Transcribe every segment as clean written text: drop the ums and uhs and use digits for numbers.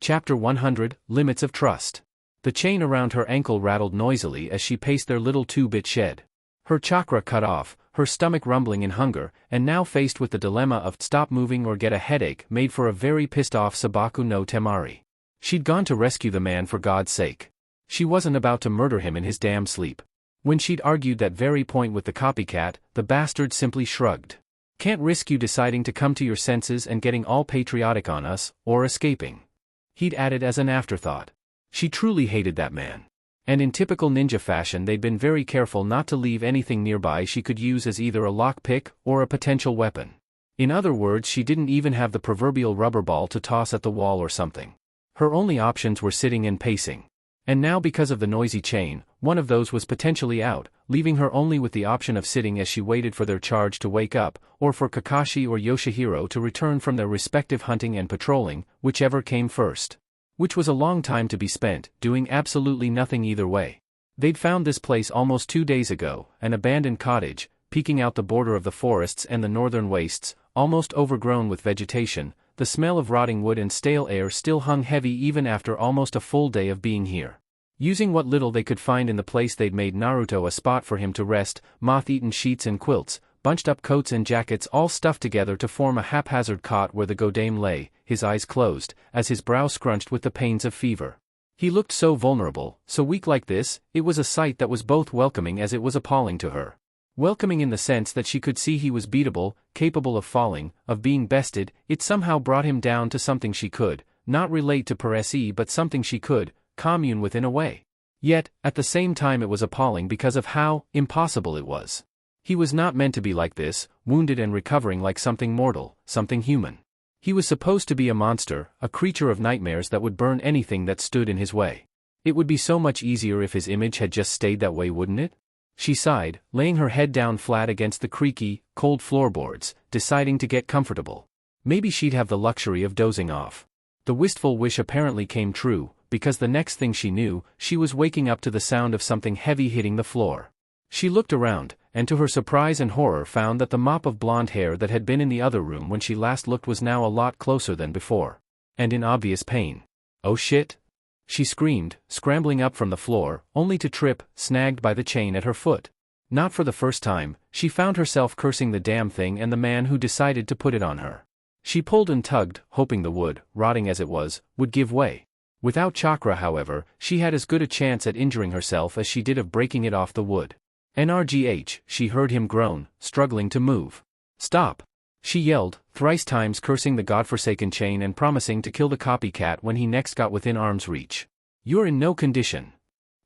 Chapter 100, Limits of Trust. The chain around her ankle rattled noisily as she paced their little two-bit shed. Her chakra cut off, her stomach rumbling in hunger, and now faced with the dilemma of stop moving or get a headache made for a very pissed-off Sabaku no Temari. She'd gone to rescue the man for God's sake. She wasn't about to murder him in his damn sleep. When she'd argued that very point with the copycat, the bastard simply shrugged. Can't risk you deciding to come to your senses and getting all patriotic on us, or escaping. He'd added as an afterthought. She truly hated that man. And in typical ninja fashion they'd been very careful not to leave anything nearby she could use as either a lockpick or a potential weapon. In other words, she didn't even have the proverbial rubber ball to toss at the wall or something. Her only options were sitting and pacing. And now because of the noisy chain, one of those was potentially out, leaving her only with the option of sitting as she waited for their charge to wake up, or for Kakashi or Yoshihiro to return from their respective hunting and patrolling, whichever came first. Which was a long time to be spent, doing absolutely nothing either way. They'd found this place almost 2 days ago, an abandoned cottage, peeking out the border of the forests and the northern wastes, almost overgrown with vegetation. The smell of rotting wood and stale air still hung heavy even after almost a full day of being here. Using what little they could find in the place they'd made Naruto a spot for him to rest, moth-eaten sheets and quilts, bunched-up coats and jackets all stuffed together to form a haphazard cot where the Godame lay, his eyes closed, as his brow scrunched with the pains of fever. He looked so vulnerable, so weak like this. It was a sight that was both welcoming as it was appalling to her. Welcoming in the sense that she could see he was beatable, capable of falling, of being bested. It somehow brought him down to something she could, not relate to per se but something she could, commune with in a way. Yet, at the same time it was appalling because of how impossible it was. He was not meant to be like this, wounded and recovering like something mortal, something human. He was supposed to be a monster, a creature of nightmares that would burn anything that stood in his way. It would be so much easier if his image had just stayed that way, wouldn't it? She sighed, laying her head down flat against the creaky, cold floorboards, deciding to get comfortable. Maybe she'd have the luxury of dozing off. The wistful wish apparently came true, because the next thing she knew, she was waking up to the sound of something heavy hitting the floor. She looked around, and to her surprise and horror found that the mop of blonde hair that had been in the other room when she last looked was now a lot closer than before. And in obvious pain. Oh shit! She screamed, scrambling up from the floor, only to trip, snagged by the chain at her foot. Not for the first time, she found herself cursing the damn thing and the man who decided to put it on her. She pulled and tugged, hoping the wood, rotting as it was, would give way. Without chakra, however, she had as good a chance at injuring herself as she did of breaking it off the wood. NRGH, she heard him groan, struggling to move. Stop! She yelled, thrice times cursing the godforsaken chain and promising to kill the copycat when he next got within arm's reach. You're in no condition.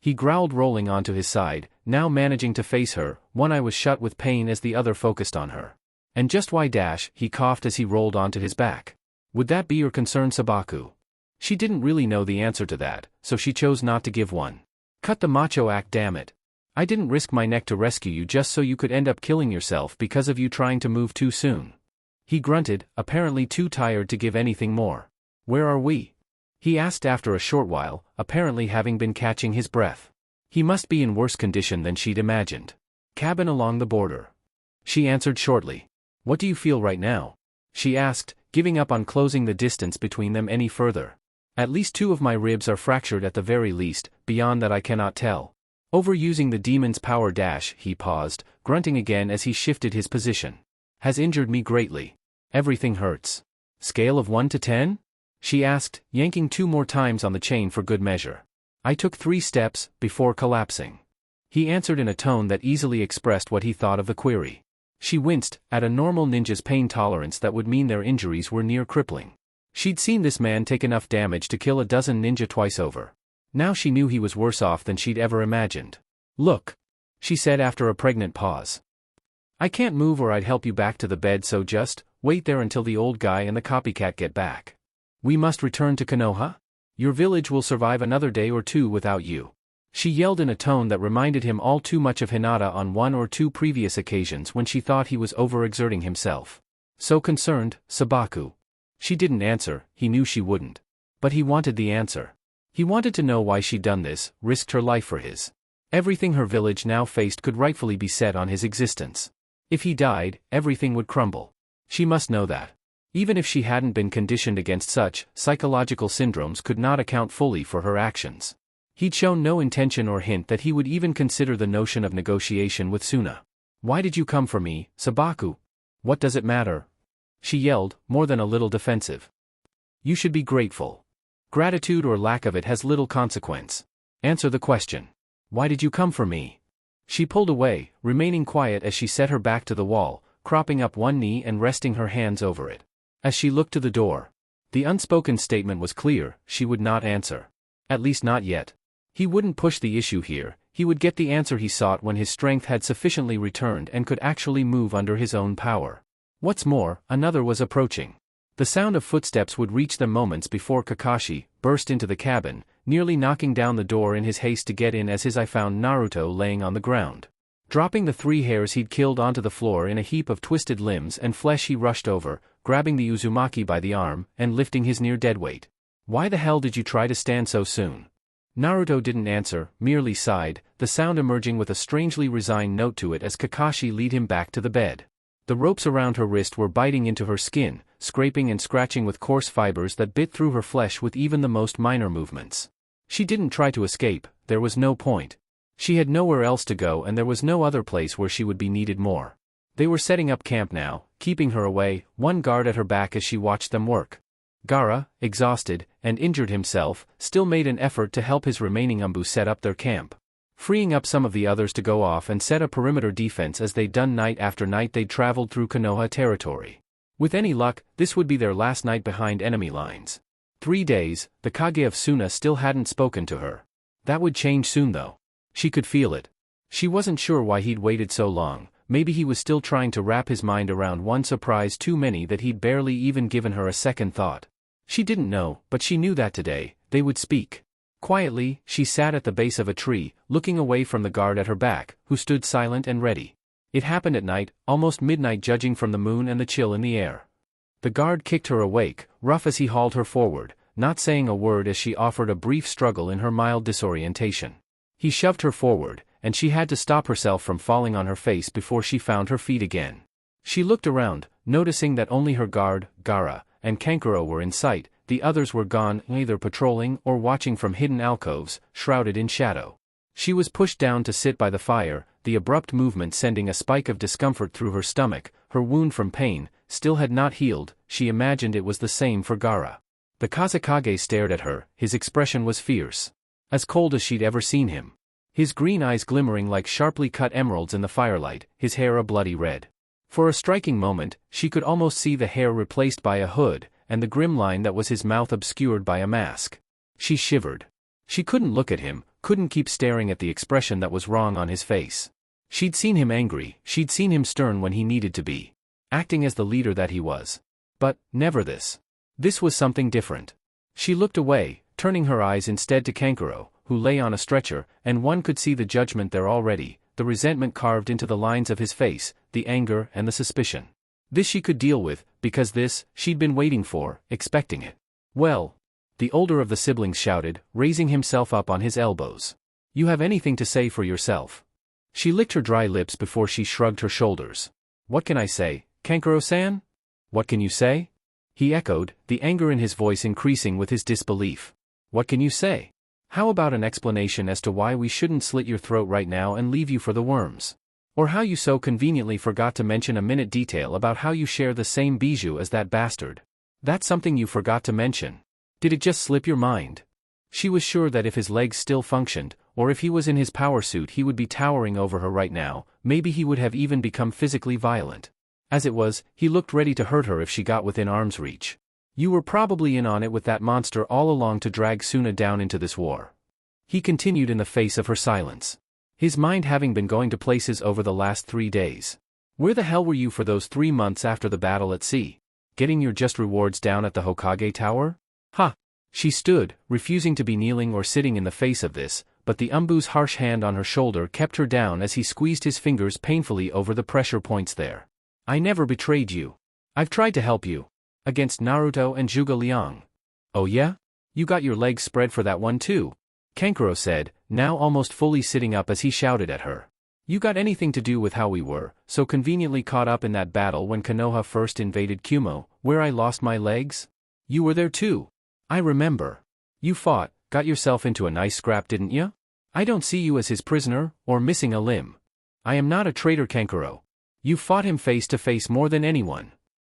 He growled, rolling onto his side, now managing to face her. One eye was shut with pain as the other focused on her. And just why dash, he coughed as he rolled onto his back. Would that be your concern, Sabaku? She didn't really know the answer to that, so she chose not to give one. Cut the macho act, damn it. I didn't risk my neck to rescue you just so you could end up killing yourself because of you trying to move too soon. He grunted, apparently too tired to give anything more. Where are we? He asked after a short while, apparently having been catching his breath. He must be in worse condition than she'd imagined. Cabin along the border. She answered shortly. What do you feel right now? She asked, giving up on closing the distance between them any further. At least 2 of my ribs are fractured at the very least, beyond that I cannot tell. Overusing the demon's power dash, he paused, grunting again as he shifted his position. Has injured me greatly. Everything hurts. Scale of 1 to 10? She asked, yanking 2 more times on the chain for good measure. I took 3 steps, before collapsing. He answered in a tone that easily expressed what he thought of the query. She winced, at a normal ninja's pain tolerance that would mean their injuries were near crippling. She'd seen this man take enough damage to kill a dozen ninja twice over. Now she knew he was worse off than she'd ever imagined. Look, she said after a pregnant pause. I can't move or I'd help you back to the bed, so just wait there until the old guy and the copycat get back. We must return to Konoha? Your village will survive another day or 2 without you. She yelled in a tone that reminded him all too much of Hinata on 1 or 2 previous occasions when she thought he was overexerting himself. So concerned, Sabaku. She didn't answer, he knew she wouldn't. But he wanted the answer. He wanted to know why she'd done this, risked her life for his. Everything her village now faced could rightfully be set on his existence. If he died, everything would crumble. She must know that. Even if she hadn't been conditioned against such, psychological syndromes could not account fully for her actions. He'd shown no intention or hint that he would even consider the notion of negotiation with Suna. "Why did you come for me, Sabaku? What does it matter?" she yelled, more than a little defensive. "You should be grateful. Gratitude or lack of it has little consequence. Answer the question. Why did you come for me?" She pulled away, remaining quiet as she set her back to the wall, cropping up one knee and resting her hands over it. As she looked to the door, the unspoken statement was clear: she would not answer. At least not yet. He wouldn't push the issue here. He would get the answer he sought when his strength had sufficiently returned and could actually move under his own power. What's more, another was approaching. The sound of footsteps would reach them moments before Kakashi burst into the cabin, nearly knocking down the door in his haste to get in as his eye found Naruto laying on the ground. Dropping the 3 hares he'd killed onto the floor in a heap of twisted limbs and flesh, he rushed over, grabbing the Uzumaki by the arm, and lifting his near-dead weight. "Why the hell did you try to stand so soon?" Naruto didn't answer, merely sighed, the sound emerging with a strangely resigned note to it as Kakashi led him back to the bed. The ropes around her wrist were biting into her skin, scraping and scratching with coarse fibers that bit through her flesh with even the most minor movements. She didn't try to escape, there was no point. She had nowhere else to go and there was no other place where she would be needed more. They were setting up camp now, keeping her away, one guard at her back as she watched them work. Gaara, exhausted and injured himself, still made an effort to help his remaining Umbu set up their camp. Freeing up some of the others to go off and set a perimeter defense as they'd done night after night they'd traveled through Konoha territory. With any luck, this would be their last night behind enemy lines. 3 days, the Kage of Suna still hadn't spoken to her. That would change soon though. She could feel it. She wasn't sure why he'd waited so long. Maybe he was still trying to wrap his mind around one surprise too many that he'd barely even given her a second thought. She didn't know, but she knew that today, they would speak. Quietly, she sat at the base of a tree, looking away from the guard at her back, who stood silent and ready. It happened at night, almost midnight judging from the moon and the chill in the air. The guard kicked her awake, rough as he hauled her forward, not saying a word as she offered a brief struggle in her mild disorientation. He shoved her forward, and she had to stop herself from falling on her face before she found her feet again. She looked around, noticing that only her guard, Gaara, and Kankuro were in sight. The others were gone, either patrolling or watching from hidden alcoves, shrouded in shadow. She was pushed down to sit by the fire, the abrupt movement sending a spike of discomfort through her stomach. Her wound from pain still had not healed. She imagined it was the same for Gaara. The Kazekage stared at her, his expression was fierce. As cold as she'd ever seen him. His green eyes glimmering like sharply cut emeralds in the firelight, his hair a bloody red. For a striking moment, she could almost see the hair replaced by a hood, and the grim line that was his mouth obscured by a mask. She shivered. She couldn't look at him, couldn't keep staring at the expression that was wrong on his face. She'd seen him angry, she'd seen him stern when he needed to be. Acting as the leader that he was. But, never this. This was something different. She looked away, turning her eyes instead to Kankuro, who lay on a stretcher, and one could see the judgment there already, the resentment carved into the lines of his face, the anger and the suspicion. This she could deal with, because this, she'd been waiting for, expecting it. "Well," the older of the siblings shouted, raising himself up on his elbows. "You have anything to say for yourself?" She licked her dry lips before she shrugged her shoulders. "What can I say, Kankuro-san? What can you say?" He echoed, the anger in his voice increasing with his disbelief. "What can you say? How about an explanation as to why we shouldn't slit your throat right now and leave you for the worms? Or how you so conveniently forgot to mention a minute detail about how you share the same bijou as that bastard? That's something you forgot to mention. Did it just slip your mind?" She was sure that if his legs still functioned, or if he was in his power suit he would be towering over her right now, maybe he would have even become physically violent. As it was, he looked ready to hurt her if she got within arm's reach. "You were probably in on it with that monster all along to drag Suna down into this war," he continued in the face of her silence. His mind having been going to places over the last 3 days. "Where the hell were you for those 3 months after the battle at sea? Getting your just rewards down at the Hokage Tower? Ha!" She stood, refusing to be kneeling or sitting in the face of this, but the Umbu's harsh hand on her shoulder kept her down as he squeezed his fingers painfully over the pressure points there. "I never betrayed you. I've tried to help you. Against Naruto and Zhuge Liang." "Oh yeah? You got your legs spread for that one too," Kankuro said, now almost fully sitting up as he shouted at her. "You got anything to do with how we were so conveniently caught up in that battle when Konoha first invaded Kumo, Where I lost my legs? You were there too. I remember. You fought, got yourself into a nice scrap, didn't you? I don't see you as his prisoner, or missing a limb. I am not a traitor, Kankuro. You fought him face to face more than anyone.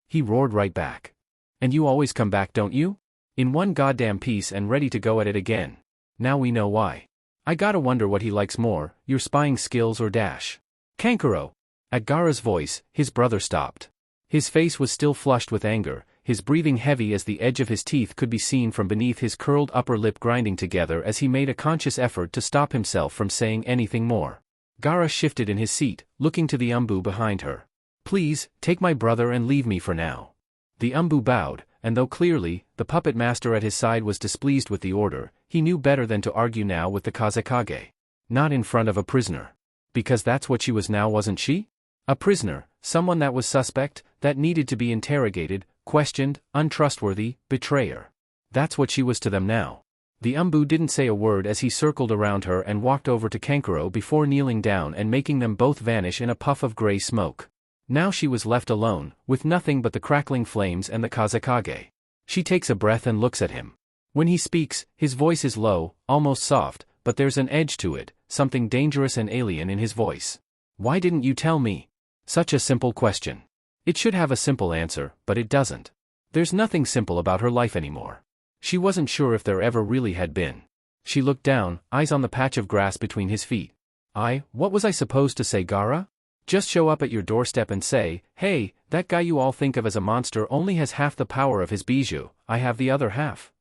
He roared right back. And you always come back, don't you? In one goddamn piece and ready to go at it again. Now we know why. I gotta wonder what he likes more, your spying skills or Dash. Kankuro. At Gaara's voice, his brother stopped. His face was still flushed with anger, his breathing heavy as the edge of his teeth could be seen from beneath his curled upper lip grinding together as he made a conscious effort to stop himself from saying anything more. Gaara shifted in his seat, looking to the Umbu behind her. Please, take my brother and leave me for now. The Umbu bowed, and though clearly, the puppet master at his side was displeased with the order, he knew better than to argue now with the Kazekage. Not in front of a prisoner. Because that's what she was now, wasn't she? A prisoner, someone that was suspect, that needed to be interrogated, questioned, untrustworthy, betrayer. That's what she was to them now. The Umbu didn't say a word as he circled around her and walked over to Kankuro before kneeling down and making them both vanish in a puff of gray smoke. Now she was left alone, with nothing but the crackling flames and the Kazekage. She takes a breath and looks at him. When he speaks, his voice is low, almost soft, but there's an edge to it, something dangerous and alien in his voice. Why didn't you tell me? Such a simple question. It should have a simple answer, but it doesn't. There's nothing simple about her life anymore. She wasn't sure if there ever really had been. She looked down, eyes on the patch of grass between his feet. What was I supposed to say, Gaara? Just show up at your doorstep and say, hey, that guy you all think of as a monster only has half the power of his bijou, I have the other half.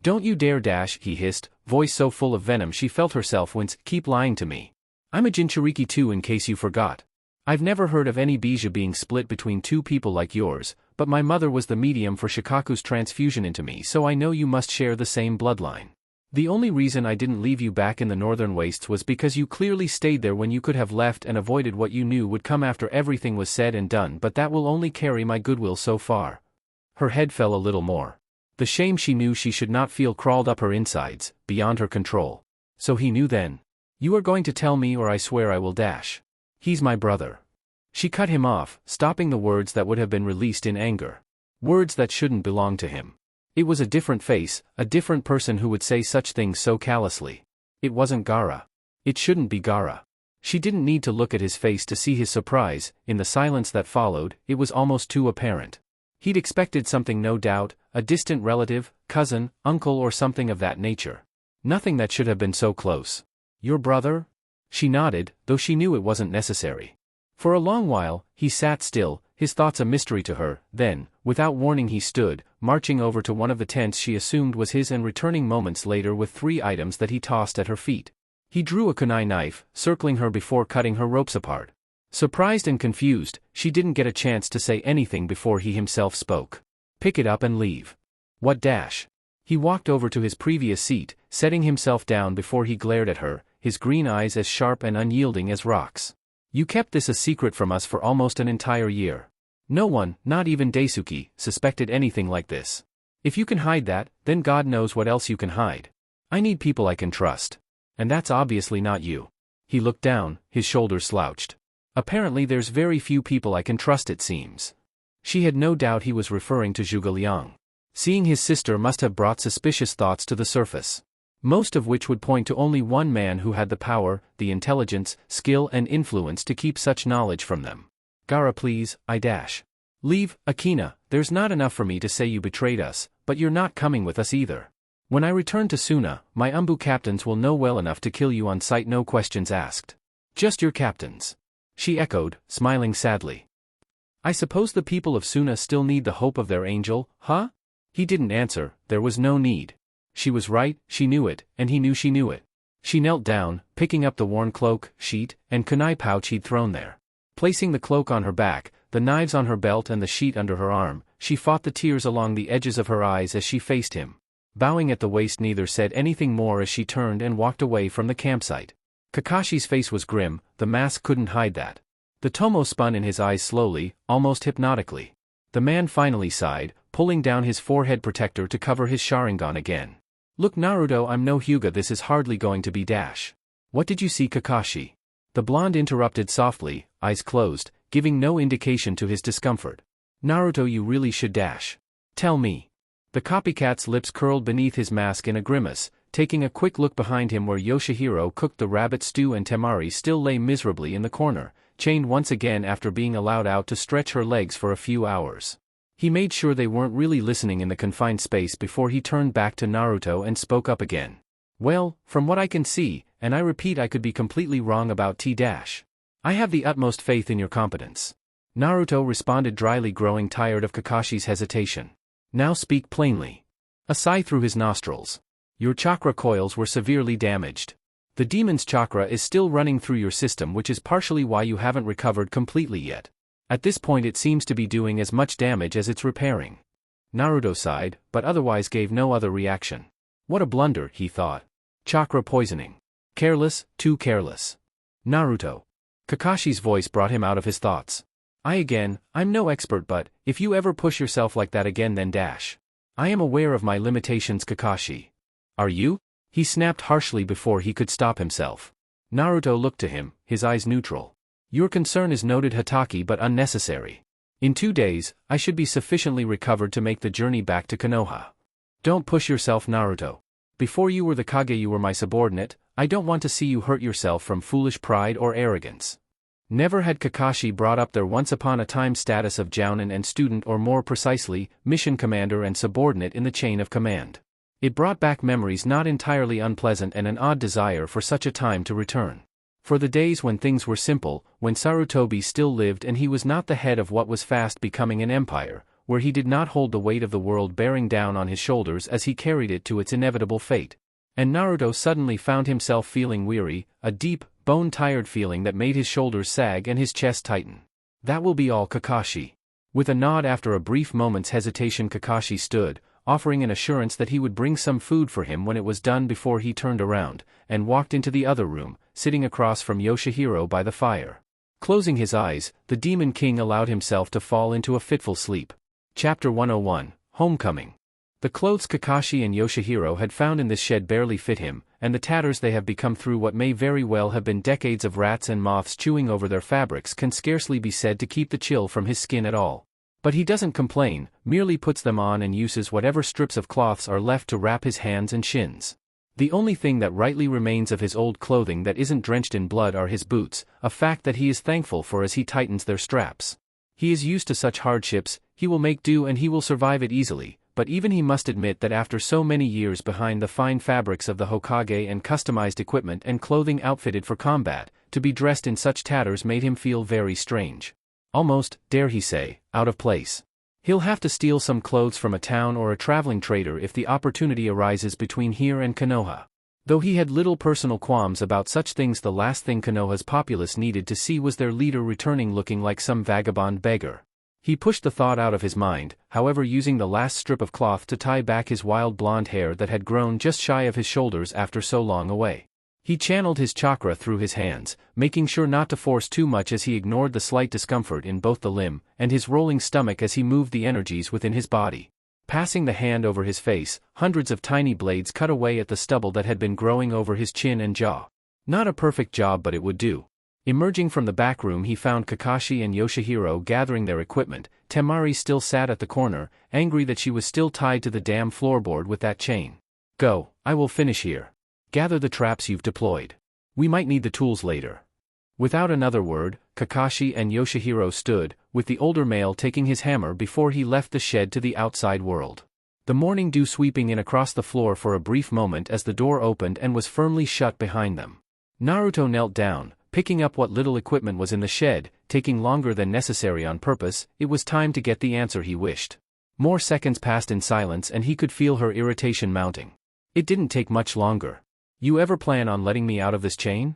Don't you dare, Dash, he hissed, voice so full of venom she felt herself wince, keep lying to me. I'm a Jinchuriki too, in case you forgot. I've never heard of any bijou being split between two people like yours, but my mother was the medium for Shikaku's transfusion into me, so I know you must share the same bloodline. The only reason I didn't leave you back in the northern wastes was because you clearly stayed there when you could have left and avoided what you knew would come after everything was said and done, but that will only carry my goodwill so far. Her head fell a little more. The shame she knew she should not feel crawled up her insides, beyond her control. So he knew then. You are going to tell me or I swear I will dash. He's my brother. She cut him off, stopping the words that would have been released in anger. Words that shouldn't belong to him. It was a different face, a different person who would say such things so callously. It wasn't Gaara. It shouldn't be Gaara. She didn't need to look at his face to see his surprise. In the silence that followed, it was almost too apparent. He'd expected something, no doubt, a distant relative, cousin, uncle or something of that nature. Nothing that should have been so close. Your brother? She nodded, though she knew it wasn't necessary. For a long while, he sat still, his thoughts a mystery to her, then, without warning he stood, marching over to one of the tents she assumed was his and returning moments later with 3 items that he tossed at her feet. He drew a kunai knife, circling her before cutting her ropes apart. Surprised and confused, she didn't get a chance to say anything before he himself spoke. Pick it up and leave. What dash? He walked over to his previous seat, setting himself down before he glared at her, his green eyes as sharp and unyielding as rocks. You kept this a secret from us for almost an entire year. No one, not even Daisuke, suspected anything like this. If you can hide that, then God knows what else you can hide. I need people I can trust. And that's obviously not you. He looked down, his shoulders slouched. Apparently there's very few people I can trust, it seems. She had no doubt he was referring to Zhuge Liang. Seeing his sister must have brought suspicious thoughts to the surface. Most of which would point to only one man who had the power, the intelligence, skill and influence to keep such knowledge from them. Gaara, please, I dash. Leave, Akina, there's not enough for me to say you betrayed us, but you're not coming with us either. When I return to Suna, my Umbu captains will know well enough to kill you on sight, no questions asked. Just your captains. She echoed, smiling sadly. I suppose the people of Suna still need the hope of their angel, huh? He didn't answer, there was no need. She was right, she knew it, and he knew she knew it. She knelt down, picking up the worn cloak, sheet, and kunai pouch he'd thrown there. Placing the cloak on her back, the knives on her belt and the sheet under her arm, she fought the tears along the edges of her eyes as she faced him. Bowing at the waist, neither said anything more as she turned and walked away from the campsite. Kakashi's face was grim, the mask couldn't hide that. The tomo spun in his eyes slowly, almost hypnotically. The man finally sighed, pulling down his forehead protector to cover his Sharingan again. Look, Naruto, I'm no Hyuga, this is hardly going to be dash. What did you see, Kakashi? The blonde interrupted softly, eyes closed, giving no indication to his discomfort. Naruto, you really should dash. Tell me. The copycat's lips curled beneath his mask in a grimace, taking a quick look behind him where Yoshihiro cooked the rabbit stew and Temari still lay miserably in the corner, chained once again after being allowed out to stretch her legs for a few hours. He made sure they weren't really listening in the confined space before he turned back to Naruto and spoke up again. Well, from what I can see, and I repeat I could be completely wrong about T-. I have the utmost faith in your competence. Naruto responded dryly, growing tired of Kakashi's hesitation. Now speak plainly. A sigh through his nostrils. Your chakra coils were severely damaged. The demon's chakra is still running through your system, which is partially why you haven't recovered completely yet. At this point it seems to be doing as much damage as it's repairing. Naruto sighed, but otherwise gave no other reaction. What a blunder, he thought. Chakra poisoning. Careless, too careless. Naruto. Kakashi's voice brought him out of his thoughts. I'm no expert, but if you ever push yourself like that again, then dash. I am aware of my limitations, Kakashi. Are you? He snapped harshly before he could stop himself. Naruto looked to him, his eyes neutral. Your concern is noted, Hatake, but unnecessary. In 2 days, I should be sufficiently recovered to make the journey back to Konoha. Don't push yourself, Naruto. Before you were the Kage, you were my subordinate. I don't want to see you hurt yourself from foolish pride or arrogance. Never had Kakashi brought up their once-upon-a-time status of jounin and student, or more precisely, mission commander and subordinate in the chain of command. It brought back memories not entirely unpleasant and an odd desire for such a time to return. For the days when things were simple, when Sarutobi still lived and he was not the head of what was fast becoming an empire, where he did not hold the weight of the world bearing down on his shoulders as he carried it to its inevitable fate. And Naruto suddenly found himself feeling weary, a deep, bone-tired feeling that made his shoulders sag and his chest tighten. That will be all, Kakashi. With a nod after a brief moment's hesitation, Kakashi stood, offering an assurance that he would bring some food for him when it was done before he turned around, and walked into the other room, sitting across from Yoshihiro by the fire. Closing his eyes, the Demon King allowed himself to fall into a fitful sleep. Chapter 101, Homecoming. The clothes Kakashi and Yoshihiro had found in this shed barely fit him, and the tatters they have become through what may very well have been decades of rats and moths chewing over their fabrics can scarcely be said to keep the chill from his skin at all. But he doesn't complain, merely puts them on and uses whatever strips of cloths are left to wrap his hands and shins. The only thing that rightly remains of his old clothing that isn't drenched in blood are his boots, a fact that he is thankful for as he tightens their straps. He is used to such hardships, he will make do and he will survive it easily, but even he must admit that after so many years behind the fine fabrics of the Hokage and customized equipment and clothing outfitted for combat, to be dressed in such tatters made him feel very strange. Almost, dare he say, out of place. He'll have to steal some clothes from a town or a traveling trader if the opportunity arises between here and Konoha. Though he had little personal qualms about such things, the last thing Konoha's populace needed to see was their leader returning looking like some vagabond beggar. He pushed the thought out of his mind, however, using the last strip of cloth to tie back his wild blonde hair that had grown just shy of his shoulders after so long away. He channeled his chakra through his hands, making sure not to force too much as he ignored the slight discomfort in both the limb and his rolling stomach as he moved the energies within his body. Passing the hand over his face, hundreds of tiny blades cut away at the stubble that had been growing over his chin and jaw. Not a perfect job, but it would do. Emerging from the back room, he found Kakashi and Yoshihiro gathering their equipment. Temari still sat at the corner, angry that she was still tied to the damn floorboard with that chain. Go, I will finish here. Gather the traps you've deployed. We might need the tools later. Without another word, Kakashi and Yoshihiro stood, with the older male taking his hammer before he left the shed to the outside world. The morning dew sweeping in across the floor for a brief moment as the door opened and was firmly shut behind them. Naruto knelt down, picking up what little equipment was in the shed, taking longer than necessary on purpose. It was time to get the answer he wished. More seconds passed in silence and he could feel her irritation mounting. It didn't take much longer. You ever plan on letting me out of this chain?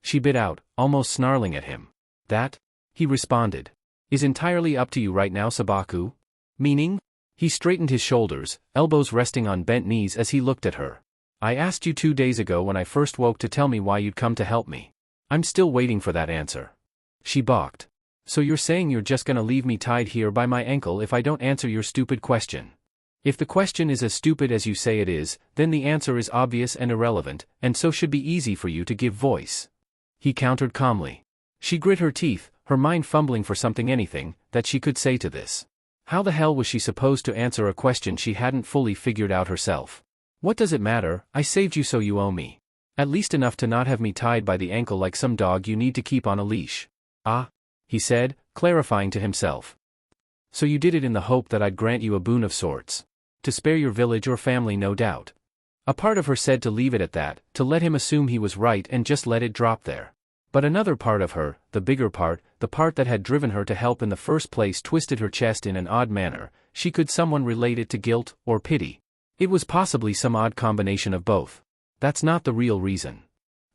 She bit out, almost snarling at him. That, he responded, is entirely up to you right now, Sabaku. Meaning? He straightened his shoulders, elbows resting on bent knees as he looked at her. I asked you 2 days ago when I first woke to tell me why you'd come to help me. I'm still waiting for that answer. She balked. So you're saying you're just gonna leave me tied here by my ankle if I don't answer your stupid question? If the question is as stupid as you say it is, then the answer is obvious and irrelevant, and so should be easy for you to give voice. He countered calmly. She grit her teeth, her mind fumbling for anything that she could say to this. How the hell was she supposed to answer a question she hadn't fully figured out herself? What does it matter? I saved you, so you owe me. At least enough to not have me tied by the ankle like some dog you need to keep on a leash. Ah, he said, clarifying to himself. So you did it in the hope that I'd grant you a boon of sorts. To spare your village or family, no doubt. A part of her said to leave it at that, to let him assume he was right and just let it drop there. But another part of her, the bigger part, the part that had driven her to help in the first place, twisted her chest in an odd manner. She could someone relate it to guilt or pity? It was possibly some odd combination of both. That's not the real reason.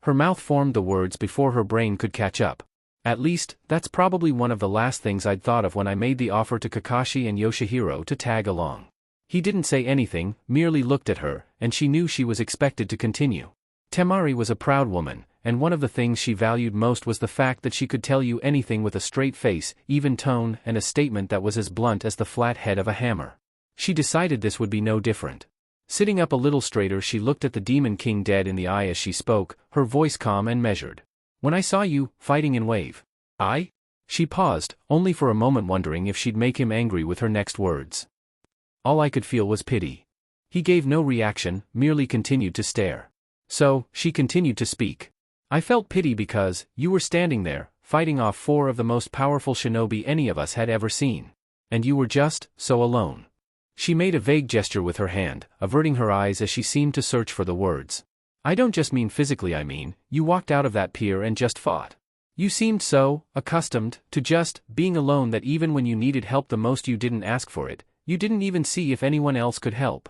Her mouth formed the words before her brain could catch up. At least, that's probably one of the last things I'd thought of when I made the offer to Kakashi and Yoshihiro to tag along. He didn't say anything, merely looked at her, and she knew she was expected to continue. Temari was a proud woman, and one of the things she valued most was the fact that she could tell you anything with a straight face, even tone, and a statement that was as blunt as the flat head of a hammer. She decided this would be no different. Sitting up a little straighter, she looked at the Demon King dead in the eye as she spoke, her voice calm and measured. When I saw you, fighting in Wave. I? She paused, only for a moment wondering if she'd make him angry with her next words. All I could feel was pity. He gave no reaction, merely continued to stare. So, she continued to speak. I felt pity because, you were standing there, fighting off 4 of the most powerful shinobi any of us had ever seen. And you were just, so alone. She made a vague gesture with her hand, averting her eyes as she seemed to search for the words. I don't just mean physically, I mean, you walked out of that pier and just fought. You seemed so accustomed to just being alone that even when you needed help the most you didn't ask for it, you didn't even see if anyone else could help.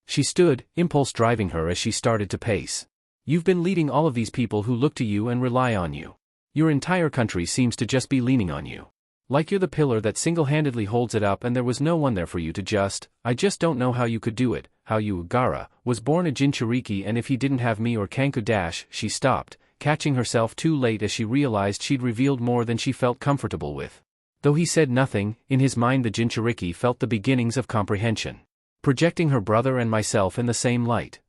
She stood, impulse driving her as she started to pace. You've been leading all of these people who look to you and rely on you. Your entire country seems to just be leaning on you. Like you're the pillar that single-handedly holds it up and there was no one there for you to I just don't know how you could do it, how you, Gaara, was born a Jinchuriki, and if he didn't have me or Kanku dash, she stopped, catching herself too late as she realized she'd revealed more than she felt comfortable with. Though he said nothing, in his mind the Jinchuriki felt the beginnings of comprehension. Projecting her brother and myself in the same light.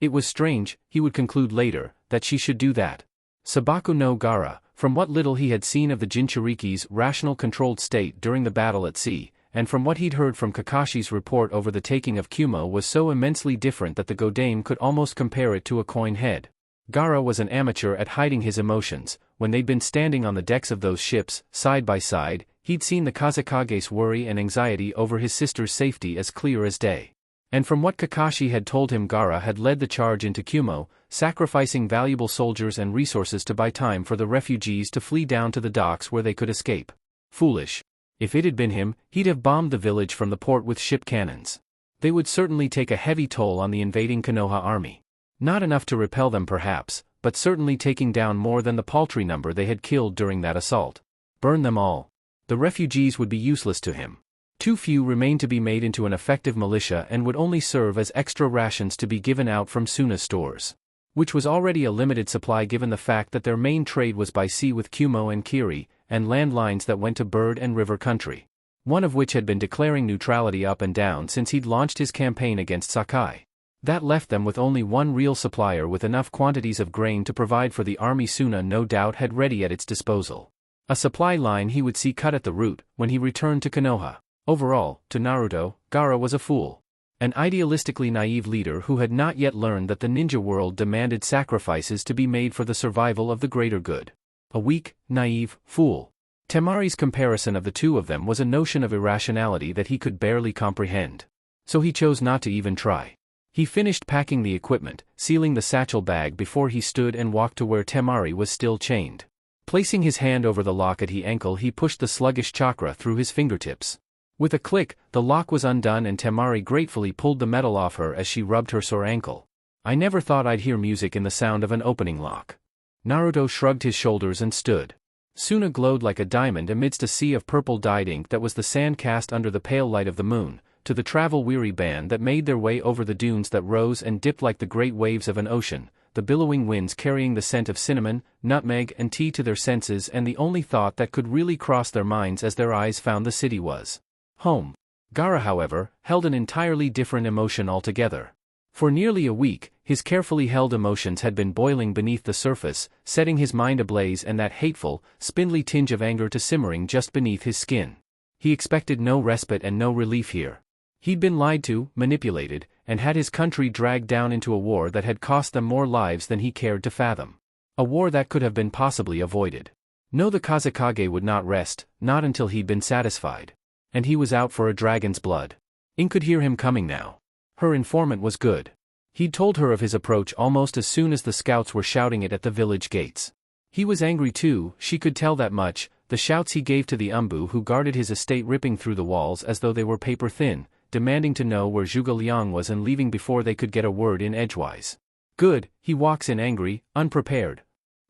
It was strange, he would conclude later, that she should do that. Sabaku no Gaara, from what little he had seen of the Jinchuriki's rational controlled state during the battle at sea, and from what he'd heard from Kakashi's report over the taking of Kumo, was so immensely different that the Godame could almost compare it to a coin head. Gaara was an amateur at hiding his emotions. When they'd been standing on the decks of those ships, side by side, he'd seen the Kazekage's worry and anxiety over his sister's safety as clear as day. And from what Kakashi had told him, Gaara had led the charge into Kumo, sacrificing valuable soldiers and resources to buy time for the refugees to flee down to the docks where they could escape. Foolish. If it had been him, he'd have bombed the village from the port with ship cannons. They would certainly take a heavy toll on the invading Konoha army. Not enough to repel them perhaps, but certainly taking down more than the paltry number they had killed during that assault. Burn them all. The refugees would be useless to him. Too few remained to be made into an effective militia and would only serve as extra rations to be given out from Suna's stores. Which was already a limited supply given the fact that their main trade was by sea with Kumo and Kiri, and land lines that went to bird and river country. One of which had been declaring neutrality up and down since he'd launched his campaign against Sakai. That left them with only one real supplier with enough quantities of grain to provide for the army Suna no doubt had ready at its disposal. A supply line he would see cut at the root when he returned to Konoha. Overall, to Naruto, Gaara was a fool. An idealistically naive leader who had not yet learned that the ninja world demanded sacrifices to be made for the survival of the greater good. A weak, naive fool. Temari's comparison of the two of them was a notion of irrationality that he could barely comprehend. So he chose not to even try. He finished packing the equipment, sealing the satchel bag before he stood and walked to where Temari was still chained. Placing his hand over the lock at his ankle, he pushed the sluggish chakra through his fingertips. With a click, the lock was undone and Temari gratefully pulled the metal off her as she rubbed her sore ankle. I never thought I'd hear music in the sound of an opening lock. Naruto shrugged his shoulders and stood. Suna glowed like a diamond amidst a sea of purple dyed ink that was the sand cast under the pale light of the moon, to the travel-weary band that made their way over the dunes that rose and dipped like the great waves of an ocean, the billowing winds carrying the scent of cinnamon, nutmeg and tea to their senses, and the only thought that could really cross their minds as their eyes found the city was home. Gaara, however, held an entirely different emotion altogether. For nearly a week, his carefully held emotions had been boiling beneath the surface, setting his mind ablaze and that hateful, spindly tinge of anger to simmering just beneath his skin. He expected no respite and no relief here. He'd been lied to, manipulated, and had his country dragged down into a war that had cost them more lives than he cared to fathom. A war that could have been possibly avoided. No, the Kazekage would not rest, not until he'd been satisfied. And he was out for a dragon's blood. In could hear him coming now. Her informant was good. He'd told her of his approach almost as soon as the scouts were shouting it at the village gates. He was angry too, she could tell that much, the shouts he gave to the umbu who guarded his estate ripping through the walls as though they were paper thin, demanding to know where Zhuge Liang was and leaving before they could get a word in edgewise. Good, he walks in angry, unprepared.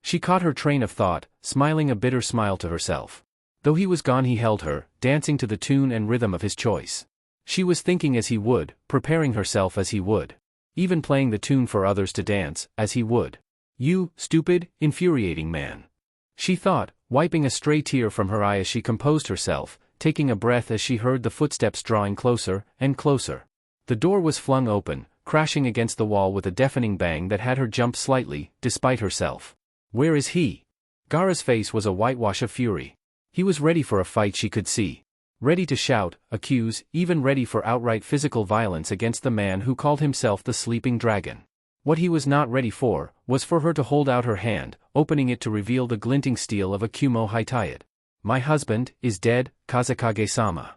She caught her train of thought, smiling a bitter smile to herself. Though he was gone he held her, dancing to the tune and rhythm of his choice. She was thinking as he would, preparing herself as he would. Even playing the tune for others to dance, as he would. You, stupid, infuriating man. She thought, wiping a stray tear from her eye as she composed herself, taking a breath as she heard the footsteps drawing closer and closer. The door was flung open, crashing against the wall with a deafening bang that had her jump slightly, despite herself. Where is he? Gaara's face was a whitewash of fury. He was ready for a fight, she could see. Ready to shout, accuse, even ready for outright physical violence against the man who called himself the Sleeping Dragon. What he was not ready for, was for her to hold out her hand, opening it to reveal the glinting steel of a Kumo Hitayat. My husband is dead, Kazekage-sama.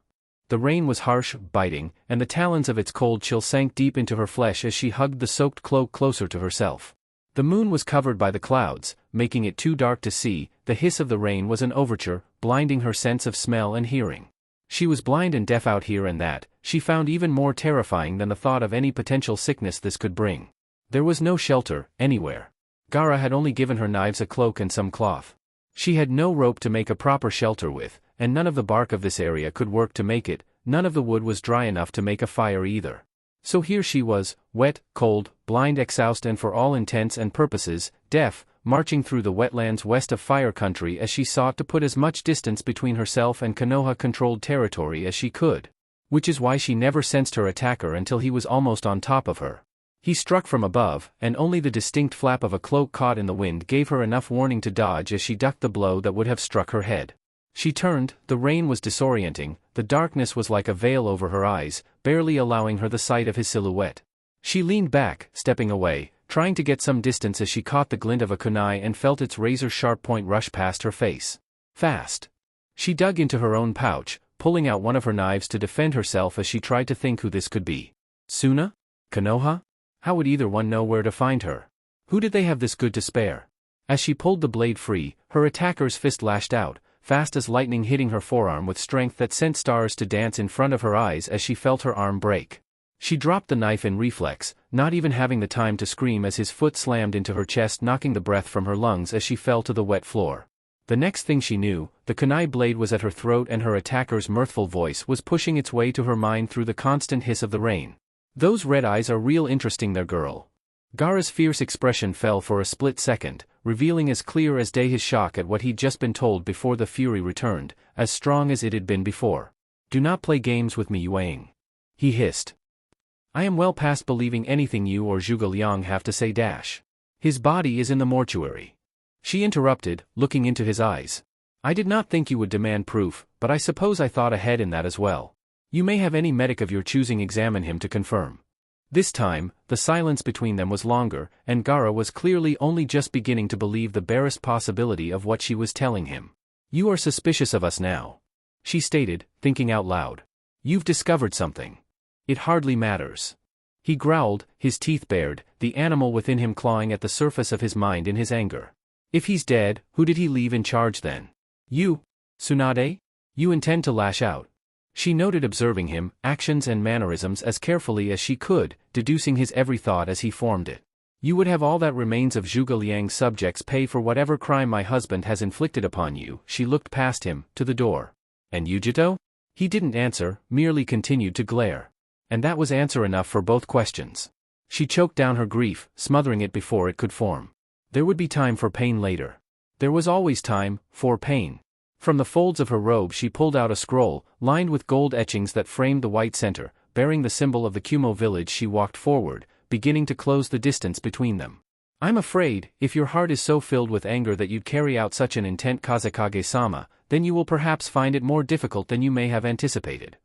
The rain was harsh, biting, and the talons of its cold chill sank deep into her flesh as she hugged the soaked cloak closer to herself. The moon was covered by the clouds, making it too dark to see. The hiss of the rain was an overture, blinding her sense of smell and hearing. She was blind and deaf out here, and that, she found even more terrifying than the thought of any potential sickness this could bring. There was no shelter, anywhere. Gaara had only given her knives, a cloak and some cloth. She had no rope to make a proper shelter with, and none of the bark of this area could work to make it, none of the wood was dry enough to make a fire either. So here she was, wet, cold, blind, exhausted, and for all intents and purposes, deaf, marching through the wetlands west of Fire Country as she sought to put as much distance between herself and Konoha-controlled territory as she could. Which is why she never sensed her attacker until he was almost on top of her. He struck from above, and only the distinct flap of a cloak caught in the wind gave her enough warning to dodge as she ducked the blow that would have struck her head. She turned, the rain was disorienting, the darkness was like a veil over her eyes, barely allowing her the sight of his silhouette. She leaned back, stepping away, trying to get some distance as she caught the glint of a kunai and felt its razor-sharp point rush past her face. Fast. She dug into her own pouch, pulling out one of her knives to defend herself as she tried to think who this could be. Suna? Konoha? How would either one know where to find her? Who did they have this good to spare? As she pulled the blade free, her attacker's fist lashed out, fast as lightning, hitting her forearm with strength that sent stars to dance in front of her eyes as she felt her arm break. She dropped the knife in reflex, not even having the time to scream as his foot slammed into her chest, knocking the breath from her lungs as she fell to the wet floor. The next thing she knew, the kunai blade was at her throat and her attacker's mirthful voice was pushing its way to her mind through the constant hiss of the rain. Those red eyes are real interesting there, girl. Gaara's fierce expression fell for a split second, revealing as clear as day his shock at what he'd just been told before the fury returned, as strong as it had been before. Do not play games with me, Yuang. He hissed. I am well past believing anything you or Zhuge Liang have to say. His body is in the mortuary. She interrupted, looking into his eyes. I did not think you would demand proof, but I suppose I thought ahead in that as well. You may have any medic of your choosing examine him to confirm. This time, the silence between them was longer, and Gaara was clearly only just beginning to believe the barest possibility of what she was telling him. You are suspicious of us now, she stated, thinking out loud. You've discovered something. It hardly matters. He growled, his teeth bared, the animal within him clawing at the surface of his mind in his anger. If he's dead, who did he leave in charge then? You? Tsunade? You intend to lash out? She noted, observing him, actions and mannerisms as carefully as she could, deducing his every thought as he formed it. You would have all that remains of Zhuge Liang's subjects pay for whatever crime my husband has inflicted upon you. She looked past him, to the door. And Yujito? He didn't answer, merely continued to glare. And that was answer enough for both questions. She choked down her grief, smothering it before it could form. There would be time for pain later. There was always time, for pain. From the folds of her robe she pulled out a scroll, lined with gold etchings that framed the white center, bearing the symbol of the Kumo village. She walked forward, beginning to close the distance between them. I'm afraid, if your heart is so filled with anger that you'd carry out such an intent Kazekage-sama, then you will perhaps find it more difficult than you may have anticipated.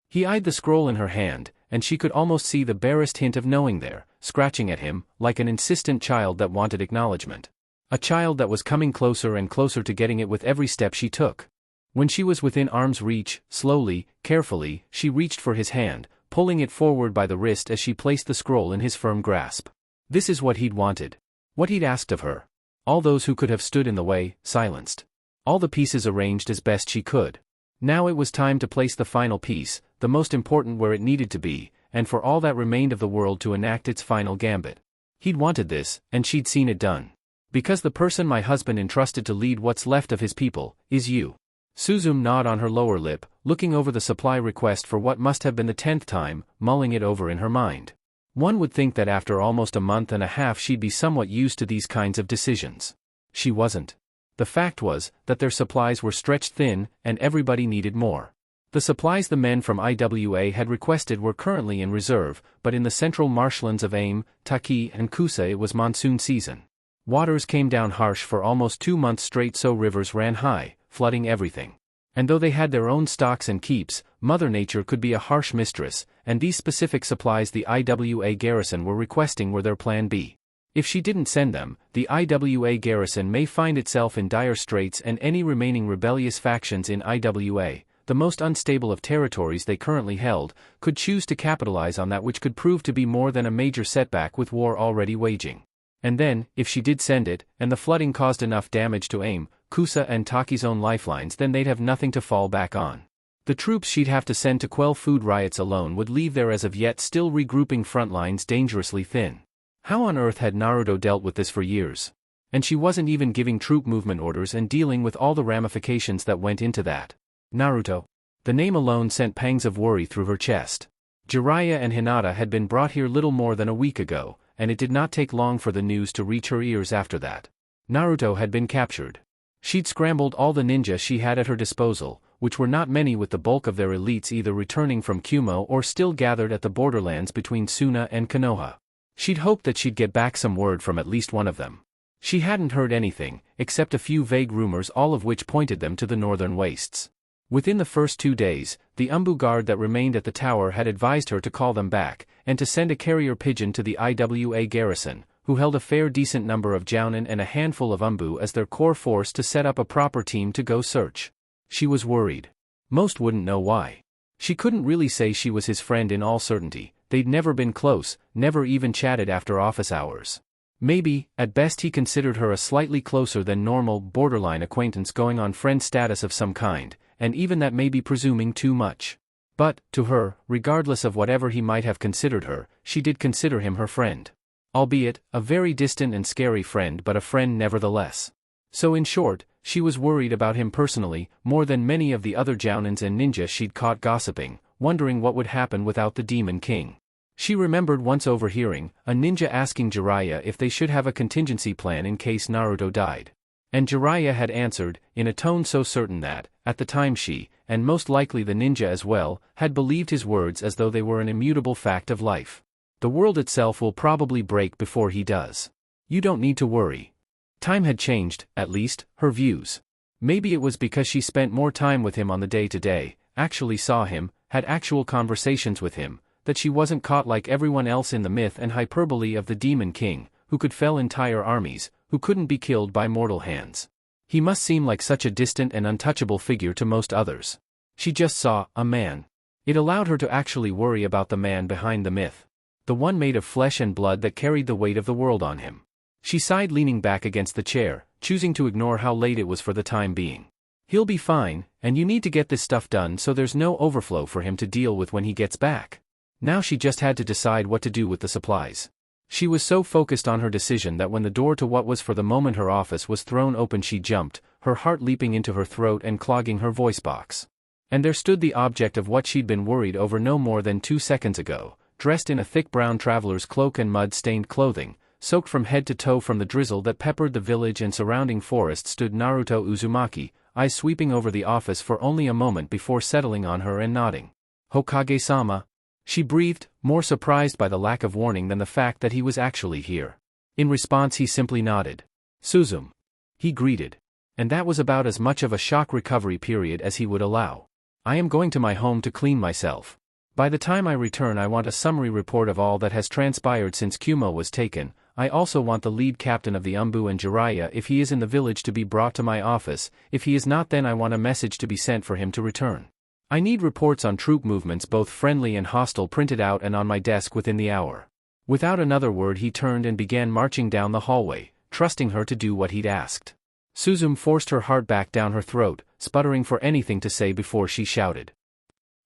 He eyed the scroll in her hand, and she could almost see the barest hint of knowing there, scratching at him, like an insistent child that wanted acknowledgement. A child that was coming closer and closer to getting it with every step she took. When she was within arm's reach, slowly, carefully, she reached for his hand, pulling it forward by the wrist as she placed the scroll in his firm grasp. This is what he'd wanted. What he'd asked of her. All those who could have stood in the way, silenced. All the pieces arranged as best she could. Now it was time to place the final piece, the most important where it needed to be, and for all that remained of the world to enact its final gambit. He'd wanted this, and she'd seen it done. Because the person my husband entrusted to lead what's left of his people, is you. Suzume gnawed on her lower lip, looking over the supply request for what must have been the 10th time, mulling it over in her mind. One would think that after almost a month and a half she'd be somewhat used to these kinds of decisions. She wasn't. The fact was, that their supplies were stretched thin, and everybody needed more. The supplies the men from IWA had requested were currently in reserve, but in the central marshlands of Aim, Taki and Kusa it was monsoon season. Waters came down harsh for almost 2 months straight, so rivers ran high, flooding everything. And though they had their own stocks and keeps, Mother Nature could be a harsh mistress, and these specific supplies the IWA garrison were requesting were their plan B. If she didn't send them, the IWA garrison may find itself in dire straits, and any remaining rebellious factions in IWA, the most unstable of territories they currently held, could choose to capitalize on that, which could prove to be more than a major setback with war already waging. And then, if she did send it, and the flooding caused enough damage to Aim, Kusa and Taki's own lifelines, then they'd have nothing to fall back on. The troops she'd have to send to quell food riots alone would leave their as of yet still regrouping front lines dangerously thin. How on earth had Naruto dealt with this for years? And she wasn't even giving troop movement orders and dealing with all the ramifications that went into that. Naruto. The name alone sent pangs of worry through her chest. Jiraiya and Hinata had been brought here little more than a week ago, and it did not take long for the news to reach her ears after that. Naruto had been captured. She'd scrambled all the ninja she had at her disposal, which were not many, with the bulk of their elites either returning from Kumo or still gathered at the borderlands between Suna and Konoha. She'd hoped that she'd get back some word from at least one of them. She hadn't heard anything, except a few vague rumors, all of which pointed them to the northern wastes. Within the first 2 days, the Umbu guard that remained at the tower had advised her to call them back, and to send a carrier pigeon to the IWA garrison, who held a fair decent number of Jounin and a handful of Umbu as their core force, to set up a proper team to go search. She was worried. Most wouldn't know why. She couldn't really say she was his friend in all certainty. They'd never been close, never even chatted after office hours. Maybe, at best, he considered her a slightly closer than normal, borderline acquaintance going on friend status of some kind, and even that may be presuming too much. But, to her, regardless of whatever he might have considered her, she did consider him her friend. Albeit, a very distant and scary friend, but a friend nevertheless. So in short, she was worried about him personally, more than many of the other Jounins and ninja she'd caught gossiping, wondering what would happen without the Demon King. She remembered once overhearing a ninja asking Jiraiya if they should have a contingency plan in case Naruto died. And Jiraiya had answered, in a tone so certain that, at the time she, and most likely the ninja as well, had believed his words as though they were an immutable fact of life. The world itself will probably break before he does. You don't need to worry. Time had changed, at least, her views. Maybe it was because she spent more time with him on the day-to-day, actually saw him, had actual conversations with him, that she wasn't caught like everyone else in the myth and hyperbole of the Demon King, who could fell entire armies, who couldn't be killed by mortal hands. He must seem like such a distant and untouchable figure to most others. She just saw a man. It allowed her to actually worry about the man behind the myth. The one made of flesh and blood that carried the weight of the world on him. She sighed, leaning back against the chair, choosing to ignore how late it was for the time being. He'll be fine, and you need to get this stuff done so there's no overflow for him to deal with when he gets back. Now she just had to decide what to do with the supplies. She was so focused on her decision that when the door to what was for the moment her office was thrown open, she jumped, her heart leaping into her throat and clogging her voice box. And there stood the object of what she'd been worried over no more than 2 seconds ago, dressed in a thick brown traveler's cloak and mud-stained clothing, soaked from head to toe from the drizzle that peppered the village and surrounding forest, stood Naruto Uzumaki, eyes sweeping over the office for only a moment before settling on her and nodding. "Hokage-sama?" She breathed, more surprised by the lack of warning than the fact that he was actually here. In response he simply nodded. "Suzum," he greeted. And that was about as much of a shock recovery period as he would allow. "I am going to my home to clean myself. By the time I return I want a summary report of all that has transpired since Kyuubi was taken. I also want the lead captain of the Umbu and Jiraiya if he is in the village to be brought to my office, if he is not then I want a message to be sent for him to return. I need reports on troop movements both friendly and hostile printed out and on my desk within the hour." Without another word he turned and began marching down the hallway, trusting her to do what he'd asked. Suzum forced her heart back down her throat, sputtering for anything to say before she shouted.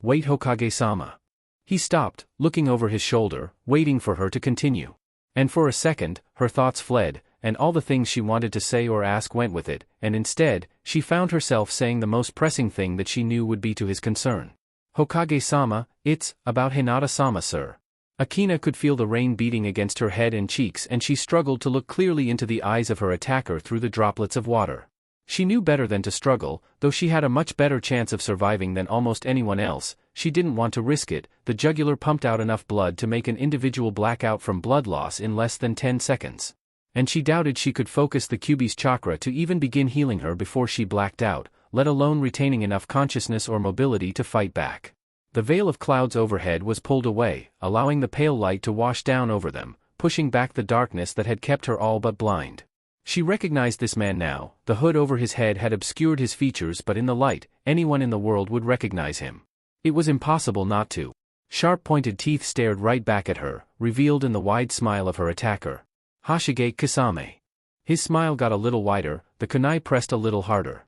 "Wait, Hokage-sama." He stopped, looking over his shoulder, waiting for her to continue. And for a second, her thoughts fled, and all the things she wanted to say or ask went with it, and instead, she found herself saying the most pressing thing that she knew would be to his concern. "Hokage-sama, it's about Hinata-sama, sir." Akina could feel the rain beating against her head and cheeks and she struggled to look clearly into the eyes of her attacker through the droplets of water. She knew better than to struggle, though she had a much better chance of surviving than almost anyone else. She didn't want to risk it. The jugular pumped out enough blood to make an individual black out from blood loss in less than 10 seconds. And she doubted she could focus the Kyuubi's chakra to even begin healing her before she blacked out, let alone retaining enough consciousness or mobility to fight back. The veil of clouds overhead was pulled away, allowing the pale light to wash down over them, pushing back the darkness that had kept her all but blind. She recognized this man now. The hood over his head had obscured his features, but in the light, anyone in the world would recognize him. It was impossible not to. Sharp-pointed teeth stared right back at her, revealed in the wide smile of her attacker. "Hashige Kasame." His smile got a little wider, the kunai pressed a little harder.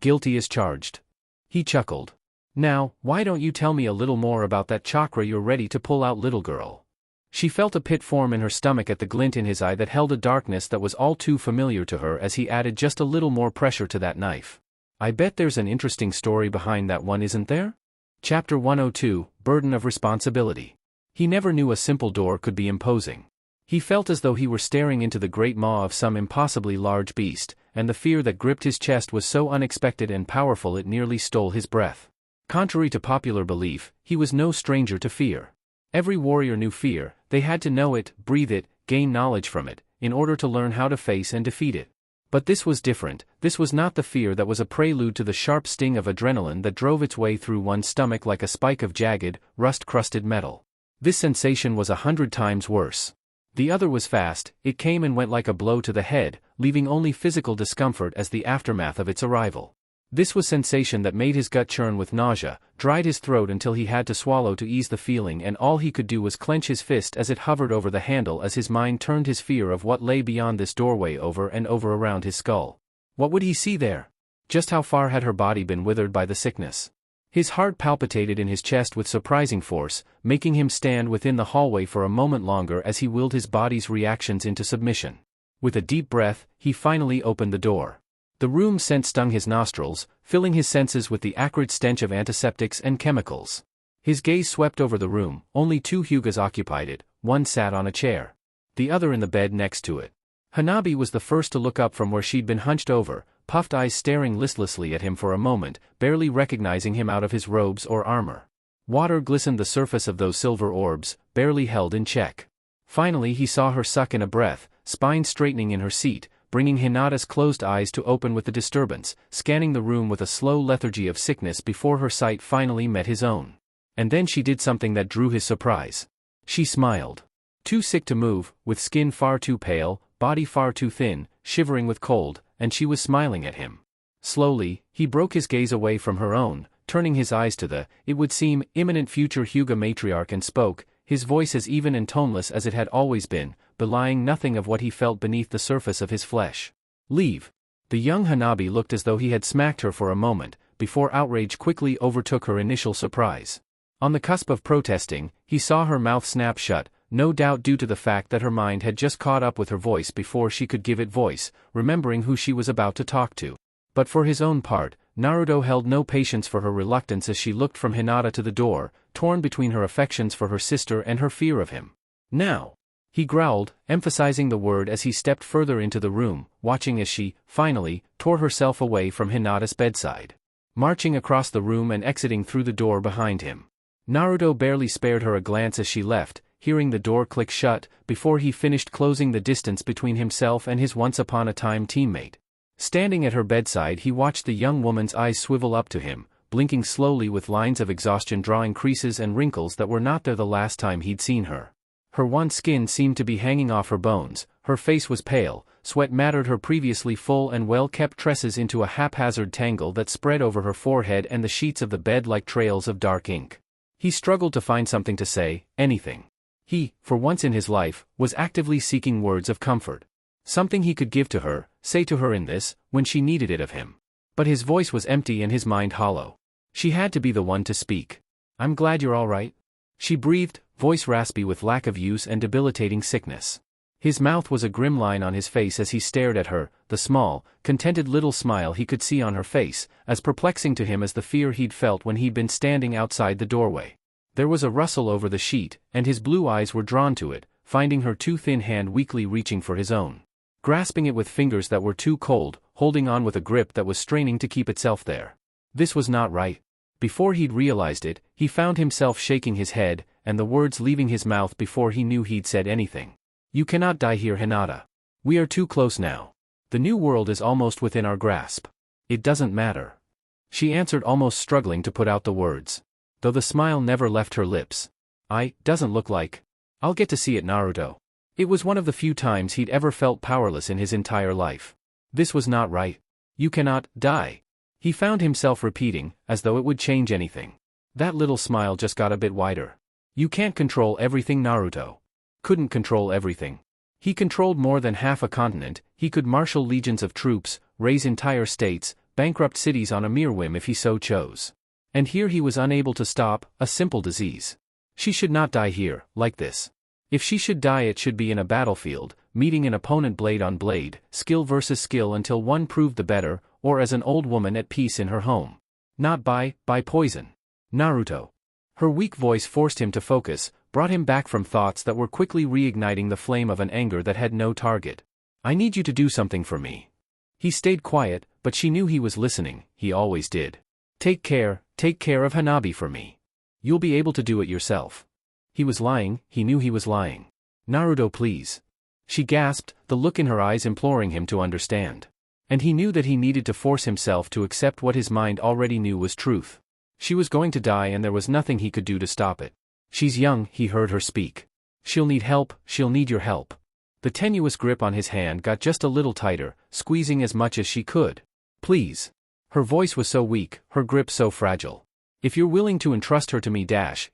"Guilty as charged." He chuckled. "Now, why don't you tell me a little more about that chakra you're ready to pull out, little girl?" She felt a pit form in her stomach at the glint in his eye that held a darkness that was all too familiar to her as he added just a little more pressure to that knife. "I bet there's an interesting story behind that one, isn't there?" Chapter 102, Burden of Responsibility. He never knew a simple door could be imposing. He felt as though he were staring into the great maw of some impossibly large beast, and the fear that gripped his chest was so unexpected and powerful it nearly stole his breath. Contrary to popular belief, he was no stranger to fear. Every warrior knew fear. They had to know it, breathe it, gain knowledge from it, in order to learn how to face and defeat it. But this was different. This was not the fear that was a prelude to the sharp sting of adrenaline that drove its way through one's stomach like a spike of jagged, rust-crusted metal. This sensation was 100 times worse. The other was fast. It came and went like a blow to the head, leaving only physical discomfort as the aftermath of its arrival. This was sensation that made his gut churn with nausea, dried his throat until he had to swallow to ease the feeling, and all he could do was clench his fist as it hovered over the handle as his mind turned his fear of what lay beyond this doorway over and over around his skull. What would he see there? Just how far had her body been withered by the sickness? His heart palpitated in his chest with surprising force, making him stand within the hallway for a moment longer as he willed his body's reactions into submission. With a deep breath, he finally opened the door. The room scent stung his nostrils, filling his senses with the acrid stench of antiseptics and chemicals. His gaze swept over the room. Only 2 Hyugas occupied it. One sat on a chair, the other in the bed next to it. Hanabi was the first to look up from where she'd been hunched over, puffed eyes staring listlessly at him for a moment, barely recognizing him out of his robes or armor. Water glistened the surface of those silver orbs, barely held in check. Finally he saw her suck in a breath, spine straightening in her seat, bringing Hinata's closed eyes to open with the disturbance, scanning the room with a slow lethargy of sickness before her sight finally met his own. And then she did something that drew his surprise. She smiled. Too sick to move, with skin far too pale, body far too thin, shivering with cold, and she was smiling at him. Slowly, he broke his gaze away from her own, turning his eyes to the, it would seem, imminent future Hyuga matriarch and spoke, his voice as even and toneless as it had always been, belying nothing of what he felt beneath the surface of his flesh. "Leave." The young Hanabi looked as though he had smacked her for a moment, before outrage quickly overtook her initial surprise. On the cusp of protesting, he saw her mouth snap shut, no doubt due to the fact that her mind had just caught up with her voice before she could give it voice, remembering who she was about to talk to. But for his own part, Naruto held no patience for her reluctance as she looked from Hinata to the door, torn between her affections for her sister and her fear of him. "Now," he growled, emphasizing the word as he stepped further into the room, watching as she, finally, tore herself away from Hinata's bedside. Marching across the room and exiting through the door behind him. Naruto barely spared her a glance as she left. hearing the door click shut, before he finished closing the distance between himself and his once-upon-a-time teammate. Standing at her bedside, he watched the young woman's eyes swivel up to him, blinking slowly with lines of exhaustion drawing creases and wrinkles that were not there the last time he'd seen her. Her wan skin seemed to be hanging off her bones, her face was pale, sweat mattered her previously full and well-kept tresses into a haphazard tangle that spread over her forehead and the sheets of the bed like trails of dark ink. He struggled to find something to say, anything. He, for once in his life, was actively seeking words of comfort. Something he could give to her, say to her in this, when she needed it of him. But his voice was empty and his mind hollow. She had to be the one to speak. "I'm glad you're all right," she breathed, voice raspy with lack of use and debilitating sickness. His mouth was a grim line on his face as he stared at her, the small, contented little smile he could see on her face, as perplexing to him as the fear he'd felt when he'd been standing outside the doorway. There was a rustle over the sheet, and his blue eyes were drawn to it, finding her too thin hand weakly reaching for his own. Grasping it with fingers that were too cold, holding on with a grip that was straining to keep itself there. This was not right. Before he'd realized it, he found himself shaking his head, and the words leaving his mouth before he knew he'd said anything. "You cannot die here, Hinata. We are too close now. The new world is almost within our grasp. It doesn't matter," she answered, almost struggling to put out the words. Though the smile never left her lips. Doesn't look like. I'll get to see it, Naruto." It was one of the few times he'd ever felt powerless in his entire life. This was not right. "You cannot die," he found himself repeating, as though it would change anything. That little smile just got a bit wider. "You can't control everything, Naruto." Couldn't control everything. He controlled more than half a continent, he could marshal legions of troops, raise entire states, bankrupt cities on a mere whim if he so chose. And here he was unable to stop a simple disease. She should not die here, like this. If she should die, it should be in a battlefield, meeting an opponent blade on blade, skill versus skill until one proved the better, or as an old woman at peace in her home. Not by poison. Naruto. Her weak voice forced him to focus, brought him back from thoughts that were quickly reigniting the flame of an anger that had no target. "I need you to do something for me." He stayed quiet, but she knew he was listening, he always did. Take care of Hanabi for me. You'll be able to do it yourself." He was lying, he knew he was lying. "Naruto, please." She gasped, the look in her eyes imploring him to understand. And he knew that he needed to force himself to accept what his mind already knew was truth. She was going to die and there was nothing he could do to stop it. "She's young," he heard her speak. "She'll need help, she'll need your help." The tenuous grip on his hand got just a little tighter, squeezing as much as she could. "Please." Her voice was so weak, her grip so fragile. "If you're willing to entrust her to me,"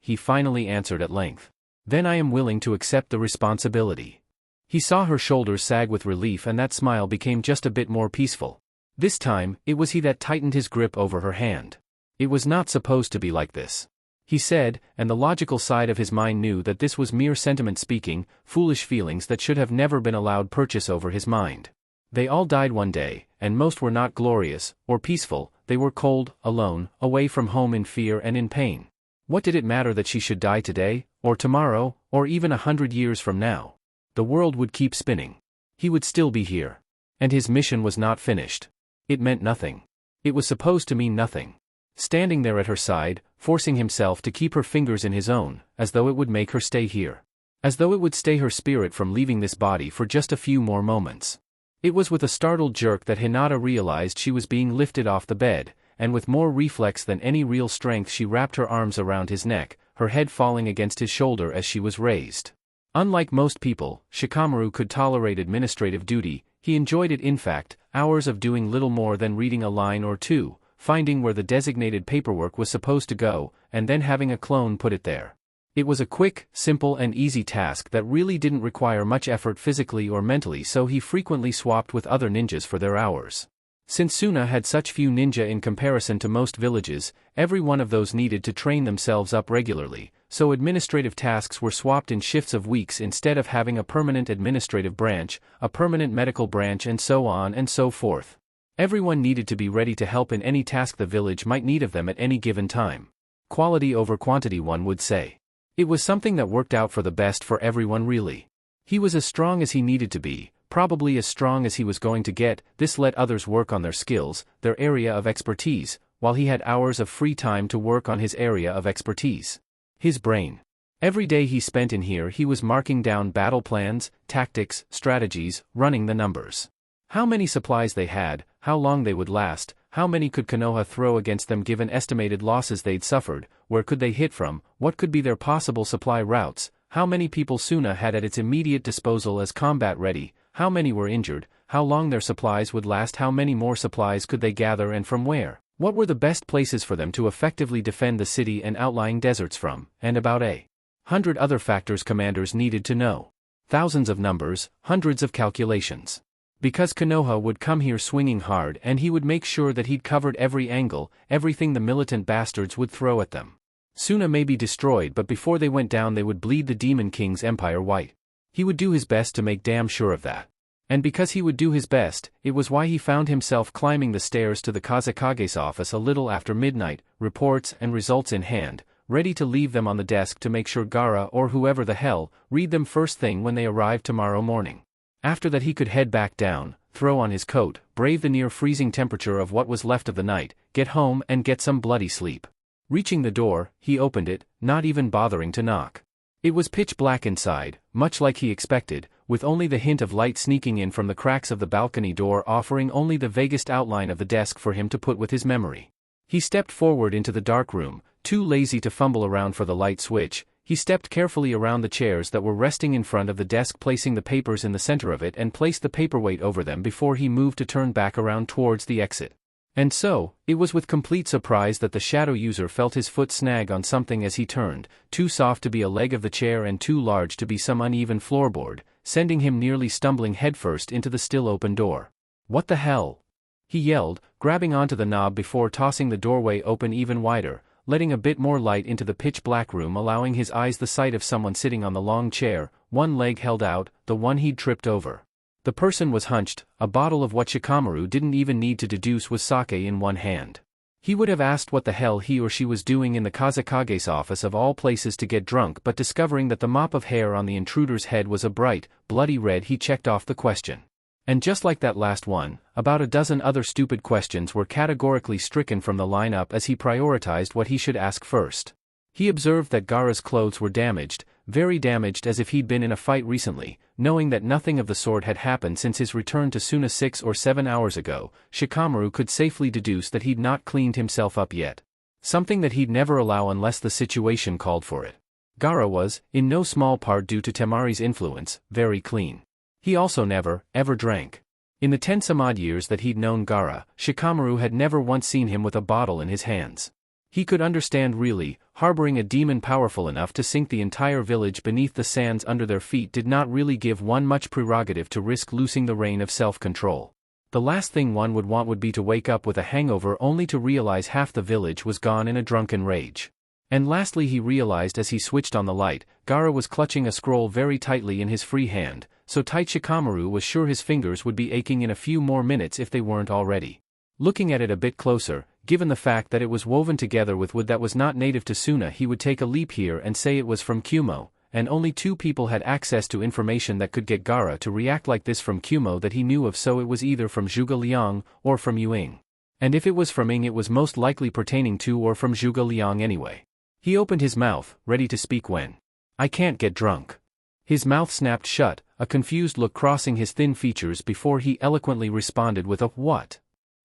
he finally answered at length. "Then I am willing to accept the responsibility." He saw her shoulders sag with relief and that smile became just a bit more peaceful. This time, it was he that tightened his grip over her hand. "It was not supposed to be like this," he said, and the logical side of his mind knew that this was mere sentiment speaking, foolish feelings that should have never been allowed purchase over his mind. They all died one day, and most were not glorious, or peaceful, they were cold, alone, away from home in fear and in pain. What did it matter that she should die today, or tomorrow, or even 100 years from now? The world would keep spinning. He would still be here. And his mission was not finished. It meant nothing. It was supposed to mean nothing. Standing there at her side, forcing himself to keep her fingers in his own, as though it would make her stay here. As though it would stay her spirit from leaving this body for just a few more moments. It was with a startled jerk that Hinata realized she was being lifted off the bed, and with more reflex than any real strength she wrapped her arms around his neck, her head falling against his shoulder as she was raised. Unlike most people, Shikamaru could tolerate administrative duty, he enjoyed it in fact, hours of doing little more than reading a line or two, finding where the designated paperwork was supposed to go, and then having a clone put it there. It was a quick, simple and easy task that really didn't require much effort physically or mentally, so he frequently swapped with other ninjas for their hours. Since Suna had such few ninja in comparison to most villages, every one of those needed to train themselves up regularly, so administrative tasks were swapped in shifts of weeks instead of having a permanent administrative branch, a permanent medical branch and so on and so forth. Everyone needed to be ready to help in any task the village might need of them at any given time. Quality over quantity, one would say. It was something that worked out for the best for everyone really. He was as strong as he needed to be, probably as strong as he was going to get. This let others work on their skills, their area of expertise, while he had hours of free time to work on his area of expertise. His brain. Every day he spent in here he was marking down battle plans, tactics, strategies, running the numbers. How many supplies they had, how long they would last, how many could Konoha throw against them given estimated losses they'd suffered, where could they hit from, what could be their possible supply routes, how many people Suna had at its immediate disposal as combat ready, how many were injured, how long their supplies would last, how many more supplies could they gather and from where, what were the best places for them to effectively defend the city and outlying deserts from, and about 100 other factors commanders needed to know. Thousands of numbers, hundreds of calculations. Because Konoha would come here swinging hard and he would make sure that he'd covered every angle, everything the militant bastards would throw at them. Suna may be destroyed, but before they went down they would bleed the Demon King's empire white. He would do his best to make damn sure of that. And because he would do his best, it was why he found himself climbing the stairs to the Kazekage's office a little after midnight, reports and results in hand, ready to leave them on the desk to make sure Gaara or whoever the hell read them first thing when they arrived tomorrow morning. After that he could head back down, throw on his coat, brave the near-freezing temperature of what was left of the night, get home and get some bloody sleep. Reaching the door, he opened it, not even bothering to knock. It was pitch black inside, much like he expected, with only the hint of light sneaking in from the cracks of the balcony door offering only the vaguest outline of the desk for him to put with his memory. He stepped forward into the dark room, too lazy to fumble around for the light switch. He stepped carefully around the chairs that were resting in front of the desk, placing the papers in the center of it and placed the paperweight over them before he moved to turn back around towards the exit. And so, it was with complete surprise that the shadow user felt his foot snag on something as he turned, too soft to be a leg of the chair and too large to be some uneven floorboard, sending him nearly stumbling headfirst into the still open door. "What the hell?" he yelled, grabbing onto the knob before tossing the doorway open even wider, letting a bit more light into the pitch-black room, allowing his eyes the sight of someone sitting on the long chair, one leg held out, the one he'd tripped over. The person was hunched, a bottle of what Shikamaru didn't even need to deduce was sake in one hand. He would have asked what the hell he or she was doing in the Kazekage's office of all places to get drunk, but discovering that the mop of hair on the intruder's head was a bright, bloody red, he checked off the question. And just like that last one, about a dozen other stupid questions were categorically stricken from the lineup as he prioritized what he should ask first. He observed that Gaara's clothes were damaged, very damaged, as if he'd been in a fight recently. Knowing that nothing of the sort had happened since his return to Suna 6 or 7 hours ago, Shikamaru could safely deduce that he'd not cleaned himself up yet. Something that he'd never allow unless the situation called for it. Gaara was, in no small part due to Temari's influence, very clean. He also never, ever drank. In the 10-some-odd years that he'd known Gaara, Shikamaru had never once seen him with a bottle in his hands. He could understand really, harboring a demon powerful enough to sink the entire village beneath the sands under their feet did not really give one much prerogative to risk losing the reign of self-control. The last thing one would want would be to wake up with a hangover only to realize half the village was gone in a drunken rage. And lastly, he realized as he switched on the light, Gaara was clutching a scroll very tightly in his free hand, so tight Shikamaru was sure his fingers would be aching in a few more minutes if they weren't already. Looking at it a bit closer, given the fact that it was woven together with wood that was not native to Suna, he would take a leap here and say it was from Kyuumo, and only two people had access to information that could get Gaara to react like this from Kyuumo that he knew of, so it was either from Zhuge Liang or from Yuing. And if it was from Ying, it was most likely pertaining to or from Zhuge Liang anyway. He opened his mouth, ready to speak when, "I can't get drunk." His mouth snapped shut, a confused look crossing his thin features before he eloquently responded with a "what?"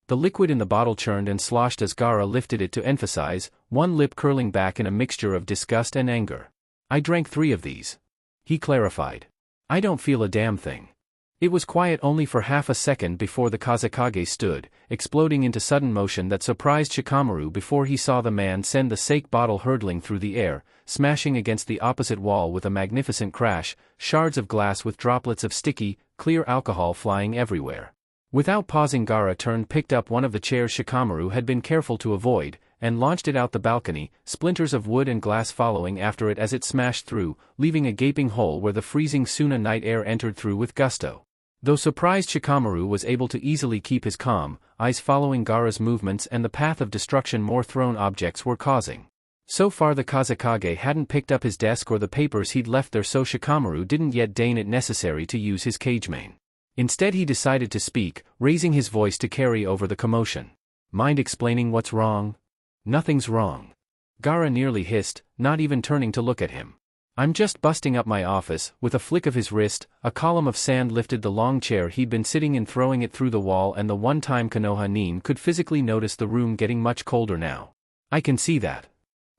The liquid in the bottle churned and sloshed as Gaara lifted it to emphasize, one lip curling back in a mixture of disgust and anger. "I drank 3 of these," he clarified. "I don't feel a damn thing." It was quiet only for half a second before the Kazekage stood, exploding into sudden motion that surprised Shikamaru before he saw the man send the sake bottle hurtling through the air, smashing against the opposite wall with a magnificent crash, shards of glass with droplets of sticky, clear alcohol flying everywhere. Without pausing, Gaara picked up one of the chairs Shikamaru had been careful to avoid, and launched it out the balcony, splinters of wood and glass following after it as it smashed through, leaving a gaping hole where the freezing Suna night air entered through with gusto. Though surprised, Shikamaru was able to easily keep his calm, eyes following Gaara's movements and the path of destruction more thrown objects were causing. So far the Kazekage hadn't picked up his desk or the papers he'd left there, so Shikamaru didn't yet deign it necessary to use his cage mane. Instead he decided to speak, raising his voice to carry over the commotion. "Mind explaining what's wrong?" "Nothing's wrong," Gaara nearly hissed, not even turning to look at him. I'm just busting up my office." With a flick of his wrist, a column of sand lifted the long chair he'd been sitting in, throwing it through the wall, and the one time Konoha Nin could physically notice the room getting much colder now. "I can see that,"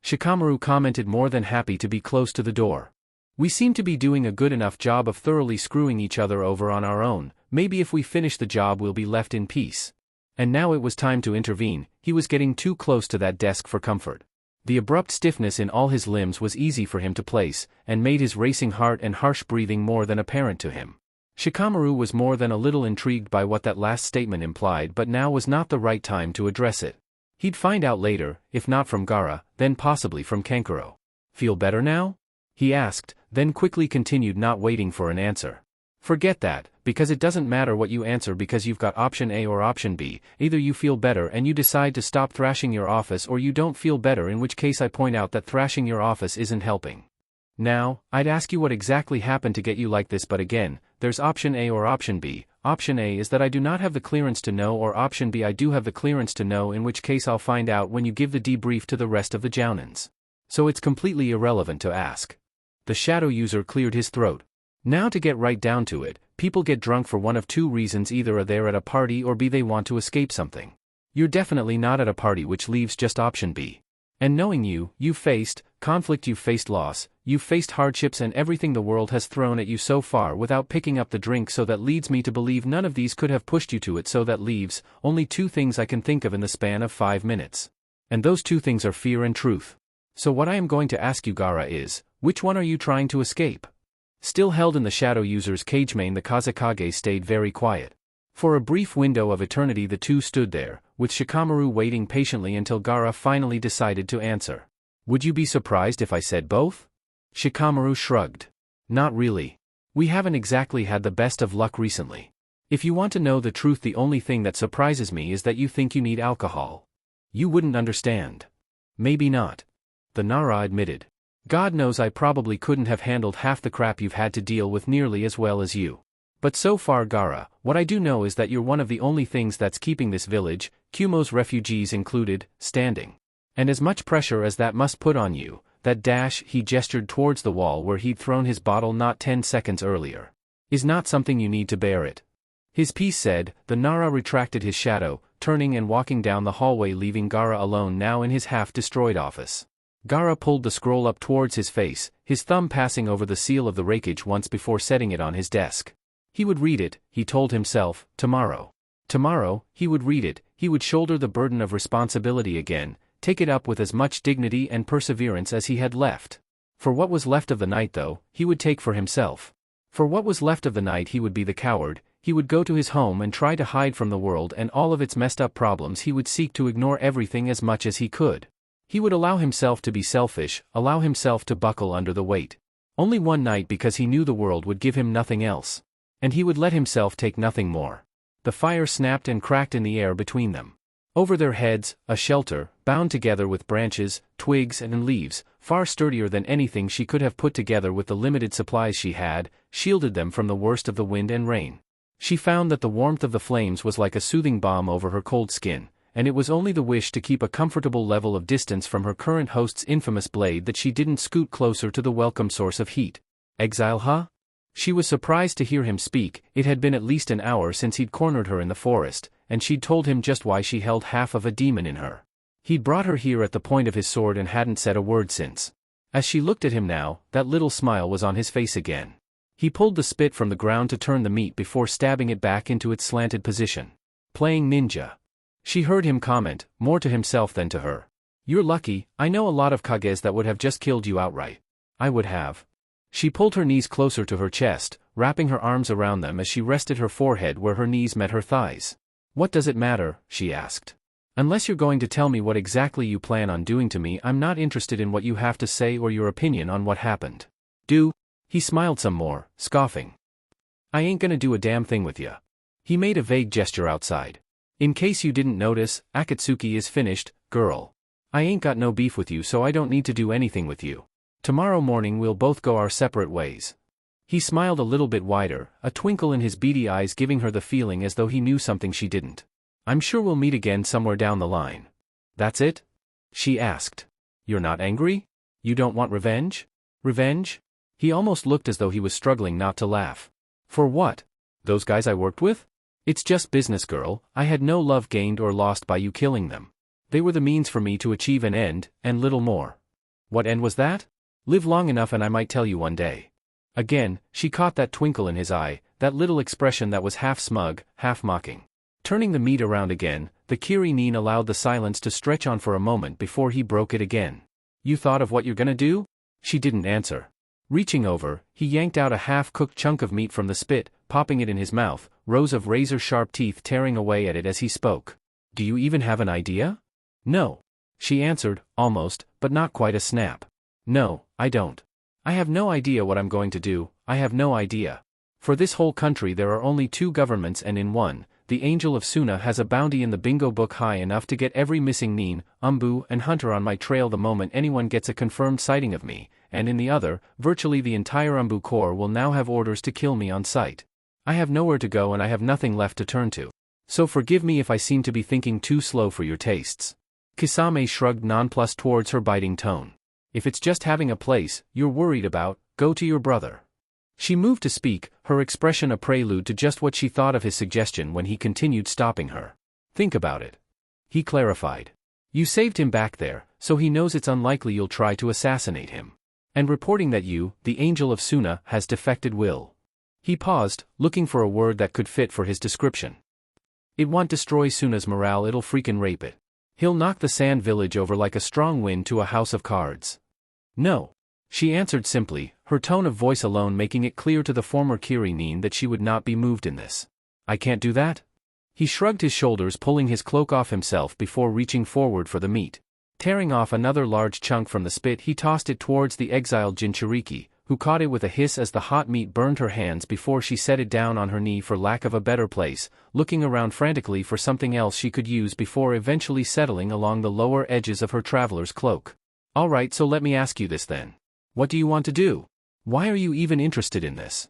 Shikamaru commented, more than happy to be close to the door. "We seem to be doing a good enough job of thoroughly screwing each other over on our own. Maybe if we finish the job we'll be left in peace." And now it was time to intervene. He was getting too close to that desk for comfort. The abrupt stiffness in all his limbs was easy for him to place, and made his racing heart and harsh breathing more than apparent to him. Shikamaru was more than a little intrigued by what that last statement implied, but now was not the right time to address it. He'd find out later, if not from Gaara, then possibly from Kankuro. "Feel better now?" he asked, then quickly continued, not waiting for an answer. "Forget that, because it doesn't matter what you answer, because you've got option A or option B. Either you feel better and you decide to stop thrashing your office, or you don't feel better, in which case I point out that thrashing your office isn't helping. Now, I'd ask you what exactly happened to get you like this, but again, there's option A or option B. Option A is that I do not have the clearance to know, or option B, I do have the clearance to know, in which case I'll find out when you give the debrief to the rest of the Jounins. So it's completely irrelevant to ask." The shadow user cleared his throat. "Now to get right down to it, people get drunk for one of two reasons: either A, they're at a party, or B, they want to escape something. You're definitely not at a party, which leaves just option B. And knowing you, you've faced conflict, you've faced loss, you've faced hardships and everything the world has thrown at you so far without picking up the drink, so that leads me to believe none of these could have pushed you to it, so that leaves only two things I can think of in the span of 5 minutes. And those two things are fear and truth. So what I am going to ask you, Gaara, is, which one are you trying to escape?" Still held in the shadow user's cagemane, the Kazekage stayed very quiet. For a brief window of eternity the two stood there, with Shikamaru waiting patiently until Gaara finally decided to answer. "Would you be surprised if I said both?" Shikamaru shrugged. "Not really. We haven't exactly had the best of luck recently. If you want to know the truth, the only thing that surprises me is that you think you need alcohol. You wouldn't understand." "Maybe not," the Nara admitted. "God knows I probably couldn't have handled half the crap you've had to deal with nearly as well as you. But so far, Gaara, what I do know is that you're one of the only things that's keeping this village, Kumo's refugees included, standing. And as much pressure as that must put on you, that dash," he gestured towards the wall where he'd thrown his bottle not 10 seconds earlier, "is not something you need to bear it." His piece said, the Nara retracted his shadow, turning and walking down the hallway, leaving Gaara alone now in his half-destroyed office. Gaara pulled the scroll up towards his face, his thumb passing over the seal of the rakeage once before setting it on his desk. He would read it, he told himself, tomorrow. Tomorrow, he would read it, he would shoulder the burden of responsibility again, take it up with as much dignity and perseverance as he had left. For what was left of the night, though, he would take for himself. For what was left of the night he would be the coward, he would go to his home and try to hide from the world and all of its messed up problems. He would seek to ignore everything as much as he could. He would allow himself to be selfish, allow himself to buckle under the weight. Only one night, because he knew the world would give him nothing else. And he would let himself take nothing more. The fire snapped and cracked in the air between them. Over their heads, a shelter, bound together with branches, twigs and leaves, far sturdier than anything she could have put together with the limited supplies she had, shielded them from the worst of the wind and rain. She found that the warmth of the flames was like a soothing balm over her cold skin, and it was only the wish to keep a comfortable level of distance from her current host's infamous blade that she didn't scoot closer to the welcome source of heat. "Exile, huh?" She was surprised to hear him speak. It had been at least an hour since he'd cornered her in the forest, and she'd told him just why she held half of a demon in her. He'd brought her here at the point of his sword and hadn't said a word since. As she looked at him now, that little smile was on his face again. He pulled the spit from the ground to turn the meat before stabbing it back into its slanted position. "Playing ninja." She heard him comment, more to himself than to her. "You're lucky. I know a lot of Kages that would have just killed you outright." "I would have." She pulled her knees closer to her chest, wrapping her arms around them as she rested her forehead where her knees met her thighs. "What does it matter?" she asked. "Unless you're going to tell me what exactly you plan on doing to me, I'm not interested in what you have to say or your opinion on what happened." "Do?" He smiled some more, scoffing. "I ain't gonna do a damn thing with ya." He made a vague gesture outside. "In case you didn't notice, Akatsuki is finished, girl. I ain't got no beef with you, so I don't need to do anything with you. Tomorrow morning we'll both go our separate ways." He smiled a little bit wider, a twinkle in his beady eyes giving her the feeling as though he knew something she didn't. "I'm sure we'll meet again somewhere down the line." "That's it?" she asked. "You're not angry? You don't want revenge?" "Revenge?" He almost looked as though he was struggling not to laugh. For what? Those guys I worked with? It's just business, girl. I had no love gained or lost by you killing them. They were the means for me to achieve an end, and little more. What end was that? Live long enough and I might tell you one day. Again, she caught that twinkle in his eye, that little expression that was half smug, half mocking. Turning the meat around again, the Kirin allowed the silence to stretch on for a moment before he broke it again. You thought of what you're gonna do? She didn't answer. Reaching over, he yanked out a half-cooked chunk of meat from the spit, popping it in his mouth, rows of razor-sharp teeth tearing away at it as he spoke. Do you even have an idea? No. She answered, almost, but not quite a snap. No, I don't. I have no idea what I'm going to do, I have no idea. For this whole country there are only 2 governments and in one, the Angel of Suna has a bounty in the bingo book high enough to get every missing Nin, Umbu and Hunter on my trail the moment anyone gets a confirmed sighting of me, and in the other, virtually the entire Umbu Corps will now have orders to kill me on sight. I have nowhere to go and I have nothing left to turn to. So forgive me if I seem to be thinking too slow for your tastes. Kisame shrugged nonplussed towards her biting tone. If it's just having a place you're worried about, go to your brother. She moved to speak, her expression a prelude to just what she thought of his suggestion when he continued, stopping her. Think about it. He clarified. You saved him back there, so he knows it's unlikely you'll try to assassinate him. And reporting that you, the Angel of Suna, has defected will. He paused, looking for a word that could fit for his description. It won't destroy Suna's morale, it'll freaking rape it. He'll knock the sand village over like a strong wind to a house of cards. No. She answered simply, her tone of voice alone making it clear to the former Kirin that she would not be moved in this. I can't do that? He shrugged his shoulders, pulling his cloak off himself before reaching forward for the meat. Tearing off another large chunk from the spit, he tossed it towards the exiled Jinchuriki, who caught it with a hiss as the hot meat burned her hands before she set it down on her knee for lack of a better place, looking around frantically for something else she could use before eventually settling along the lower edges of her traveler's cloak. All right, so let me ask you this then. What do you want to do? Why are you even interested in this?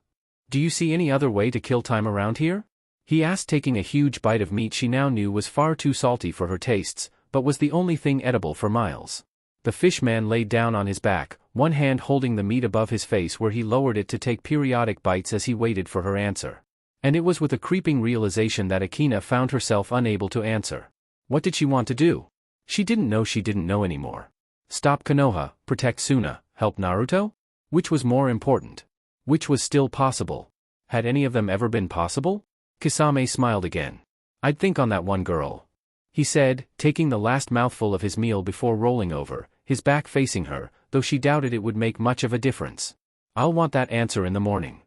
Do you see any other way to kill time around here? He asked, taking a huge bite of meat she now knew was far too salty for her tastes, but was the only thing edible for miles. The fishman laid down on his back, one hand holding the meat above his face where he lowered it to take periodic bites as he waited for her answer. And it was with a creeping realization that Akina found herself unable to answer. What did she want to do? She didn't know anymore. Stop Konoha, protect Suna, help Naruto? Which was more important? Which was still possible? Had any of them ever been possible? Kisame smiled again. I'd think on that one girl. He said, taking the last mouthful of his meal before rolling over, his back facing her, though she doubted it would make much of a difference. I'll want that answer in the morning.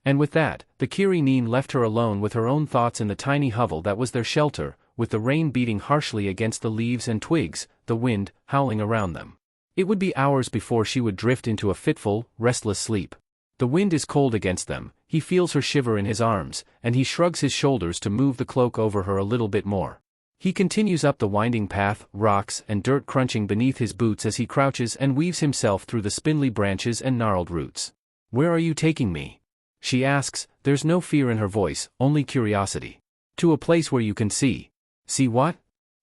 And with that, the Kirin left her alone with her own thoughts in the tiny hovel that was their shelter, with the rain beating harshly against the leaves and twigs, the wind howling around them. It would be hours before she would drift into a fitful, restless sleep. The wind is cold against them, he feels her shiver in his arms, and he shrugs his shoulders to move the cloak over her a little bit more. He continues up the winding path, rocks and dirt crunching beneath his boots as he crouches and weaves himself through the spindly branches and gnarled roots. Where are you taking me? She asks, there's no fear in her voice, only curiosity. To a place where you can see. See what?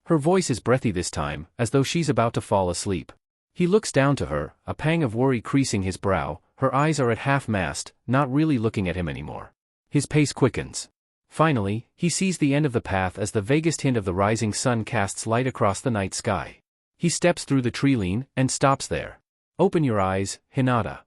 Her voice is breathy this time, as though she's about to fall asleep. He looks down to her, a pang of worry creasing his brow. Her eyes are at half-mast, not really looking at him anymore. His pace quickens. Finally, he sees the end of the path as the vaguest hint of the rising sun casts light across the night sky. He steps through the tree-line and stops there. Open your eyes, Hinata.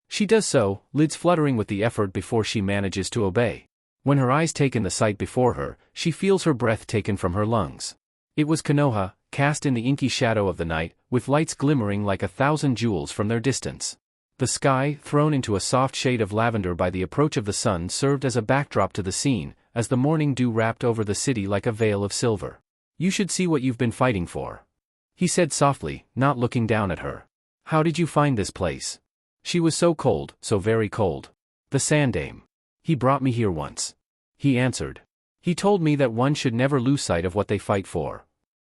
She does so, lids fluttering with the effort before she manages to obey. When her eyes take in the sight before her, she feels her breath taken from her lungs. It was Konoha, cast in the inky shadow of the night, with lights glimmering like 1,000 jewels from their distance. The sky, thrown into a soft shade of lavender by the approach of the sun, served as a backdrop to the scene, as the morning dew wrapped over the city like a veil of silver. You should see what you've been fighting for. He said softly, not looking down at her. How did you find this place? She was so cold, so very cold. The Sandame. He brought me here once. He answered. He told me that one should never lose sight of what they fight for.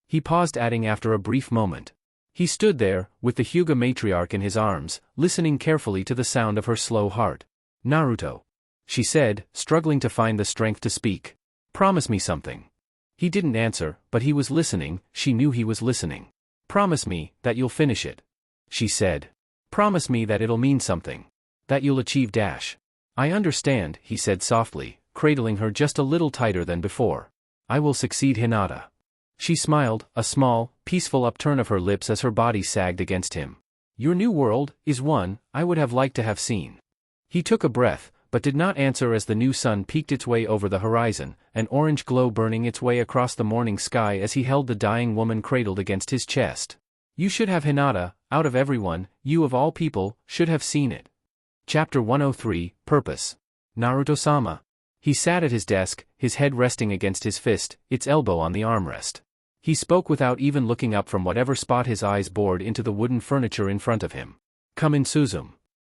He paused, adding after a brief moment. He stood there, with the Hyuga matriarch in his arms, listening carefully to the sound of her slow heart. Naruto. She said, struggling to find the strength to speak. Promise me something. He didn't answer, but he was listening, she knew he was listening. Promise me that you'll finish it. She said. Promise me that it'll mean something. That you'll achieve dash. I understand, he said softly, cradling her just a little tighter than before. I will succeed, Hinata. She smiled, a small, peaceful upturn of her lips as her body sagged against him. Your new world is one I would have liked to have seen. He took a breath, but did not answer as the new sun peeked its way over the horizon, an orange glow burning its way across the morning sky as he held the dying woman cradled against his chest. You should have, Hinata, out of everyone, you of all people, should have seen it. Chapter 103, Purpose. Naruto-sama. He sat at his desk, his head resting against his fist, its elbow on the armrest. He spoke without even looking up from whatever spot his eyes bored into the wooden furniture in front of him. Come in, Suzume.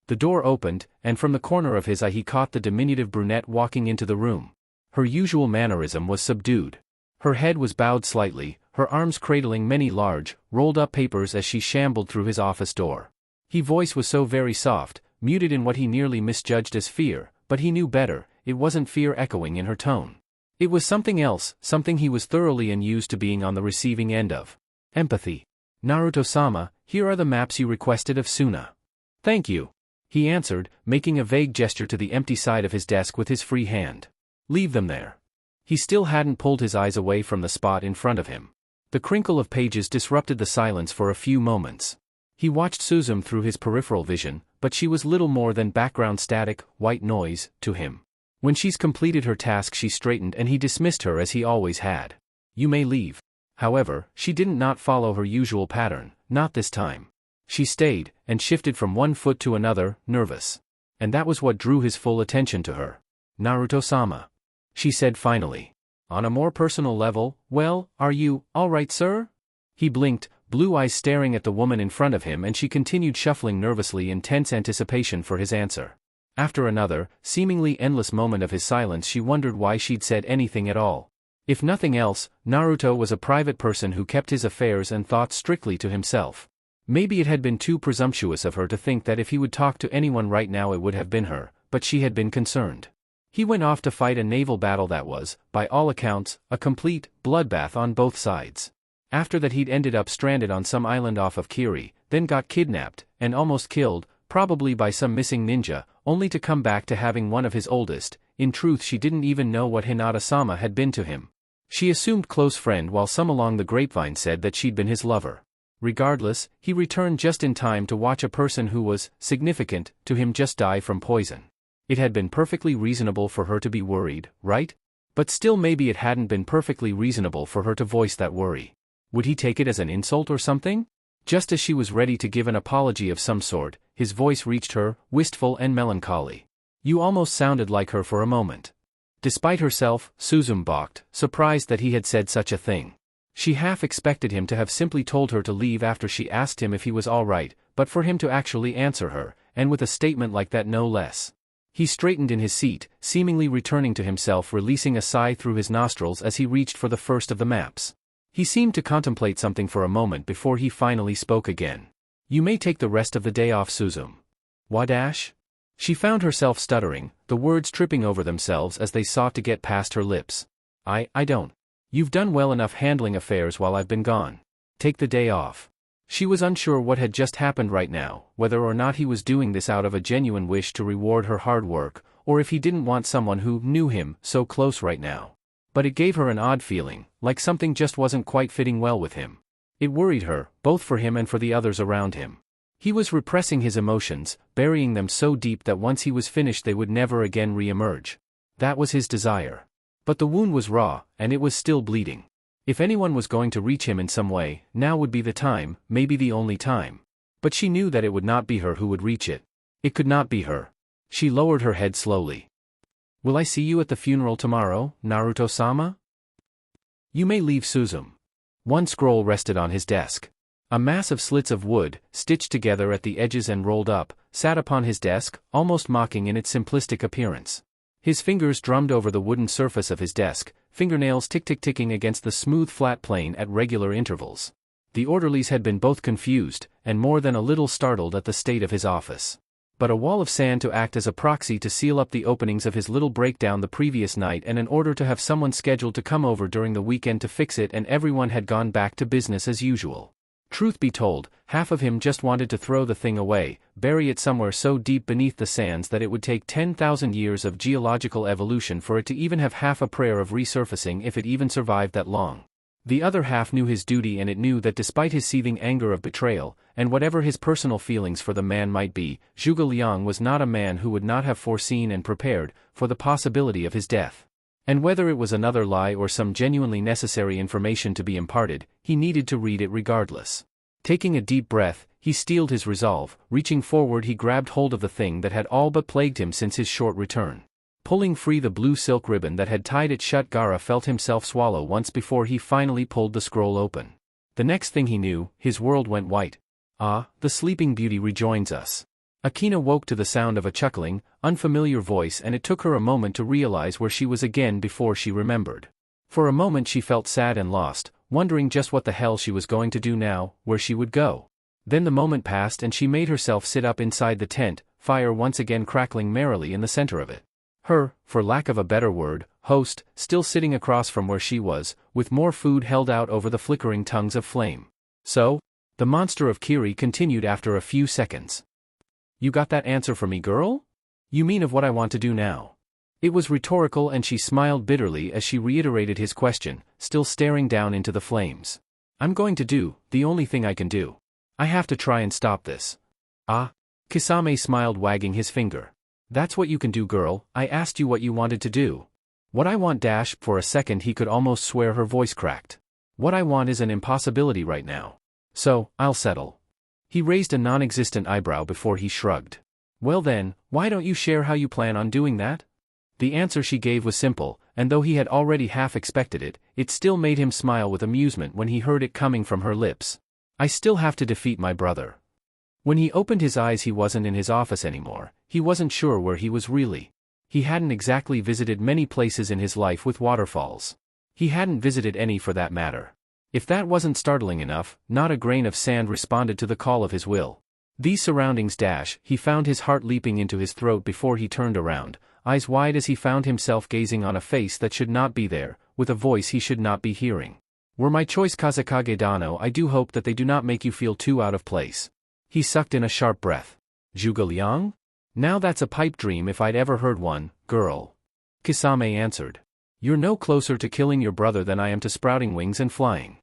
The door opened, and from the corner of his eye he caught the diminutive brunette walking into the room. Her usual mannerism was subdued. Her head was bowed slightly, her arms cradling many large, rolled-up papers as she shambled through his office door. His voice was so very soft, muted in what he nearly misjudged as fear, but he knew better, it wasn't fear echoing in her tone. It was something else, something he was thoroughly unused to being on the receiving end of. Empathy. Naruto-sama, here are the maps you requested of Suna. Thank you. He answered, making a vague gesture to the empty side of his desk with his free hand. Leave them there. He still hadn't pulled his eyes away from the spot in front of him. The crinkle of pages disrupted the silence for a few moments. He watched Suzume through his peripheral vision, but she was little more than background static, white noise, to him. When she's completed her task she straightened and he dismissed her as he always had. You may leave. However, she didn't not follow her usual pattern, not this time. She stayed, and shifted from one foot to another, nervous. And that was what drew his full attention to her. Naruto-sama. She said finally. On a more personal level, well, are you, all right, sir? He blinked, blue eyes staring at the woman in front of him, and she continued shuffling nervously in tense anticipation for his answer. After another, seemingly endless moment of his silence she wondered why she'd said anything at all. If nothing else, Naruto was a private person who kept his affairs and thoughts strictly to himself. Maybe it had been too presumptuous of her to think that if he would talk to anyone right now it would have been her, but she had been concerned. He went off to fight a naval battle that was, by all accounts, a complete bloodbath on both sides. After that he'd ended up stranded on some island off of Kiri, then got kidnapped, and almost killed, probably by some missing ninja, only to come back to having one of his oldest. In truth she didn't even know what Hinata-sama had been to him. She assumed close friend while some along the grapevine said that she'd been his lover. Regardless, he returned just in time to watch a person who was significant to him just die from poison. It had been perfectly reasonable for her to be worried, right? But still maybe it hadn't been perfectly reasonable for her to voice that worry. Would he take it as an insult or something? Just as she was ready to give an apology of some sort, his voice reached her, wistful and melancholy. You almost sounded like her for a moment. Despite herself, Suzume balked, surprised that he had said such a thing. She half expected him to have simply told her to leave after she asked him if he was all right, but for him to actually answer her, and with a statement like that no less. He straightened in his seat, seemingly returning to himself, releasing a sigh through his nostrils as he reached for the first of the maps. He seemed to contemplate something for a moment before he finally spoke again. You may take the rest of the day off, Suzume. Wadash? She found herself stuttering, the words tripping over themselves as they sought to get past her lips. I don't. You've done well enough handling affairs while I've been gone. Take the day off. She was unsure what had just happened right now, whether or not he was doing this out of a genuine wish to reward her hard work, or if he didn't want someone who knew him so close right now. But it gave her an odd feeling, like something just wasn't quite fitting well with him. It worried her, both for him and for the others around him. He was repressing his emotions, burying them so deep that once he was finished they would never again re-emerge. That was his desire. But the wound was raw, and it was still bleeding. If anyone was going to reach him in some way, now would be the time, maybe the only time. But she knew that it would not be her who would reach it. It could not be her. She lowered her head slowly. Will I see you at the funeral tomorrow, Naruto-sama? You may leave, Suzume. One scroll rested on his desk. A mass of slits of wood, stitched together at the edges and rolled up, sat upon his desk, almost mocking in its simplistic appearance. His fingers drummed over the wooden surface of his desk, fingernails tick-tick-ticking against the smooth flat plane at regular intervals. The orderlies had been both confused, and more than a little startled at the state of his office. But a wall of sand to act as a proxy to seal up the openings of his little breakdown the previous night, and an order to have someone scheduled to come over during the weekend to fix it, and everyone had gone back to business as usual. Truth be told, half of him just wanted to throw the thing away, bury it somewhere so deep beneath the sands that it would take 10,000 years of geological evolution for it to even have half a prayer of resurfacing if it even survived that long. The other half knew his duty, and it knew that despite his seething anger of betrayal, and whatever his personal feelings for the man might be, Zhuge Liang was not a man who would not have foreseen and prepared for the possibility of his death. And whether it was another lie or some genuinely necessary information to be imparted, he needed to read it regardless. Taking a deep breath, he steeled his resolve. Reaching forward, he grabbed hold of the thing that had all but plagued him since his short return. Pulling free the blue silk ribbon that had tied it shut, Gaara felt himself swallow once before he finally pulled the scroll open. The next thing he knew, his world went white. "Ah, the Sleeping Beauty rejoins us." Akina woke to the sound of a chuckling, unfamiliar voice, and it took her a moment to realize where she was again before she remembered. For a moment she felt sad and lost, wondering just what the hell she was going to do now, where she would go. Then the moment passed and she made herself sit up inside the tent, fire once again crackling merrily in the center of it. Her, for lack of a better word, host, still sitting across from where she was, with more food held out over the flickering tongues of flame. "So?" the monster of Kiri continued after a few seconds. "You got that answer for me, girl? You mean of what I want to do now?" It was rhetorical, and she smiled bitterly as she reiterated his question, still staring down into the flames. "I'm going to do the only thing I can do. I have to try and stop this." "Ah?" Kisame smiled, wagging his finger. "That's what you can do, girl. I asked you what you wanted to do." "What I want dash," for a second he could almost swear her voice cracked. "What I want is an impossibility right now. So, I'll settle." He raised a non-existent eyebrow before he shrugged. "Well then, why don't you share how you plan on doing that?" The answer she gave was simple, and though he had already half expected it, it still made him smile with amusement when he heard it coming from her lips. "I still have to defeat my brother." When he opened his eyes, he wasn't in his office anymore. He wasn't sure where he was really. He hadn't exactly visited many places in his life with waterfalls. He hadn't visited any for that matter. If that wasn't startling enough, not a grain of sand responded to the call of his will. These surroundings dash, he found his heart leaping into his throat before he turned around, eyes wide as he found himself gazing on a face that should not be there, with a voice he should not be hearing. "Were my choice Kazekage Dano, I do hope that they do not make you feel too out of place." He sucked in a sharp breath. "Zhuge Liang? Now that's a pipe dream if I'd ever heard one, girl." Kisame answered. "You're no closer to killing your brother than I am to sprouting wings and flying."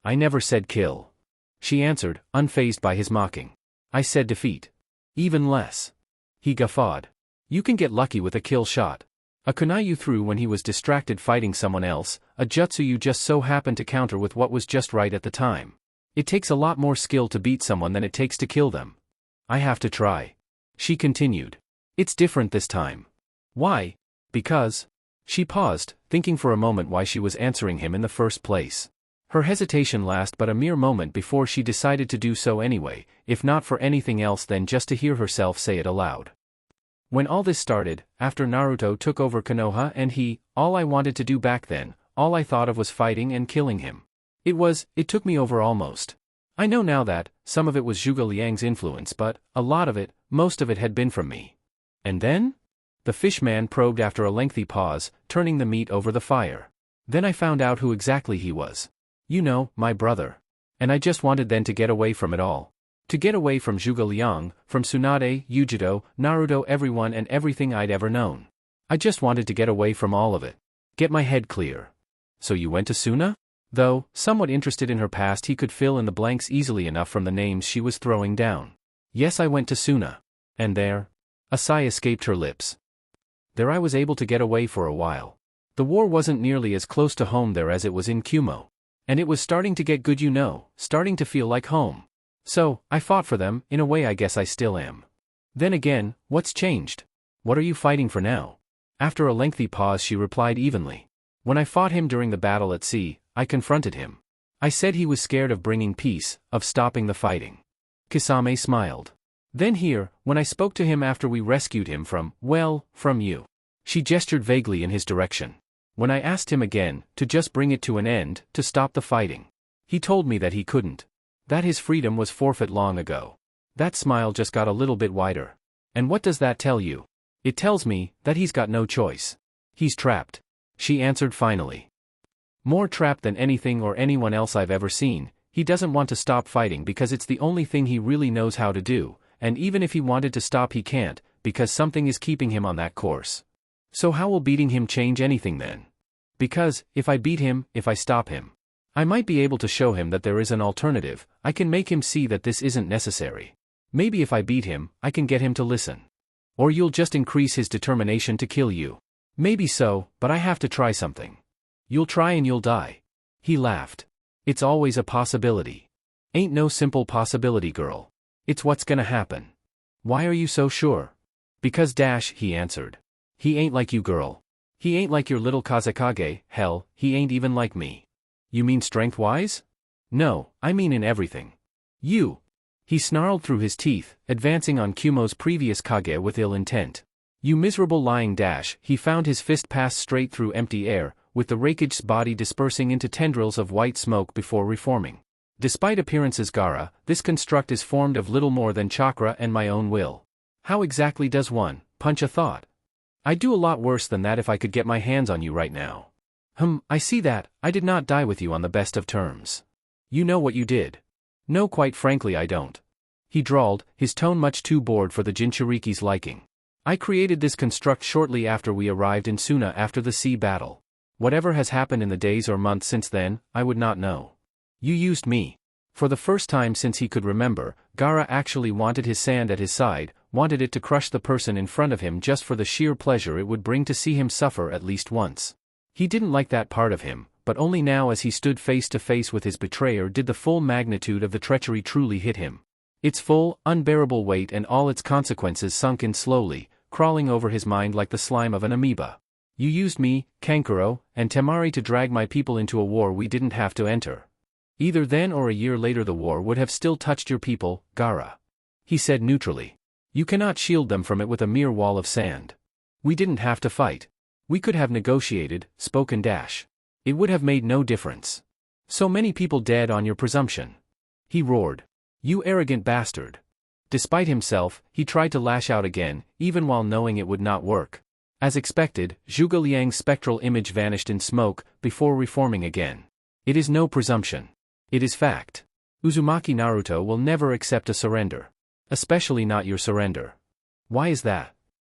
"I never said kill," she answered, unfazed by his mocking. "I said defeat. Even less." He guffawed. "You can get lucky with a kill shot. A kunai you threw when he was distracted fighting someone else, a jutsu you just so happened to counter with what was just right at the time. It takes a lot more skill to beat someone than it takes to kill them." "I have to try," she continued. "It's different this time." "Why?" "Because." She paused, thinking for a moment why she was answering him in the first place. Her hesitation lasted but a mere moment before she decided to do so anyway, if not for anything else then just to hear herself say it aloud. "When all this started, after Naruto took over Konoha and all I wanted to do back then, all I thought of was fighting and killing him. It took me over almost. I know now that, some of it was Zhuge Liang's influence, but a lot of it, most of it had been from me." "And then?" The fish man probed after a lengthy pause, turning the meat over the fire. "Then I found out who exactly he was. You know, my brother. And I just wanted then to get away from it all. To get away from Zhuge Liang, from Tsunade, Yujido, Naruto, everyone and everything I'd ever known. I just wanted to get away from all of it. Get my head clear." "So you went to Suna?" Though, somewhat interested in her past, he could fill in the blanks easily enough from the names she was throwing down. "Yes, I went to Suna. And there?" A sigh escaped her lips. "There I was able to get away for a while. The war wasn't nearly as close to home there as it was in Kumo. And it was starting to get good, starting to feel like home. So, I fought for them, in a way I guess I still am. Then again, what's changed? What are you fighting for now?" After a lengthy pause she replied evenly. "When I fought him during the battle at sea, I confronted him. I said he was scared of bringing peace, of stopping the fighting." Kisame smiled. "Then here, when I spoke to him after we rescued him from you." She gestured vaguely in his direction. "When I asked him again, to just bring it to an end, to stop the fighting. He told me that he couldn't. That his freedom was forfeit long ago." That smile just got a little bit wider. "And what does that tell you?" "It tells me that he's got no choice. He's trapped," she answered finally. "More trapped than anything or anyone else I've ever seen. He doesn't want to stop fighting because it's the only thing he really knows how to do, and even if he wanted to stop he can't, because something is keeping him on that course. So how will beating him change anything then? Because, if I beat him, if I stop him, I might be able to show him that there is an alternative. I can make him see that this isn't necessary. Maybe if I beat him, I can get him to listen. Or you'll just increase his determination to kill you. Maybe so, but I have to try something. You'll try and you'll die. He laughed. It's always a possibility. Ain't no simple possibility, girl. It's what's gonna happen. Why are you so sure? Because he answered. He ain't like you, girl. He ain't like your little Kazekage, hell, he ain't even like me. You mean strength-wise? No, I mean in everything. You. He snarled through his teeth, advancing on Kumo's previous Kage with ill intent. You miserable lying. He found his fist pass straight through empty air, with the Raikage's body dispersing into tendrils of white smoke before reforming. Despite appearances, Gaara, this construct is formed of little more than chakra and my own will. How exactly does one punch a thought? I'd do a lot worse than that if I could get my hands on you right now. I see that. I did not die with you on the best of terms. You know what you did. No, quite frankly I don't. He drawled, his tone much too bored for the Jinchuriki's liking. I created this construct shortly after we arrived in Suna after the sea battle. Whatever has happened in the days or months since then, I would not know. You used me. For the first time since he could remember, Gaara actually wanted his sand at his side, wanted it to crush the person in front of him just for the sheer pleasure it would bring to see him suffer at least once. He didn't like that part of him, but only now as he stood face to face with his betrayer did the full magnitude of the treachery truly hit him. Its full, unbearable weight and all its consequences sunk in slowly, crawling over his mind like the slime of an amoeba. You used me, Kankuro, and Temari to drag my people into a war we didn't have to enter. Either then or a year later the war would have still touched your people, Gaara. He said neutrally. You cannot shield them from it with a mere wall of sand. We didn't have to fight. We could have negotiated, spoken. It would have made no difference. So many people dead on your presumption. He roared. You arrogant bastard. Despite himself, he tried to lash out again, even while knowing it would not work. As expected, Zhuge Liang's spectral image vanished in smoke, before reforming again. It is no presumption. It is fact. Uzumaki Naruto will never accept a surrender. Especially not your surrender. Why is that?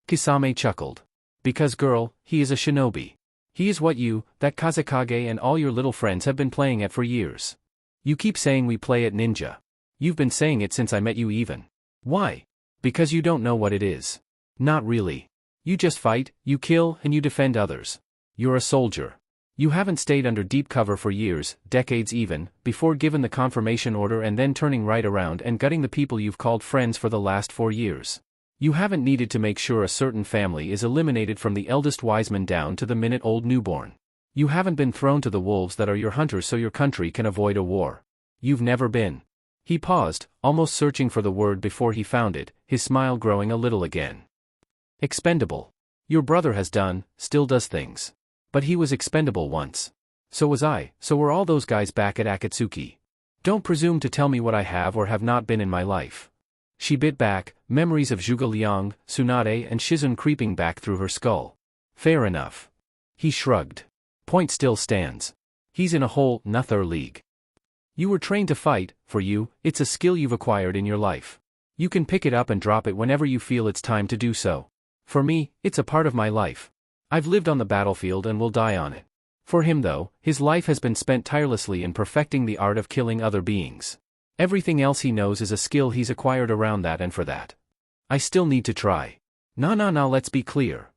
Kisame chuckled. Because girl, he is a shinobi. He is what you, that Kazekage and all your little friends have been playing at for years. You keep saying we play at ninja. You've been saying it since I met you even. Why? Because you don't know what it is. Not really. You just fight, you kill, and you defend others. You're a soldier. You haven't stayed under deep cover for years, decades even, before given the confirmation order and then turning right around and gutting the people you've called friends for the last 4 years. You haven't needed to make sure a certain family is eliminated from the eldest wiseman down to the minute-old newborn. You haven't been thrown to the wolves that are your hunters so your country can avoid a war. You've never been. He paused, almost searching for the word before he found it, his smile growing a little again. Expendable. Your brother has done, still does things. But he was expendable once. So was I, so were all those guys back at Akatsuki. Don't presume to tell me what I have or have not been in my life. She bit back, memories of Zhuge Liang, Tsunade and Shizun creeping back through her skull. Fair enough. He shrugged. Point still stands. He's in a whole nother league. You were trained to fight. For you, it's a skill you've acquired in your life. You can pick it up and drop it whenever you feel it's time to do so. For me, it's a part of my life. I've lived on the battlefield and will die on it. For him though, his life has been spent tirelessly in perfecting the art of killing other beings. Everything else he knows is a skill he's acquired around that, and for that, I still need to try. Nah, let's be clear.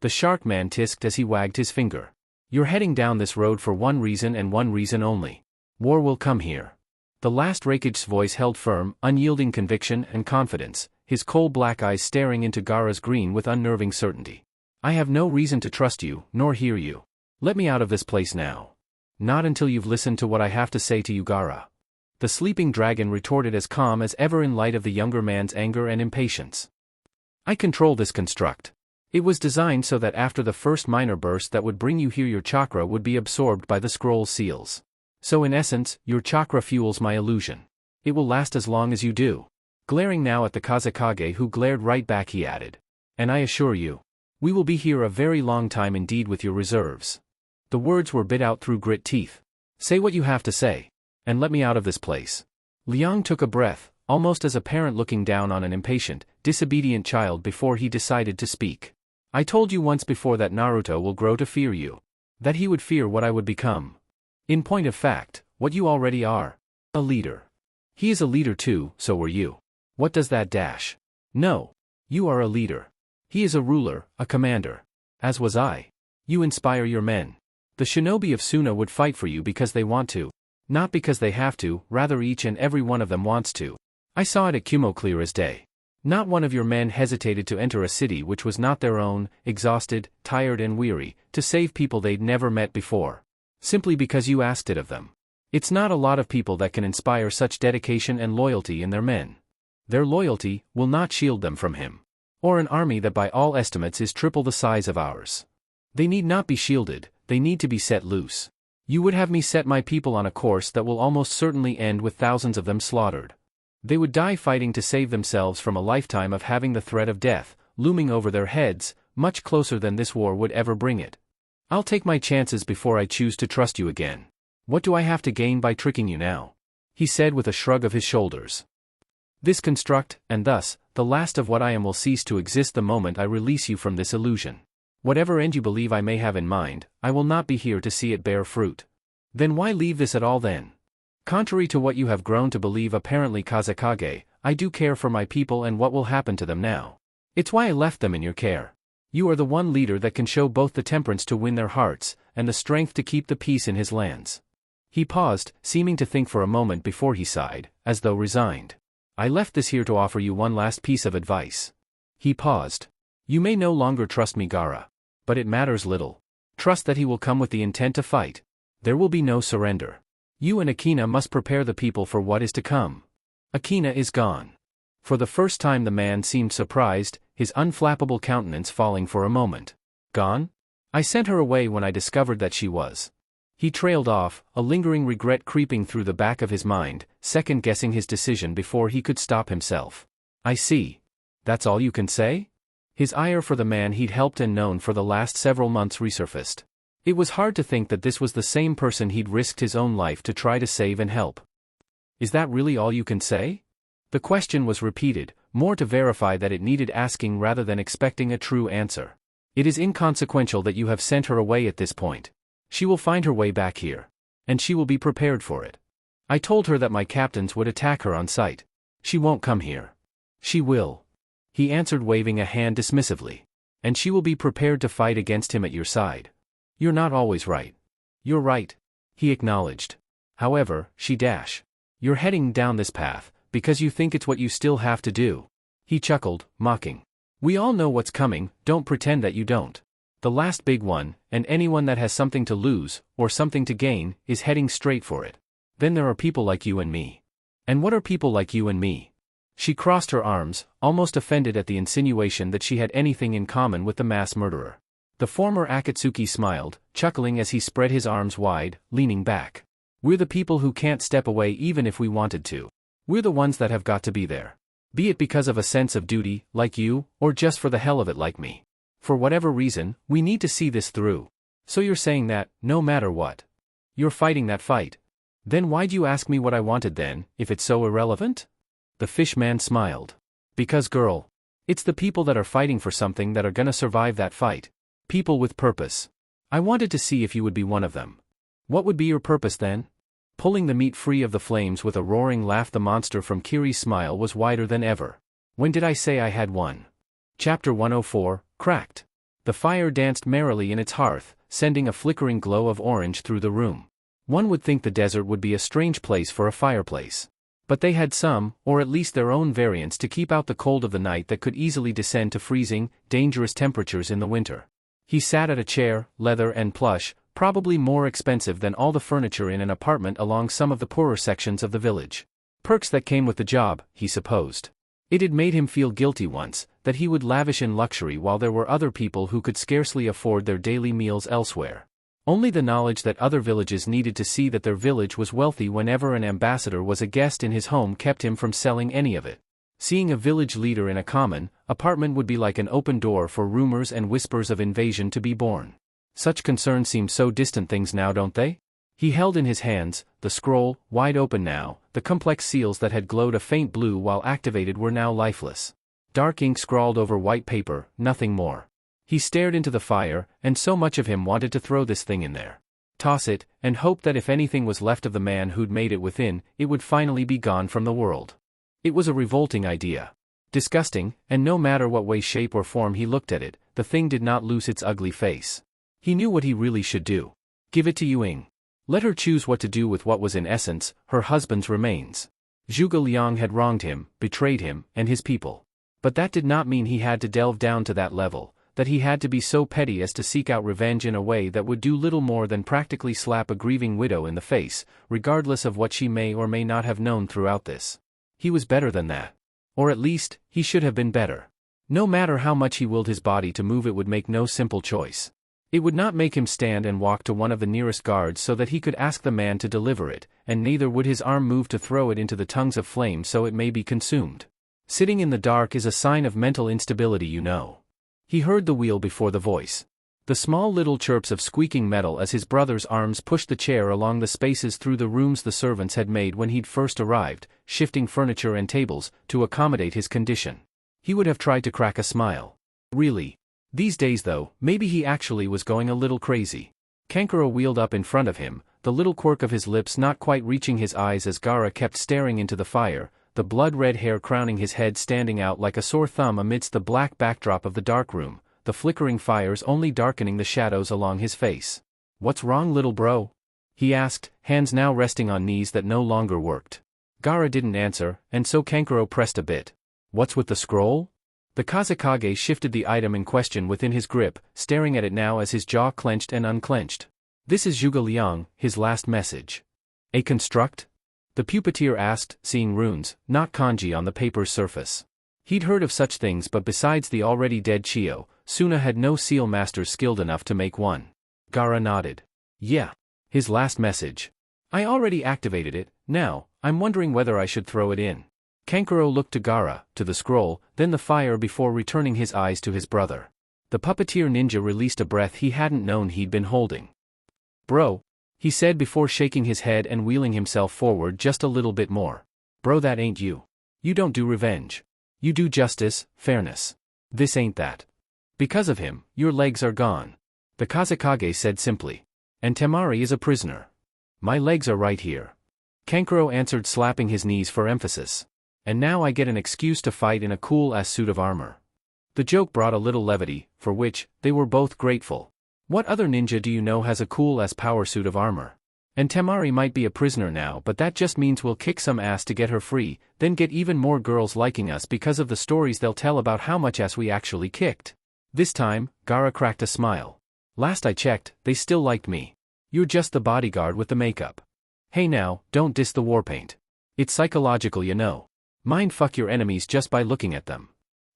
The shark man tisked as he wagged his finger. You're heading down this road for one reason and one reason only. War will come here. The last Raikage's voice held firm, unyielding conviction and confidence, his coal black eyes staring into Gaara's green with unnerving certainty. I have no reason to trust you, nor hear you. Let me out of this place now. Not until you've listened to what I have to say to you, Gaara. The sleeping dragon retorted as calm as ever in light of the younger man's anger and impatience. I control this construct. It was designed so that after the first minor burst that would bring you here your chakra would be absorbed by the scroll's seals. So in essence, your chakra fuels my illusion. It will last as long as you do. Glaring now at the Kazekage who glared right back he added. And I assure you, we will be here a very long time indeed with your reserves. The words were bit out through grit teeth. Say what you have to say. and let me out of this place. Liang took a breath, almost as a parent looking down on an impatient, disobedient child before he decided to speak. I told you once before that Naruto will grow to fear you. That he would fear what I would become. In point of fact, what you already are. A leader. He is a leader too, so were you. What does that dash? No. You are a leader. He is a ruler, a commander. As was I. You inspire your men. The shinobi of Suna would fight for you because they want to. Not because they have to, rather each and every one of them wants to. I saw it at Kyuubi clear as day. Not one of your men hesitated to enter a city which was not their own, exhausted, tired and weary, to save people they'd never met before. Simply because you asked it of them. It's not a lot of people that can inspire such dedication and loyalty in their men. Their loyalty will not shield them from him. Or an army that by all estimates is triple the size of ours. They need not be shielded, they need to be set loose. You would have me set my people on a course that will almost certainly end with thousands of them slaughtered. They would die fighting to save themselves from a lifetime of having the threat of death looming over their heads, much closer than this war would ever bring it. I'll take my chances before I choose to trust you again. What do I have to gain by tricking you now? He said with a shrug of his shoulders. This construct, and thus, the last of what I am will cease to exist the moment I release you from this illusion. Whatever end you believe I may have in mind, I will not be here to see it bear fruit. Then why leave this at all then? Contrary to what you have grown to believe apparently Kazekage, I do care for my people and what will happen to them now. It's why I left them in your care. You are the one leader that can show both the temperance to win their hearts, and the strength to keep the peace in his lands. He paused, seeming to think for a moment before he sighed, as though resigned. I left this here to offer you one last piece of advice. He paused. You may no longer trust me, Gaara. But it matters little. Trust that he will come with the intent to fight. There will be no surrender. You and Akina must prepare the people for what is to come. Akina is gone. For the first time the man seemed surprised, his unflappable countenance falling for a moment. Gone? I sent her away when I discovered that she was. He trailed off, a lingering regret creeping through the back of his mind, second-guessing his decision before he could stop himself. I see. That's all you can say? His ire for the man he'd helped and known for the last several months resurfaced. It was hard to think that this was the same person he'd risked his own life to try to save and help. Is that really all you can say? The question was repeated, more to verify that it needed asking rather than expecting a true answer. It is inconsequential that you have sent her away at this point. She will find her way back here. And she will be prepared for it. I told her that my captains would attack her on sight. She won't come here. She will. He answered, waving a hand dismissively. And she will be prepared to fight against him at your side. You're not always right. You're right. He acknowledged. However, you're heading down this path, because you think it's what you still have to do. He chuckled, mocking. We all know what's coming, don't pretend that you don't. The last big one, and anyone that has something to lose, or something to gain, is heading straight for it. Then there are people like you and me. And what are people like you and me? She crossed her arms, almost offended at the insinuation that she had anything in common with the mass murderer. The former Akatsuki smiled, chuckling as he spread his arms wide, leaning back. We're the people who can't step away even if we wanted to. We're the ones that have got to be there. Be it because of a sense of duty, like you, or just for the hell of it like me. For whatever reason, we need to see this through. So you're saying that, no matter what, you're fighting that fight. Then why'd you ask me what I wanted then, if it's so irrelevant? The fish man smiled. Because girl, it's the people that are fighting for something that are gonna survive that fight. People with purpose. I wanted to see if you would be one of them. What would be your purpose then? Pulling the meat free of the flames with a roaring laugh, the monster from Kiri's smile was wider than ever. When did I say I had one? Chapter 104, Cracked. The fire danced merrily in its hearth, sending a flickering glow of orange through the room. One would think the desert would be a strange place for a fireplace. But they had some, or at least their own variants to keep out the cold of the night that could easily descend to freezing, dangerous temperatures in the winter. He sat at a chair, leather and plush, probably more expensive than all the furniture in an apartment along some of the poorer sections of the village. Perks that came with the job, he supposed. It had made him feel guilty once, that he would lavish in luxury while there were other people who could scarcely afford their daily meals elsewhere. Only the knowledge that other villages needed to see that their village was wealthy whenever an ambassador was a guest in his home kept him from selling any of it. Seeing a village leader in a common apartment would be like an open door for rumors and whispers of invasion to be born. Such concerns seem so distant things now, don't they? He held in his hands, the scroll, wide open now. The complex seals that had glowed a faint blue while activated were now lifeless. Dark ink scrawled over white paper, nothing more. He stared into the fire, and so much of him wanted to throw this thing in there. Toss it, and hope that if anything was left of the man who'd made it within, it would finally be gone from the world. It was a revolting idea. Disgusting, and no matter what way, shape or form he looked at it, the thing did not lose its ugly face. He knew what he really should do. Give it to Ying. Let her choose what to do with what was in essence, her husband's remains. Zhuge Liang had wronged him, betrayed him, and his people. But that did not mean he had to delve down to that level, that he had to be so petty as to seek out revenge in a way that would do little more than practically slap a grieving widow in the face, regardless of what she may or may not have known throughout this. He was better than that. Or at least, he should have been better. No matter how much he willed his body to move, it would make no simple choice. It would not make him stand and walk to one of the nearest guards so that he could ask the man to deliver it, and neither would his arm move to throw it into the tongues of flame so it may be consumed. Sitting in the dark is a sign of mental instability, you know. He heard the wheel before the voice. The small little chirps of squeaking metal as his brother's arms pushed the chair along the spaces through the rooms the servants had made when he'd first arrived, shifting furniture and tables to accommodate his condition. He would have tried to crack a smile. Really. These days though, maybe he actually was going a little crazy. Kankuro wheeled up in front of him, the little quirk of his lips not quite reaching his eyes as Gaara kept staring into the fire, the blood-red hair crowning his head standing out like a sore thumb amidst the black backdrop of the dark room, the flickering fires only darkening the shadows along his face. "What's wrong, little bro?" he asked, hands now resting on knees that no longer worked. Gaara didn't answer, and so Kankuro pressed a bit. "What's with the scroll?" The Kazekage shifted the item in question within his grip, staring at it now as his jaw clenched and unclenched. "This is Zhuge Liang, his last message." "A construct?" the puppeteer asked, seeing runes, not kanji on the paper's surface. He'd heard of such things, but besides the already dead Chio, Suna had no seal masters skilled enough to make one. Gaara nodded. "Yeah. His last message. I already activated it. Now, I'm wondering whether I should throw it in." Kankuro looked to Gaara, to the scroll, then the fire before returning his eyes to his brother. The puppeteer ninja released a breath he hadn't known he'd been holding. "Bro," he said before shaking his head and wheeling himself forward just a little bit more. "Bro, that ain't you. You don't do revenge. You do justice, fairness. This ain't that. Because of him, your legs are gone," the Kazekage said simply. "And Temari is a prisoner." "My legs are right here," Kankuro answered, slapping his knees for emphasis. "And now I get an excuse to fight in a cool-ass suit of armor." The joke brought a little levity, for which they were both grateful. What other ninja do you know has a cool-ass power suit of armor? And Temari might be a prisoner now, but that just means we'll kick some ass to get her free, then get even more girls liking us because of the stories they'll tell about how much ass we actually kicked. This time, Gaara cracked a smile. "Last I checked, they still liked me. You're just the bodyguard with the makeup. Hey now, don't diss the war paint. It's psychological, you know. Mind fuck your enemies just by looking at them."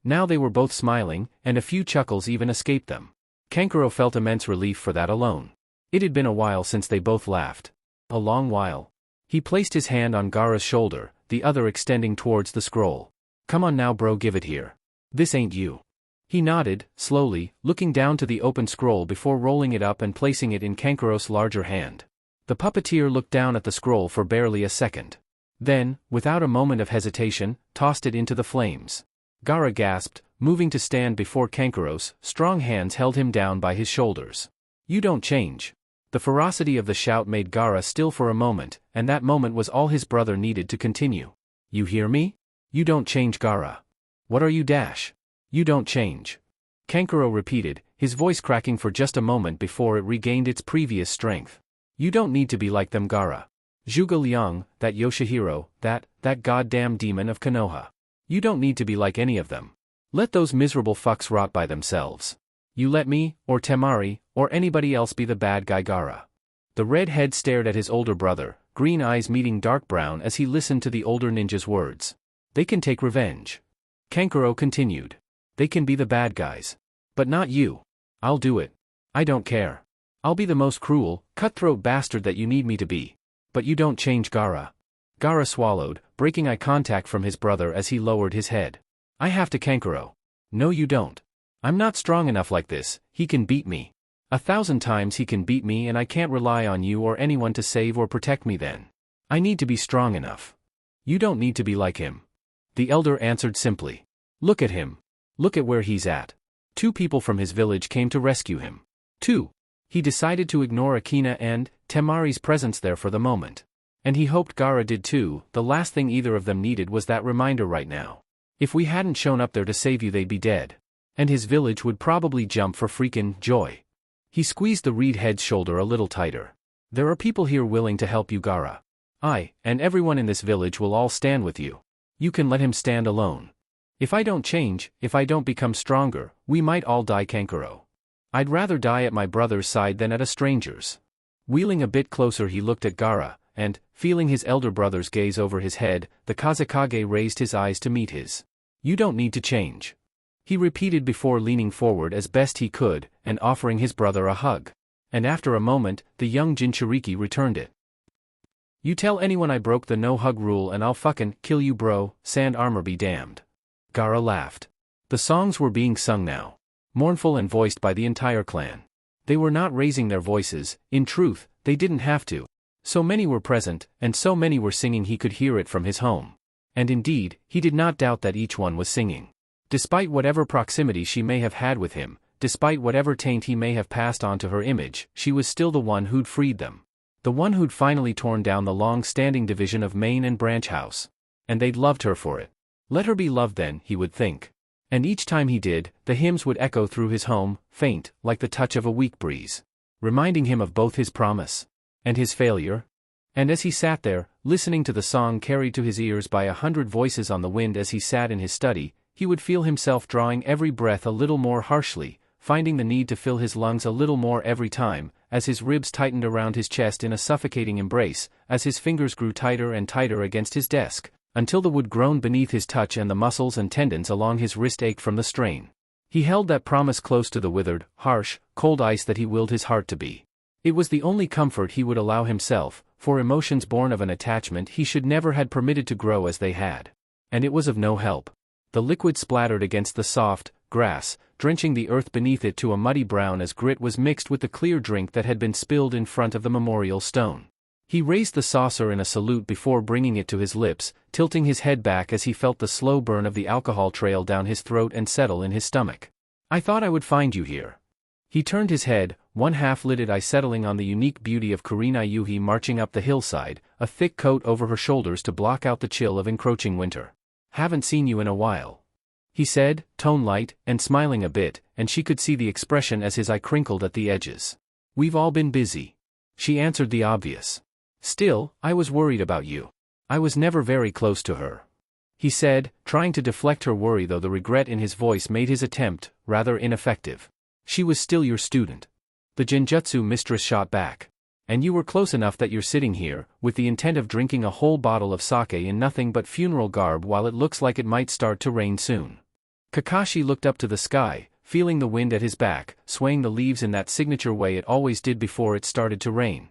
Now they were both smiling, and a few chuckles even escaped them. Kankuro felt immense relief for that alone. It had been a while since they both laughed. A long while. He placed his hand on Gaara's shoulder, the other extending towards the scroll. "Come on now, bro, give it here. This ain't you." He nodded, slowly, looking down to the open scroll before rolling it up and placing it in Kankuro's larger hand. The puppeteer looked down at the scroll for barely a second. Then, without a moment of hesitation, tossed it into the flames. Gaara gasped, moving to stand before Kankuro's strong hands held him down by his shoulders. "You don't change." The ferocity of the shout made Gaara still for a moment, and that moment was all his brother needed to continue. "You hear me? You don't change, Gaara. What are you dash? You don't change." Kankuro repeated, his voice cracking for just a moment before it regained its previous strength. "You don't need to be like them, Gaara. Zhuge Liang, that Yoshihiro, that goddamn demon of Konoha. You don't need to be like any of them. Let those miserable fucks rot by themselves. You let me, or Temari, or anybody else be the bad guy, Gaara." The red head stared at his older brother, green eyes meeting dark brown as he listened to the older ninja's words. "They can take revenge." Kankuro continued. "They can be the bad guys. But not you. I'll do it. I don't care. I'll be the most cruel, cutthroat bastard that you need me to be. But you don't change, Gaara." Gaara swallowed, breaking eye contact from his brother as he lowered his head. "I have to, Kankuro." "No you don't. I'm not strong enough like this, he can beat me." 1,000 times he can beat me and I can't rely on you or anyone to save or protect me then. I need to be strong enough. You don't need to be like him. The elder answered simply. Look at him. Look at where he's at. 2 people from his village came to rescue him. 2. He decided to ignore Akina and Temari's presence there for the moment. And he hoped Gaara did too. The last thing either of them needed was that reminder right now. If we hadn't shown up there to save you, they'd be dead. And his village would probably jump for freaking joy. He squeezed the reed head's shoulder a little tighter. There are people here willing to help you, Gaara. I, and everyone in this village will all stand with you. You can let him stand alone. If I don't change, if I don't become stronger, we might all die, Kankuro. I'd rather die at my brother's side than at a stranger's. Wheeling a bit closer, he looked at Gaara, and, feeling his elder brother's gaze over his head, the Kazekage raised his eyes to meet his. You don't need to change. He repeated before leaning forward as best he could, and offering his brother a hug. And after a moment, the young Jinchuriki returned it. You tell anyone I broke the no-hug rule and I'll fucking kill you, bro, sand armor be damned. Gaara laughed. The songs were being sung now. Mournful and voiced by the entire clan. They were not raising their voices, in truth, they didn't have to. So many were present, and so many were singing he could hear it from his home. And indeed, he did not doubt that each one was singing. Despite whatever proximity she may have had with him, despite whatever taint he may have passed on to her image, she was still the one who'd freed them. The one who'd finally torn down the long-standing division of main and branch house. And they'd loved her for it. Let her be loved then, he would think. And each time he did, the hymns would echo through his home, faint, like the touch of a weak breeze. Reminding him of both his promise and his failure. And as he sat there, listening to the song carried to his ears by 100 voices on the wind as he sat in his study, he would feel himself drawing every breath a little more harshly, finding the need to fill his lungs a little more every time, as his ribs tightened around his chest in a suffocating embrace, as his fingers grew tighter and tighter against his desk, until the wood groaned beneath his touch and the muscles and tendons along his wrist ached from the strain. He held that promise close to the withered, harsh, cold ice that he willed his heart to be. It was the only comfort he would allow himself, for emotions born of an attachment he should never had permitted to grow as they had. And it was of no help. The liquid splattered against the soft grass, drenching the earth beneath it to a muddy brown as grit was mixed with the clear drink that had been spilled in front of the memorial stone. He raised the saucer in a salute before bringing it to his lips, tilting his head back as he felt the slow burn of the alcohol trail down his throat and settle in his stomach. I thought I would find you here. He turned his head, one half-lidded eye settling on the unique beauty of Kurenai Yuhi marching up the hillside, a thick coat over her shoulders to block out the chill of encroaching winter. Haven't seen you in a while. He said, tone light, and smiling a bit, and she could see the expression as his eye crinkled at the edges. We've all been busy. She answered the obvious. Still, I was worried about you. I was never very close to her. He said, trying to deflect her worry though the regret in his voice made his attempt rather ineffective. She was still your student. The Genjutsu mistress shot back. And you were close enough that you're sitting here, with the intent of drinking a whole bottle of sake in nothing but funeral garb while it looks like it might start to rain soon. Kakashi looked up to the sky, feeling the wind at his back, swaying the leaves in that signature way it always did before it started to rain.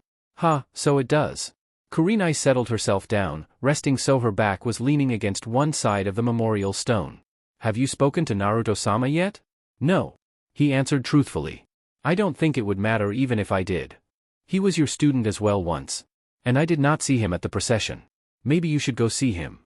So it does. Kurenai settled herself down, resting so her back was leaning against one side of the memorial stone. Have you spoken to Naruto-sama yet? No. He answered truthfully. I don't think it would matter even if I did. He was your student as well once. And I did not see him at the procession. Maybe you should go see him.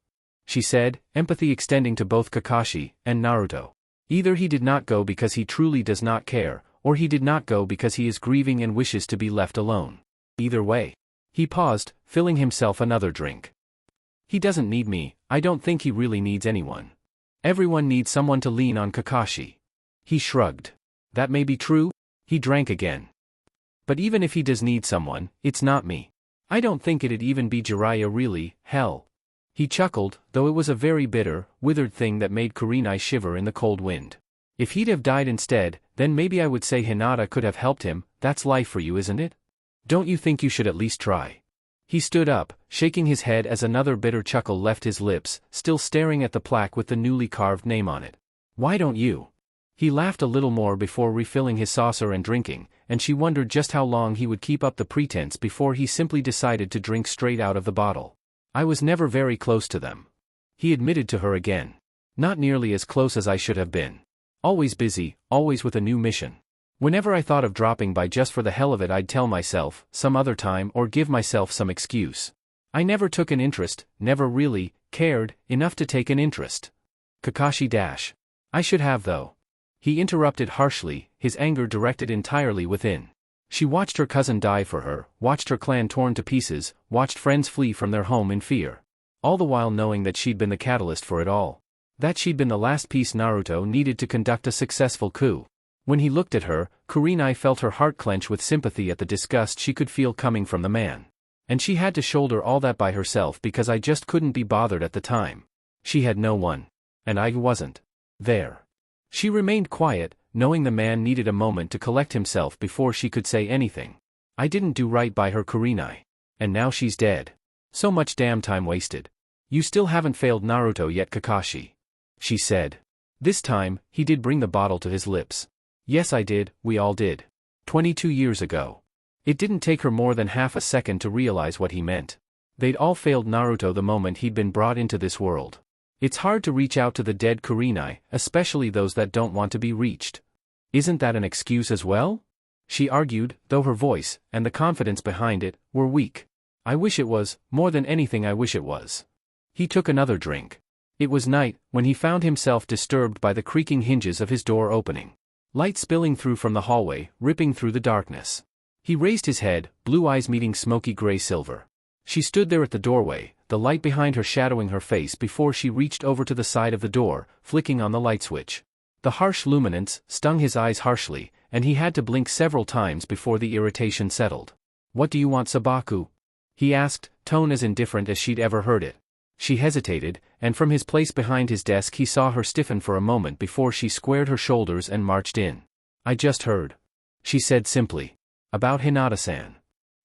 She said, empathy extending to both Kakashi and Naruto. Either he did not go because he truly does not care, or he did not go because he is grieving and wishes to be left alone. Either way. He paused, filling himself another drink. He doesn't need me, I don't think he really needs anyone. Everyone needs someone to lean on. Kakashi. He shrugged. That may be true. He drank again. But even if he does need someone, it's not me. I don't think it'd even be Jiraiya really, hell. He chuckled, though it was a very bitter, withered thing that made Kurenai shiver in the cold wind. If he'd have died instead, then maybe I would say Hinata could have helped him. That's life for you, isn't it? Don't you think you should at least try? He stood up, shaking his head as another bitter chuckle left his lips, still staring at the plaque with the newly carved name on it. Why don't you? He laughed a little more before refilling his saucer and drinking, and she wondered just how long he would keep up the pretense before he simply decided to drink straight out of the bottle. I was never very close to them. He admitted to her again. Not nearly as close as I should have been. Always busy, always with a new mission. Whenever I thought of dropping by just for the hell of it, I'd tell myself, some other time, or give myself some excuse. I never took an interest, never really cared enough to take an interest. Kakashi dash. I should have though. He interrupted harshly, his anger directed entirely within. She watched her cousin die for her, watched her clan torn to pieces, watched friends flee from their home in fear. All the while knowing that she'd been the catalyst for it all. That she'd been the last piece Naruto needed to conduct a successful coup. When he looked at her, Kurenai felt her heart clench with sympathy at the disgust she could feel coming from the man. And she had to shoulder all that by herself because I just couldn't be bothered at the time. She had no one. And I wasn't there. She remained quiet, knowing the man needed a moment to collect himself before she could say anything. I didn't do right by her, Kurenai. And now she's dead. So much damn time wasted. You still haven't failed Naruto yet, Kakashi. She said. This time, he did bring the bottle to his lips. Yes, I did, we all did. 22 years ago. It didn't take her more than half a second to realize what he meant. They'd all failed Naruto the moment he'd been brought into this world. It's hard to reach out to the dead Kurenai, especially those that don't want to be reached. Isn't that an excuse as well? She argued, though her voice, and the confidence behind it, were weak. I wish it was, more than anything I wish it was. He took another drink. It was night, when he found himself disturbed by the creaking hinges of his door opening. Light spilling through from the hallway, ripping through the darkness. He raised his head, blue eyes meeting smoky gray silver. She stood there at the doorway, the light behind her shadowing her face before she reached over to the side of the door, flicking on the light switch. The harsh luminance stung his eyes harshly, and he had to blink several times before the irritation settled. What do you want, Sabaku? He asked, tone as indifferent as she'd ever heard it. She hesitated, and from his place behind his desk he saw her stiffen for a moment before she squared her shoulders and marched in. I just heard. She said simply. About Hinata-san.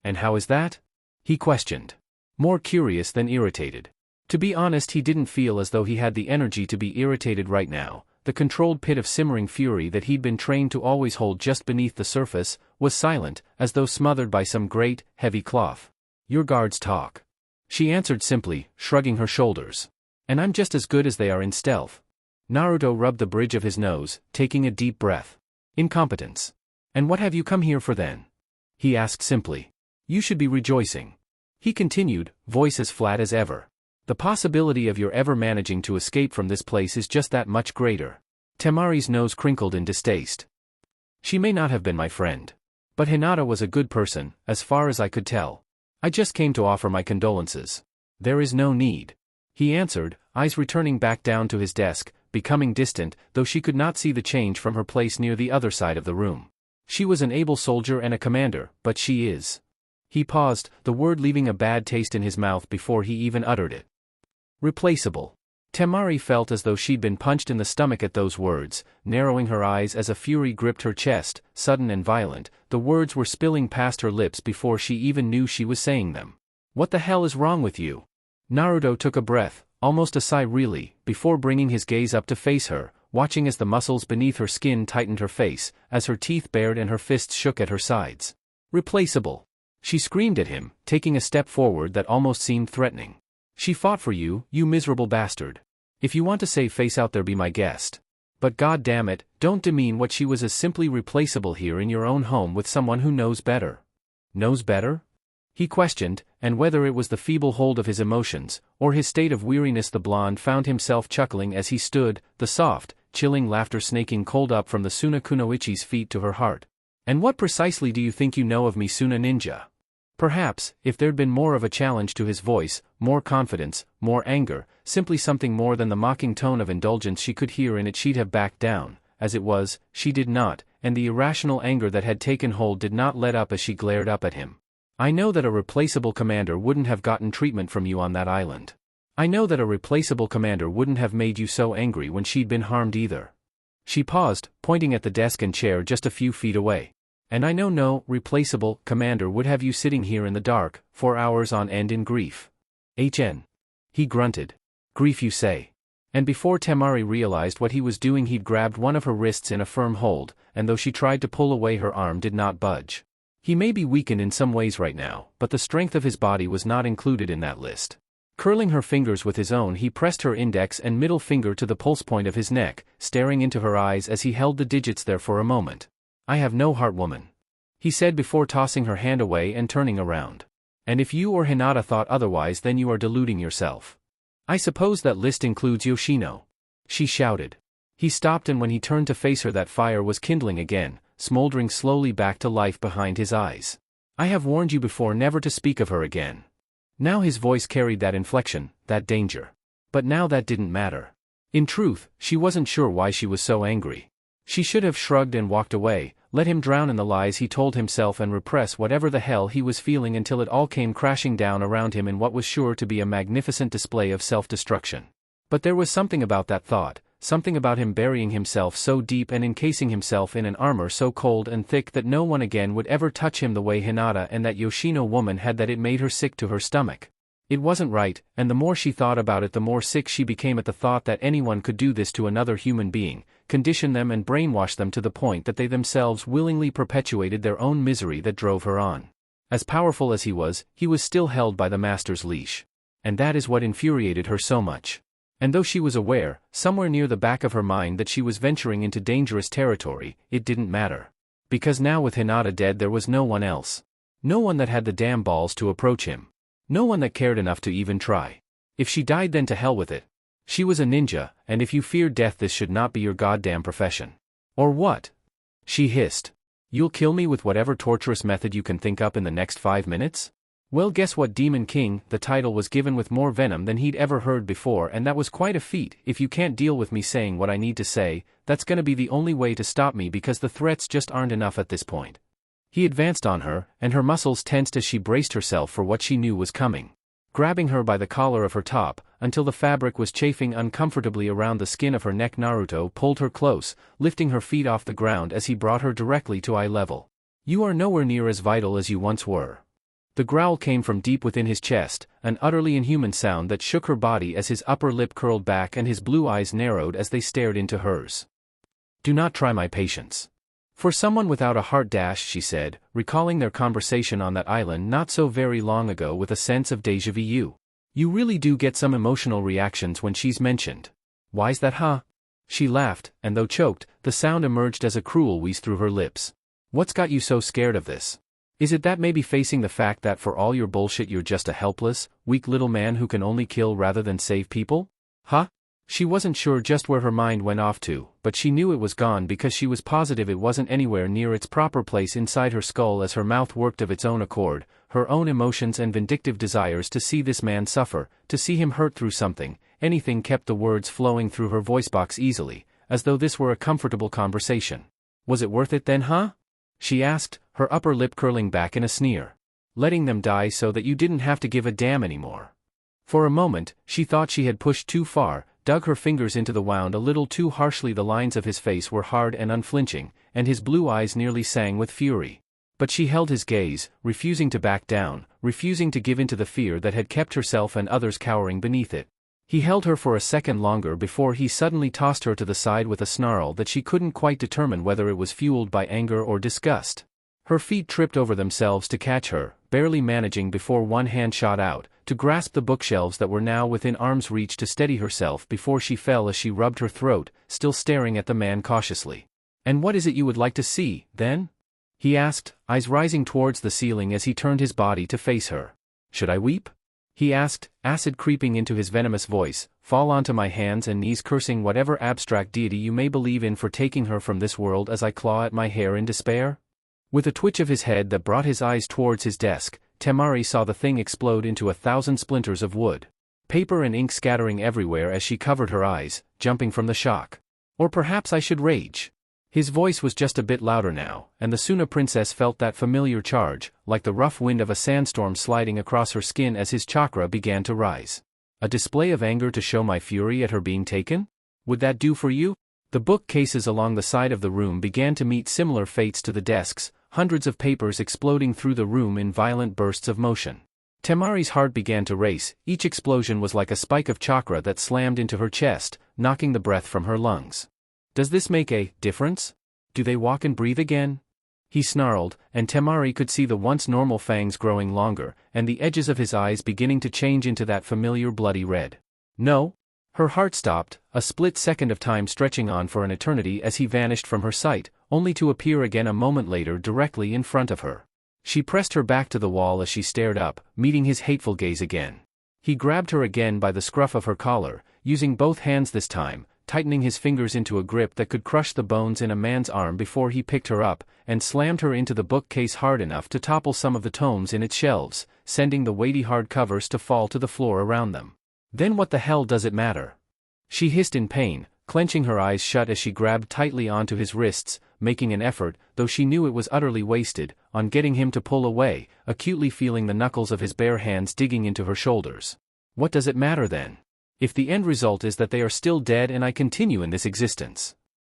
And how is that? He questioned. More curious than irritated. To be honest, he didn't feel as though he had the energy to be irritated right now. The controlled pit of simmering fury that he'd been trained to always hold just beneath the surface was silent, as though smothered by some great, heavy cloth. Your guards talk. She answered simply, shrugging her shoulders. And I'm just as good as they are in stealth. Naruto rubbed the bridge of his nose, taking a deep breath. Incompetence. And what have you come here for then? He asked simply. You should be rejoicing. He continued, voice as flat as ever. The possibility of your ever managing to escape from this place is just that much greater. Temari's nose crinkled in distaste. She may not have been my friend. But Hinata was a good person, as far as I could tell. I just came to offer my condolences. There is no need. He answered, eyes returning back down to his desk, becoming distant, though she could not see the change from her place near the other side of the room. She was an able soldier and a commander, but she is. He paused, the word leaving a bad taste in his mouth before he even uttered it. Replaceable. Temari felt as though she'd been punched in the stomach at those words, narrowing her eyes as a fury gripped her chest, sudden and violent. The words were spilling past her lips before she even knew she was saying them. What the hell is wrong with you? Naruto took a breath, almost a sigh really, before bringing his gaze up to face her, watching as the muscles beneath her skin tightened her face, as her teeth bared and her fists shook at her sides. Replaceable. She screamed at him, taking a step forward that almost seemed threatening. She fought for you, you miserable bastard. If you want to say face out there, be my guest. But god damn it, don't demean what she was as simply replaceable here in your own home with someone who knows better. Knows better? He questioned, and whether it was the feeble hold of his emotions, or his state of weariness, the blonde found himself chuckling as he stood, the soft, chilling laughter snaking cold up from the Suna Kunoichi's feet to her heart. And what precisely do you think you know of me, Suna Ninja? Perhaps, if there'd been more of a challenge to his voice, more confidence, more anger, simply something more than the mocking tone of indulgence she could hear in it, she'd have backed down. As it was, she did not, and the irrational anger that had taken hold did not let up as she glared up at him. I know that a replaceable commander wouldn't have gotten treatment from you on that island. I know that a replaceable commander wouldn't have made you so angry when she'd been harmed either. She paused, pointing at the desk and chair just a few feet away. And I know no replaceable commander would have you sitting here in the dark, for hours on end in grief. HN. He grunted. Grief, you say? And before Temari realized what he was doing, he'd grabbed one of her wrists in a firm hold, and though she tried to pull away, her arm did not budge. He may be weakened in some ways right now, but the strength of his body was not included in that list. Curling her fingers with his own, he pressed her index and middle finger to the pulse point of his neck, staring into her eyes as he held the digits there for a moment. I have no heart, woman," he said before tossing her hand away and turning around. "And if you or Hinata thought otherwise, then you are deluding yourself. I suppose that list includes Yoshino," she shouted. He stopped, and when he turned to face her, that fire was kindling again, smoldering slowly back to life behind his eyes. "I have warned you before never to speak of her again." Now his voice carried that inflection, that danger. But now that didn't matter. In truth, she wasn't sure why she was so angry. She should have shrugged and walked away, let him drown in the lies he told himself and repress whatever the hell he was feeling until it all came crashing down around him in what was sure to be a magnificent display of self-destruction. But there was something about that thought, something about him burying himself so deep and encasing himself in an armor so cold and thick that no one again would ever touch him the way Hinata and that Yoshino woman had, that it made her sick to her stomach. It wasn't right, and the more she thought about it, the more sick she became at the thought that anyone could do this to another human being, condition them and brainwash them to the point that they themselves willingly perpetuated their own misery that drove her on. As powerful as he was still held by the master's leash. And that is what infuriated her so much. And though she was aware, somewhere near the back of her mind, that she was venturing into dangerous territory, it didn't matter. Because now with Hinata dead, there was no one else. No one that had the damn balls to approach him. No one that cared enough to even try. If she died, then to hell with it. She was a ninja, and if you fear death, this should not be your goddamn profession. Or what? She hissed. "You'll kill me with whatever torturous method you can think up in the next 5 minutes? Well, guess what, Demon King?" The title was given with more venom than he'd ever heard before, and that was quite a feat. "If you can't deal with me saying what I need to say, that's gonna be the only way to stop me, because the threats just aren't enough at this point." He advanced on her, and her muscles tensed as she braced herself for what she knew was coming. Grabbing her by the collar of her top, until the fabric was chafing uncomfortably around the skin of her neck, Naruto pulled her close, lifting her feet off the ground as he brought her directly to eye level. "You are nowhere near as vital as you once were." The growl came from deep within his chest, an utterly inhuman sound that shook her body as his upper lip curled back and his blue eyes narrowed as they stared into hers. "Do not try my patience. For someone without a heart," she said, recalling their conversation on that island not so very long ago with a sense of déjà vu. "You really do get some emotional reactions when she's mentioned. Why's that, huh?" She laughed, and though choked, the sound emerged as a cruel wheeze through her lips. "What's got you so scared of this? Is it that maybe facing the fact that for all your bullshit you're just a helpless, weak little man who can only kill rather than save people? Huh?" She wasn't sure just where her mind went off to, but she knew it was gone because she was positive it wasn't anywhere near its proper place inside her skull as her mouth worked of its own accord, her own emotions and vindictive desires to see this man suffer, to see him hurt through something, anything kept the words flowing through her voice box easily, as though this were a comfortable conversation. "Was it worth it then, huh?" she asked, her upper lip curling back in a sneer. "Letting them die so that you didn't have to give a damn anymore." For a moment, she thought she had pushed too far, dug her fingers into the wound a little too harshly. The lines of his face were hard and unflinching, and his blue eyes nearly sang with fury. But she held his gaze, refusing to back down, refusing to give in to the fear that had kept herself and others cowering beneath it. He held her for a second longer before he suddenly tossed her to the side with a snarl that she couldn't quite determine whether it was fueled by anger or disgust. Her feet tripped over themselves to catch her, barely managing before one hand shot out, to grasp the bookshelves that were now within arm's reach to steady herself before she fell as she rubbed her throat, still staring at the man cautiously. "And what is it you would like to see, then?" he asked, eyes rising towards the ceiling as he turned his body to face her. "Should I weep?" he asked, acid creeping into his venomous voice. "Fall onto my hands and knees, cursing whatever abstract deity you may believe in for taking her from this world as I claw at my hair in despair?" With a twitch of his head that brought his eyes towards his desk, Temari saw the thing explode into 1,000 splinters of wood. Paper and ink scattering everywhere as she covered her eyes, jumping from the shock. "Or perhaps I should rage." His voice was just a bit louder now, and the Suna princess felt that familiar charge, like the rough wind of a sandstorm sliding across her skin as his chakra began to rise. "A display of anger to show my fury at her being taken? Would that do for you?" The bookcases along the side of the room began to meet similar fates to the desks, hundreds of papers exploding through the room in violent bursts of motion. Temari's heart began to race. Each explosion was like a spike of chakra that slammed into her chest, knocking the breath from her lungs. "Does this make a difference? Do they walk and breathe again?" he snarled, and Temari could see the once normal fangs growing longer, and the edges of his eyes beginning to change into that familiar bloody red. "No?" Her heart stopped, a split second of time stretching on for an eternity as he vanished from her sight, only to appear again a moment later directly in front of her. She pressed her back to the wall as she stared up, meeting his hateful gaze again. He grabbed her again by the scruff of her collar, using both hands this time, tightening his fingers into a grip that could crush the bones in a man's arm before he picked her up, and slammed her into the bookcase hard enough to topple some of the tomes in its shelves, sending the weighty hard covers to fall to the floor around them. Then what the hell does it matter? She hissed in pain, clenching her eyes shut as she grabbed tightly onto his wrists, making an effort, though she knew it was utterly wasted, on getting him to pull away, acutely feeling the knuckles of his bare hands digging into her shoulders. What does it matter then? If the end result is that they are still dead and I continue in this existence.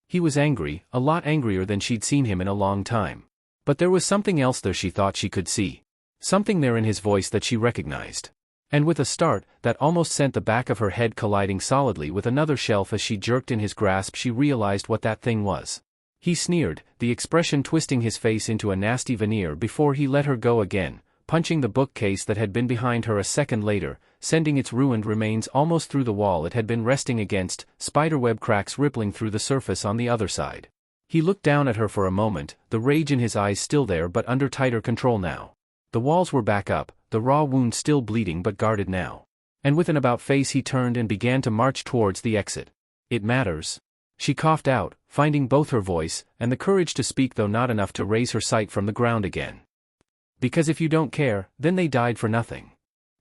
He was angry, a lot angrier than she'd seen him in a long time. But there was something else there she thought she could see. Something there in his voice that she recognized. And with a start, that almost sent the back of her head colliding solidly with another shelf as she jerked in his grasp, she realized what that thing was. He sneered, the expression twisting his face into a nasty veneer before he let her go again, punching the bookcase that had been behind her a second later, sending its ruined remains almost through the wall it had been resting against, spiderweb cracks rippling through the surface on the other side. He looked down at her for a moment, the rage in his eyes still there but under tighter control now. The walls were back up, the raw wound still bleeding but guarded now. And with an about face he turned and began to march towards the exit. It matters. She coughed out, finding both her voice, and the courage to speak though not enough to raise her sight from the ground again. Because if you don't care, then they died for nothing.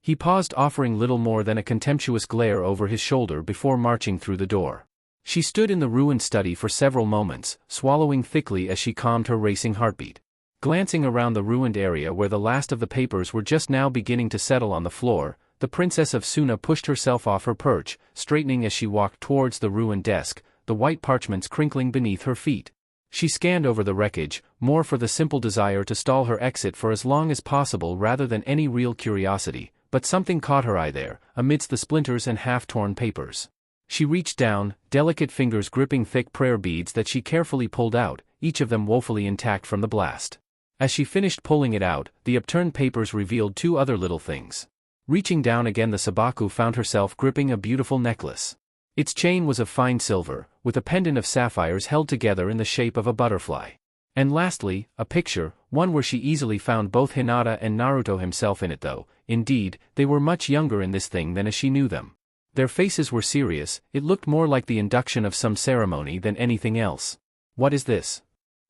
He paused, offering little more than a contemptuous glare over his shoulder before marching through the door. She stood in the ruined study for several moments, swallowing thickly as she calmed her racing heartbeat. Glancing around the ruined area where the last of the papers were just now beginning to settle on the floor, the Princess of Suna pushed herself off her perch, straightening as she walked towards the ruined desk, the white parchments crinkling beneath her feet. She scanned over the wreckage, more for the simple desire to stall her exit for as long as possible rather than any real curiosity, but something caught her eye there, amidst the splinters and half-torn papers. She reached down, delicate fingers gripping thick prayer beads that she carefully pulled out, each of them woefully intact from the blast. As she finished pulling it out, the upturned papers revealed two other little things. Reaching down again, the Sabaku found herself gripping a beautiful necklace. Its chain was of fine silver, with a pendant of sapphires held together in the shape of a butterfly. And lastly, a picture, one where she easily found both Hinata and Naruto himself in it, though, indeed, they were much younger in this thing than as she knew them. Their faces were serious, it looked more like the induction of some ceremony than anything else. What is this?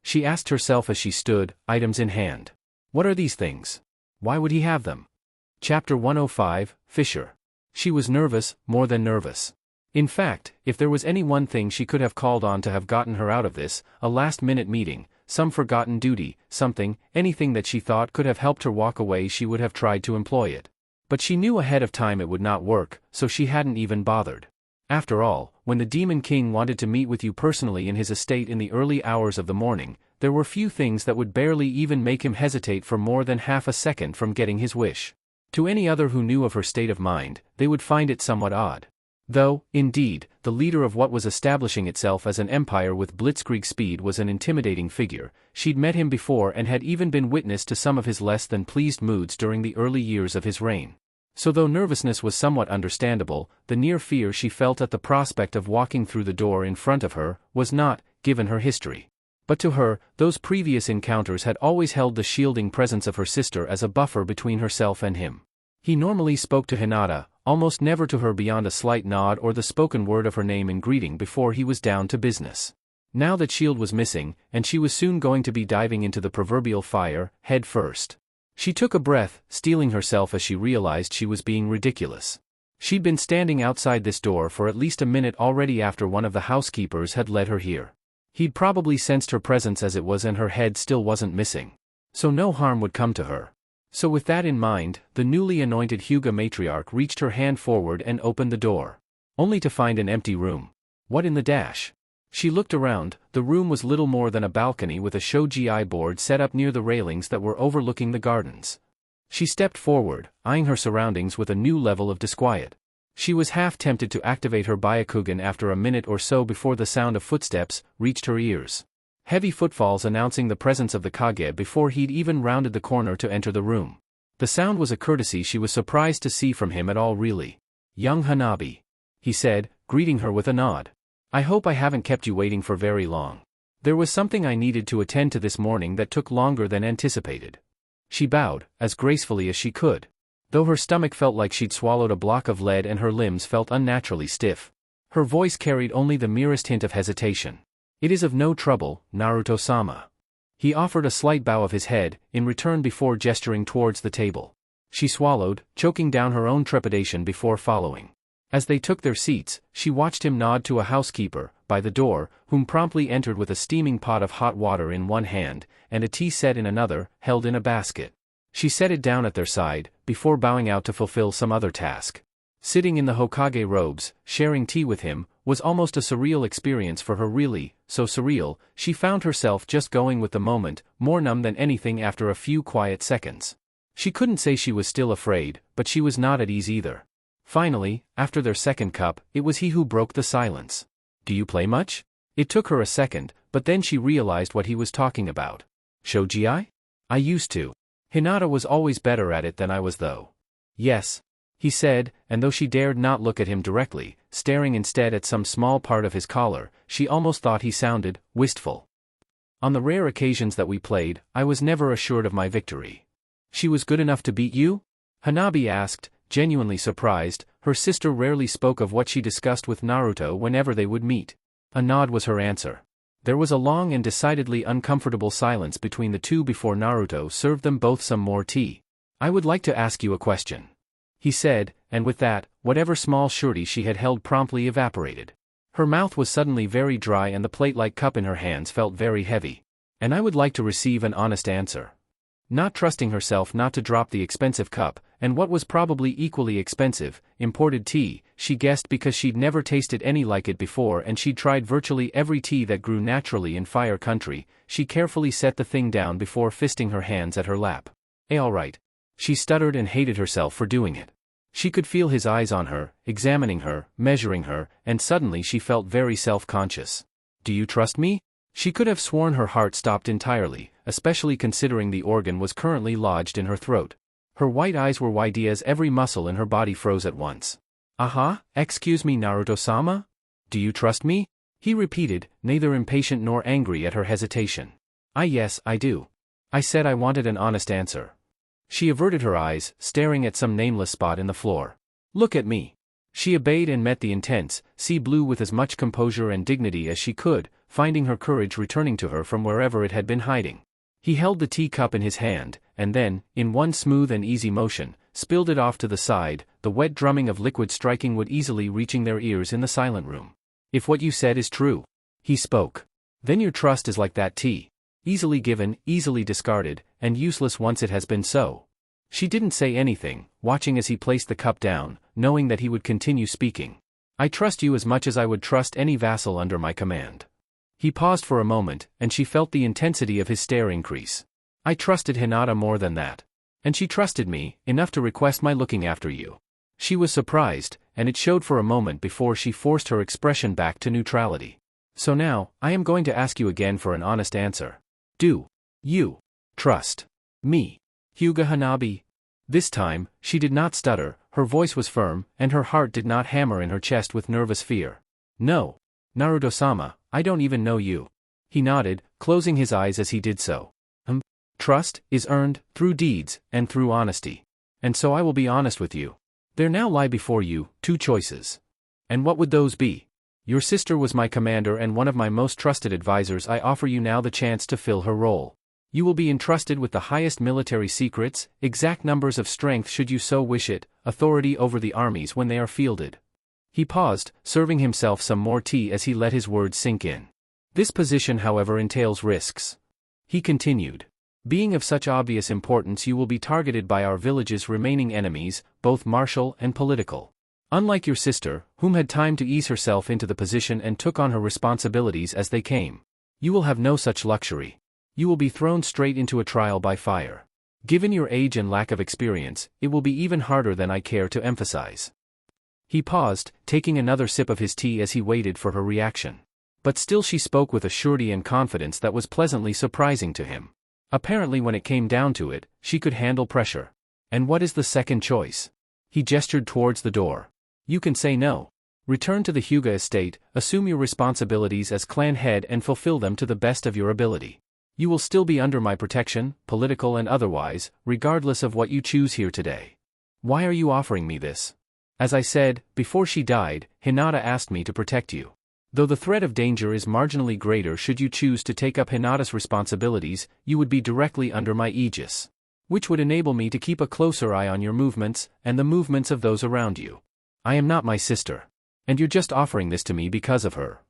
She asked herself as she stood, items in hand. What are these things? Why would he have them? Chapter 105, Fisher. She was nervous, more than nervous. In fact, if there was any one thing she could have called on to have gotten her out of this, a last-minute meeting, some forgotten duty, something, anything that she thought could have helped her walk away, she would have tried to employ it. But she knew ahead of time it would not work, so she hadn't even bothered. After all, when the Demon King wanted to meet with you personally in his estate in the early hours of the morning, there were few things that would barely even make him hesitate for more than half a second from getting his wish. To any other who knew of her state of mind, they would find it somewhat odd. Though, indeed, the leader of what was establishing itself as an empire with blitzkrieg speed was an intimidating figure. She'd met him before and had even been witness to some of his less than pleased moods during the early years of his reign. So though nervousness was somewhat understandable, the near fear she felt at the prospect of walking through the door in front of her was not, given her history. But to her, those previous encounters had always held the shielding presence of her sister as a buffer between herself and him. He normally spoke to Hinata, almost never to her beyond a slight nod or the spoken word of her name in greeting before he was down to business. Now that shield was missing, and she was soon going to be diving into the proverbial fire, head first. She took a breath, steeling herself as she realized she was being ridiculous. She'd been standing outside this door for at least a minute already after one of the housekeepers had led her here. He'd probably sensed her presence as it was, and her head still wasn't missing. So no harm would come to her. So with that in mind, the newly anointed Hyuga matriarch reached her hand forward and opened the door. Only to find an empty room. What in the dash? She looked around. The room was little more than a balcony with a shoji board set up near the railings that were overlooking the gardens. She stepped forward, eyeing her surroundings with a new level of disquiet. She was half tempted to activate her Byakugan after a minute or so before the sound of footsteps reached her ears. Heavy footfalls announcing the presence of the Kage before he'd even rounded the corner to enter the room. The sound was a courtesy she was surprised to see from him at all, really. "Young Hanabi," he said, greeting her with a nod. "I hope I haven't kept you waiting for very long." There was something I needed to attend to this morning that took longer than anticipated. She bowed, as gracefully as she could, though her stomach felt like she'd swallowed a block of lead and her limbs felt unnaturally stiff. Her voice carried only the merest hint of hesitation. "It is of no trouble, Naruto-sama." He offered a slight bow of his head, in return before gesturing towards the table. She swallowed, choking down her own trepidation before following. As they took their seats, she watched him nod to a housekeeper, by the door, whom promptly entered with a steaming pot of hot water in one hand, and a tea set in another, held in a basket. She set it down at their side, before bowing out to fulfill some other task. Sitting in the Hokage robes, sharing tea with him, was almost a surreal experience for her, really, so surreal, she found herself just going with the moment, more numb than anything after a few quiet seconds. She couldn't say she was still afraid, but she was not at ease either. Finally, after their second cup, it was he who broke the silence. "Do you play much?" It took her a second, but then she realized what he was talking about. "Shogi? I used to. Hinata was always better at it than I was though." "Yes," he said, and though she dared not look at him directly, staring instead at some small part of his collar, she almost thought he sounded wistful. "On the rare occasions that we played, I was never assured of my victory." "She was good enough to beat you?" Hanabi asked, genuinely surprised. Her sister rarely spoke of what she discussed with Naruto whenever they would meet. A nod was her answer. There was a long and decidedly uncomfortable silence between the two before Naruto served them both some more tea. "I would like to ask you a question," he said, and with that, whatever small surety she had held promptly evaporated. Her mouth was suddenly very dry and the plate-like cup in her hands felt very heavy. "And I would like to receive an honest answer." Not trusting herself not to drop the expensive cup, and what was probably equally expensive, imported tea, she guessed because she'd never tasted any like it before and she'd tried virtually every tea that grew naturally in Fire Country, she carefully set the thing down before fisting her hands at her lap. Alright." She stuttered and hated herself for doing it. She could feel his eyes on her, examining her, measuring her, and suddenly she felt very self-conscious. "Do you trust me?" She could have sworn her heart stopped entirely, especially considering the organ was currently lodged in her throat. Her white eyes were wide as every muscle in her body froze at once. "Aha, excuse me Naruto-sama? Do you trust me?" he repeated, neither impatient nor angry at her hesitation. Yes, I do." I said I wanted an honest answer." She averted her eyes, staring at some nameless spot in the floor. "Look at me." She obeyed and met the intense, sea blue with as much composure and dignity as she could, finding her courage returning to her from wherever it had been hiding. He held the teacup in his hand, and then, in one smooth and easy motion, spilled it off to the side, the wet drumming of liquid striking wood easily reaching their ears in the silent room. "If what you said is true," he spoke, "then your trust is like that tea. Easily given, easily discarded, and useless once it has been so." She didn't say anything, watching as he placed the cup down, knowing that he would continue speaking. "I trust you as much as I would trust any vassal under my command." He paused for a moment, and she felt the intensity of his stare increase. "I trusted Hinata more than that. And she trusted me, enough to request my looking after you." She was surprised, and it showed for a moment before she forced her expression back to neutrality. "So now, I am going to ask you again for an honest answer. Do you trust me, Hyuga Hanabi?" This time, she did not stutter, her voice was firm, and her heart did not hammer in her chest with nervous fear. "No. Naruto-sama, I don't even know you." He nodded, closing his eyes as he did so. Trust is earned, through deeds, and through honesty. And so I will be honest with you. There now lie before you, two choices. And what would those be? Your sister was my commander and one of my most trusted advisors. I offer you now the chance to fill her role. You will be entrusted with the highest military secrets, exact numbers of strength should you so wish it, authority over the armies when they are fielded. He paused, serving himself some more tea as he let his words sink in. This position, however, entails risks. He continued. Being of such obvious importance, you will be targeted by our village's remaining enemies, both martial and political. Unlike your sister, whom had time to ease herself into the position and took on her responsibilities as they came. You will have no such luxury. You will be thrown straight into a trial by fire. Given your age and lack of experience, it will be even harder than I care to emphasize. He paused, taking another sip of his tea as he waited for her reaction. But still she spoke with a surety and confidence that was pleasantly surprising to him. Apparently when it came down to it, she could handle pressure. And what is the second choice? He gestured towards the door. You can say no. Return to the Hyuga estate, assume your responsibilities as clan head and fulfill them to the best of your ability. You will still be under my protection, political and otherwise, regardless of what you choose here today. Why are you offering me this? As I said, before she died, Hinata asked me to protect you. Though the threat of danger is marginally greater should you choose to take up Hinata's responsibilities, you would be directly under my aegis, which would enable me to keep a closer eye on your movements, and the movements of those around you. I am not my sister. And you're just offering this to me because of her.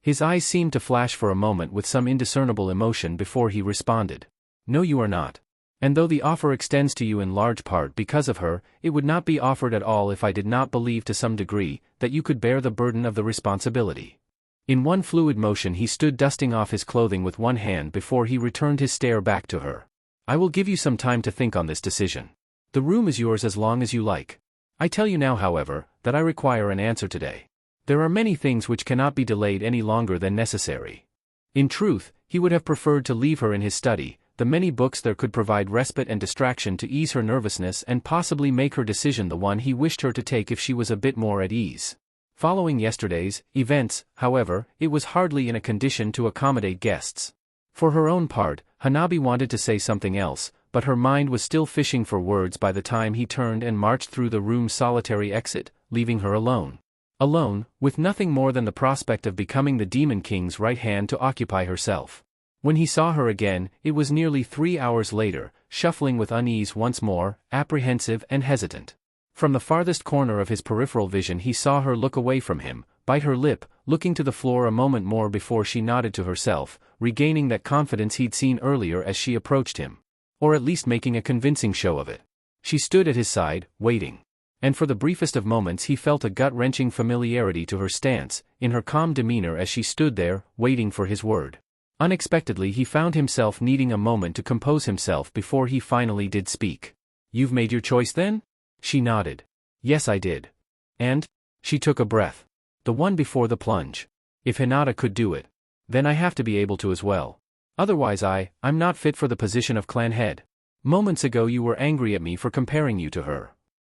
His eyes seemed to flash for a moment with some indiscernible emotion before he responded. No, you are not. And though the offer extends to you in large part because of her, it would not be offered at all if I did not believe to some degree that you could bear the burden of the responsibility. In one fluid motion he stood dusting off his clothing with one hand before he returned his stare back to her. I will give you some time to think on this decision. The room is yours as long as you like. I tell you now, however, that I require an answer today. There are many things which cannot be delayed any longer than necessary. In truth, he would have preferred to leave her in his study. The many books there could provide respite and distraction to ease her nervousness and possibly make her decision the one he wished her to take if she was a bit more at ease. Following yesterday's events, however, it was hardly in a condition to accommodate guests. For her own part, Hanabi wanted to say something else, but her mind was still fishing for words by the time he turned and marched through the room's solitary exit, leaving her alone. Alone, with nothing more than the prospect of becoming the Demon King's right hand to occupy herself. When he saw her again, it was nearly 3 hours later, shuffling with unease once more, apprehensive and hesitant. From the farthest corner of his peripheral vision he saw her look away from him, bite her lip, looking to the floor a moment more before she nodded to herself, regaining that confidence he'd seen earlier as she approached him. Or at least making a convincing show of it. She stood at his side, waiting. And for the briefest of moments he felt a gut-wrenching familiarity to her stance, in her calm demeanor as she stood there, waiting for his word. Unexpectedly he found himself needing a moment to compose himself before he finally did speak. You've made your choice then? She nodded. Yes, I did. And? She took a breath. The one before the plunge. If Hinata could do it, then I have to be able to as well. Otherwise I'm not fit for the position of clan head. Moments ago you were angry at me for comparing you to her.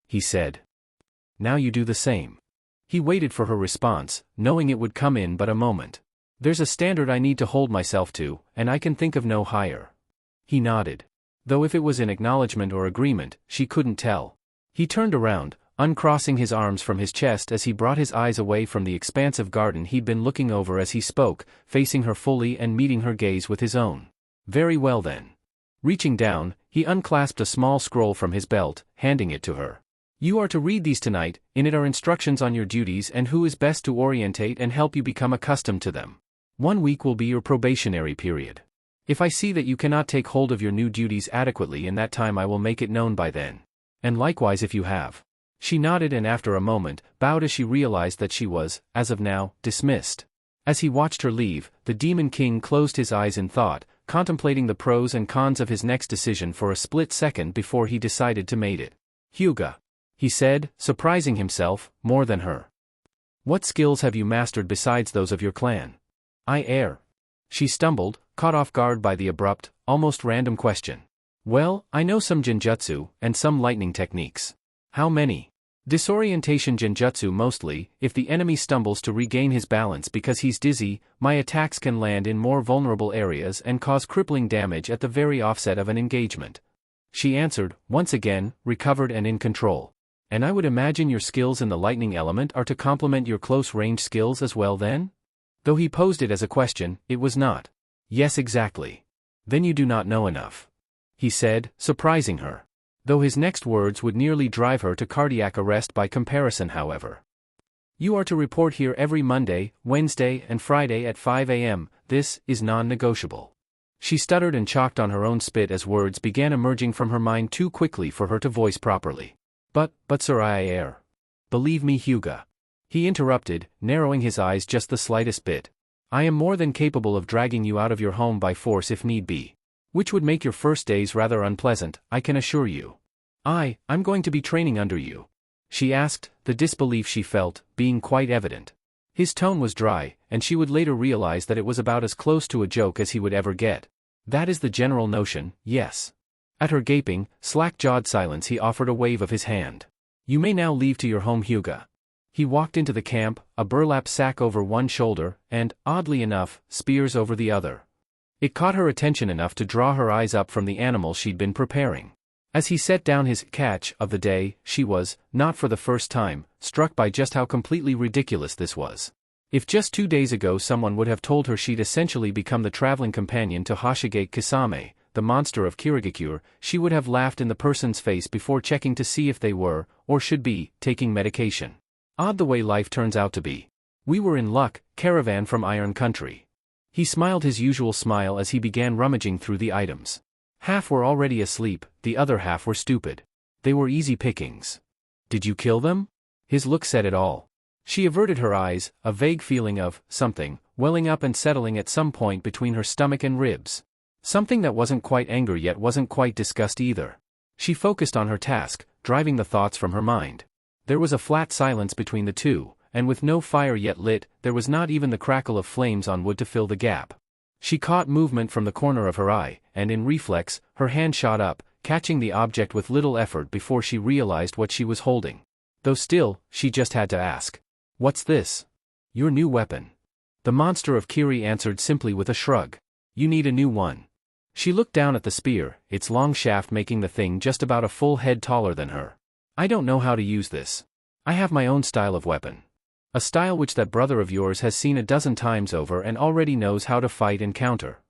He said. Now you do the same. He waited for her response, knowing it would come in but a moment. There's a standard I need to hold myself to, and I can think of no higher. He nodded. Though if it was in acknowledgement or agreement, she couldn't tell. He turned around, uncrossing his arms from his chest as he brought his eyes away from the expansive garden he'd been looking over as he spoke, facing her fully and meeting her gaze with his own. Very well then. Reaching down, he unclasped a small scroll from his belt, handing it to her. You are to read these tonight. In it are instructions on your duties and who is best to orientate and help you become accustomed to them. 1 week will be your probationary period. If I see that you cannot take hold of your new duties adequately in that time I will make it known by then. And likewise if you have. She nodded and after a moment, bowed as she realized that she was, as of now, dismissed. As he watched her leave, the Demon King closed his eyes in thought, contemplating the pros and cons of his next decision for a split second before he decided to make it. Hyuga. He said, surprising himself, more than her. What skills have you mastered besides those of your clan? I err. She stumbled, caught off guard by the abrupt, almost random question. Well, I know some genjutsu, and some lightning techniques. How many? Disorientation genjutsu mostly. If the enemy stumbles to regain his balance because he's dizzy, my attacks can land in more vulnerable areas and cause crippling damage at the very offset of an engagement. She answered, once again, recovered and in control. And I would imagine your skills in the lightning element are to complement your close-range skills as well then? Though he posed it as a question, it was not. Yes, exactly. Then you do not know enough. He said, surprising her. Though his next words would nearly drive her to cardiac arrest by comparison, however. You are to report here every Monday, Wednesday, and Friday at 5 a.m. This is non-negotiable. She stuttered and chalked on her own spit as words began emerging from her mind too quickly for her to voice properly. But sir, I err. Believe me, Hyuga. He interrupted, narrowing his eyes just the slightest bit. I am more than capable of dragging you out of your home by force if need be. Which would make your first days rather unpleasant, I can assure you. I'm going to be training under you. She asked, the disbelief she felt, being quite evident. His tone was dry, and she would later realize that it was about as close to a joke as he would ever get. That is the general notion, yes. At her gaping, slack-jawed silence he offered a wave of his hand. You may now leave to your home, Hyuga. He walked into the camp, a burlap sack over one shoulder, and, oddly enough, spears over the other. It caught her attention enough to draw her eyes up from the animal she'd been preparing. As he set down his catch of the day, she was, not for the first time, struck by just how completely ridiculous this was. If just 2 days ago someone would have told her she'd essentially become the traveling companion to Hashige Kisame, the monster of Kirigakure, she would have laughed in the person's face before checking to see if they were, or should be, taking medication. Odd the way life turns out to be. We were in luck, caravan from Iron Country. He smiled his usual smile as he began rummaging through the items. Half were already asleep, the other half were stupid. They were easy pickings. Did you kill them? His look said it all. She averted her eyes, a vague feeling of something welling up and settling at some point between her stomach and ribs. Something that wasn't quite anger yet wasn't quite disgust either. She focused on her task, driving the thoughts from her mind. There was a flat silence between the two, and with no fire yet lit, there was not even the crackle of flames on wood to fill the gap. She caught movement from the corner of her eye, and in reflex, her hand shot up, catching the object with little effort before she realized what she was holding. Though still, she just had to ask. "What's this?" "Your new weapon." The monster of Kiri answered simply with a shrug. "You need a new one." She looked down at the spear, its long shaft making the thing just about a full head taller than her. "I don't know how to use this. I have my own style of weapon. A style which that brother of yours has seen a dozen times over and already knows how to fight and counter."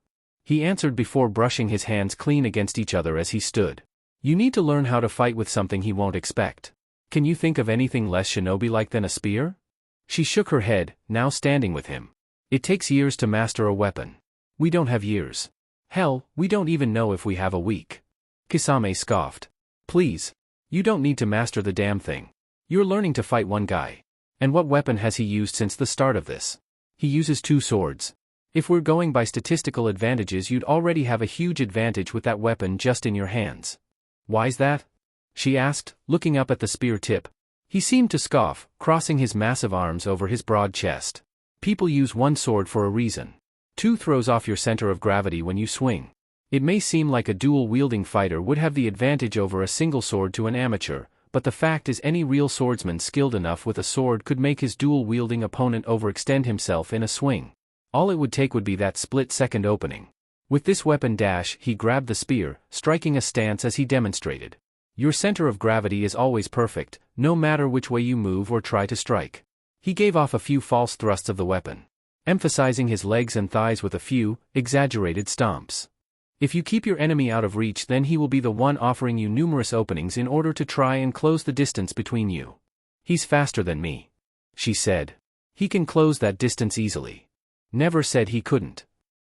He answered before brushing his hands clean against each other as he stood. "You need to learn how to fight with something he won't expect. Can you think of anything less shinobi-like than a spear?" She shook her head, now standing with him. "It takes years to master a weapon. We don't have years. Hell, we don't even know if we have a week." Kisame scoffed. "Please. You don't need to master the damn thing. You're learning to fight one guy. And what weapon has he used since the start of this? He uses 2 swords. If we're going by statistical advantages, you'd already have a huge advantage with that weapon just in your hands." "Why's that?" she asked, looking up at the spear tip. He seemed to scoff, crossing his massive arms over his broad chest. "People use 1 sword for a reason. 2 throws off your center of gravity when you swing. It may seem like a dual-wielding fighter would have the advantage over a single sword to an amateur, but the fact is any real swordsman skilled enough with a sword could make his dual-wielding opponent overextend himself in a swing. All it would take would be that split-second opening. With this weapon dash, he grabbed the spear, striking a stance as he demonstrated. Your center of gravity is always perfect, no matter which way you move or try to strike. He gave off a few false thrusts of the weapon, emphasizing his legs and thighs with a few exaggerated stomps. If you keep your enemy out of reach, then he will be the one offering you numerous openings in order to try and close the distance between you. "He's faster than me," she said. "He can close that distance easily." "Never said he couldn't."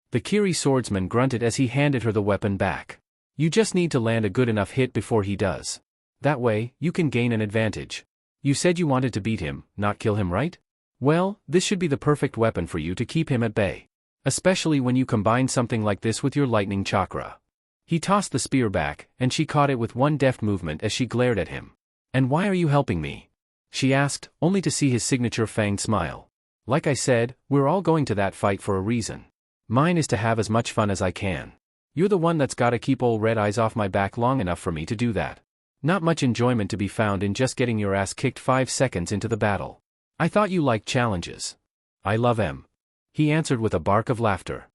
The Kiri swordsman grunted as he handed her the weapon back. "You just need to land a good enough hit before he does. That way, you can gain an advantage. You said you wanted to beat him, not kill him, right? Well, this should be the perfect weapon for you to keep him at bay. Especially when you combine something like this with your lightning chakra." He tossed the spear back, and she caught it with one deft movement as she glared at him. "And why are you helping me?" she asked, only to see his signature fanged smile. "Like I said, we're all going to that fight for a reason. Mine is to have as much fun as I can. You're the one that's gotta keep old Red Eyes off my back long enough for me to do that. Not much enjoyment to be found in just getting your ass kicked 5 seconds into the battle. I thought you liked challenges." "I love 'em," he answered with a bark of laughter.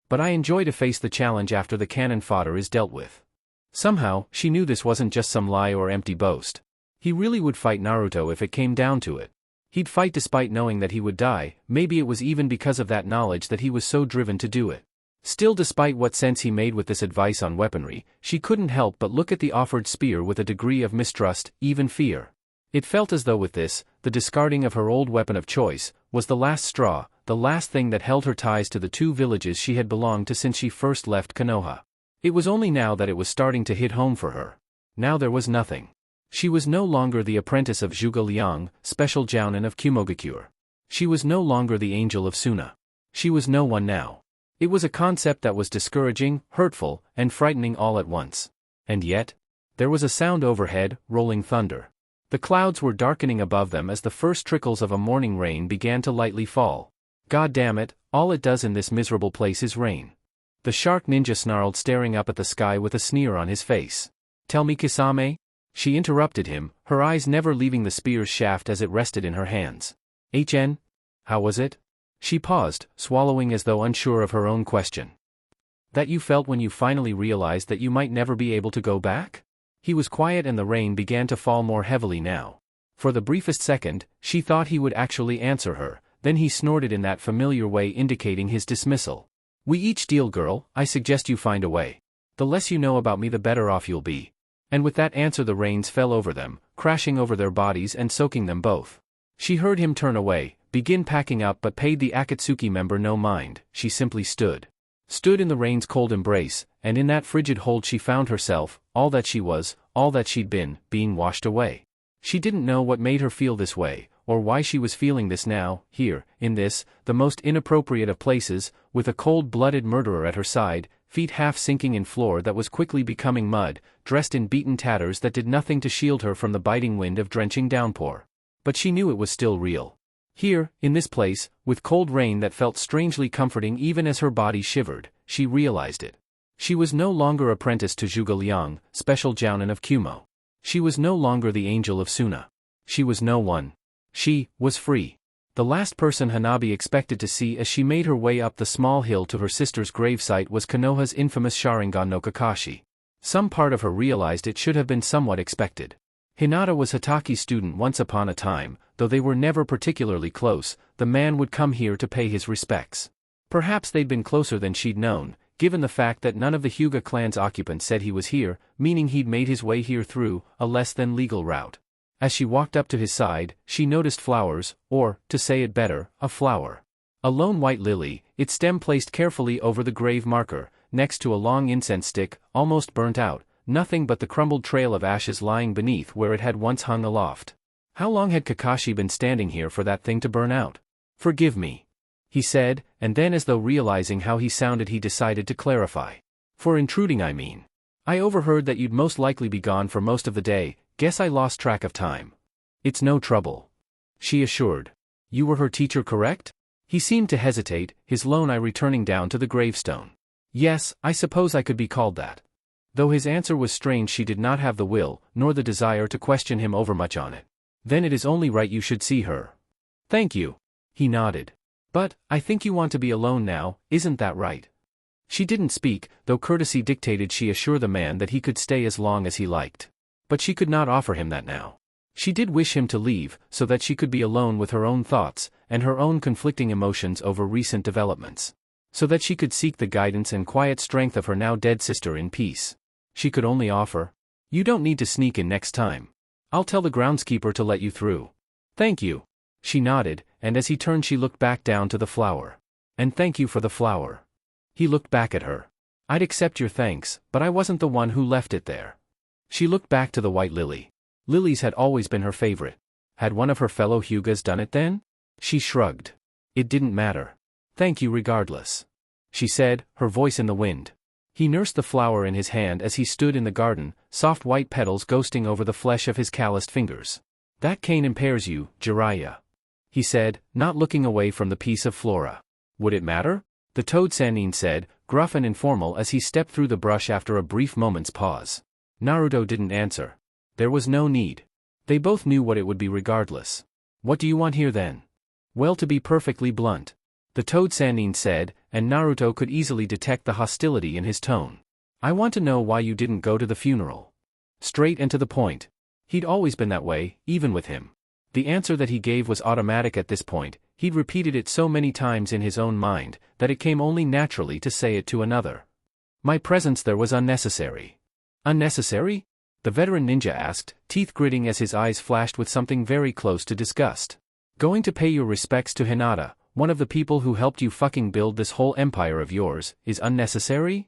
"But I enjoy to face the challenge after the cannon fodder is dealt with." Somehow, she knew this wasn't just some lie or empty boast. He really would fight Naruto if it came down to it. He'd fight despite knowing that he would die, maybe it was even because of that knowledge that he was so driven to do it. Still, despite what sense he made with this advice on weaponry, she couldn't help but look at the offered spear with a degree of mistrust, even fear. It felt as though with this, the discarding of her old weapon of choice, was the last straw, the last thing that held her ties to the 2 villages she had belonged to since she first left Konoha. It was only now that it was starting to hit home for her. Now there was nothing. She was no longer the apprentice of Zhuge Liang, special jounin of Kumogakure. She was no longer the angel of Suna. She was no one now. It was a concept that was discouraging, hurtful, and frightening all at once. And yet, there was a sound overhead, rolling thunder. The clouds were darkening above them as the first trickles of a morning rain began to lightly fall. "God damn it, all it does in this miserable place is rain." The shark ninja snarled, staring up at the sky with a sneer on his face. "Tell me, Kisame?" She interrupted him, her eyes never leaving the spear's shaft as it rested in her hands. "HN? How was it?" She paused, swallowing as though unsure of her own question. "That you felt when you finally realized that you might never be able to go back?" He was quiet and the rain began to fall more heavily now. For the briefest second, she thought he would actually answer her, then he snorted in that familiar way indicating his dismissal. "We each deal, girl, I suggest you find a way. The less you know about me the better off you'll be." And with that answer the rains fell over them, crashing over their bodies and soaking them both. She heard him turn away, begin packing up but paid the Akatsuki member no mind, she simply stood in the rain's cold embrace, and in that frigid hold she found herself, all that she was, all that she'd been, being washed away. She didn't know what made her feel this way, or why she was feeling this now, here, in this, the most inappropriate of places, with a cold-blooded murderer at her side, feet half sinking in floor that was quickly becoming mud, dressed in beaten tatters that did nothing to shield her from the biting wind of drenching downpour. But she knew it was still real. Here, in this place, with cold rain that felt strangely comforting even as her body shivered, she realized it. She was no longer apprenticed to Zhuge Liang, special jounin of Kumo. She was no longer the angel of Suna. She was no one. She was free. The last person Hanabi expected to see as she made her way up the small hill to her sister's gravesite was Konoha's infamous Sharingan no Kakashi. Some part of her realized it should have been somewhat expected. Hinata was Hitaki's student once upon a time, though they were never particularly close, the man would come here to pay his respects. Perhaps they'd been closer than she'd known, given the fact that none of the Hyuga clan's occupants said he was here, meaning he'd made his way here through a less than legal route. As she walked up to his side, she noticed flowers, or, to say it better, a flower. A lone white lily, its stem placed carefully over the grave marker, next to a long incense stick, almost burnt out, nothing but the crumbled trail of ashes lying beneath where it had once hung aloft. How long had Kakashi been standing here for that thing to burn out? "Forgive me," he said, and then as though realizing how he sounded he decided to clarify. "For intruding I mean. I overheard that you'd most likely be gone for most of the day, guess I lost track of time." "It's no trouble," she assured. "You were her teacher, correct?" He seemed to hesitate, his lone eye returning down to the gravestone. "Yes, I suppose I could be called that." Though his answer was strange, she did not have the will, nor the desire to question him overmuch on it. "Then it is only right you should see her." "Thank you." He nodded. "But, I think you want to be alone now, isn't that right?" She didn't speak, though courtesy dictated she assure the man that he could stay as long as he liked. But she could not offer him that now. She did wish him to leave, so that she could be alone with her own thoughts, and her own conflicting emotions over recent developments. So that she could seek the guidance and quiet strength of her now dead sister in peace. She could only offer, "You don't need to sneak in next time. I'll tell the groundskeeper to let you through." "Thank you." She nodded, and as he turned she looked back down to the flower. "And thank you for the flower." He looked back at her. "I'd accept your thanks, but I wasn't the one who left it there." She looked back to the white lily. Lilies had always been her favorite. Had one of her fellow Hyugas done it then? She shrugged. It didn't matter. "Thank you regardless," she said, her voice in the wind. He nursed the flower in his hand as he stood in the garden, soft white petals ghosting over the flesh of his calloused fingers. "That cane impairs you, Jiraiya," he said, not looking away from the piece of flora. "Would it matter?" The toad Sannin said, gruff and informal as he stepped through the brush after a brief moment's pause. Naruto didn't answer. There was no need. They both knew what it would be regardless. "What do you want here then?" "Well, to be perfectly blunt," the toad Sannin said, and Naruto could easily detect the hostility in his tone. "I want to know why you didn't go to the funeral." Straight and to the point. He'd always been that way, even with him. The answer that he gave was automatic at this point. He'd repeated it so many times in his own mind, that it came only naturally to say it to another. "My presence there was unnecessary." "Unnecessary?" the veteran ninja asked, teeth gritting as his eyes flashed with something very close to disgust. "Going to pay your respects to Hinata, one of the people who helped you fucking build this whole empire of yours, is unnecessary?"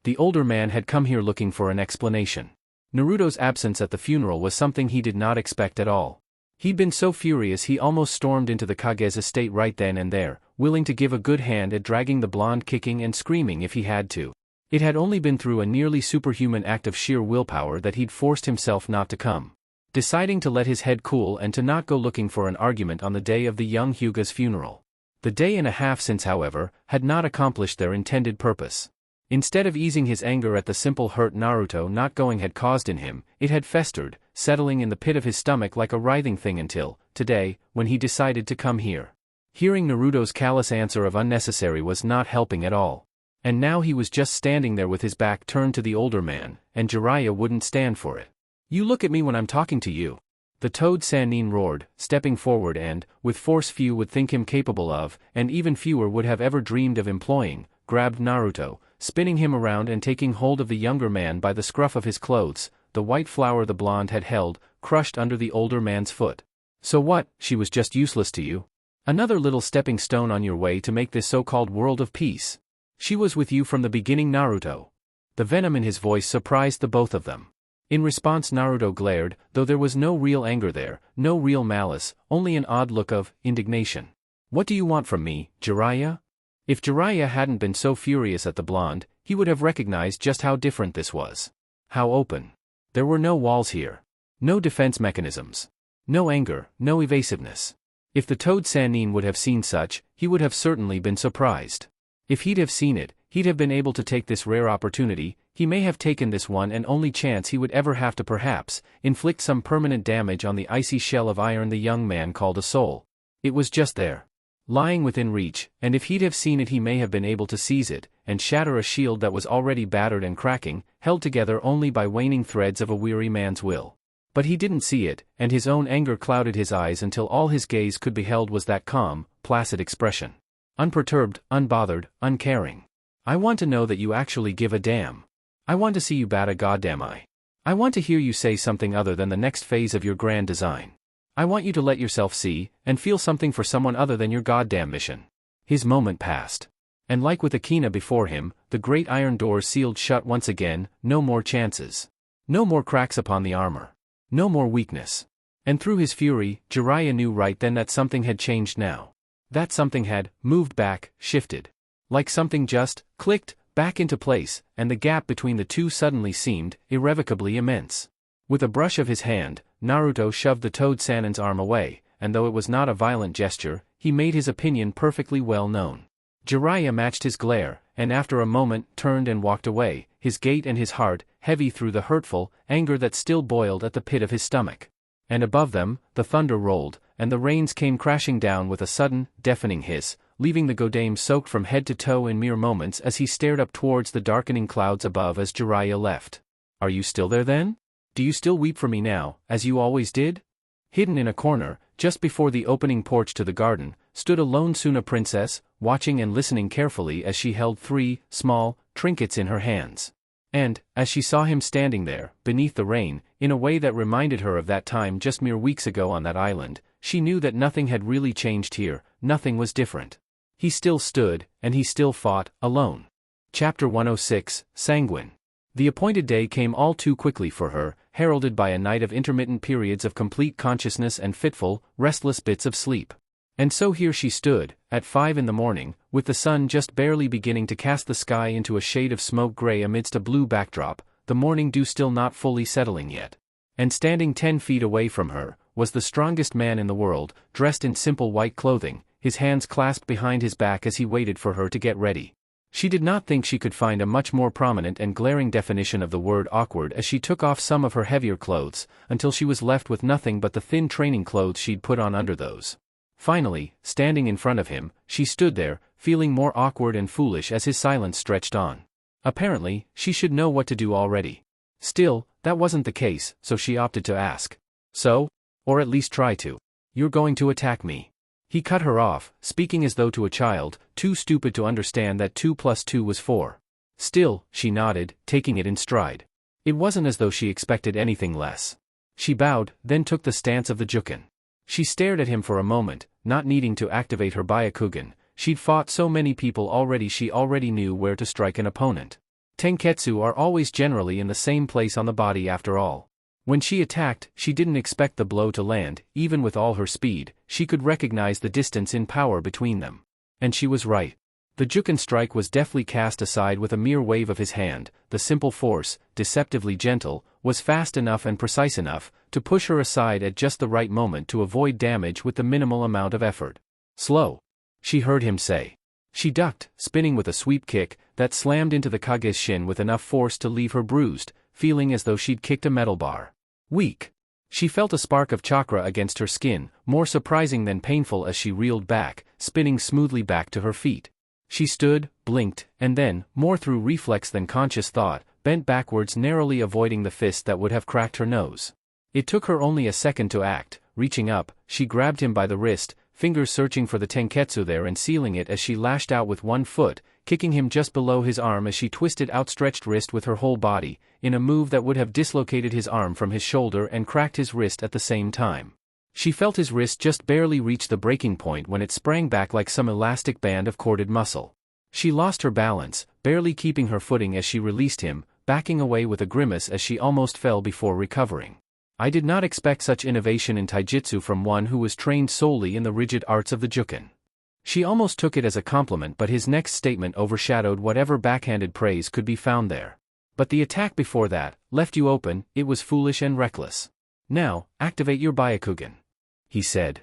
The older man had come here looking for an explanation. Naruto's absence at the funeral was something he did not expect at all. He'd been so furious he almost stormed into the Kage's estate right then and there, willing to give a good hand at dragging the blonde kicking and screaming if he had to. It had only been through a nearly superhuman act of sheer willpower that he'd forced himself not to come. Deciding to let his head cool and to not go looking for an argument on the day of the young Hyuga's funeral. The day and a half since, however, had not accomplished their intended purpose. Instead of easing his anger at the simple hurt Naruto not going had caused in him, it had festered, settling in the pit of his stomach like a writhing thing until, today, when he decided to come here. Hearing Naruto's callous answer of unnecessary was not helping at all. And now he was just standing there with his back turned to the older man, and Jiraiya wouldn't stand for it. "You look at me when I'm talking to you," the Toad Sannin roared, stepping forward and, with force few would think him capable of, and even fewer would have ever dreamed of employing, grabbed Naruto, spinning him around and taking hold of the younger man by the scruff of his clothes, the white flower the blonde had held, crushed under the older man's foot. "So what, she was just useless to you? Another little stepping stone on your way to make this so-called world of peace? She was with you from the beginning, Naruto." The venom in his voice surprised the both of them. In response, Naruto glared, though there was no real anger there, no real malice, only an odd look of indignation. "What do you want from me, Jiraiya?" If Jiraiya hadn't been so furious at the blonde, he would have recognized just how different this was. How open. There were no walls here. No defense mechanisms. No anger, no evasiveness. If the Toad Sannin would have seen such, he would have certainly been surprised. If he'd have seen it, he'd have been able to take this rare opportunity. He may have taken this one and only chance he would ever have to perhaps inflict some permanent damage on the icy shell of iron the young man called a soul. It was just there, lying within reach, and if he'd have seen it he may have been able to seize it, and shatter a shield that was already battered and cracking, held together only by waning threads of a weary man's will. But he didn't see it, and his own anger clouded his eyes until all his gaze could beheld was that calm, placid expression. Unperturbed, unbothered, uncaring. "I want to know that you actually give a damn. I want to see you bat a goddamn eye. I want to hear you say something other than the next phase of your grand design. I want you to let yourself see, and feel something for someone other than your goddamn mission." His moment passed. And like with Akina before him, the great iron doors sealed shut once again. No more chances. No more cracks upon the armor. No more weakness. And through his fury, Jiraiya knew right then that something had changed now. That something had moved back, shifted. Like something just clicked back into place, and the gap between the two suddenly seemed irrevocably immense. With a brush of his hand, Naruto shoved the Toad Sannin's arm away, and though it was not a violent gesture, he made his opinion perfectly well known. Jiraiya matched his glare, and after a moment turned and walked away, his gait and his heart heavy through the hurtful anger that still boiled at the pit of his stomach. And above them, the thunder rolled, and the rains came crashing down with a sudden, deafening hiss, leaving the Godame soaked from head to toe in mere moments as he stared up towards the darkening clouds above as Jiraiya left. "Are you still there then? Do you still weep for me now, as you always did?" Hidden in a corner, just before the opening porch to the garden, stood a lone Suna princess, watching and listening carefully as she held 3 small trinkets in her hands. And, as she saw him standing there, beneath the rain, in a way that reminded her of that time just mere weeks ago on that island, she knew that nothing had really changed here, nothing was different. He still stood, and he still fought, alone. Chapter 106, Sanguine. The appointed day came all too quickly for her, heralded by a night of intermittent periods of complete consciousness and fitful, restless bits of sleep. And so here she stood, at 5 in the morning, with the sun just barely beginning to cast the sky into a shade of smoke gray amidst a blue backdrop, the morning dew still not fully settling yet. And standing 10 feet away from her, was the strongest man in the world, dressed in simple white clothing, his hands clasped behind his back as he waited for her to get ready. She did not think she could find a much more prominent and glaring definition of the word awkward as she took off some of her heavier clothes, until she was left with nothing but the thin training clothes she'd put on under those. Finally, standing in front of him, she stood there, feeling more awkward and foolish as his silence stretched on. Apparently, she should know what to do already. Still, that wasn't the case, so she opted to ask. "So? Or at least try to. You're going to attack me?" He cut her off, speaking as though to a child, too stupid to understand that 2 plus 2 was 4. Still, she nodded, taking it in stride. It wasn't as though she expected anything less. She bowed, then took the stance of the Jukin. She stared at him for a moment, not needing to activate her Byakugan. She'd fought so many people already she already knew where to strike an opponent. Tenketsu are always generally in the same place on the body after all. When she attacked, she didn't expect the blow to land. Even with all her speed, she could recognize the distance in power between them. And she was right. The Jukin strike was deftly cast aside with a mere wave of his hand. The simple force, deceptively gentle, was fast enough and precise enough to push her aside at just the right moment to avoid damage with the minimal amount of effort. "Slow," she heard him say. She ducked, spinning with a sweep kick that slammed into the Kage's shin with enough force to leave her bruised, feeling as though she'd kicked a metal bar. "Weak." She felt a spark of chakra against her skin, more surprising than painful as she reeled back, spinning smoothly back to her feet. She stood, blinked, and then, more through reflex than conscious thought, bent backwards, narrowly avoiding the fist that would have cracked her nose. It took her only a second to act. Reaching up, she grabbed him by the wrist, fingers searching for the tenketsu there and sealing it as she lashed out with one foot, kicking him just below his arm as she twisted outstretched wrist with her whole body, in a move that would have dislocated his arm from his shoulder and cracked his wrist at the same time. She felt his wrist just barely reach the breaking point when it sprang back like some elastic band of corded muscle. She lost her balance, barely keeping her footing as she released him, backing away with a grimace as she almost fell before recovering. I did not expect such innovation in taijutsu from one who was trained solely in the rigid arts of the juken. She almost took it as a compliment, but his next statement overshadowed whatever backhanded praise could be found there. But the attack before that left you open. It was foolish and reckless. Now, activate your Byakugan, he said.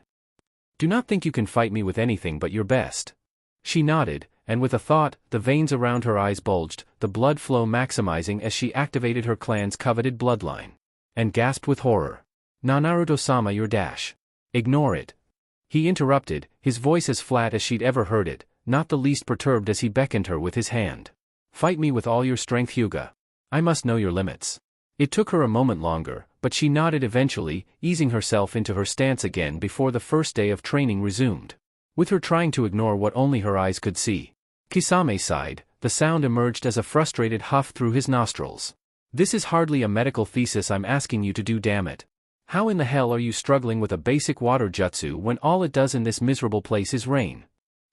Do not think you can fight me with anything but your best. She nodded, and with a thought, the veins around her eyes bulged, the blood flow maximizing as she activated her clan's coveted bloodline. And gasped with horror. "Na Naruto-sama, your dash. Ignore it." He interrupted, his voice as flat as she'd ever heard it, not the least perturbed as he beckoned her with his hand. "Fight me with all your strength, Hyuga. I must know your limits." It took her a moment longer, but she nodded eventually, easing herself into her stance again before the first day of training resumed. With her trying to ignore what only her eyes could see. Kisame sighed, the sound emerged as a frustrated huff through his nostrils. "This is hardly a medical thesis I'm asking you to do, damn it. How in the hell are you struggling with a basic water jutsu when all it does in this miserable place is rain?"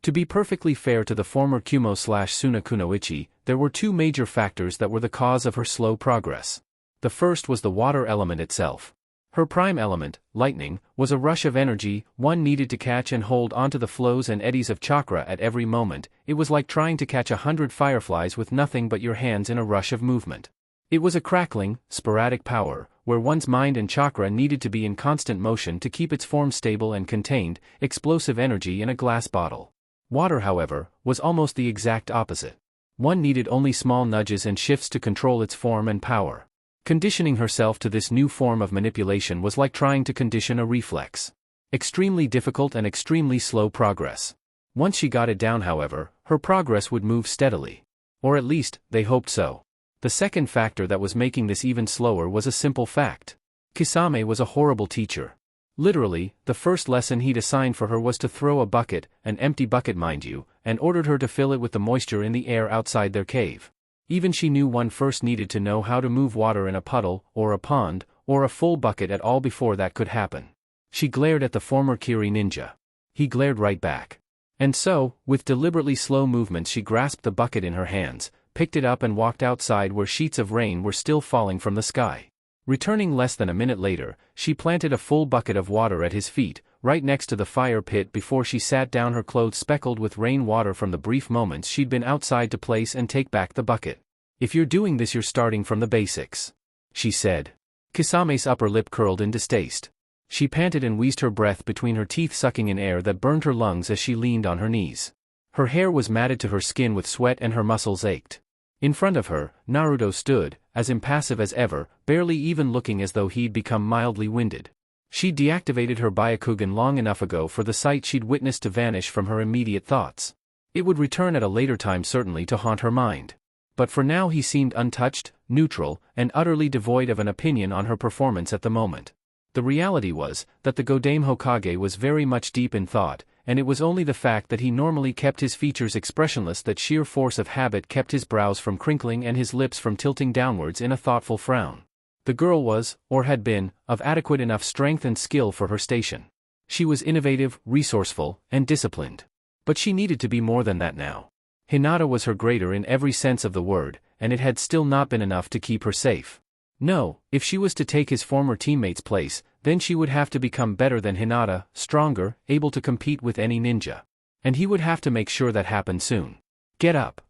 To be perfectly fair to the former Kumo/Suna Kunoichi, there were two major factors that were the cause of her slow progress. The first was the water element itself. Her prime element, lightning, was a rush of energy, one needed to catch and hold onto the flows and eddies of chakra at every moment. It was like trying to catch 100 fireflies with nothing but your hands in a rush of movement. It was a crackling, sporadic power, where one's mind and chakra needed to be in constant motion to keep its form stable and contained, explosive energy in a glass bottle. Water, however, was almost the exact opposite. One needed only small nudges and shifts to control its form and power. Conditioning herself to this new form of manipulation was like trying to condition a reflex. Extremely difficult and extremely slow progress. Once she got it down, however, her progress would move steadily. Or at least, they hoped so. The second factor that was making this even slower was a simple fact. Kisame was a horrible teacher. Literally, the first lesson he'd assigned for her was to throw a bucket, an empty bucket mind you, and ordered her to fill it with the moisture in the air outside their cave. Even she knew one first needed to know how to move water in a puddle, or a pond, or a full bucket at all before that could happen. She glared at the former Kiri ninja. He glared right back. And so, with deliberately slow movements, she grasped the bucket in her hands, picked it up and walked outside where sheets of rain were still falling from the sky. Returning less than a minute later, she planted a full bucket of water at his feet, right next to the fire pit before she sat down, her clothes speckled with rain water from the brief moments she'd been outside to place and take back the bucket. "If you're doing this, you're starting from the basics," she said. Kisame's upper lip curled in distaste. She panted and wheezed her breath between her teeth, sucking in air that burned her lungs as she leaned on her knees. Her hair was matted to her skin with sweat and her muscles ached. In front of her, Naruto stood, as impassive as ever, barely even looking as though he'd become mildly winded. She'd deactivated her Byakugan long enough ago for the sight she'd witnessed to vanish from her immediate thoughts. It would return at a later time, certainly, to haunt her mind. But for now he seemed untouched, neutral, and utterly devoid of an opinion on her performance at the moment. The reality was that the Godame Hokage was very much deep in thought, and it was only the fact that he normally kept his features expressionless that sheer force of habit kept his brows from crinkling and his lips from tilting downwards in a thoughtful frown. The girl was, or had been, of adequate enough strength and skill for her station. She was innovative, resourceful, and disciplined. But she needed to be more than that now. Hinata was her greater in every sense of the word, and it had still not been enough to keep her safe. No, if she was to take his former teammate's place, then she would have to become better than Hinata, stronger, able to compete with any ninja. And he would have to make sure that happened soon. "Get up,"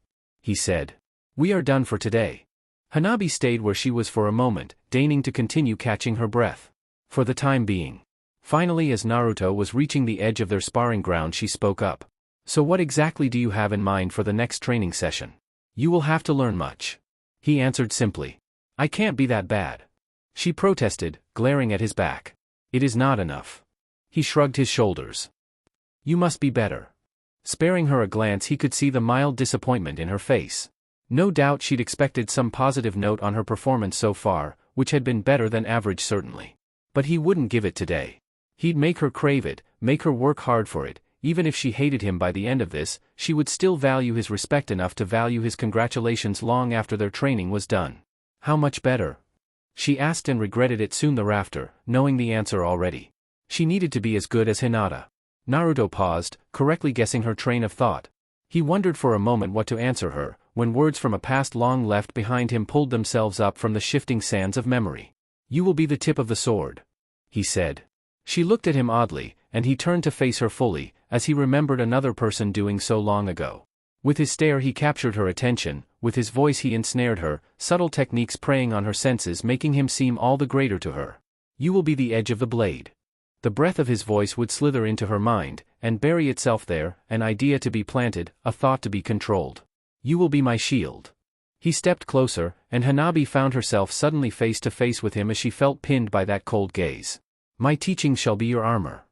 he said. "We are done for today." Hanabi stayed where she was for a moment, deigning to continue catching her breath. For the time being. Finally, as Naruto was reaching the edge of their sparring ground, she spoke up. "So what exactly do you have in mind for the next training session?" "You will have to learn much," he answered simply. "I can't be that bad." She protested, glaring at his back. It is not enough. He shrugged his shoulders. You must be better. Sparing her a glance, he could see the mild disappointment in her face. No doubt she'd expected some positive note on her performance so far, which had been better than average certainly. But he wouldn't give it today. He'd make her crave it, make her work hard for it. Even if she hated him by the end of this, she would still value his respect enough to value his congratulations long after their training was done. How much better? She asked and regretted it soon thereafter, knowing the answer already. She needed to be as good as Hinata. Naruto paused, correctly guessing her train of thought. He wondered for a moment what to answer her, when words from a past long left behind him pulled themselves up from the shifting sands of memory. You will be the tip of the sword, he said. She looked at him oddly, and he turned to face her fully, as he remembered another person doing so long ago. With his stare he captured her attention, with his voice he ensnared her, subtle techniques preying on her senses making him seem all the greater to her. You will be the edge of the blade. The breath of his voice would slither into her mind, and bury itself there, an idea to be planted, a thought to be controlled. You will be my shield. He stepped closer, and Hanabi found herself suddenly face to face with him as she felt pinned by that cold gaze. My teaching shall be your armor.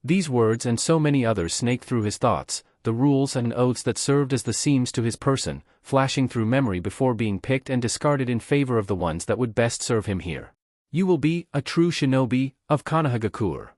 These words and so many others snaked through his thoughts, the rules and oaths that served as the seams to his person, flashing through memory before being picked and discarded in favor of the ones that would best serve him here. You will be a true shinobi of Konohagakure.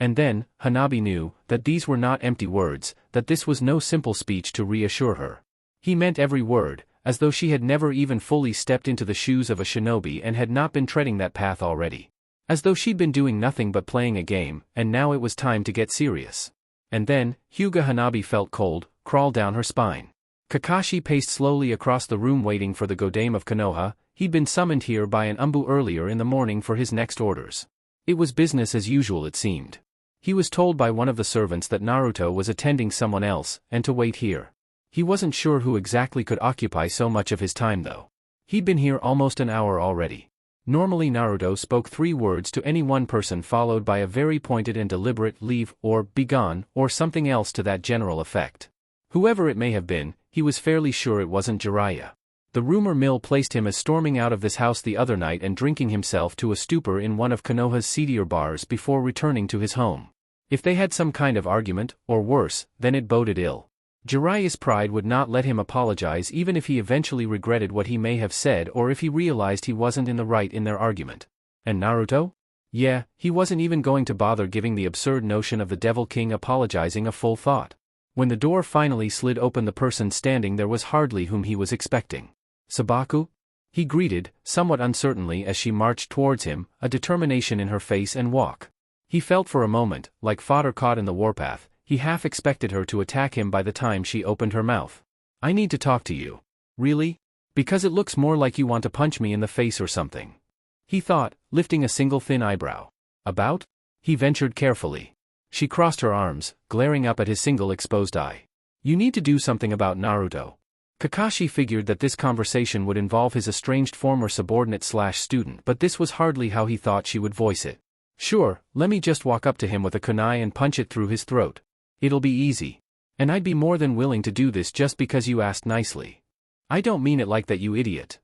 And then, Hanabi knew that these were not empty words, that this was no simple speech to reassure her. He meant every word, as though she had never even fully stepped into the shoes of a shinobi and had not been treading that path already. As though she'd been doing nothing but playing a game, and now it was time to get serious. And then, Hyuga Hanabi felt cold crawl down her spine. Kakashi paced slowly across the room waiting for the Godame of Konoha. He'd been summoned here by an Umbu earlier in the morning for his next orders. It was business as usual it seemed. He was told by one of the servants that Naruto was attending someone else, and to wait here. He wasn't sure who exactly could occupy so much of his time though. He'd been here almost an hour already. Normally Naruto spoke 3 words to any one person followed by a very pointed and deliberate leave or begone or something else to that general effect. Whoever it may have been, he was fairly sure it wasn't Jiraiya. The rumor mill placed him as storming out of this house the other night and drinking himself to a stupor in one of Konoha's seedier bars before returning to his home. If they had some kind of argument, or worse, then it boded ill. Jiraiya's pride would not let him apologize even if he eventually regretted what he may have said or if he realized he wasn't in the right in their argument. And Naruto? Yeah, he wasn't even going to bother giving the absurd notion of the Devil King apologizing a full thought. When the door finally slid open, the person standing there was hardly whom he was expecting. Sabaku? He greeted, somewhat uncertainly as she marched towards him, a determination in her face and walk. He felt for a moment, like fodder caught in the warpath. He half expected her to attack him by the time she opened her mouth. I need to talk to you. Really? Because it looks more like you want to punch me in the face or something. He thought, lifting a single thin eyebrow. About? He ventured carefully. She crossed her arms, glaring up at his single exposed eye. You need to do something about Naruto. Kakashi figured that this conversation would involve his estranged former subordinate/student, but this was hardly how he thought she would voice it. Sure, let me just walk up to him with a kunai and punch it through his throat. It'll be easy. And I'd be more than willing to do this just because you asked nicely. I don't mean it like that, you idiot.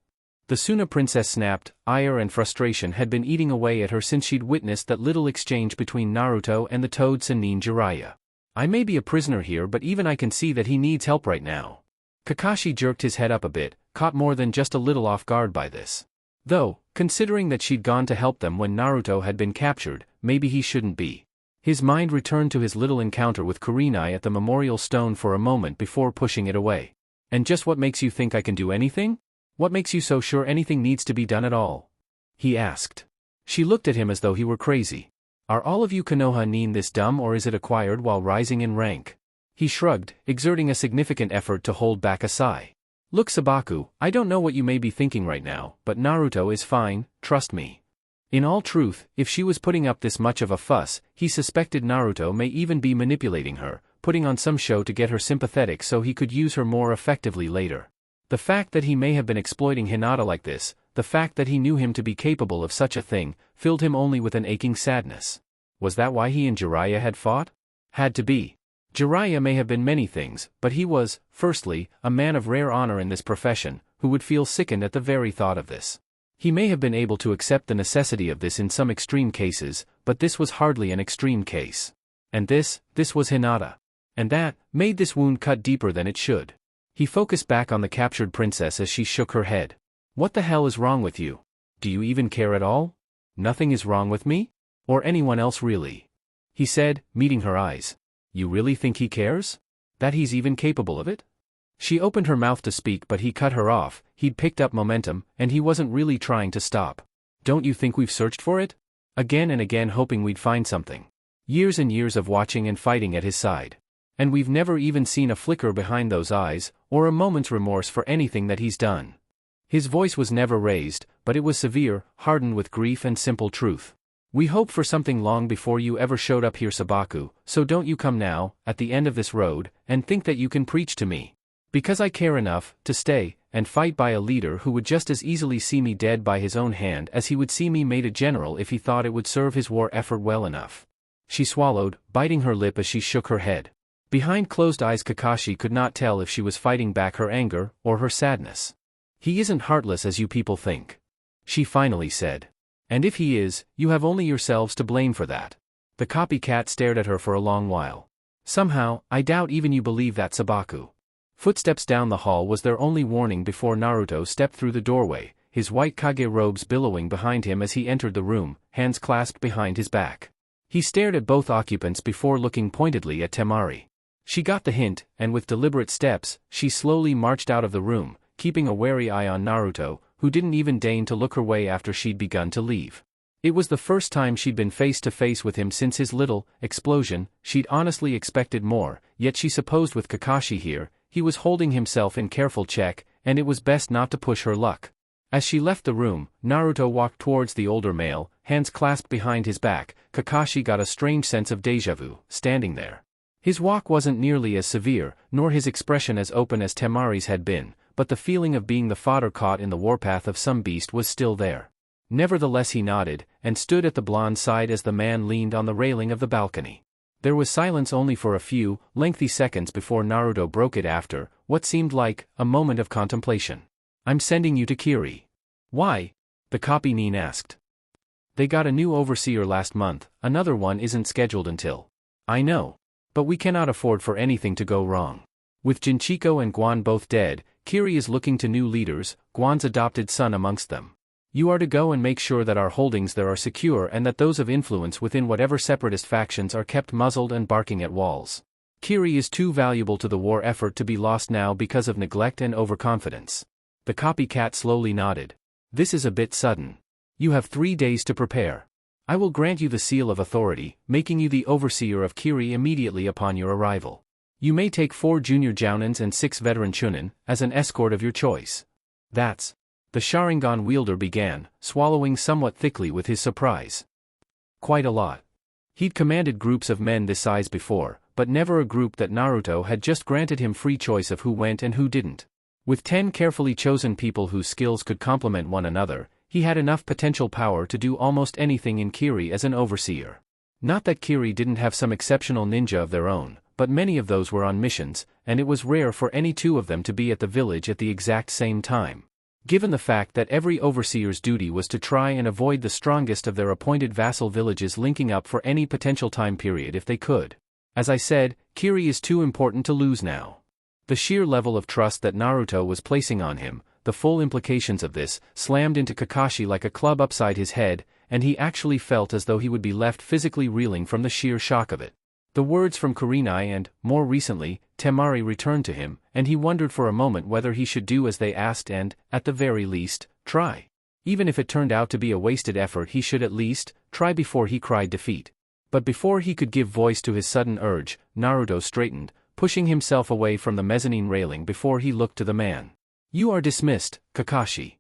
The Suna princess snapped. Ire and frustration had been eating away at her since she'd witnessed that little exchange between Naruto and the Toad Sannin Jiraiya. I may be a prisoner here, but even I can see that he needs help right now. Kakashi jerked his head up a bit, caught more than just a little off guard by this. Though, considering that she'd gone to help them when Naruto had been captured, maybe he shouldn't be. His mind returned to his little encounter with Kurenai at the memorial stone for a moment before pushing it away. And just what makes you think I can do anything? What makes you so sure anything needs to be done at all? He asked. She looked at him as though he were crazy. Are all of you Konoha nin this dumb, or is it acquired while rising in rank? He shrugged, exerting a significant effort to hold back a sigh. Look, Sabaku, I don't know what you may be thinking right now, but Naruto is fine, trust me. In all truth, if she was putting up this much of a fuss, he suspected Naruto may even be manipulating her, putting on some show to get her sympathetic so he could use her more effectively later. The fact that he may have been exploiting Hinata like this, the fact that he knew him to be capable of such a thing, filled him only with an aching sadness. Was that why he and Jiraiya had fought? Had to be. Jiraiya may have been many things, but he was, firstly, a man of rare honor in this profession, who would feel sickened at the very thought of this. He may have been able to accept the necessity of this in some extreme cases, but this was hardly an extreme case. And this was Hinata. And that made this wound cut deeper than it should. He focused back on the captured princess as she shook her head. What the hell is wrong with you? Do you even care at all? Nothing is wrong with me? Or anyone else really? He said, meeting her eyes. You really think he cares? That he's even capable of it? She opened her mouth to speak, but he cut her off. He'd picked up momentum, and he wasn't really trying to stop. Don't you think we've searched for it? Again and again, hoping we'd find something. Years and years of watching and fighting at his side. And we've never even seen a flicker behind those eyes, or a moment's remorse for anything that he's done. His voice was never raised, but it was severe, hardened with grief and simple truth. We hoped for something long before you ever showed up here, Sabaku, so don't you come now, at the end of this road, and think that you can preach to me. Because I care enough to stay and fight by a leader who would just as easily see me dead by his own hand as he would see me made a general if he thought it would serve his war effort well enough. She swallowed, biting her lip as she shook her head. Behind closed eyes, Kakashi could not tell if she was fighting back her anger or her sadness. He isn't heartless as you people think, she finally said. And if he is, you have only yourselves to blame for that. The copycat stared at her for a long while. Somehow, I doubt even you believe that, Sabaku. Footsteps down the hall was their only warning before Naruto stepped through the doorway, his white Kage robes billowing behind him as he entered the room, hands clasped behind his back. He stared at both occupants before looking pointedly at Temari. She got the hint, and with deliberate steps, she slowly marched out of the room, keeping a wary eye on Naruto, who didn't even deign to look her way after she'd begun to leave. It was the first time she'd been face to face with him since his little explosion. She'd honestly expected more, yet she supposed with Kakashi here, he was holding himself in careful check, and it was best not to push her luck. As she left the room, Naruto walked towards the older male, hands clasped behind his back. Kakashi got a strange sense of déjà vu, standing there. His walk wasn't nearly as severe, nor his expression as open as Temari's had been, but the feeling of being the fodder caught in the warpath of some beast was still there. Nevertheless, he nodded, and stood at the blonde's side as the man leaned on the railing of the balcony. There was silence only for a few, lengthy seconds before Naruto broke it after what seemed like a moment of contemplation. I'm sending you to Kiri. Why? The copy nin asked. They got a new overseer last month, another one isn't scheduled until. I know. But we cannot afford for anything to go wrong. With Jinchiko and Guan both dead, Kiri is looking to new leaders, Guan's adopted son amongst them. You are to go and make sure that our holdings there are secure and that those of influence within whatever separatist factions are kept muzzled and barking at walls. Kiri is too valuable to the war effort to be lost now because of neglect and overconfidence. The copycat slowly nodded. This is a bit sudden. You have 3 days to prepare. I will grant you the seal of authority, making you the overseer of Kiri immediately upon your arrival. You may take 4 junior jounins and 6 veteran chunin, as an escort of your choice. That's. The Sharingan wielder began, swallowing somewhat thickly with his surprise. Quite a lot. He'd commanded groups of men this size before, but never a group that Naruto had just granted him free choice of who went and who didn't. With 10 carefully chosen people whose skills could complement one another, he had enough potential power to do almost anything in Kiri as an overseer. Not that Kiri didn't have some exceptional ninja of their own, but many of those were on missions, and it was rare for any 2 of them to be at the village at the exact same time. Given the fact that every overseer's duty was to try and avoid the strongest of their appointed vassal villages linking up for any potential time period if they could. As I said, Kiri is too important to lose now. The sheer level of trust that Naruto was placing on him, the full implications of this, slammed into Kakashi like a club upside his head, and he actually felt as though he would be left physically reeling from the sheer shock of it. The words from Kurenai and, more recently, Temari returned to him, and he wondered for a moment whether he should do as they asked and, at the very least, try. Even if it turned out to be a wasted effort, he should at least try before he cried defeat. But before he could give voice to his sudden urge, Naruto straightened, pushing himself away from the mezzanine railing before he looked to the man. You are dismissed, Kakashi.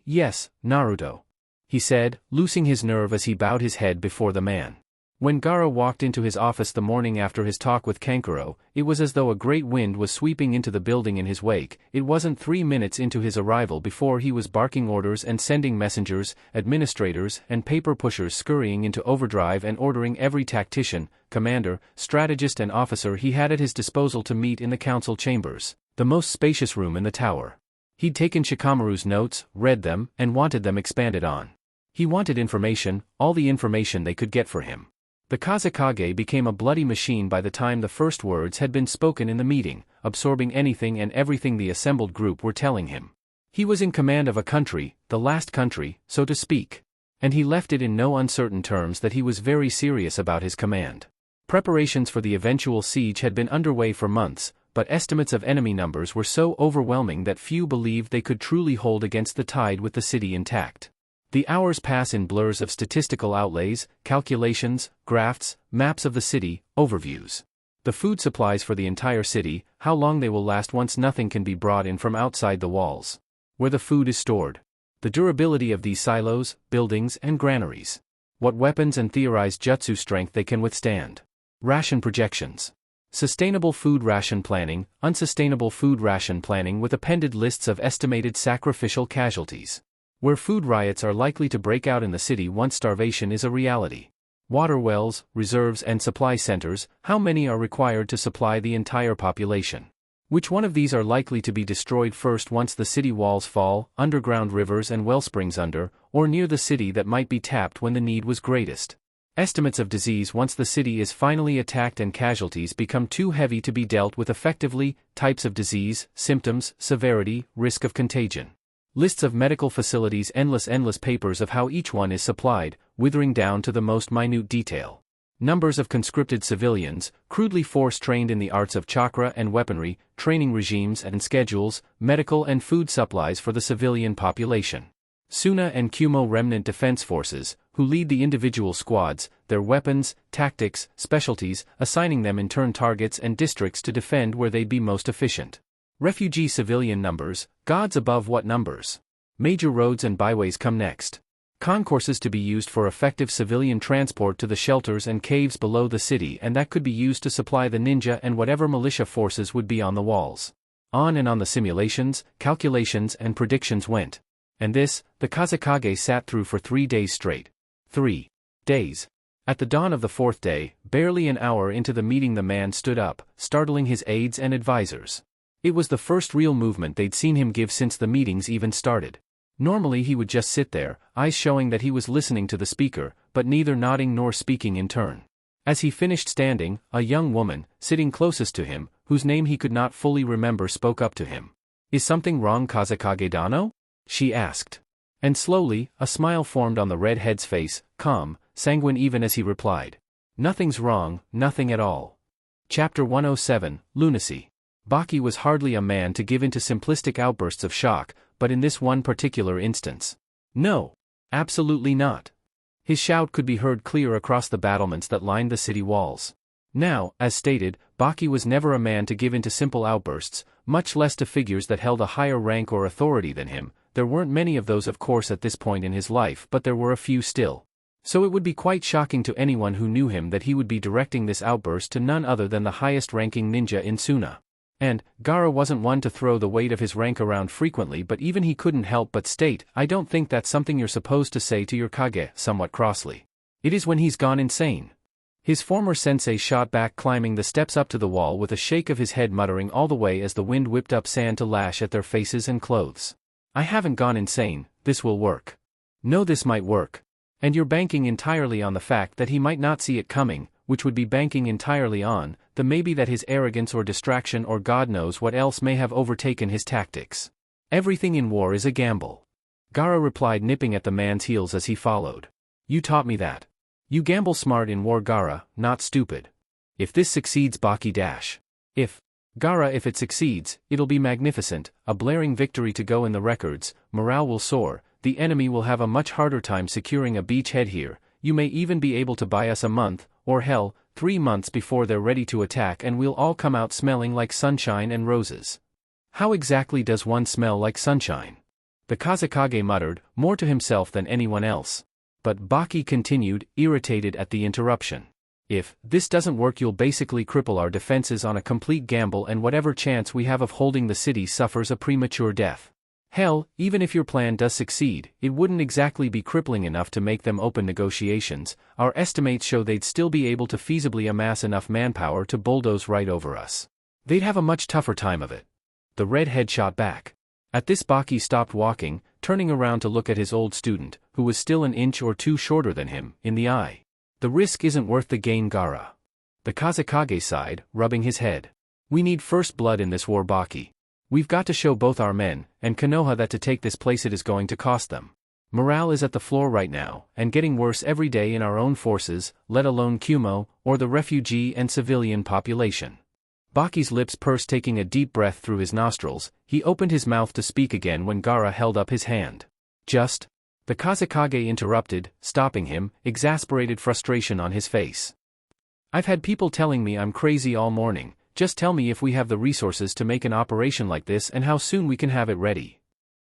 Yes, Naruto. He said, loosing his nerve as he bowed his head before the man. When Gaara walked into his office the morning after his talk with Kankuro, it was as though a great wind was sweeping into the building in his wake. It wasn't 3 minutes into his arrival before he was barking orders and sending messengers, administrators, and paper pushers scurrying into overdrive and ordering every tactician, commander, strategist and officer he had at his disposal to meet in the council chambers, the most spacious room in the tower. He'd taken Shikamaru's notes, read them, and wanted them expanded on. He wanted information, all the information they could get for him. The Kazekage became a bloody machine by the time the first words had been spoken in the meeting, absorbing anything and everything the assembled group were telling him. He was in command of a country, the last country, so to speak. And he left it in no uncertain terms that he was very serious about his command. Preparations for the eventual siege had been underway for months, but estimates of enemy numbers were so overwhelming that few believed they could truly hold against the tide with the city intact. The hours pass in blurs of statistical outlays, calculations, graphs, maps of the city, overviews. The food supplies for the entire city, how long they will last once nothing can be brought in from outside the walls. Where the food is stored. The durability of these silos, buildings, and granaries. What weapons and theorized jutsu strength they can withstand. Ration projections. Sustainable food ration planning, unsustainable food ration planning with appended lists of estimated sacrificial casualties. Where food riots are likely to break out in the city once starvation is a reality. Water wells, reserves and supply centers, how many are required to supply the entire population? Which one of these are likely to be destroyed first once the city walls fall, underground rivers and wellsprings under, or near the city that might be tapped when the need was greatest? Estimates of disease once the city is finally attacked and casualties become too heavy to be dealt with effectively, types of disease, symptoms, severity, risk of contagion. Lists of medical facilities, endless papers of how each one is supplied, withering down to the most minute detail. Numbers of conscripted civilians, crudely force-trained in the arts of chakra and weaponry, training regimes and schedules, medical and food supplies for the civilian population. Suna and Kumo remnant defense forces, who lead the individual squads, their weapons, tactics, specialties, assigning them in turn targets and districts to defend where they'd be most efficient. Refugee civilian numbers, gods above what numbers. Major roads and byways come next. Concourses to be used for effective civilian transport to the shelters and caves below the city, and that could be used to supply the ninja and whatever militia forces would be on the walls. On and on the simulations, calculations and predictions went. And this, the Kazekage sat through for 3 days straight. 3 days. At the dawn of the 4th day, barely an hour into the meeting, the man stood up, startling his aides and advisors. It was the first real movement they'd seen him give since the meetings even started. Normally he would just sit there, eyes showing that he was listening to the speaker, but neither nodding nor speaking in turn. As he finished standing, a young woman, sitting closest to him, whose name he could not fully remember, spoke up to him. "Is something wrong, Kazekage-dano?" she asked. And slowly, a smile formed on the redhead's face, calm, sanguine even as he replied. "Nothing's wrong, nothing at all." Chapter 107, Lunacy. Baki was hardly a man to give into simplistic outbursts of shock, but in this one particular instance. No. Absolutely not. His shout could be heard clear across the battlements that lined the city walls. Now, as stated, Baki was never a man to give into simple outbursts, much less to figures that held a higher rank or authority than him. There weren't many of those, of course, at this point in his life, but there were a few still. So it would be quite shocking to anyone who knew him that he would be directing this outburst to none other than the highest-ranking ninja in Suna. And, Gaara wasn't one to throw the weight of his rank around frequently, but even he couldn't help but state, "I don't think that's something you're supposed to say to your Kage," somewhat crossly. "It is when he's gone insane." His former sensei shot back, climbing the steps up to the wall with a shake of his head, muttering all the way as the wind whipped up sand to lash at their faces and clothes. "I haven't gone insane, this will work. No, this might work. And you're banking entirely on the fact that he might not see it coming, which would be banking entirely on the maybe that his arrogance or distraction or God knows what else may have overtaken his tactics. Everything in war is a gamble." Gaara replied, nipping at the man's heels as he followed. "You taught me that. You gamble smart in war, Gaara, not stupid. If this succeeds, Baki dash. If it succeeds, it'll be magnificent, a blaring victory to go in the records, morale will soar, the enemy will have a much harder time securing a beachhead here, you may even be able to buy us a month, or hell, 3 months before they're ready to attack, and we'll all come out smelling like sunshine and roses." How exactly does one smell like sunshine? The Kazekage muttered, more to himself than anyone else. But Baki continued, irritated at the interruption. "If this doesn't work, you'll basically cripple our defenses on a complete gamble, and whatever chance we have of holding the city suffers a premature death. Hell, even if your plan does succeed, it wouldn't exactly be crippling enough to make them open negotiations. Our estimates show they'd still be able to feasibly amass enough manpower to bulldoze right over us. They'd have a much tougher time of it." The redhead shot back. At this Baki stopped walking, turning around to look at his old student, who was still an inch or two shorter than him, in the eye. The risk isn't worth the gain, Gaara. The Kazekage sighed, rubbing his head. We need first blood in this war, Baki. We've got to show both our men, and Konoha that to take this place it is going to cost them. Morale is at the floor right now, and getting worse every day in our own forces, let alone Kumo, or the refugee and civilian population. Baki's lips pursed, taking a deep breath through his nostrils. He opened his mouth to speak again when Gaara held up his hand. Just. The Kazekage interrupted, stopping him, exasperated frustration on his face. I've had people telling me I'm crazy all morning. Just tell me if we have the resources to make an operation like this and how soon we can have it ready.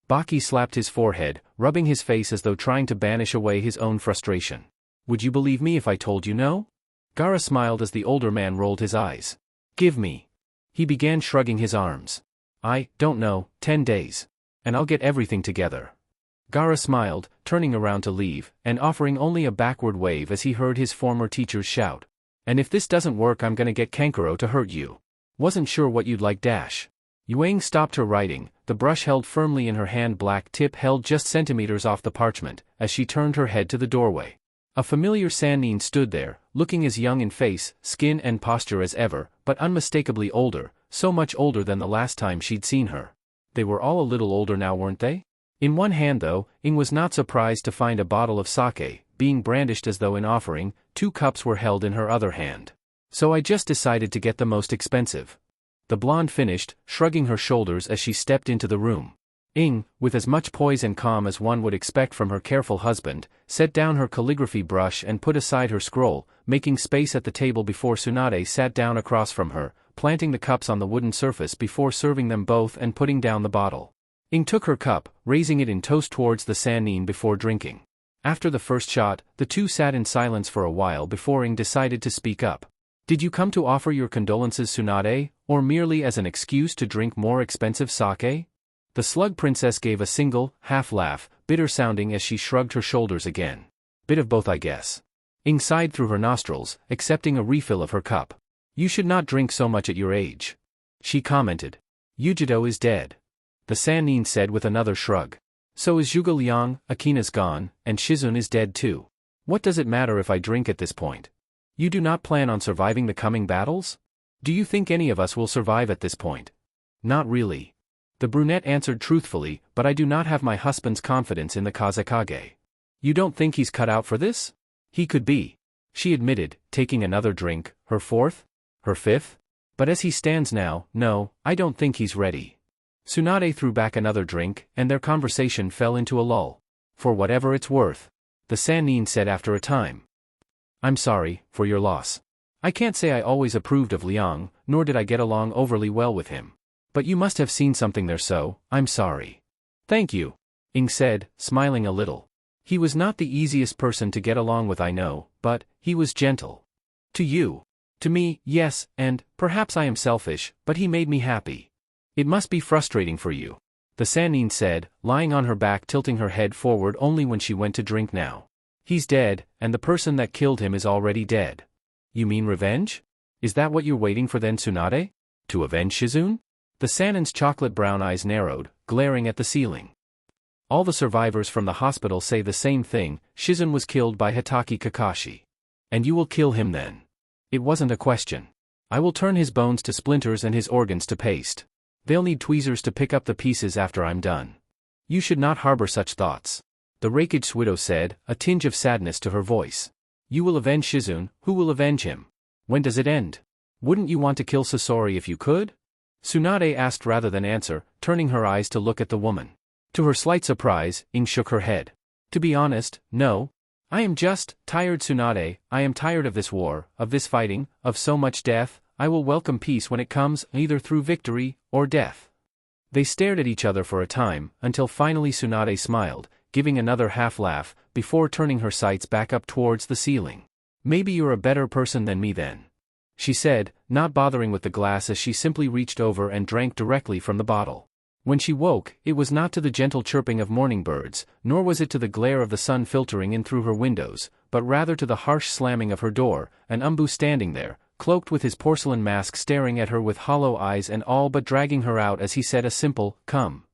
Baki slapped his forehead, rubbing his face as though trying to banish away his own frustration. Would you believe me if I told you no? Gaara smiled as the older man rolled his eyes. Give me. He began shrugging his arms. I don't know, 10 days. And I'll get everything together. Gaara smiled, turning around to leave, and offering only a backward wave as he heard his former teachers shout. And if this doesn't work, I'm gonna get Kankuro to hurt you. Wasn't sure what you'd like dash. Yuang stopped her writing, the brush held firmly in her hand, black tip held just centimeters off the parchment, as she turned her head to the doorway. A familiar Sannin stood there, looking as young in face, skin and posture as ever, but unmistakably older, so much older than the last time she'd seen her. They were all a little older now, weren't they? In one hand though, Ing was not surprised to find a bottle of sake, being brandished as though in offering. 2 cups were held in her other hand. So I just decided to get the most expensive. The blonde finished, shrugging her shoulders as she stepped into the room. Ing, with as much poise and calm as one would expect from her careful husband, set down her calligraphy brush and put aside her scroll, making space at the table before Tsunade sat down across from her, planting the cups on the wooden surface before serving them both and putting down the bottle. Ing took her cup, raising it in toast towards the Sannin before drinking. After the first shot, the two sat in silence for a while before Ing decided to speak up. Did you come to offer your condolences, Tsunade, or merely as an excuse to drink more expensive sake? The slug princess gave a single, half-laugh, bitter-sounding as she shrugged her shoulders again. Bit of both, I guess. Ing sighed through her nostrils, accepting a refill of her cup. You should not drink so much at your age. She commented. Yujido is dead. The Sannin said with another shrug. So is Zhuge Liang, Akina's gone, and Shizun is dead too. What does it matter if I drink at this point? You do not plan on surviving the coming battles? Do you think any of us will survive at this point? Not really. The brunette answered truthfully, but I do not have my husband's confidence in the Kazekage. You don't think he's cut out for this? He could be. She admitted, taking another drink, her fourth? Her fifth? But as he stands now, no, I don't think he's ready. Tsunade threw back another drink, and their conversation fell into a lull. For whatever it's worth. The Sannin said after a time. I'm sorry, for your loss. I can't say I always approved of Liang, nor did I get along overly well with him. But you must have seen something there, so, I'm sorry. Thank you, Ing said, smiling a little. He was not the easiest person to get along with, I know, but he was gentle. To you. To me, yes, and perhaps I am selfish, but he made me happy. It must be frustrating for you. The Sannin said, lying on her back, tilting her head forward only when she went to drink now. He's dead, and the person that killed him is already dead. You mean revenge? Is that what you're waiting for then, Tsunade? To avenge Shizun? The Sannin's chocolate brown eyes narrowed, glaring at the ceiling. All the survivors from the hospital say the same thing. Shizun was killed by Hitaki Kakashi. And you will kill him then? It wasn't a question. I will turn his bones to splinters and his organs to paste. They'll need tweezers to pick up the pieces after I'm done. You should not harbor such thoughts. The Raikage widow said, a tinge of sadness to her voice. You will avenge Shizun, who will avenge him? When does it end? Wouldn't you want to kill Sasori if you could? Tsunade asked rather than answer, turning her eyes to look at the woman. To her slight surprise, Ing shook her head. To be honest, no. I am just tired, Tsunade. I am tired of this war, of this fighting, of so much death. I will welcome peace when it comes, either through victory or death. They stared at each other for a time, until finally Tsunade smiled, giving another half-laugh, before turning her sights back up towards the ceiling. Maybe you're a better person than me then. She said, not bothering with the glass as she simply reached over and drank directly from the bottle. When she woke, it was not to the gentle chirping of morning birds, nor was it to the glare of the sun filtering in through her windows, but rather to the harsh slamming of her door, an Umbu standing there, cloaked with his porcelain mask, staring at her with hollow eyes and all but dragging her out as he said a simple, come.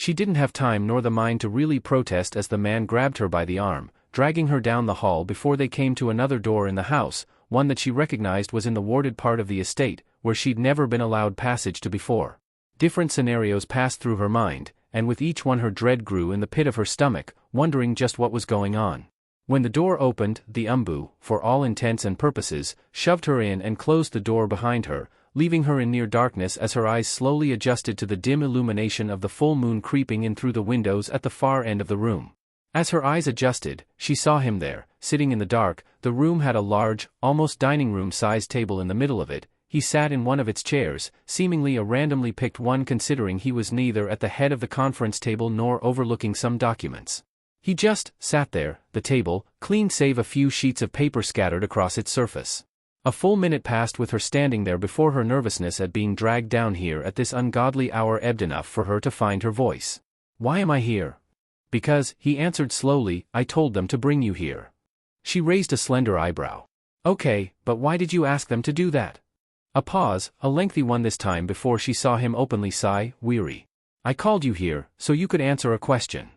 She didn't have time nor the mind to really protest as the man grabbed her by the arm, dragging her down the hall before they came to another door in the house, one that she recognized was in the warded part of the estate, where she'd never been allowed passage to before. Different scenarios passed through her mind, and with each one her dread grew in the pit of her stomach, wondering just what was going on. When the door opened, the umbu, for all intents and purposes, shoved her in and closed the door behind her, leaving her in near darkness as her eyes slowly adjusted to the dim illumination of the full moon creeping in through the windows at the far end of the room. As her eyes adjusted, she saw him there, sitting in the dark. The room had a large, almost dining room-sized table in the middle of it. He sat in one of its chairs, seemingly a randomly picked one considering he was neither at the head of the conference table nor overlooking some documents. He just sat there, the table, clean save a few sheets of paper scattered across its surface. A full minute passed with her standing there before her nervousness at being dragged down here at this ungodly hour ebbed enough for her to find her voice. "Why am I here?" "Because," he answered slowly, "I told them to bring you here." She raised a slender eyebrow. "Okay, but why did you ask them to do that?" A pause, a lengthy one this time before she saw him openly sigh, weary. "I called you here, so you could answer a question.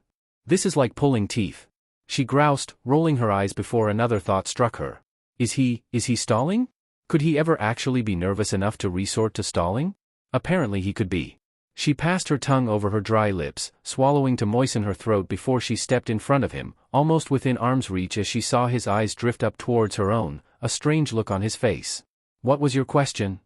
This is like pulling teeth." She groused, rolling her eyes before another thought struck her. Is he stalling? Could he ever actually be nervous enough to resort to stalling? Apparently he could be. She passed her tongue over her dry lips, swallowing to moisten her throat before she stepped in front of him, almost within arm's reach as she saw his eyes drift up towards her own, a strange look on his face. "What was your question?"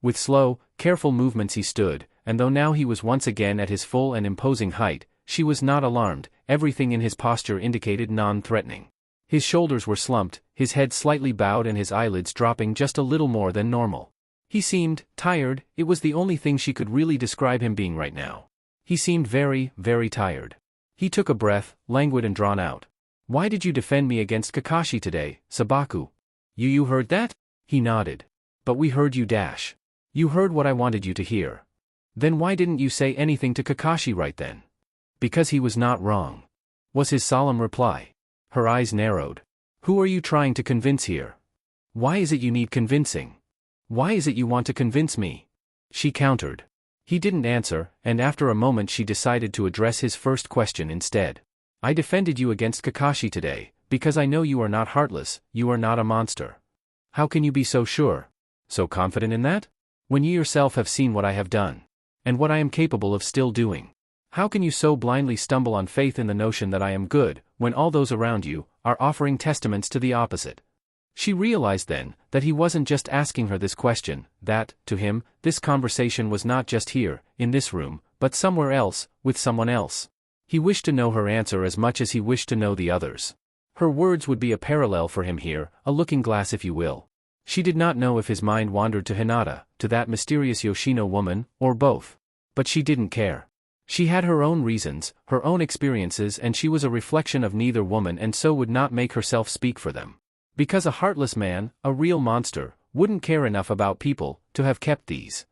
With slow, careful movements he stood, and though now he was once again at his full and imposing height, she was not alarmed. Everything in his posture indicated non-threatening. His shoulders were slumped, his head slightly bowed and his eyelids dropping just a little more than normal. He seemed tired. It was the only thing she could really describe him being right now. He seemed very, very tired. He took a breath, languid and drawn out. "Why did you defend me against Kakashi today, Sabaku?" You heard that?" He nodded. "But we heard you dash. You heard what I wanted you to hear. Then why didn't you say anything to Kakashi right then?" "Because he was not wrong," was his solemn reply. Her eyes narrowed. "Who are you trying to convince here? Why is it you need convincing? Why is it you want to convince me?" She countered. He didn't answer, and after a moment she decided to address his first question instead. "I defended you against Kakashi today, because I know you are not heartless, you are not a monster." "How can you be so sure? So confident in that? When you yourself have seen what I have done. And what I am capable of still doing. How can you so blindly stumble on faith in the notion that I am good, when all those around you are offering testaments to the opposite?" She realized then that he wasn't just asking her this question, that, to him, this conversation was not just here, in this room, but somewhere else, with someone else. He wished to know her answer as much as he wished to know the others. Her words would be a parallel for him here, a looking glass if you will. She did not know if his mind wandered to Hinata, to that mysterious Yoshino woman, or both. But she didn't care. She had her own reasons, her own experiences, and she was a reflection of neither woman and so would not make herself speak for them. Because a heartless man, a real monster, wouldn't care enough about people to have kept these.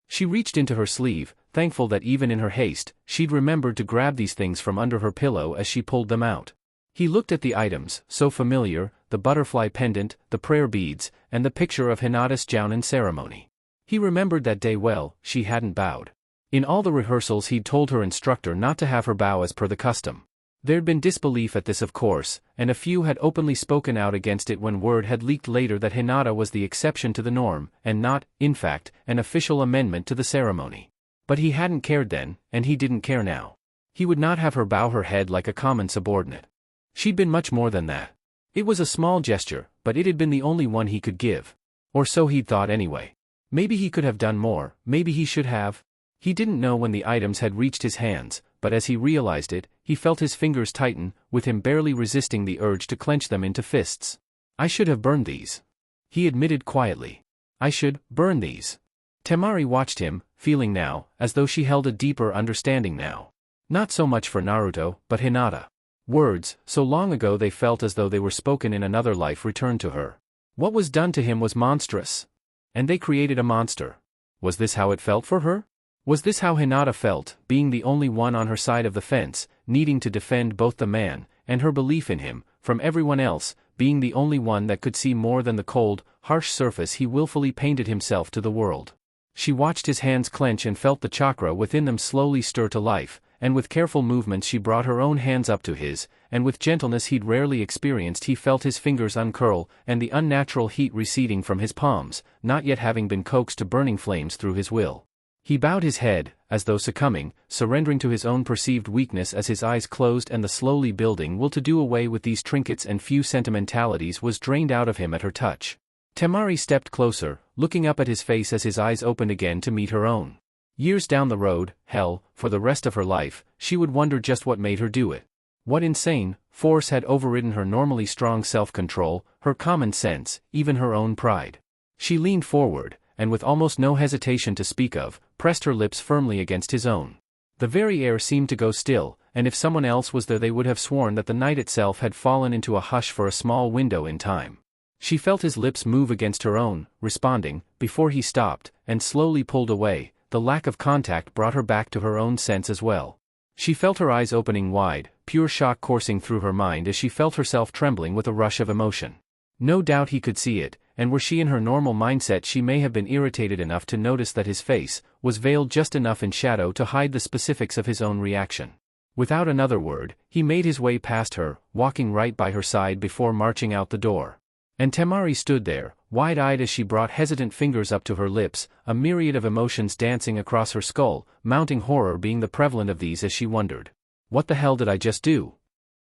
She reached into her sleeve, thankful that even in her haste, she'd remembered to grab these things from under her pillow as she pulled them out. He looked at the items, so familiar, the butterfly pendant, the prayer beads, and the picture of Hinata's Jounin ceremony. He remembered that day well. She hadn't bowed. In all the rehearsals he'd told her instructor not to have her bow as per the custom. There'd been disbelief at this of course, and a few had openly spoken out against it when word had leaked later that Hinata was the exception to the norm, and not, in fact, an official amendment to the ceremony. But he hadn't cared then, and he didn't care now. He would not have her bow her head like a common subordinate. She'd been much more than that. It was a small gesture, but it had been the only one he could give. Or so he'd thought anyway. Maybe he could have done more, maybe he should have. He didn't know when the items had reached his hands, but as he realized it, he felt his fingers tighten, with him barely resisting the urge to clench them into fists. "I should have burned these," he admitted quietly. "I should burn these." Temari watched him, feeling now, as though she held a deeper understanding now. Not so much for Naruto, but Hinata. Words, so long ago they felt as though they were spoken in another life, returned to her. What was done to him was monstrous. And they created a monster. Was this how it felt for her? Was this how Hinata felt, being the only one on her side of the fence, needing to defend both the man, and her belief in him, from everyone else, being the only one that could see more than the cold, harsh surface he willfully painted himself to the world? She watched his hands clench and felt the chakra within them slowly stir to life, and with careful movements she brought her own hands up to his, and with gentleness he'd rarely experienced he felt his fingers uncurl, and the unnatural heat receding from his palms, not yet having been coaxed to burning flames through his will. He bowed his head, as though succumbing, surrendering to his own perceived weakness as his eyes closed and the slowly building will to do away with these trinkets and few sentimentalities was drained out of him at her touch. Temari stepped closer, looking up at his face as his eyes opened again to meet her own. Years down the road, hell, for the rest of her life, she would wonder just what made her do it. What insane force had overridden her normally strong self-control, her common sense, even her own pride. She leaned forward, and with almost no hesitation to speak of, pressed her lips firmly against his own. The very air seemed to go still, and if someone else was there they would have sworn that the night itself had fallen into a hush for a small window in time. She felt his lips move against her own, responding, before he stopped, and slowly pulled away. The lack of contact brought her back to her own sense as well. She felt her eyes opening wide, pure shock coursing through her mind as she felt herself trembling with a rush of emotion. No doubt he could see it, and were she in her normal mindset she may have been irritated enough to notice that his face was veiled just enough in shadow to hide the specifics of his own reaction. Without another word, he made his way past her, walking right by her side before marching out the door. And Temari stood there, wide-eyed as she brought hesitant fingers up to her lips, a myriad of emotions dancing across her skull, mounting horror being the prevalent of these as she wondered. What the hell did I just do?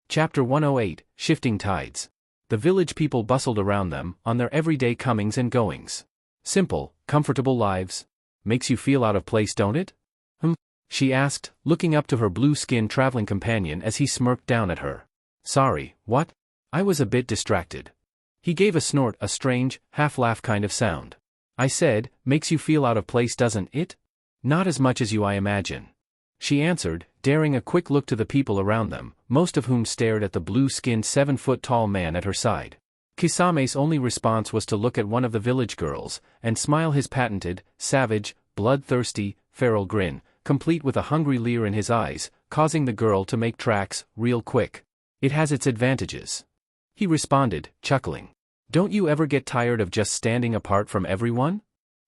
Chapter 108, Shifting Tides. The village people bustled around them, on their everyday comings and goings. Simple, comfortable lives. Makes you feel out of place, don't it? She asked, looking up to her blue-skinned traveling companion as he smirked down at her. Sorry, what? I was a bit distracted. He gave a snort, a strange, half-laugh kind of sound. I said, makes you feel out of place, doesn't it? Not as much as you, I imagine. She answered, daring a quick look to the people around them, most of whom stared at the blue-skinned 7-foot-tall man at her side. Kisame's only response was to look at one of the village girls, and smile his patented, savage, bloodthirsty, feral grin, complete with a hungry leer in his eyes, causing the girl to make tracks, real quick. It has its advantages. He responded, chuckling. Don't you ever get tired of just standing apart from everyone?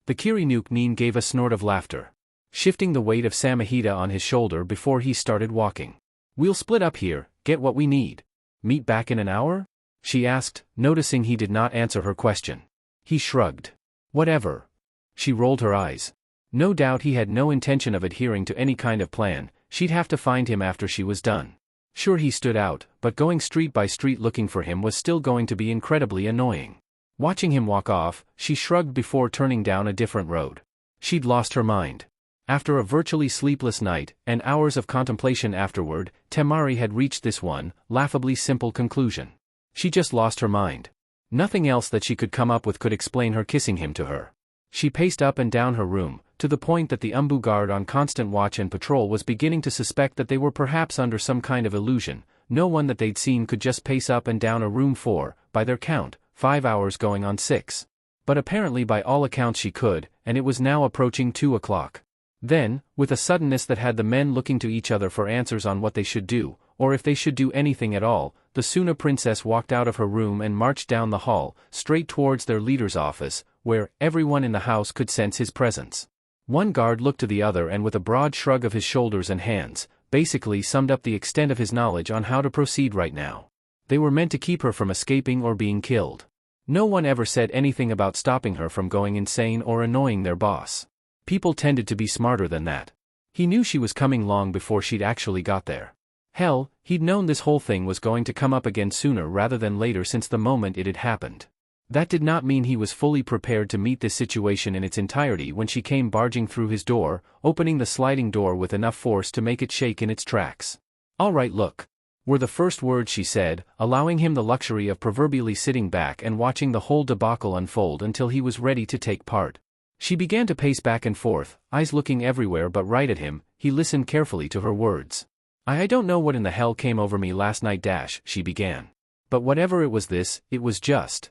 The Kirinuk-nin gave a snort of laughter, shifting the weight of Samahita on his shoulder before he started walking. We'll split up here, get what we need. Meet back in an hour? She asked, noticing he did not answer her question. He shrugged. Whatever. She rolled her eyes. No doubt he had no intention of adhering to any kind of plan, she'd have to find him after she was done. Sure, he stood out, but going street by street looking for him was still going to be incredibly annoying. Watching him walk off, she shrugged before turning down a different road. She'd lost her mind. After a virtually sleepless night, and hours of contemplation afterward, Temari had reached this one, laughably simple conclusion. She just lost her mind. Nothing else that she could come up with could explain her kissing him to her. She paced up and down her room, to the point that the Umbu guard on constant watch and patrol was beginning to suspect that they were perhaps under some kind of illusion. No one that they'd seen could just pace up and down a room for, by their count, 5 hours going on 6. But apparently by all accounts she could, and it was now approaching 2 o'clock. Then, with a suddenness that had the men looking to each other for answers on what they should do, or if they should do anything at all, the Suna princess walked out of her room and marched down the hall, straight towards their leader's office, where everyone in the house could sense his presence. One guard looked to the other and with a broad shrug of his shoulders and hands, basically summed up the extent of his knowledge on how to proceed right now. They were meant to keep her from escaping or being killed. No one ever said anything about stopping her from going insane or annoying their boss. People tended to be smarter than that. He knew she was coming long before she'd actually got there. Hell, he'd known this whole thing was going to come up again sooner rather than later since the moment it had happened. That did not mean he was fully prepared to meet this situation in its entirety when she came barging through his door, opening the sliding door with enough force to make it shake in its tracks. "All right, look," were the first words she said, allowing him the luxury of proverbially sitting back and watching the whole debacle unfold until he was ready to take part. She began to pace back and forth, eyes looking everywhere but right at him. He listened carefully to her words. I don't know what in the hell came over me last night, she began. But whatever it was it was just.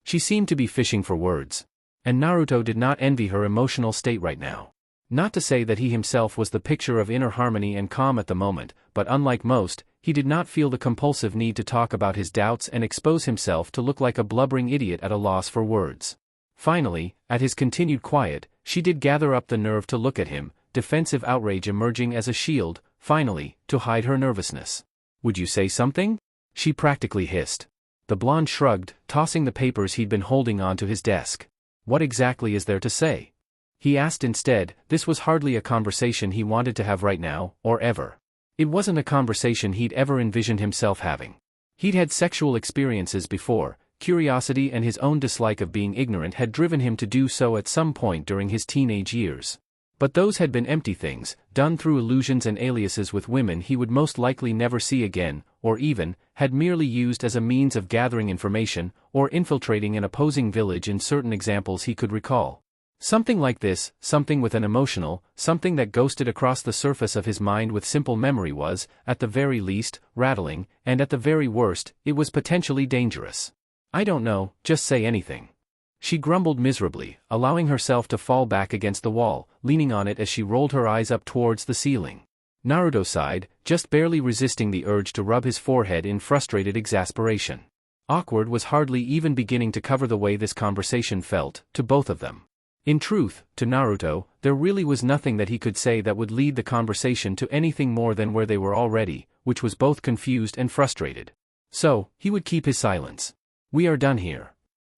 She seemed to be fishing for words. And Naruto did not envy her emotional state right now. Not to say that he himself was the picture of inner harmony and calm at the moment, but unlike most, he did not feel the compulsive need to talk about his doubts and expose himself to look like a blubbering idiot at a loss for words. Finally, at his continued quiet, she did gather up the nerve to look at him, defensive outrage emerging as a shield, finally, to hide her nervousness. "Would you say something?" she practically hissed. The blonde shrugged, tossing the papers he'd been holding onto his desk. "What exactly is there to say?" he asked instead. This was hardly a conversation he wanted to have right now, or ever. It wasn't a conversation he'd ever envisioned himself having. He'd had sexual experiences before. Curiosity and his own dislike of being ignorant had driven him to do so at some point during his teenage years. But those had been empty things, done through illusions and aliases with women he would most likely never see again, or even, had merely used as a means of gathering information, or infiltrating an opposing village in certain examples he could recall. Something like this, something with an emotional, something that ghosted across the surface of his mind with simple memory was, at the very least, rattling, and at the very worst, it was potentially dangerous. "I don't know, just say anything." She grumbled miserably, allowing herself to fall back against the wall, leaning on it as she rolled her eyes up towards the ceiling. Naruto sighed, just barely resisting the urge to rub his forehead in frustrated exasperation. Awkward was hardly even beginning to cover the way this conversation felt, to both of them. In truth, to Naruto, there really was nothing that he could say that would lead the conversation to anything more than where they were already, which was both confused and frustrated. So, he would keep his silence. "We are done here,"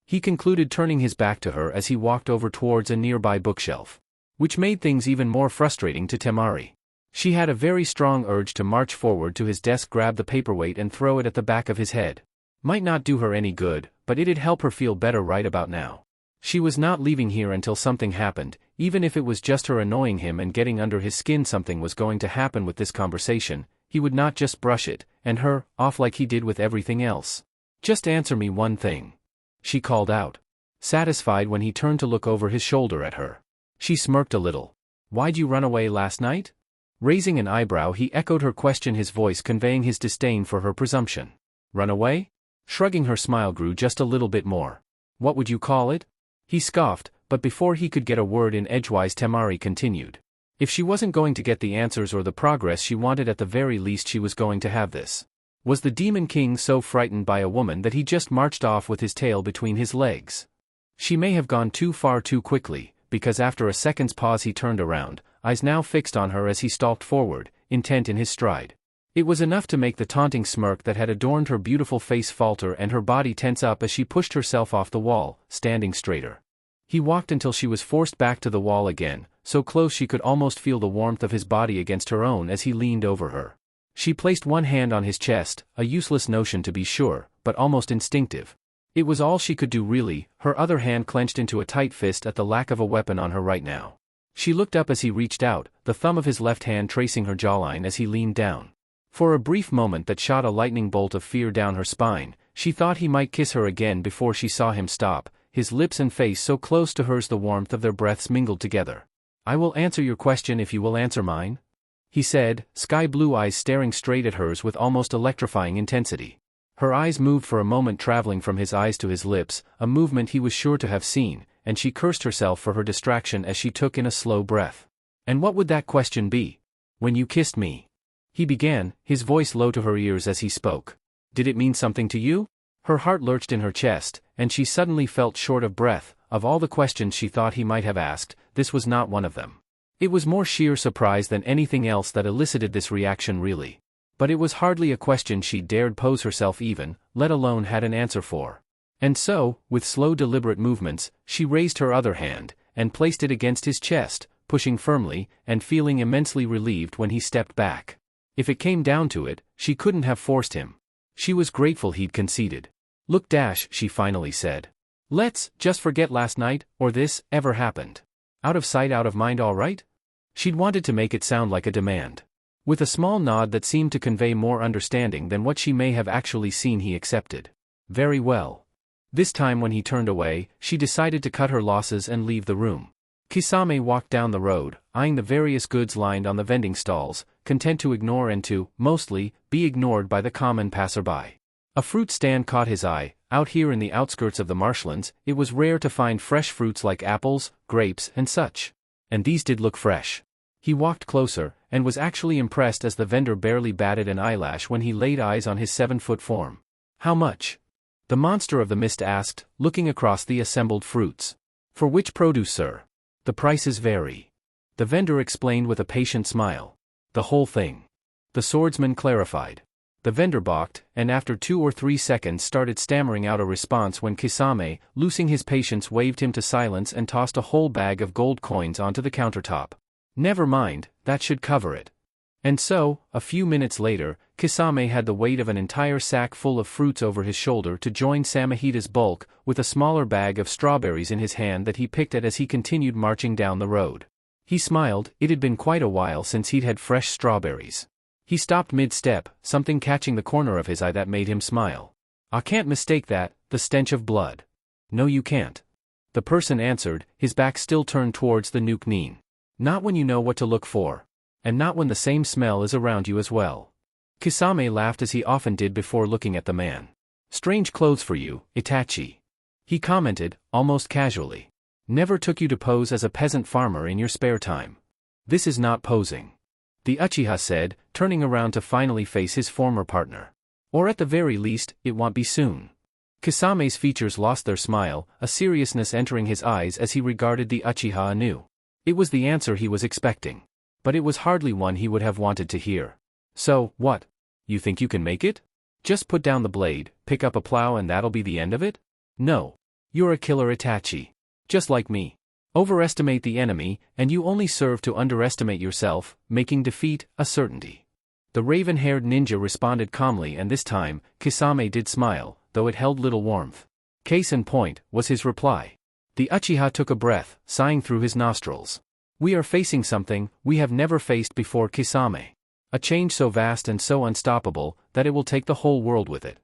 he concluded, turning his back to her as he walked over towards a nearby bookshelf. Which made things even more frustrating to Temari. She had a very strong urge to march forward to his desk, grab the paperweight and throw it at the back of his head. Might not do her any good, but it'd help her feel better right about now. She was not leaving here until something happened, even if it was just her annoying him and getting under his skin. Something was going to happen with this conversation. He would not just brush it, and her, off like he did with everything else. "Just answer me one thing," she called out. Satisfied when he turned to look over his shoulder at her. She smirked a little. "Why'd you run away last night?" Raising an eyebrow, he echoed her question, his voice conveying his disdain for her presumption. "Run away?" Shrugging, her smile grew just a little bit more. "What would you call it?" He scoffed, but before he could get a word in edgewise, Temari continued. If she wasn't going to get the answers or the progress she wanted, at the very least she was going to have this. Was the Demon King so frightened by a woman that he just marched off with his tail between his legs? She may have gone too far too quickly, because after a second's pause he turned around, eyes now fixed on her as he stalked forward, intent in his stride. It was enough to make the taunting smirk that had adorned her beautiful face falter and her body tense up as she pushed herself off the wall, standing straighter. He walked until she was forced back to the wall again, so close she could almost feel the warmth of his body against her own as he leaned over her. She placed one hand on his chest, a useless notion to be sure, but almost instinctive. It was all she could do really, her other hand clenched into a tight fist at the lack of a weapon on her right now. She looked up as he reached out, the thumb of his left hand tracing her jawline as he leaned down. For a brief moment that shot a lightning bolt of fear down her spine, she thought he might kiss her again before she saw him stop, his lips and face so close to hers, the warmth of their breaths mingled together. "I will answer your question if you will answer mine," he said, sky-blue eyes staring straight at hers with almost electrifying intensity. Her eyes moved for a moment, traveling from his eyes to his lips, a movement he was sure to have seen, and she cursed herself for her distraction as she took in a slow breath. "And what would that question be?" "When you kissed me," he began, his voice low to her ears as he spoke. "Did it mean something to you?" Her heart lurched in her chest, and she suddenly felt short of breath. Of all the questions she thought he might have asked, this was not one of them. It was more sheer surprise than anything else that elicited this reaction, really. But it was hardly a question she dared pose herself even, let alone had an answer for. And so, with slow deliberate movements, she raised her other hand, and placed it against his chest, pushing firmly, and feeling immensely relieved when he stepped back. If it came down to it, she couldn't have forced him. She was grateful he'd conceded. "Look, she finally said. "Let's just forget last night, or this, ever happened. Out of sight, out of mind, all right?" She'd wanted to make it sound like a demand. With a small nod that seemed to convey more understanding than what she may have actually seen, he accepted. Very well. This time when he turned away, she decided to cut her losses and leave the room. Kisame walked down the road, eyeing the various goods lined on the vending stalls, content to ignore and to, mostly, be ignored by the common passerby. A fruit stand caught his eye. Out here in the outskirts of the marshlands, it was rare to find fresh fruits like apples, grapes, and such. And these did look fresh. He walked closer, and was actually impressed as the vendor barely batted an eyelash when he laid eyes on his 7-foot form. "How much?" the monster of the mist asked, looking across the assembled fruits. "For which produce, sir?" "The prices vary," the vendor explained with a patient smile. "The whole thing." The swordsman clarified. The vendor balked, and after 2 or 3 seconds started stammering out a response when Kisame, losing his patience, waved him to silence and tossed a whole bag of gold coins onto the countertop. Never mind, that should cover it. And so, a few minutes later, Kisame had the weight of an entire sack full of fruits over his shoulder to join Samahita's bulk, with a smaller bag of strawberries in his hand that he picked at as he continued marching down the road. He smiled, it had been quite a while since he'd had fresh strawberries. He stopped mid-step, something catching the corner of his eye that made him smile. "I can't mistake that, the stench of blood." "No you can't." The person answered, his back still turned towards the Nuke-Nin. "Not when you know what to look for. And not when the same smell is around you as well." Kisame laughed as he often did before looking at the man. "Strange clothes for you, Itachi," he commented, almost casually. "Never took you to pose as a peasant farmer in your spare time." "This is not posing," the Uchiha said, turning around to finally face his former partner. "Or at the very least, it won't be soon." Kisame's features lost their smile, a seriousness entering his eyes as he regarded the Uchiha anew. It was the answer he was expecting. But it was hardly one he would have wanted to hear. "So, what? You think you can make it? Just put down the blade, pick up a plow and that'll be the end of it? No. You're a killer Itachi. Just like me. Overestimate the enemy, and you only serve to underestimate yourself, making defeat a certainty." The raven-haired ninja responded calmly, and this time, Kisame did smile, though it held little warmth. "Case in point," was his reply. The Uchiha took a breath, sighing through his nostrils. "We are facing something we have never faced before, Kisame. A change so vast and so unstoppable, that it will take the whole world with it,"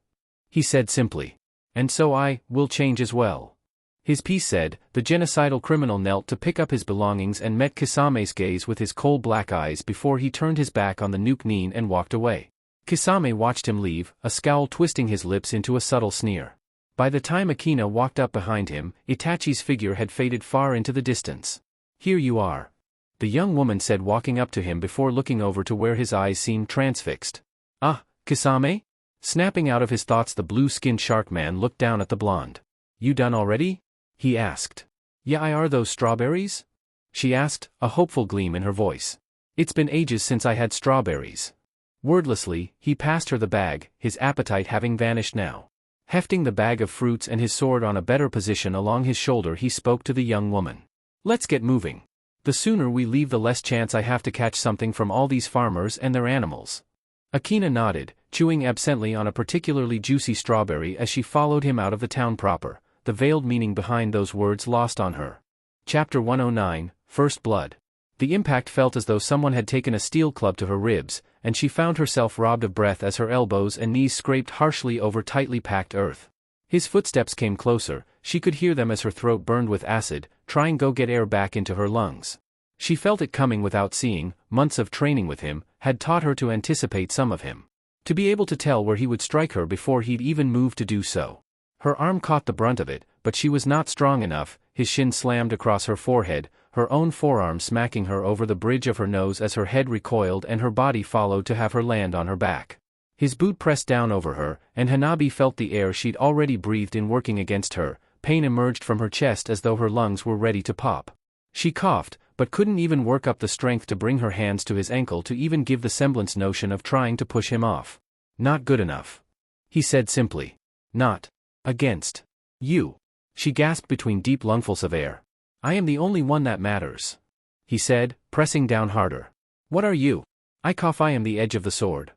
he said simply. "And so I will change as well." His piece said, the genocidal criminal knelt to pick up his belongings and met Kisame's gaze with his coal black eyes before he turned his back on the Nuke-Nin and walked away. Kisame watched him leave, a scowl twisting his lips into a subtle sneer. By the time Akina walked up behind him, Itachi's figure had faded far into the distance. "Here you are," the young woman said, walking up to him before looking over to where his eyes seemed transfixed. "Ah, Kisame?" Snapping out of his thoughts, the blue-skinned shark man looked down at the blonde. "You done already?" he asked. "Yeah, are those strawberries?" she asked, a hopeful gleam in her voice. "It's been ages since I had strawberries." Wordlessly, he passed her the bag, his appetite having vanished now. Hefting the bag of fruits and his sword on a better position along his shoulder, he spoke to the young woman. "Let's get moving. The sooner we leave, the less chance I have to catch something from all these farmers and their animals." Akina nodded, chewing absently on a particularly juicy strawberry as she followed him out of the town proper, the veiled meaning behind those words lost on her. Chapter 109, First Blood. The impact felt as though someone had taken a steel club to her ribs, and she found herself robbed of breath as her elbows and knees scraped harshly over tightly packed earth. His footsteps came closer, she could hear them as her throat burned with acid, trying to get air back into her lungs. She felt it coming without seeing. Months of training with him had taught her to anticipate some of him. To be able to tell where he would strike her before he'd even moved to do so. Her arm caught the brunt of it, but she was not strong enough. His shin slammed across her forehead, her own forearm smacking her over the bridge of her nose as her head recoiled and her body followed to have her land on her back. His boot pressed down over her, and Hanabi felt the air she'd already breathed in working against her. Pain emerged from her chest as though her lungs were ready to pop. She coughed, but couldn't even work up the strength to bring her hands to his ankle to even give the semblance notion of trying to push him off. "Not good enough," he said simply. "Not against you," she gasped between deep lungfuls of air. "I am the only one that matters," he said, pressing down harder. "What are you?" "I cough, I am the edge of the sword,"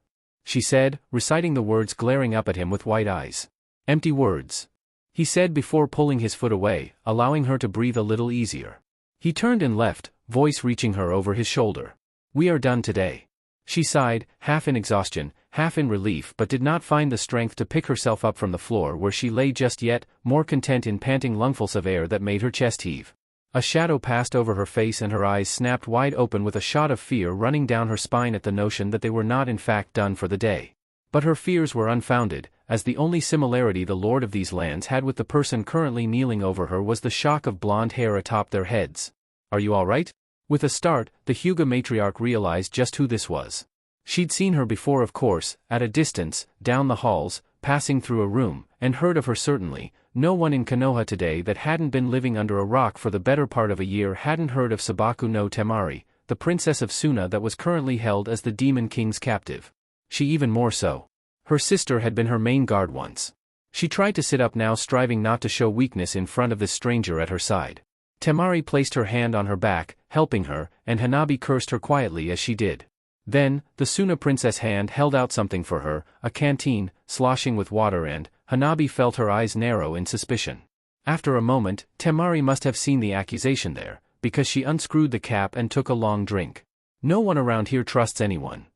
she said, reciting the words, glaring up at him with wide eyes. "Empty words," he said before pulling his foot away, allowing her to breathe a little easier. He turned and left, voice reaching her over his shoulder. "We are done today." She sighed, half in exhaustion, half in relief, but did not find the strength to pick herself up from the floor where she lay just yet, more content in panting lungfuls of air that made her chest heave. A shadow passed over her face and her eyes snapped wide open with a shot of fear running down her spine at the notion that they were not in fact done for the day. But her fears were unfounded, as the only similarity the lord of these lands had with the person currently kneeling over her was the shock of blonde hair atop their heads. "Are you all right?" With a start, the Hyuga matriarch realized just who this was. She'd seen her before, of course, at a distance, down the halls, passing through a room, and heard of her certainly. No one in Konoha today that hadn't been living under a rock for the better part of a year hadn't heard of Sabaku no Temari, the princess of Suna that was currently held as the Demon King's captive. She even more so. Her sister had been her main guard once. She tried to sit up now, striving not to show weakness in front of this stranger at her side. Temari placed her hand on her back, helping her, and Hanabi cursed her quietly as she did. Then, the Suna princess hand held out something for her, a canteen, sloshing with water, and Hanabi felt her eyes narrow in suspicion. After a moment, Temari must have seen the accusation there, because she unscrewed the cap and took a long drink. "No one around here trusts anyone,"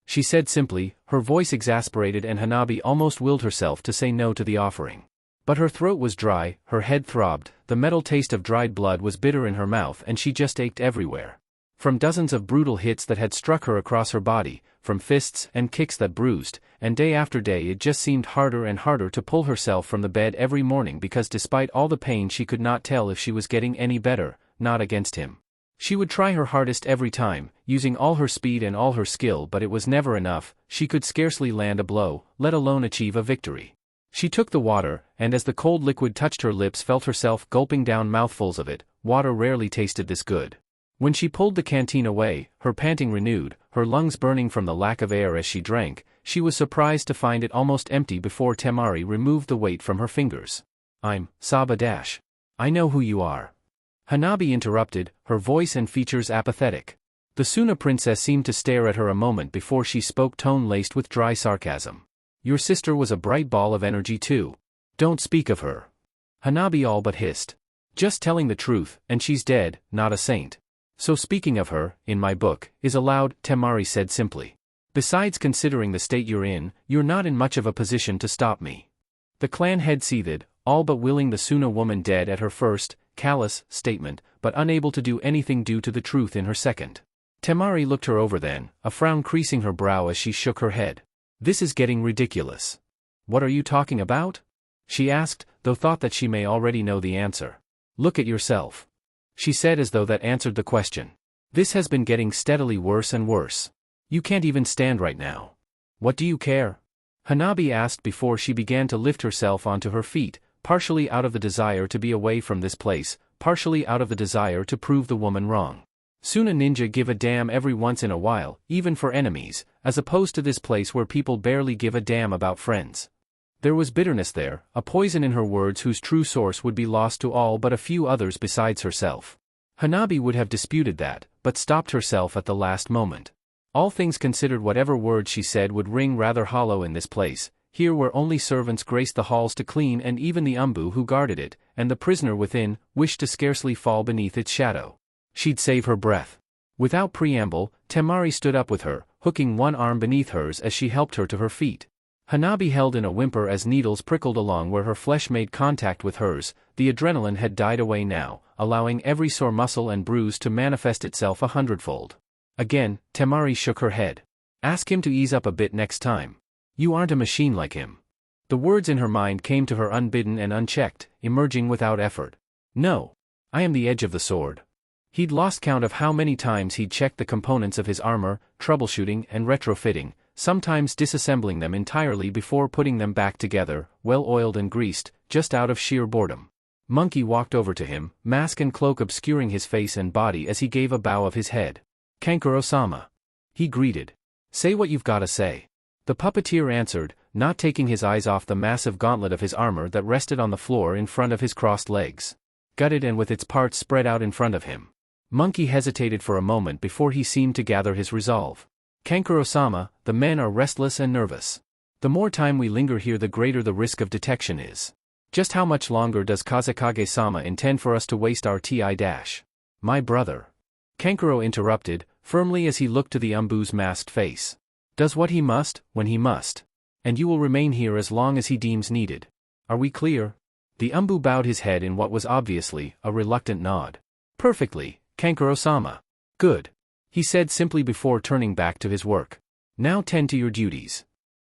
she said simply, her voice exasperated, and Hanabi almost willed herself to say no to the offering. But her throat was dry, her head throbbed, the metal taste of dried blood was bitter in her mouth, and she just ached everywhere. From dozens of brutal hits that had struck her across her body, from fists and kicks that bruised, and day after day it just seemed harder and harder to pull herself from the bed every morning, because despite all the pain she could not tell if she was getting any better, not against him. She would try her hardest every time, using all her speed and all her skill, but it was never enough. She could scarcely land a blow, let alone achieve a victory. She took the water, and as the cold liquid touched her lips, felt herself gulping down mouthfuls of it. Water rarely tasted this good. When she pulled the canteen away, her panting renewed, her lungs burning from the lack of air as she drank, she was surprised to find it almost empty before Temari removed the weight from her fingers. "I'm Saba Dash. I know who you are," Hanabi interrupted, her voice and features apathetic. The Suna princess seemed to stare at her a moment before she spoke, tone laced with dry sarcasm. "Your sister was a bright ball of energy too. Don't speak of her," Hanabi all but hissed. "Just telling the truth, and she's dead, not a saint. So speaking of her, in my book, is allowed," Temari said simply. "Besides, considering the state you're in, you're not in much of a position to stop me." The clan head seethed, all but willing the Suna woman dead at her first, callous, statement, but unable to do anything due to the truth in her second. Temari looked her over then, a frown creasing her brow as she shook her head. "This is getting ridiculous." "What are you talking about?" she asked, though thought that she may already know the answer. "Look at yourself," she said, as though that answered the question. "This has been getting steadily worse and worse. You can't even stand right now." "What do you care?" Hanabi asked before she began to lift herself onto her feet, partially out of the desire to be away from this place, partially out of the desire to prove the woman wrong. Suna ninja give a damn every once in a while, even for enemies, as opposed to this place where people barely give a damn about friends. There was bitterness there, a poison in her words whose true source would be lost to all but a few others besides herself. Hanabi would have disputed that, but stopped herself at the last moment. All things considered, whatever words she said would ring rather hollow in this place, here where only servants graced the halls to clean, and even the umbu who guarded it, and the prisoner within, wished to scarcely fall beneath its shadow. She'd save her breath. Without preamble, Temari stood up with her, hooking one arm beneath hers as she helped her to her feet. Hanabi held in a whimper as needles prickled along where her flesh made contact with hers. The adrenaline had died away now, allowing every sore muscle and bruise to manifest itself 100-fold. Again, Temari shook her head. "Ask him to ease up a bit next time. You aren't a machine like him." The words in her mind came to her unbidden and unchecked, emerging without effort. "No. I am the edge of the sword." He'd lost count of how many times he'd checked the components of his armor, troubleshooting and retrofitting, sometimes disassembling them entirely before putting them back together, well-oiled and greased, just out of sheer boredom. Monkey walked over to him, mask and cloak obscuring his face and body as he gave a bow of his head. "Kankuro-sama," he greeted. "Say what you've got to say." The puppeteer answered, not taking his eyes off the massive gauntlet of his armor that rested on the floor in front of his crossed legs. Gutted and with its parts spread out in front of him. Monkey hesitated for a moment before he seemed to gather his resolve. "Kankuro-sama, the men are restless and nervous. The more time we linger here, the greater the risk of detection is. Just how much longer does Kazekage-sama intend for us to waste our ti-? My brother," Kankuro interrupted, firmly as he looked to the umbu's masked face. "Does what he must, when he must. And you will remain here as long as he deems needed. Are we clear?" The umbu bowed his head in what was obviously a reluctant nod. "Perfectly, Kankuro-sama. Good," he said simply before turning back to his work. "Now tend to your duties."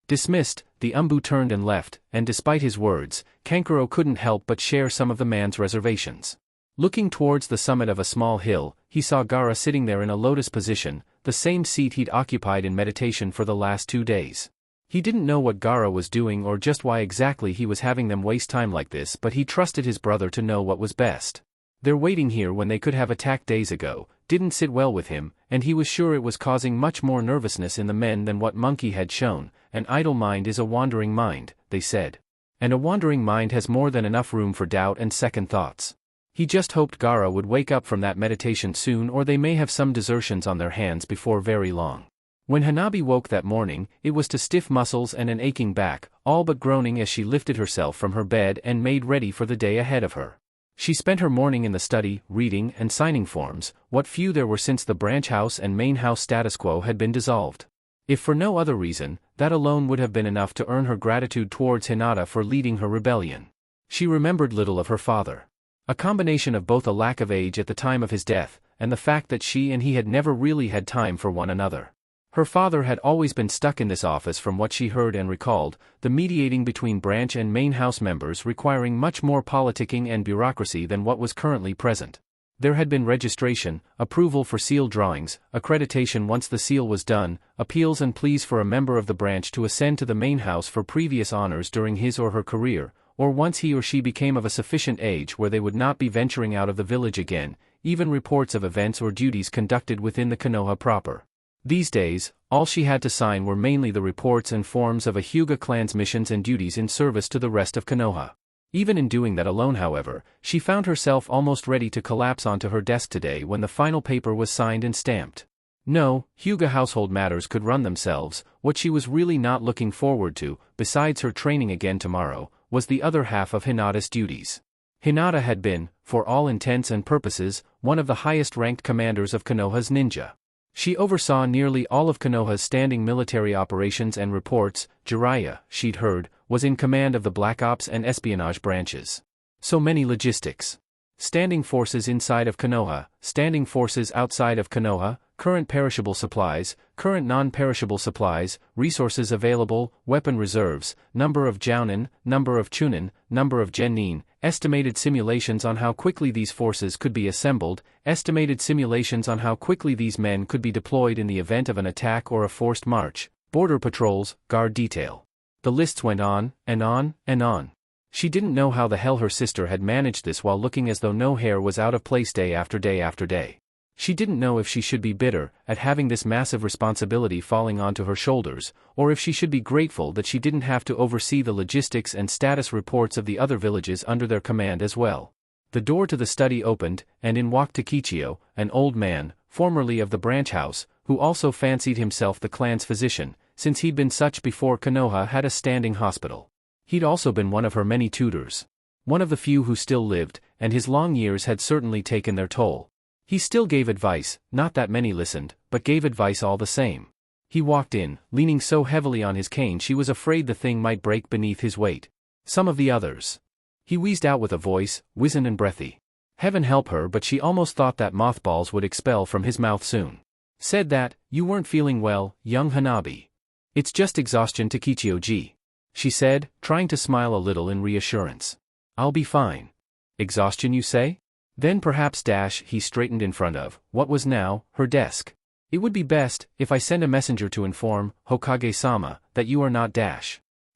Dismissed, the umbu turned and left, and despite his words, Kankuro couldn't help but share some of the man's reservations. Looking towards the summit of a small hill, he saw Gaara sitting there in a lotus position, the same seat he'd occupied in meditation for the last 2 days. He didn't know what Gaara was doing or just why exactly he was having them waste time like this, but he trusted his brother to know what was best. They're waiting here when they could have attacked days ago, didn't sit well with him, and he was sure it was causing much more nervousness in the men than what Monkey had shown. An idle mind is a wandering mind, they said. And a wandering mind has more than enough room for doubt and second thoughts. He just hoped Gaara would wake up from that meditation soon, or they may have some desertions on their hands before very long. When Hanabi woke that morning, it was to stiff muscles and an aching back, all but groaning as she lifted herself from her bed and made ready for the day ahead of her. She spent her morning in the study, reading and signing forms, what few there were since the branch house and main house status quo had been dissolved. If for no other reason, that alone would have been enough to earn her gratitude towards Hinata for leading her rebellion. She remembered little of her father. A combination of both a lack of age at the time of his death, and the fact that she and he had never really had time for one another. Her father had always been stuck in this office from what she heard and recalled, the mediating between branch and main house members requiring much more politicking and bureaucracy than what was currently present. There had been registration, approval for seal drawings, accreditation once the seal was done, appeals and pleas for a member of the branch to ascend to the main house for previous honors during his or her career, or once he or she became of a sufficient age where they would not be venturing out of the village again, even reports of events or duties conducted within the Konoha proper. These days, all she had to sign were mainly the reports and forms of a Hyuga clan's missions and duties in service to the rest of Konoha. Even in doing that alone, however, she found herself almost ready to collapse onto her desk today when the final paper was signed and stamped. No, Hyuga household matters could run themselves. What she was really not looking forward to, besides her training again tomorrow, was the other half of Hinata's duties. Hinata had been, for all intents and purposes, one of the highest-ranked commanders of Konoha's ninja. She oversaw nearly all of Konoha's standing military operations and reports. Jiraiya, she'd heard, was in command of the Black Ops and espionage branches. So many logistics. Standing forces inside of Konoha, standing forces outside of Konoha, current perishable supplies, current non-perishable supplies, resources available, weapon reserves, number of jounin, number of chunin, number of genin, estimated simulations on how quickly these forces could be assembled, estimated simulations on how quickly these men could be deployed in the event of an attack or a forced march, border patrols, guard detail. The lists went on, and on, and on. She didn't know how the hell her sister had managed this while looking as though no hair was out of place day after day after day. She didn't know if she should be bitter at having this massive responsibility falling onto her shoulders, or if she should be grateful that she didn't have to oversee the logistics and status reports of the other villages under their command as well. The door to the study opened, and in walked Takichio, an old man, formerly of the branch house, who also fancied himself the clan's physician, since he'd been such before Konoha had a standing hospital. He'd also been one of her many tutors. One of the few who still lived, and his long years had certainly taken their toll. He still gave advice, not that many listened, but gave advice all the same. He walked in, leaning so heavily on his cane she was afraid the thing might break beneath his weight. Some of the others. He wheezed out with a voice, wizened and breathy. Heaven help her, but she almost thought that mothballs would expel from his mouth soon. Said that, you weren't feeling well, young Hanabi. It's just exhaustion, Takichio-ji. She said, trying to smile a little in reassurance. I'll be fine. Exhaustion, you say? Then perhaps he straightened in front of, what was now, her desk. It would be best, if I send a messenger to inform, Hokage-sama, that you are not .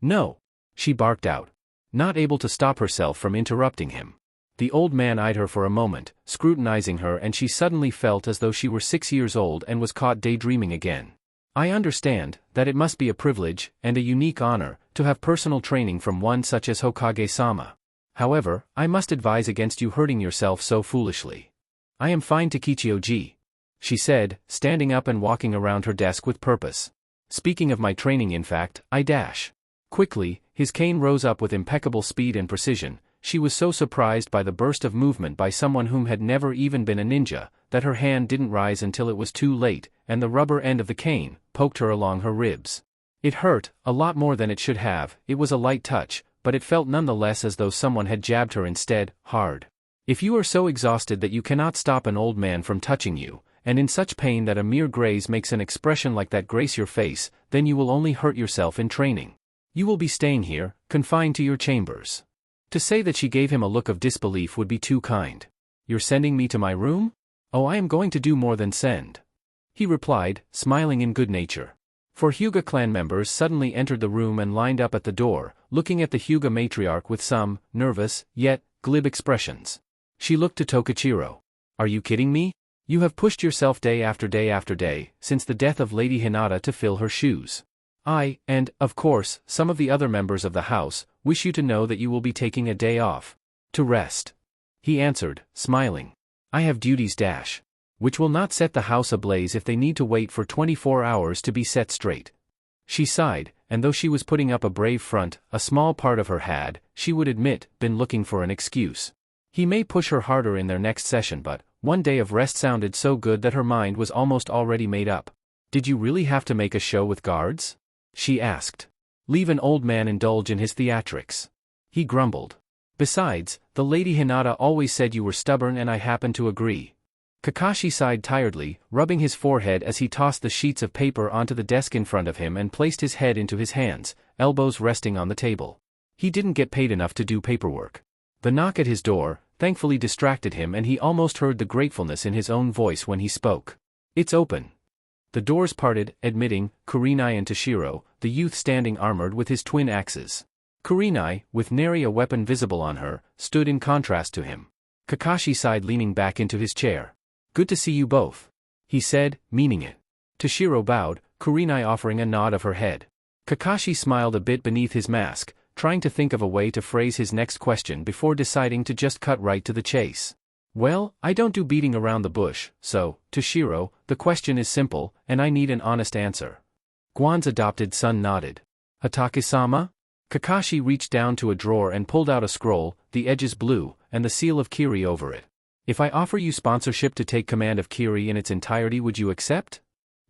No. She barked out. Not able to stop herself from interrupting him. The old man eyed her for a moment, scrutinizing her, and she suddenly felt as though she were 6 years old and was caught daydreaming again. I understand that it must be a privilege, and a unique honor, to have personal training from one such as Hokage-sama. However, I must advise against you hurting yourself so foolishly. I am fine, Takichio-ji, she said, standing up and walking around her desk with purpose. Speaking of my training, in fact, I . Quickly, his cane rose up with impeccable speed and precision. She was so surprised by the burst of movement by someone whom had never even been a ninja, that her hand didn't rise until it was too late, and the rubber end of the cane poked her along her ribs. It hurt, a lot more than it should have. It was a light touch, but it felt nonetheless as though someone had jabbed her instead, hard. If you are so exhausted that you cannot stop an old man from touching you, and in such pain that a mere graze makes an expression like that grace your face, then you will only hurt yourself in training. You will be staying here, confined to your chambers. To say that she gave him a look of disbelief would be too kind. You're sending me to my room? Oh, I am going to do more than send. He replied, smiling in good nature. Four Hyuga clan members suddenly entered the room and lined up at the door, looking at the Hyuga matriarch with some, nervous, yet, glib expressions. She looked to Tokichiro. Are you kidding me? You have pushed yourself day after day after day, since the death of Lady Hinata to fill her shoes. I, and, of course, some of the other members of the house, wish you to know that you will be taking a day off. To rest. He answered, smiling. I have duties which will not set the house ablaze if they need to wait for 24 hours to be set straight. She sighed, and though she was putting up a brave front, a small part of her had, she would admit, been looking for an excuse. He may push her harder in their next session, but one day of rest sounded so good that her mind was almost already made up. Did you really have to make a show with guards? She asked. Leave an old man indulge in his theatrics. He grumbled. Besides, the Lady Hinata always said you were stubborn and I happen to agree. Kakashi sighed tiredly, rubbing his forehead as he tossed the sheets of paper onto the desk in front of him and placed his head into his hands, elbows resting on the table. He didn't get paid enough to do paperwork. The knock at his door, thankfully distracted him and he almost heard the gratefulness in his own voice when he spoke. It's open. The doors parted, admitting Kurenai and Toshiro, the youth standing armored with his twin axes. Kurenai, with nary a weapon visible on her, stood in contrast to him. Kakashi sighed, leaning back into his chair. Good to see you both. He said, meaning it. Toshiro bowed, Kurenai offering a nod of her head. Kakashi smiled a bit beneath his mask, trying to think of a way to phrase his next question before deciding to just cut right to the chase. Well, I don't do beating around the bush, so, Toshiro, the question is simple, and I need an honest answer. Guan's adopted son nodded. Hatake-sama? Kakashi reached down to a drawer and pulled out a scroll, the edges blue, and the seal of Kiri over it. If I offer you sponsorship to take command of Kiri in its entirety, would you accept?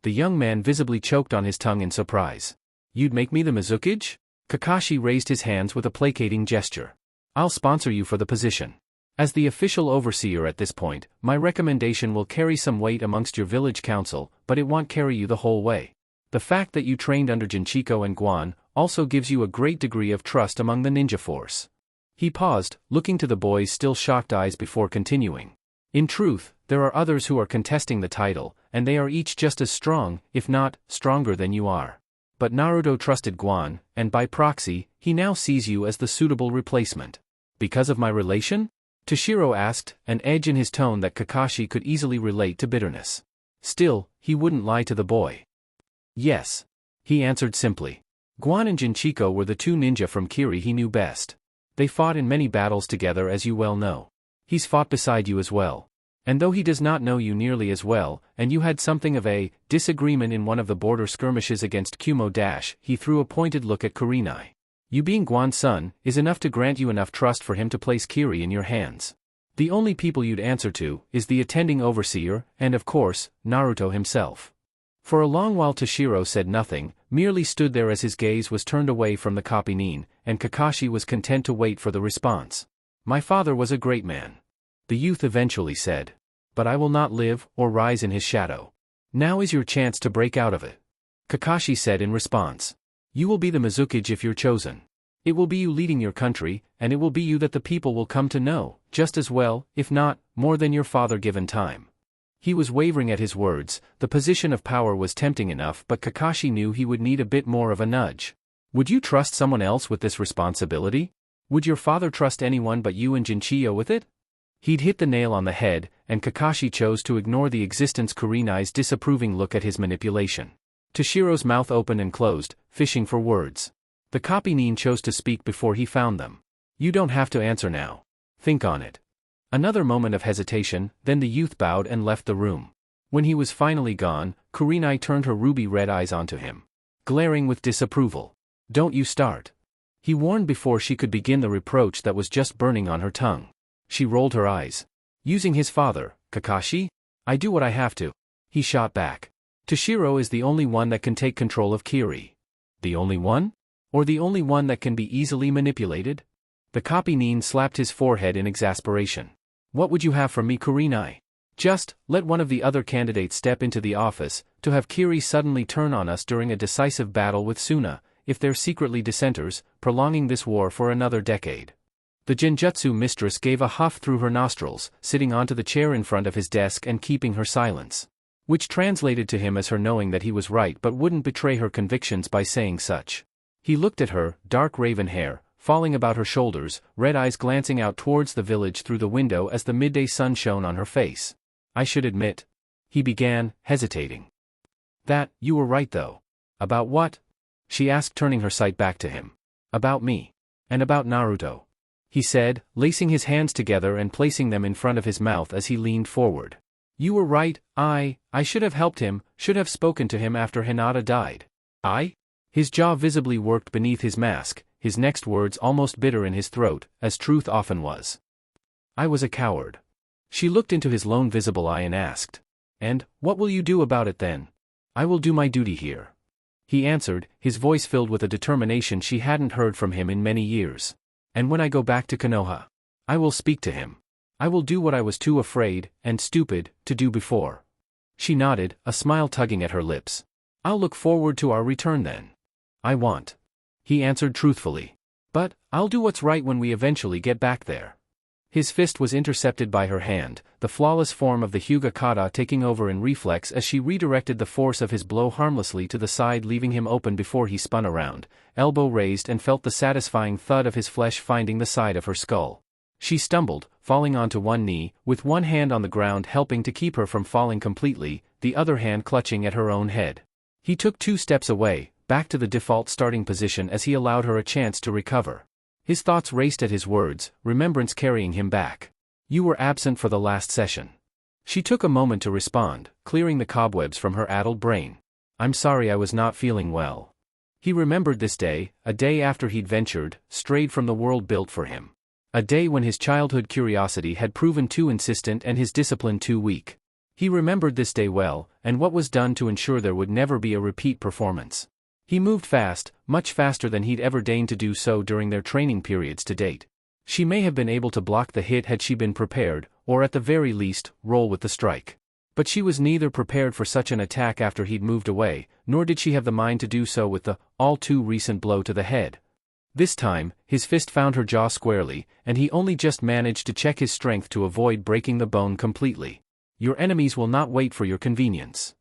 The young man visibly choked on his tongue in surprise. You'd make me the Mizukage? Kakashi raised his hands with a placating gesture. I'll sponsor you for the position. As the official overseer at this point, my recommendation will carry some weight amongst your village council, but it won't carry you the whole way. The fact that you trained under Jinchiko and Guan also gives you a great degree of trust among the ninja force. He paused, looking to the boy's still shocked eyes before continuing. In truth, there are others who are contesting the title, and they are each just as strong, if not stronger than you are. But Naruto trusted Guan, and by proxy, he now sees you as the suitable replacement. Because of my relation? Toshiro asked, an edge in his tone that Kakashi could easily relate to bitterness. Still, he wouldn't lie to the boy. Yes. He answered simply. Guan and Jinchiko were the two ninja from Kiri he knew best. They fought in many battles together, as you well know. He's fought beside you as well. And though he does not know you nearly as well, and you had something of a disagreement in one of the border skirmishes against Kyuubi, he threw a pointed look at Kurenai. You being Guan's son is enough to grant you enough trust for him to place Kiri in your hands. The only people you'd answer to is the attending overseer, and of course, Naruto himself. For a long while Toshiro said nothing, merely stood there as his gaze was turned away from the copy nin, and Kakashi was content to wait for the response. My father was a great man. The youth eventually said. But I will not live or rise in his shadow. Now is your chance to break out of it. Kakashi said in response. You will be the Mizukage if you're chosen. It will be you leading your country, and it will be you that the people will come to know, just as well, if not, more than your father given time. He was wavering at his words. The position of power was tempting enough, but Kakashi knew he would need a bit more of a nudge. Would you trust someone else with this responsibility? Would your father trust anyone but you and Jinchio with it? He'd hit the nail on the head, and Kakashi chose to ignore the existence Kurenai's disapproving look at his manipulation. Toshiro's mouth opened and closed, fishing for words. The copy nin chose to speak before he found them. You don't have to answer now. Think on it. Another moment of hesitation, then the youth bowed and left the room. When he was finally gone, Kurenai turned her ruby-red eyes onto him, glaring with disapproval. Don't you start. He warned before she could begin the reproach that was just burning on her tongue. She rolled her eyes. Using his father, Kakashi? I do what I have to. He shot back. Toshiro is the only one that can take control of Kiri. The only one? Or the only one that can be easily manipulated? The copy nin slapped his forehead in exasperation. What would you have from me, Kurenai? Just, let one of the other candidates step into the office, to have Kiri suddenly turn on us during a decisive battle with Suna, if they're secretly dissenters, prolonging this war for another decade. The Genjutsu mistress gave a huff through her nostrils, sitting onto the chair in front of his desk and keeping her silence. Which translated to him as her knowing that he was right but wouldn't betray her convictions by saying such. He looked at her, dark raven hair, falling about her shoulders, red eyes glancing out towards the village through the window as the midday sun shone on her face. I should admit, He began, hesitating. You were right though. About what? She asked, turning her sight back to him. About me. And about Naruto. He said, lacing his hands together and placing them in front of his mouth as he leaned forward. You were right, I should have helped him, should have spoken to him after Hinata died. I? His jaw visibly worked beneath his mask, his next words almost bitter in his throat, as truth often was. I was a coward. She looked into his lone visible eye and asked. And, what will you do about it then? I will do my duty here. He answered, his voice filled with a determination she hadn't heard from him in many years. And when I go back to Konoha, I will speak to him. I will do what I was too afraid, and stupid, to do before. She nodded, a smile tugging at her lips. I'll look forward to our return then. I want. He answered truthfully. But, I'll do what's right when we eventually get back there. His fist was intercepted by her hand, the flawless form of the Hyuga kata taking over in reflex as she redirected the force of his blow harmlessly to the side, leaving him open before he spun around, elbow raised, and felt the satisfying thud of his flesh finding the side of her skull. She stumbled, falling onto one knee, with one hand on the ground helping to keep her from falling completely, the other hand clutching at her own head. He took 2 steps away, back to the default starting position as he allowed her a chance to recover. His thoughts raced at his words, remembrance carrying him back. You were absent for the last session. She took a moment to respond, clearing the cobwebs from her addled brain. I'm sorry, I was not feeling well. He remembered this day, a day after he'd ventured, strayed from the world built for him. A day when his childhood curiosity had proven too insistent and his discipline too weak. He remembered this day well, and what was done to ensure there would never be a repeat performance. He moved fast, much faster than he'd ever deigned to do so during their training periods to date. She may have been able to block the hit had she been prepared, or at the very least, roll with the strike. But she was neither prepared for such an attack after he'd moved away, nor did she have the mind to do so with the all-too-recent blow to the head. This time, his fist found her jaw squarely, and he only just managed to check his strength to avoid breaking the bone completely. Your enemies will not wait for your convenience.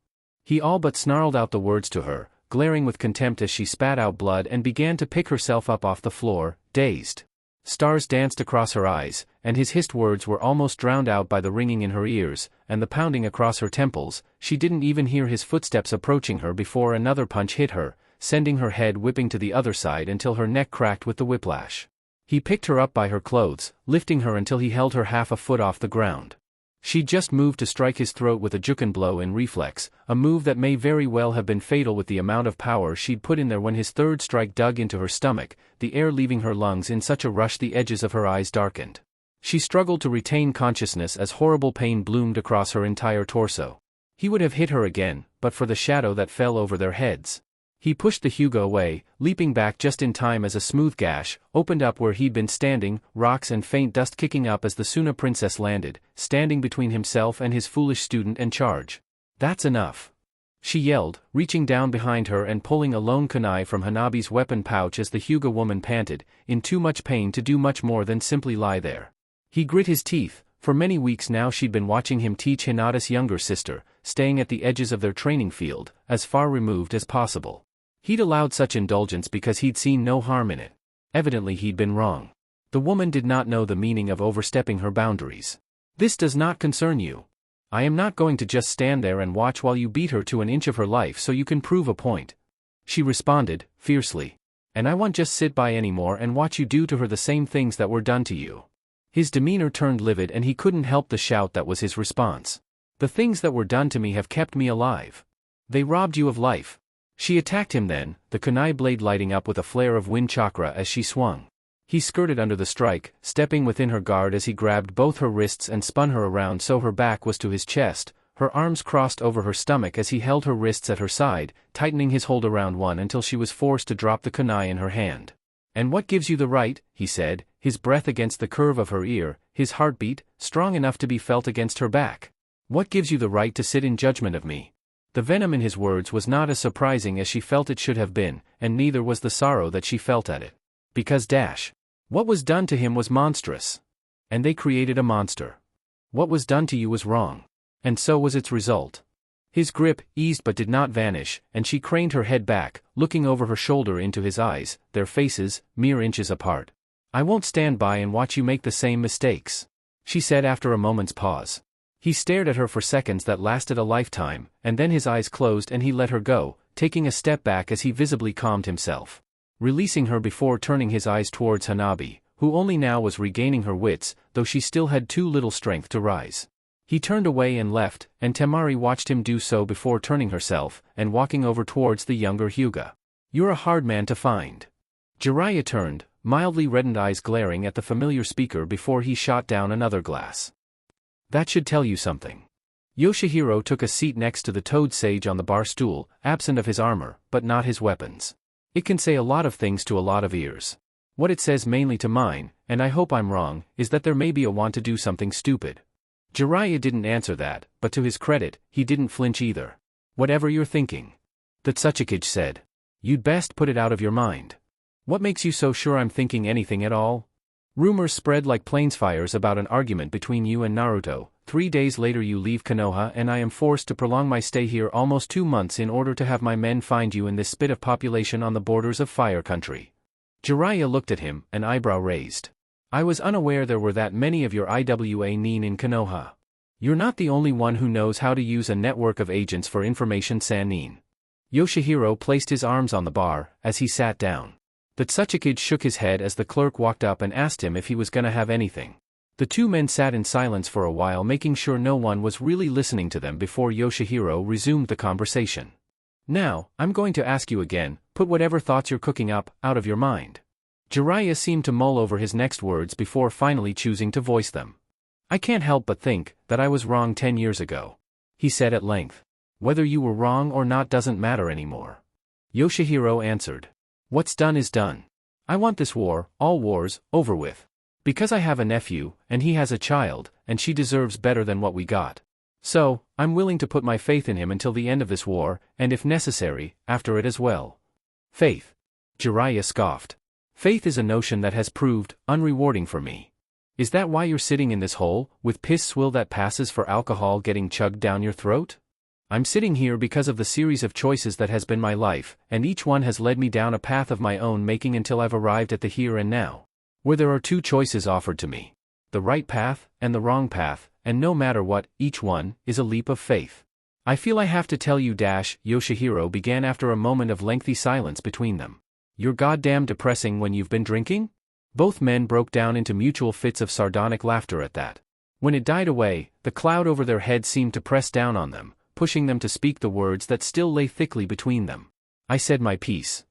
He all but snarled out the words to her, glaring with contempt as she spat out blood and began to pick herself up off the floor, dazed. Stars danced across her eyes, and his hissed words were almost drowned out by the ringing in her ears, and the pounding across her temples. She didn't even hear his footsteps approaching her before another punch hit her, sending her head whipping to the other side until her neck cracked with the whiplash. He picked her up by her clothes, lifting her until he held her half a foot off the ground. She'd just moved to strike his throat with a juken blow in reflex, a move that may very well have been fatal with the amount of power she'd put in there when his third strike dug into her stomach, the air leaving her lungs in such a rush the edges of her eyes darkened. She struggled to retain consciousness as horrible pain bloomed across her entire torso. He would have hit her again, but for the shadow that fell over their heads. He pushed the Hyuga away, leaping back just in time as a smooth gash opened up where he'd been standing, rocks and faint dust kicking up as the Suna princess landed, standing between himself and his foolish student and charge. That's enough. She yelled, reaching down behind her and pulling a lone kunai from Hanabi's weapon pouch as the Hyuga woman panted, in too much pain to do much more than simply lie there. He grit his teeth. For many weeks now she'd been watching him teach Hinata's younger sister, staying at the edges of their training field, as far removed as possible. He'd allowed such indulgence because he'd seen no harm in it. Evidently he'd been wrong. The woman did not know the meaning of overstepping her boundaries. This does not concern you. I am not going to just stand there and watch while you beat her to an inch of her life so you can prove a point. She responded, fiercely. And I won't just sit by anymore and watch you do to her the same things that were done to you. His demeanor turned livid and he couldn't help the shout that was his response. The things that were done to me have kept me alive. They robbed you of life. She attacked him then, the kunai blade lighting up with a flare of wind chakra as she swung. He skirted under the strike, stepping within her guard as he grabbed both her wrists and spun her around so her back was to his chest, her arms crossed over her stomach as he held her wrists at her side, tightening his hold around one until she was forced to drop the kunai in her hand. And what gives you the right, he said, his breath against the curve of her ear, his heartbeat, strong enough to be felt against her back. What gives you the right to sit in judgment of me? The venom in his words was not as surprising as she felt it should have been, and neither was the sorrow that she felt at it. Because what was done to him was monstrous. And they created a monster. What was done to you was wrong. And so was its result. His grip eased but did not vanish, and she craned her head back, looking over her shoulder into his eyes, their faces, mere inches apart. I won't stand by and watch you make the same mistakes, she said after a moment's pause. He stared at her for seconds that lasted a lifetime, and then his eyes closed and he let her go, taking a step back as he visibly calmed himself. Releasing her before turning his eyes towards Hanabi, who only now was regaining her wits, though she still had too little strength to rise. He turned away and left, and Temari watched him do so before turning herself, and walking over towards the younger Hyuga. "You're a hard man to find." Jiraiya turned, mildly reddened eyes glaring at the familiar speaker before he shot down another glass. "That should tell you something." Yoshihiro took a seat next to the toad sage on the bar stool, absent of his armor, but not his weapons. "It can say a lot of things to a lot of ears. What it says mainly to mine, and I hope I'm wrong, is that there may be a want to do something stupid." Jiraiya didn't answer that, but to his credit, he didn't flinch either. "Whatever you're thinking," the Tsuchikage said. "You'd best put it out of your mind." "What makes you so sure I'm thinking anything at all?" "Rumors spread like plains fires about an argument between you and Naruto. 3 days later you leave Konoha and I am forced to prolong my stay here almost 2 months in order to have my men find you in this spit of population on the borders of Fire Country." Jiraiya looked at him, an eyebrow raised. "I was unaware there were that many of your IWA nin in Konoha. You're not the only one who knows how to use a network of agents for information sanin." Yoshihiro placed his arms on the bar, as he sat down. The Tsuchikage shook his head as the clerk walked up and asked him if he was gonna have anything. The two men sat in silence for a while, making sure no one was really listening to them before Yoshihiro resumed the conversation. "Now, I'm going to ask you again, put whatever thoughts you're cooking up, out of your mind." Jiraiya seemed to mull over his next words before finally choosing to voice them. "I can't help but think that I was wrong 10 years ago," he said at length. "Whether you were wrong or not doesn't matter anymore," Yoshihiro answered. "What's done is done. I want this war, all wars, over with. Because I have a nephew, and he has a child, and she deserves better than what we got. So, I'm willing to put my faith in him until the end of this war, and if necessary, after it as well." "Faith?" Jiraiya scoffed. "Faith is a notion that has proved unrewarding for me. Is that why you're sitting in this hole, with piss swill that passes for alcohol getting chugged down your throat?" "I'm sitting here because of the series of choices that has been my life, and each one has led me down a path of my own making until I've arrived at the here and now, where there are 2 choices offered to me. The right path, and the wrong path, and no matter what, each one, is a leap of faith. I feel I have to tell you Yoshihiro began after a moment of lengthy silence between them. "You're goddamn depressing when you've been drinking?" Both men broke down into mutual fits of sardonic laughter at that. When it died away, the cloud over their heads seemed to press down on them, pushing them to speak the words that still lay thickly between them. "I said my piece,"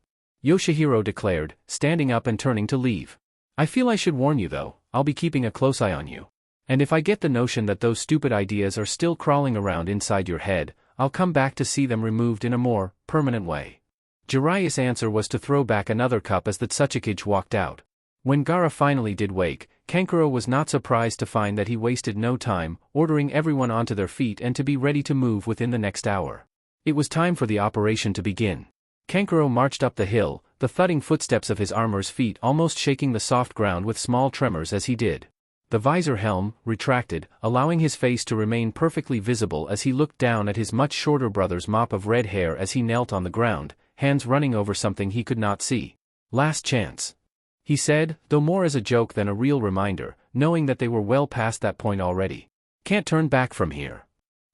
Yoshihiro declared, standing up and turning to leave. "I feel I should warn you though, I'll be keeping a close eye on you. And if I get the notion that those stupid ideas are still crawling around inside your head, I'll come back to see them removed in a more permanent way." Jiraiya's answer was to throw back another cup as the Tsuchikage walked out. When Gaara finally did wake, Kankuro was not surprised to find that he wasted no time, ordering everyone onto their feet and to be ready to move within the next hour. It was time for the operation to begin. Kankuro marched up the hill, the thudding footsteps of his armor's feet almost shaking the soft ground with small tremors as he did. The visor helm retracted, allowing his face to remain perfectly visible as he looked down at his much shorter brother's mop of red hair as he knelt on the ground, hands running over something he could not see. "Last chance," he said, though more as a joke than a real reminder, knowing that they were well past that point already. "Can't turn back from here."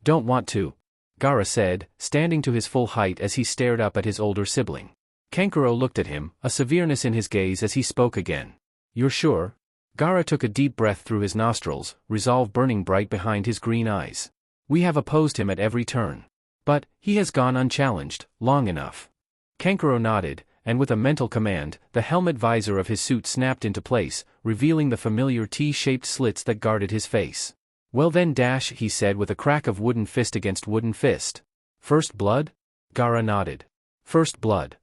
"Don't want to," Gaara said, standing to his full height as he stared up at his older sibling. Kankuro looked at him, a severeness in his gaze as he spoke again. "You're sure?" Gaara took a deep breath through his nostrils, resolve burning bright behind his green eyes. "We have opposed him at every turn. But he has gone unchallenged, long enough." Kankuro nodded, and with a mental command, the helmet visor of his suit snapped into place, revealing the familiar T-shaped slits that guarded his face. "Well then he said with a crack of wooden fist against wooden fist. "First blood?" Gaara nodded. "First blood."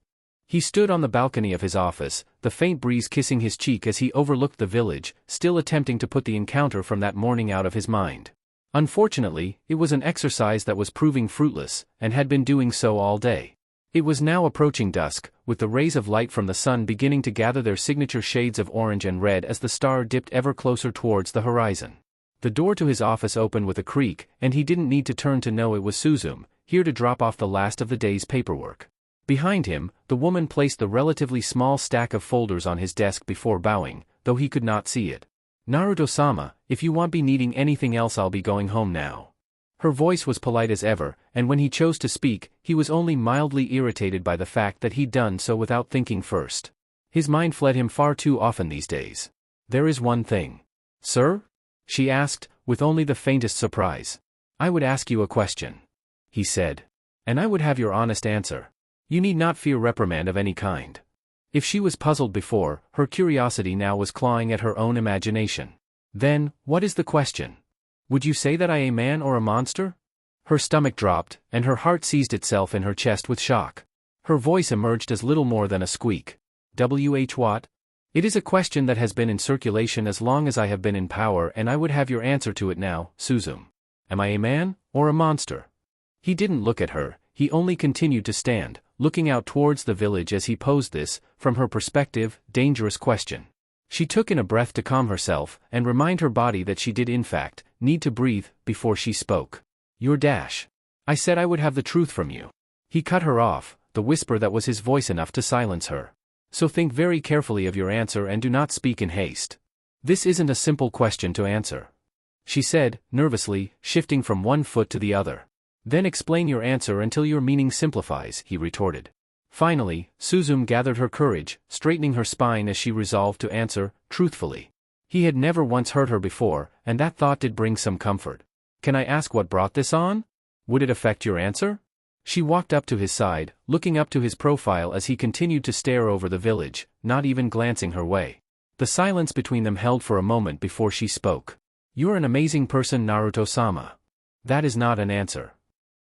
He stood on the balcony of his office, the faint breeze kissing his cheek as he overlooked the village, still attempting to put the encounter from that morning out of his mind. Unfortunately, it was an exercise that was proving fruitless, and had been doing so all day. It was now approaching dusk, with the rays of light from the sun beginning to gather their signature shades of orange and red as the star dipped ever closer towards the horizon. The door to his office opened with a creak, and he didn't need to turn to know it was Suzume, here to drop off the last of the day's paperwork. Behind him, the woman placed the relatively small stack of folders on his desk before bowing, though he could not see it. Naruto-sama, if you won't be needing anything else, I'll be going home now. Her voice was polite as ever, and when he chose to speak, he was only mildly irritated by the fact that he'd done so without thinking first. His mind fled him far too often these days. There is one thing. Sir? She asked, with only the faintest surprise. I would ask you a question. He said. And I would have your honest answer. You need not fear reprimand of any kind. If she was puzzled before, her curiosity now was clawing at her own imagination. Then, what is the question? Would you say that I am a man or a monster? Her stomach dropped, and her heart seized itself in her chest with shock. Her voice emerged as little more than a squeak. What? It is a question that has been in circulation as long as I have been in power, and I would have your answer to it now, Suzume. Am I a man, or a monster? He didn't look at her, he only continued to stand, looking out towards the village as he posed this, from her perspective, dangerous question. She took in a breath to calm herself, and remind her body that she did in fact, need to breathe, before she spoke. Your dash. I said I would have the truth from you. He cut her off, the whisper that was his voice enough to silence her. So think very carefully of your answer and do not speak in haste. This isn't a simple question to answer. She said, nervously, shifting from one foot to the other. Then explain your answer until your meaning simplifies, he retorted. Finally, Suzume gathered her courage, straightening her spine as she resolved to answer, truthfully. He had never once hurt her before, and that thought did bring some comfort. Can I ask what brought this on? Would it affect your answer? She walked up to his side, looking up to his profile as he continued to stare over the village, not even glancing her way. The silence between them held for a moment before she spoke. You're an amazing person, Naruto-sama. That is not an answer.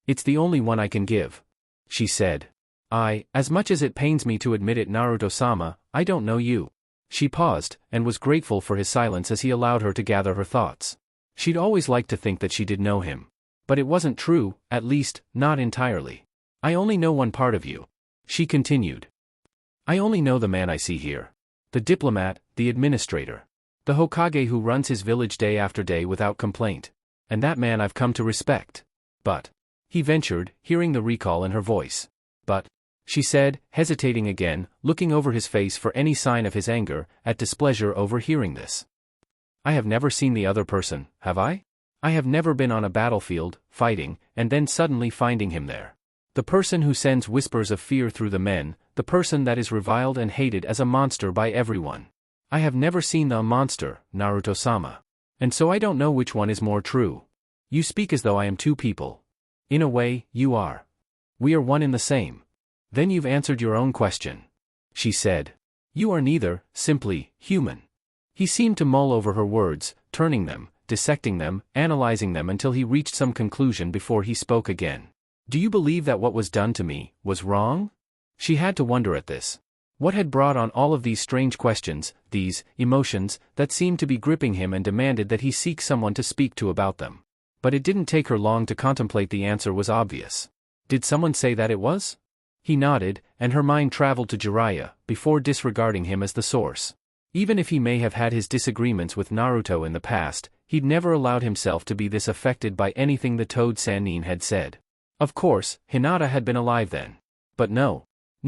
It's the only one I can give. She said. As much as it pains me to admit it, Naruto-sama, I don't know you. She paused, and was grateful for his silence as he allowed her to gather her thoughts. She'd always liked to think that she did know him. But it wasn't true, at least, not entirely. I only know one part of you. She continued. I only know the man I see here. The diplomat, the administrator. The Hokage who runs his village day after day without complaint. And that man I've come to respect. But. He ventured, hearing the recall in her voice. But. She said, hesitating again, looking over his face for any sign of his anger, at displeasure over hearing this. I have never seen the other person, have I? I have never been on a battlefield, fighting, and then suddenly finding him there. The person who sends whispers of fear through the men, the person that is reviled and hated as a monster by everyone. I have never seen the monster, Naruto-sama. And so I don't know which one is more true. You speak as though I am two people. In a way, you are. We are one in the same. Then you've answered your own question. She said. You are neither, simply, human. He seemed to mull over her words, turning them, dissecting them, analyzing them until he reached some conclusion before he spoke again. Do you believe that what was done to me was wrong? She had to wonder at this. What had brought on all of these strange questions, these emotions, that seemed to be gripping him and demanded that he seek someone to speak to about them? But it didn't take her long to contemplate. The answer was obvious. Did someone say that it was? He nodded, and her mind traveled to Jiraiya, before disregarding him as the source. Even if he may have had his disagreements with Naruto in the past, he'd never allowed himself to be this affected by anything the Toad Sannin had said. Of course, Hinata had been alive then. But no,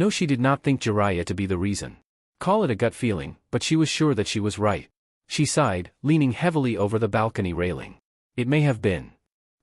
she did not think Jiraiya to be the reason. Call it a gut feeling, but she was sure that she was right. She sighed, leaning heavily over the balcony railing. It may have been.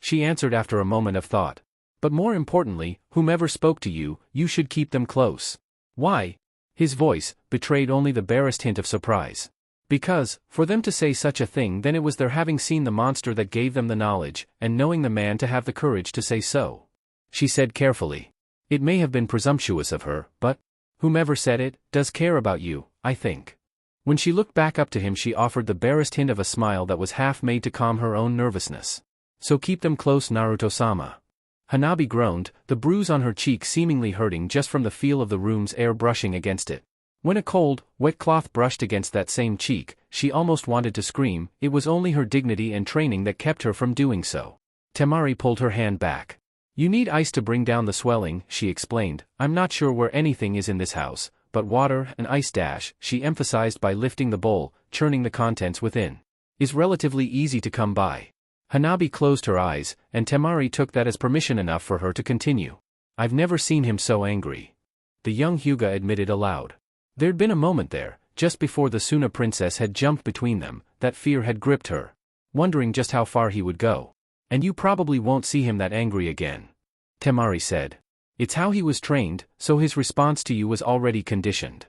She answered after a moment of thought. But more importantly, whomever spoke to you, you should keep them close. Why? His voice betrayed only the barest hint of surprise. Because, for them to say such a thing, then it was their having seen the monster that gave them the knowledge, and knowing the man to have the courage to say so. She said carefully. It may have been presumptuous of her, but whomever said it does care about you, I think. When she looked back up to him, she offered the barest hint of a smile that was half made to calm her own nervousness. So keep them close, Naruto-sama. Hanabi groaned, the bruise on her cheek seemingly hurting just from the feel of the room's air brushing against it. When a cold, wet cloth brushed against that same cheek, she almost wanted to scream. It was only her dignity and training that kept her from doing so. Temari pulled her hand back. You need ice to bring down the swelling, she explained. I'm not sure where anything is in this house, but water and ice dash, she emphasized by lifting the bowl, churning the contents within, is relatively easy to come by. Hanabi closed her eyes, and Temari took that as permission enough for her to continue. I've never seen him so angry. The young Hyuga admitted aloud. There'd been a moment there, Just before the Suna princess had jumped between them, that fear had gripped her. Wondering just how far he would go. And you probably won't see him that angry again. Temari said. It's how he was trained, so his response to you was already conditioned.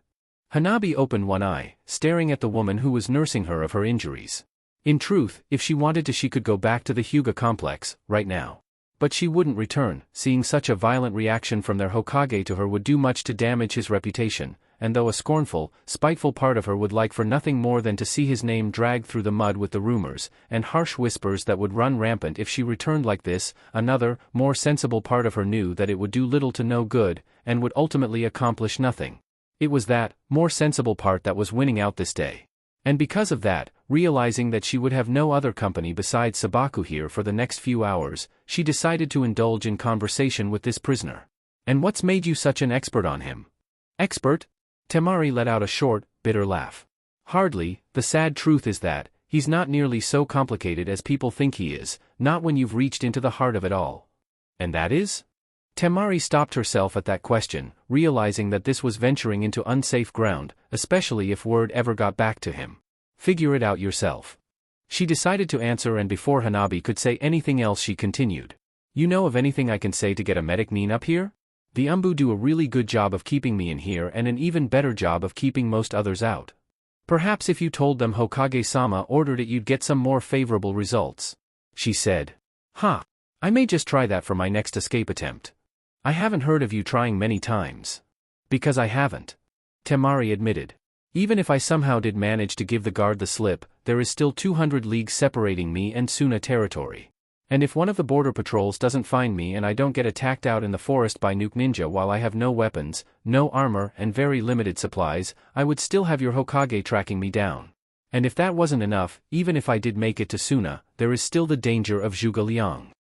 Hanabi opened one eye, staring at the woman who was nursing her of her injuries. In truth, if she wanted to she could go back to the Hyuga complex, right now. But she wouldn't return, seeing such a violent reaction from their Hokage to her would do much to damage his reputation, and though a scornful, spiteful part of her would like for nothing more than to see his name dragged through the mud with the rumors, and harsh whispers that would run rampant if she returned like this, another, more sensible part of her knew that it would do little to no good, and would ultimately accomplish nothing. It was that, more sensible part that was winning out this day. And because of that, realizing that she would have no other company besides Sabaku here for the next few hours, she decided to indulge in conversation with this prisoner. And what's made you such an expert on him? Expert? Temari let out a short, bitter laugh. Hardly, the sad truth is that, he's not nearly so complicated as people think he is, not when you've reached into the heart of it all. And that is? Temari stopped herself at that question, realizing that this was venturing into unsafe ground, especially if word ever got back to him. Figure it out yourself. She decided to answer, and before Hanabi could say anything else she continued. You know of anything I can say to get a medic nin up here? The Umbu do a really good job of keeping me in here and an even better job of keeping most others out. Perhaps if you told them Hokage-sama ordered it you'd get some more favorable results. She said. Huh. I may just try that for my next escape attempt. I haven't heard of you trying many times. Because I haven't. Temari admitted. Even if I somehow did manage to give the guard the slip, there is still 200 leagues separating me and Suna territory. And if one of the border patrols doesn't find me and I don't get attacked out in the forest by Nuke Ninja while I have no weapons, no armor and very limited supplies, I would still have your Hokage tracking me down. And if that wasn't enough, even if I did make it to Suna, there is still the danger of Zhuge Liang.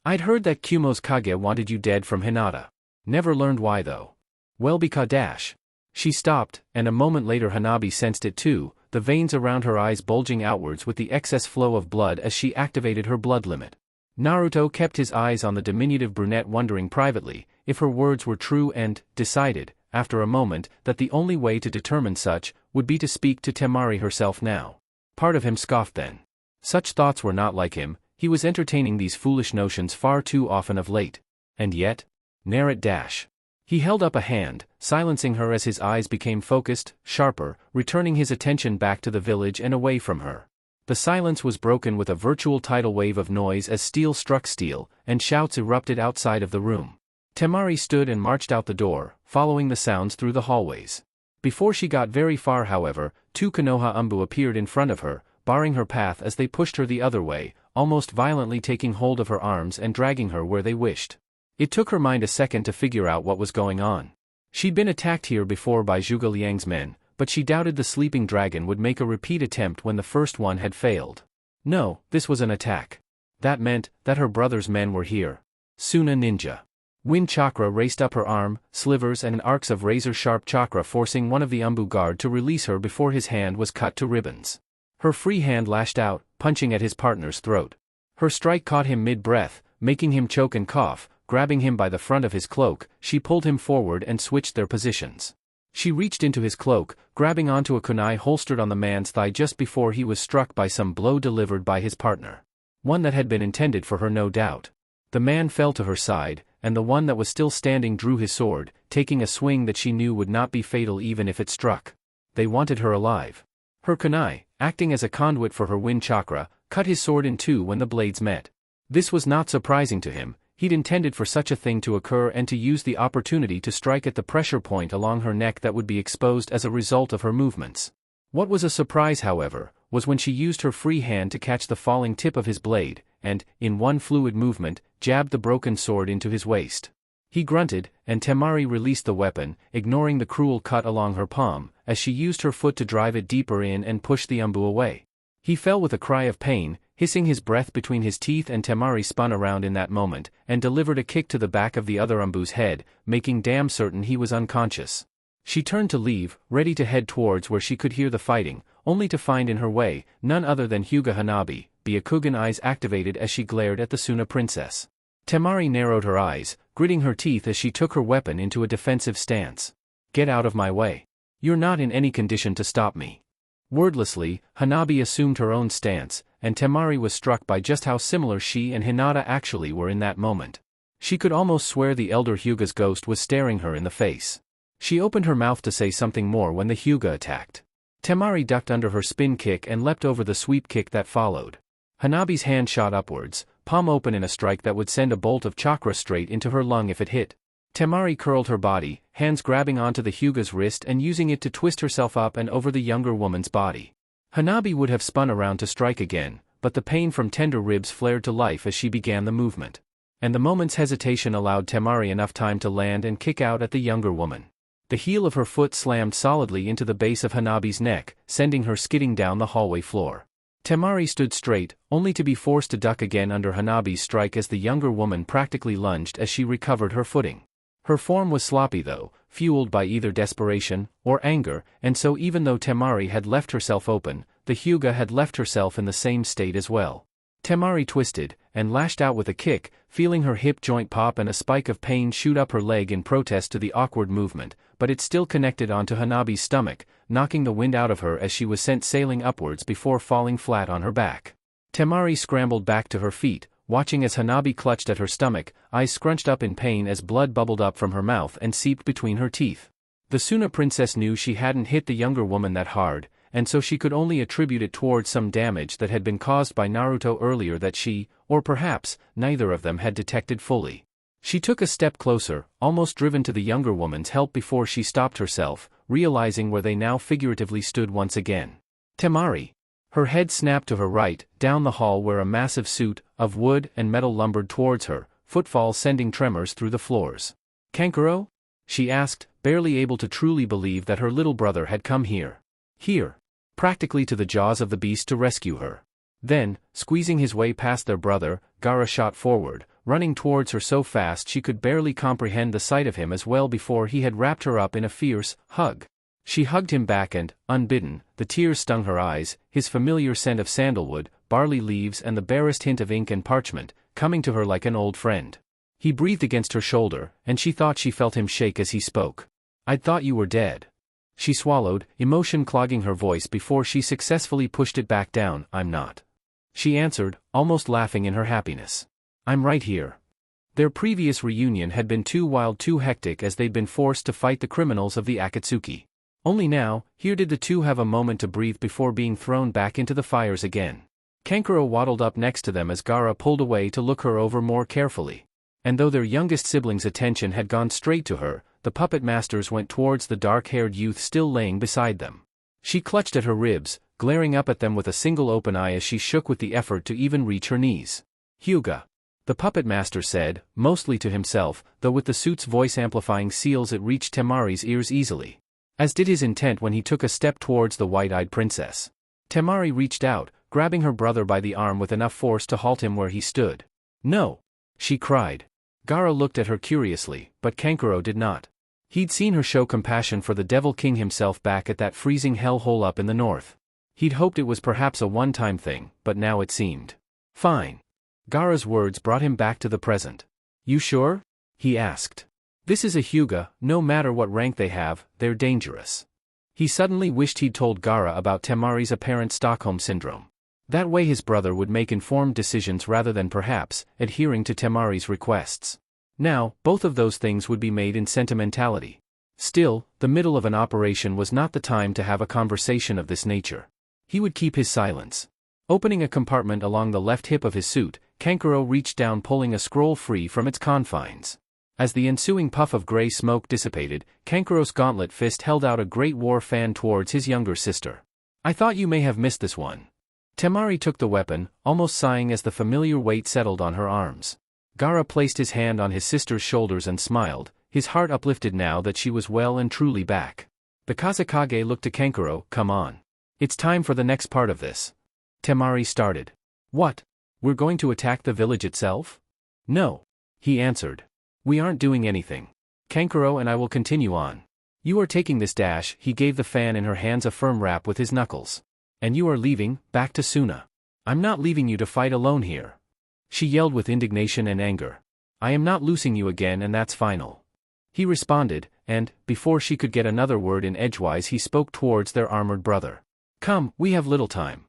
I'd heard that Kumo's Kage wanted you dead from Hinata. Never learned why though. Well because She stopped, and a moment later Hanabi sensed it too, the veins around her eyes bulging outwards with the excess flow of blood as she activated her blood limit. Naruto kept his eyes on the diminutive brunette, wondering privately if her words were true, and decided, after a moment, that the only way to determine such would be to speak to Temari herself now. Part of him scoffed then. Such thoughts were not like him. He was entertaining these foolish notions far too often of late. And yet? Narrate. He held up a hand, silencing her as his eyes became focused, sharper, returning his attention back to the village and away from her. The silence was broken with a virtual tidal wave of noise as steel struck steel, and shouts erupted outside of the room. Temari stood and marched out the door, following the sounds through the hallways. Before she got very far, however, 2 Konoha Umbu appeared in front of her, barring her path as they pushed her the other way, almost violently taking hold of her arms and dragging her where they wished. It took her mind a second to figure out what was going on. She'd been attacked here before by Zhuge Liang's men, but she doubted the sleeping dragon would make a repeat attempt when the first one had failed. No, this was an attack. That meant that her brother's men were here. Suna ninja. Wind chakra raced up her arm, slivers and arcs of razor-sharp chakra forcing one of the Umbu guard to release her before his hand was cut to ribbons. Her free hand lashed out, punching at his partner's throat. Her strike caught him mid-breath, making him choke and cough. Grabbing him by the front of his cloak, she pulled him forward and switched their positions. She reached into his cloak, grabbing onto a kunai holstered on the man's thigh just before he was struck by some blow delivered by his partner. One that had been intended for her, no doubt. The man fell to her side, and the one that was still standing drew his sword, taking a swing that she knew would not be fatal even if it struck. They wanted her alive. Her kunai, acting as a conduit for her wind chakra, cut his sword in two when the blades met. This was not surprising to him. He'd intended for such a thing to occur and to use the opportunity to strike at the pressure point along her neck that would be exposed as a result of her movements. What was a surprise, however, was when she used her free hand to catch the falling tip of his blade, and, in one fluid movement, jabbed the broken sword into his waist. He grunted, and Temari released the weapon, ignoring the cruel cut along her palm, as she used her foot to drive it deeper in and push the Umbu away. He fell with a cry of pain, hissing his breath between his teeth, and Temari spun around in that moment, and delivered a kick to the back of the other Umbu's head, making damn certain he was unconscious. She turned to leave, ready to head towards where she could hear the fighting, only to find in her way, none other than Hyuga Hanabi. Byakugan eyes activated as she glared at the Suna princess. Temari narrowed her eyes, gritting her teeth as she took her weapon into a defensive stance. Get out of my way. You're not in any condition to stop me. Wordlessly, Hanabi assumed her own stance, and Temari was struck by just how similar she and Hinata actually were in that moment. She could almost swear the elder Hyuga's ghost was staring her in the face. She opened her mouth to say something more when the Hyuga attacked. Temari ducked under her spin kick and leapt over the sweep kick that followed. Hanabi's hand shot upwards, palm open in a strike that would send a bolt of chakra straight into her lung if it hit. Temari curled her body, hands grabbing onto the Hyuga's wrist and using it to twist herself up and over the younger woman's body. Hanabi would have spun around to strike again, but the pain from tender ribs flared to life as she began the movement. And the moment's hesitation allowed Temari enough time to land and kick out at the younger woman. The heel of her foot slammed solidly into the base of Hanabi's neck, sending her skidding down the hallway floor. Temari stood straight, only to be forced to duck again under Hanabi's strike as the younger woman practically lunged as she recovered her footing. Her form was sloppy though, fueled by either desperation or anger, and so even though Temari had left herself open, the Hyuga had left herself in the same state as well. Temari twisted, and lashed out with a kick, feeling her hip joint pop and a spike of pain shoot up her leg in protest to the awkward movement, but it still connected onto Hanabi's stomach, knocking the wind out of her as she was sent sailing upwards before falling flat on her back. Temari scrambled back to her feet, watching as Hanabi clutched at her stomach, eyes scrunched up in pain as blood bubbled up from her mouth and seeped between her teeth. The Suna princess knew she hadn't hit the younger woman that hard, and so she could only attribute it towards some damage that had been caused by Naruto earlier that she, or perhaps, neither of them had detected fully. She took a step closer, almost driven to the younger woman's help before she stopped herself, realizing where they now figuratively stood once again. Temari. Her head snapped to her right, down the hall where a massive suit of wood and metal lumbered towards her, footfalls sending tremors through the floors. Kankuro? She asked, barely able to truly believe that her little brother had come here. Here. Practically to the jaws of the beast to rescue her. Then, squeezing his way past their brother, Gaara shot forward, running towards her so fast she could barely comprehend the sight of him as well before he had wrapped her up in a fierce hug. She hugged him back and, unbidden, the tears stung her eyes, his familiar scent of sandalwood, barley leaves and the barest hint of ink and parchment, coming to her like an old friend. He breathed against her shoulder, and she thought she felt him shake as he spoke. "I'd thought you were dead." She swallowed, emotion clogging her voice before she successfully pushed it back down. "I'm not," she answered, almost laughing in her happiness. "I'm right here." Their previous reunion had been too wild, too hectic as they'd been forced to fight the criminals of the Akatsuki. Only now, here did the two have a moment to breathe before being thrown back into the fires again. Kankuro waddled up next to them as Gaara pulled away to look her over more carefully. And though their youngest sibling's attention had gone straight to her, the puppet masters went towards the dark-haired youth still laying beside them. She clutched at her ribs, glaring up at them with a single open eye as she shook with the effort to even reach her knees. "Hyuga," the puppet master said, mostly to himself, though with the suit's voice-amplifying seals it reached Temari's ears easily. As did his intent when he took a step towards the white-eyed princess. Temari reached out, grabbing her brother by the arm with enough force to halt him where he stood. "No!" she cried. Gaara looked at her curiously, but Kankuro did not. He'd seen her show compassion for the Devil King himself back at that freezing hellhole up in the north. He'd hoped it was perhaps a one-time thing, but now it seemed. "Fine." Gaara's words brought him back to the present. "You sure?" he asked. "This is a Hyuga, no matter what rank they have, they're dangerous." He suddenly wished he'd told Gaara about Temari's apparent Stockholm Syndrome. That way his brother would make informed decisions rather than perhaps adhering to Temari's requests. Now, both of those things would be made in sentimentality. Still, the middle of an operation was not the time to have a conversation of this nature. He would keep his silence. Opening a compartment along the left hip of his suit, Kankuro reached down pulling a scroll free from its confines. As the ensuing puff of gray smoke dissipated, Kankuro's gauntlet fist held out a great war fan towards his younger sister. "I thought you may have missed this one." Temari took the weapon, almost sighing as the familiar weight settled on her arms. Gaara placed his hand on his sister's shoulders and smiled, his heart uplifted now that she was well and truly back. The Kazekage looked to Kankuro. "Come on. It's time for the next part of this." Temari started. "What? We're going to attack the village itself?" "No," he answered. "We aren't doing anything. Kankuro and I will continue on. You are taking this dash." He gave the fan in her hands a firm rap with his knuckles. "And you are leaving, back to Suna. I'm not leaving you to fight alone here." She yelled with indignation and anger. "I am not losing you again and that's final." He responded, and, before she could get another word in edgewise, he spoke towards their armored brother. Come, we have little time.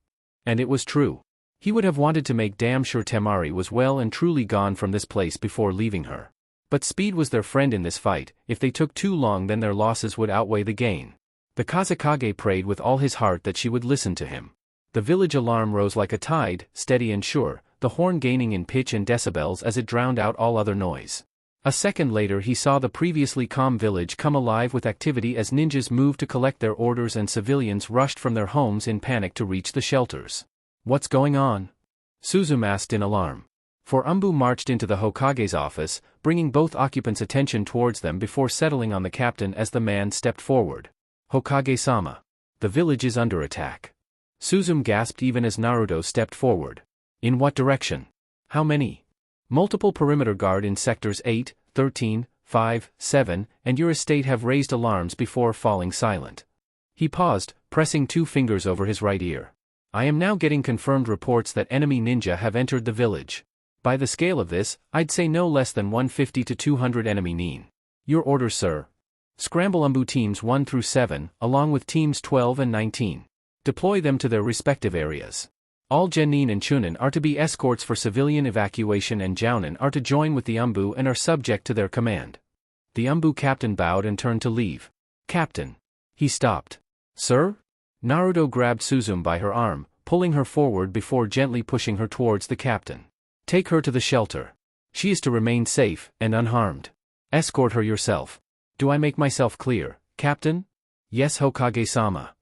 And it was true. He would have wanted to make damn sure Temari was well and truly gone from this place before leaving her. But speed was their friend in this fight. If they took too long, then their losses would outweigh the gain. The Kazekage prayed with all his heart that she would listen to him. The village alarm rose like a tide, steady and sure, the horn gaining in pitch and decibels as it drowned out all other noise. A second later he saw the previously calm village come alive with activity as ninjas moved to collect their orders and civilians rushed from their homes in panic to reach the shelters. What's going on? Suzume asked in alarm. For Umbu marched into the Hokage's office, bringing both occupants' attention towards them before settling on the captain as the man stepped forward. Hokage-sama. The village is under attack. Suzume gasped even as Naruto stepped forward. In what direction? How many? Multiple perimeter guard in sectors 8, 13, 5, 7, and your estate have raised alarms before falling silent. He paused, pressing two fingers over his right ear. I am now getting confirmed reports that enemy ninja have entered the village. By the scale of this, I'd say no less than 150 to 200 enemy nin. Your orders, sir. Scramble Umbu teams 1 through 7, along with teams 12 and 19. Deploy them to their respective areas. All Genin and Chunin are to be escorts for civilian evacuation, and Jounin are to join with the Umbu and are subject to their command. The Umbu captain bowed and turned to leave. Captain. He stopped. Sir? Naruto grabbed Suzume by her arm, pulling her forward before gently pushing her towards the captain. Take her to the shelter. She is to remain safe and unharmed. Escort her yourself. Do I make myself clear, Captain? Yes, Hokage-sama.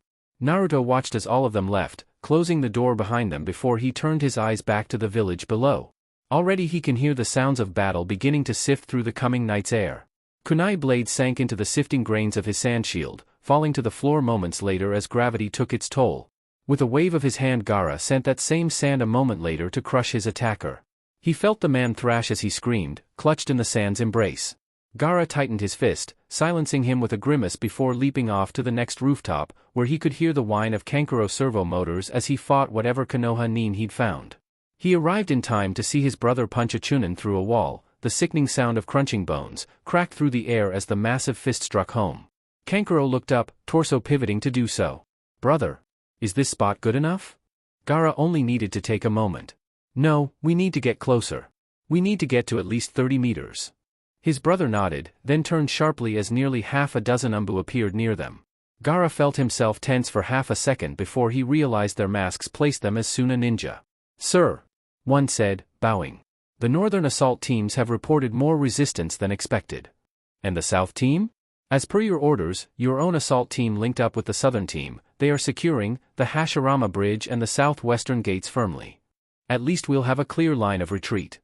Naruto watched as all of them left, closing the door behind them before he turned his eyes back to the village below. Already he can hear the sounds of battle beginning to sift through the coming night's air. Kunai blade sank into the sifting grains of his sand shield, falling to the floor moments later as gravity took its toll. With a wave of his hand, Gaara sent that same sand a moment later to crush his attacker. He felt the man thrash as he screamed, clutched in the sand's embrace. Gaara tightened his fist, silencing him with a grimace before leaping off to the next rooftop, where he could hear the whine of Kankuro servo motors as he fought whatever Konoha nin he'd found. He arrived in time to see his brother punch a Chunin through a wall, the sickening sound of crunching bones cracked through the air as the massive fist struck home. Kankuro looked up, torso pivoting to do so. Brother. Is this spot good enough? Gaara only needed to take a moment. No, we need to get closer. We need to get to at least 30 meters. His brother nodded, then turned sharply as nearly half a dozen Umbu appeared near them. Gaara felt himself tense for half a second before he realized their masks placed them as Suna ninja. Sir. One said, bowing. The northern assault teams have reported more resistance than expected. And the south team? As per your orders, your own assault team linked up with the southern team. They are securing the Hashirama Bridge and the southwestern gates firmly. At least we'll have a clear line of retreat.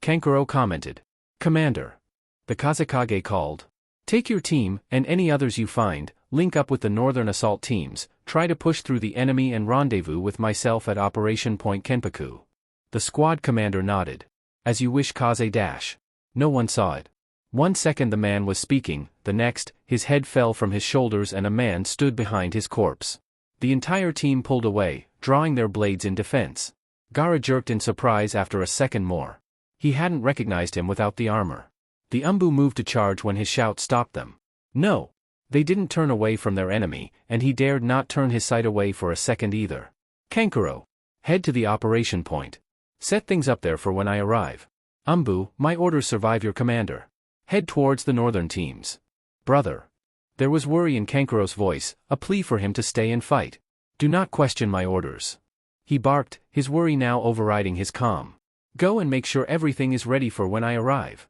Kankuro commented. Commander. The Kazekage called. Take your team, and any others you find, link up with the northern assault teams, try to push through the enemy and rendezvous with myself at Operation Point Kenpaku. The squad commander nodded. As you wish, Kaze. No one saw it. 1 second the man was speaking, the next, his head fell from his shoulders and a man stood behind his corpse. The entire team pulled away, drawing their blades in defense. Gaara jerked in surprise after a second more. He hadn't recognized him without the armor. The Umbu moved to charge when his shout stopped them. No. They didn't turn away from their enemy, and he dared not turn his sight away for a second either. Kankuro. Head to the operation point. Set things up there for when I arrive. Umbu, my orders survive your commander. Head towards the northern teams. Brother. There was worry in Kankuro's voice, a plea for him to stay and fight. Do not question my orders. He barked, his worry now overriding his calm. Go and make sure everything is ready for when I arrive.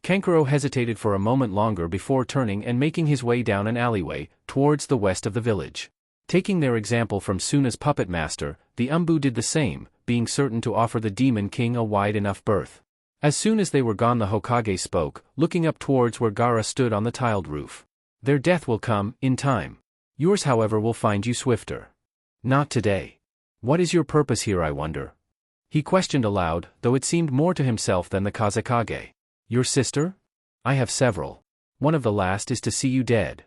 Kankuro hesitated for a moment longer before turning and making his way down an alleyway, towards the west of the village. Taking their example from Suna's puppet master, the Umbu did the same, being certain to offer the Demon King a wide enough berth. As soon as they were gone, the Hokage spoke, looking up towards where Gaara stood on the tiled roof. Their death will come, in time. Yours, however, will find you swifter. Not today. What is your purpose here, I wonder? He questioned aloud, though it seemed more to himself than the Kazekage. Your sister? I have several. One of the last is to see you dead.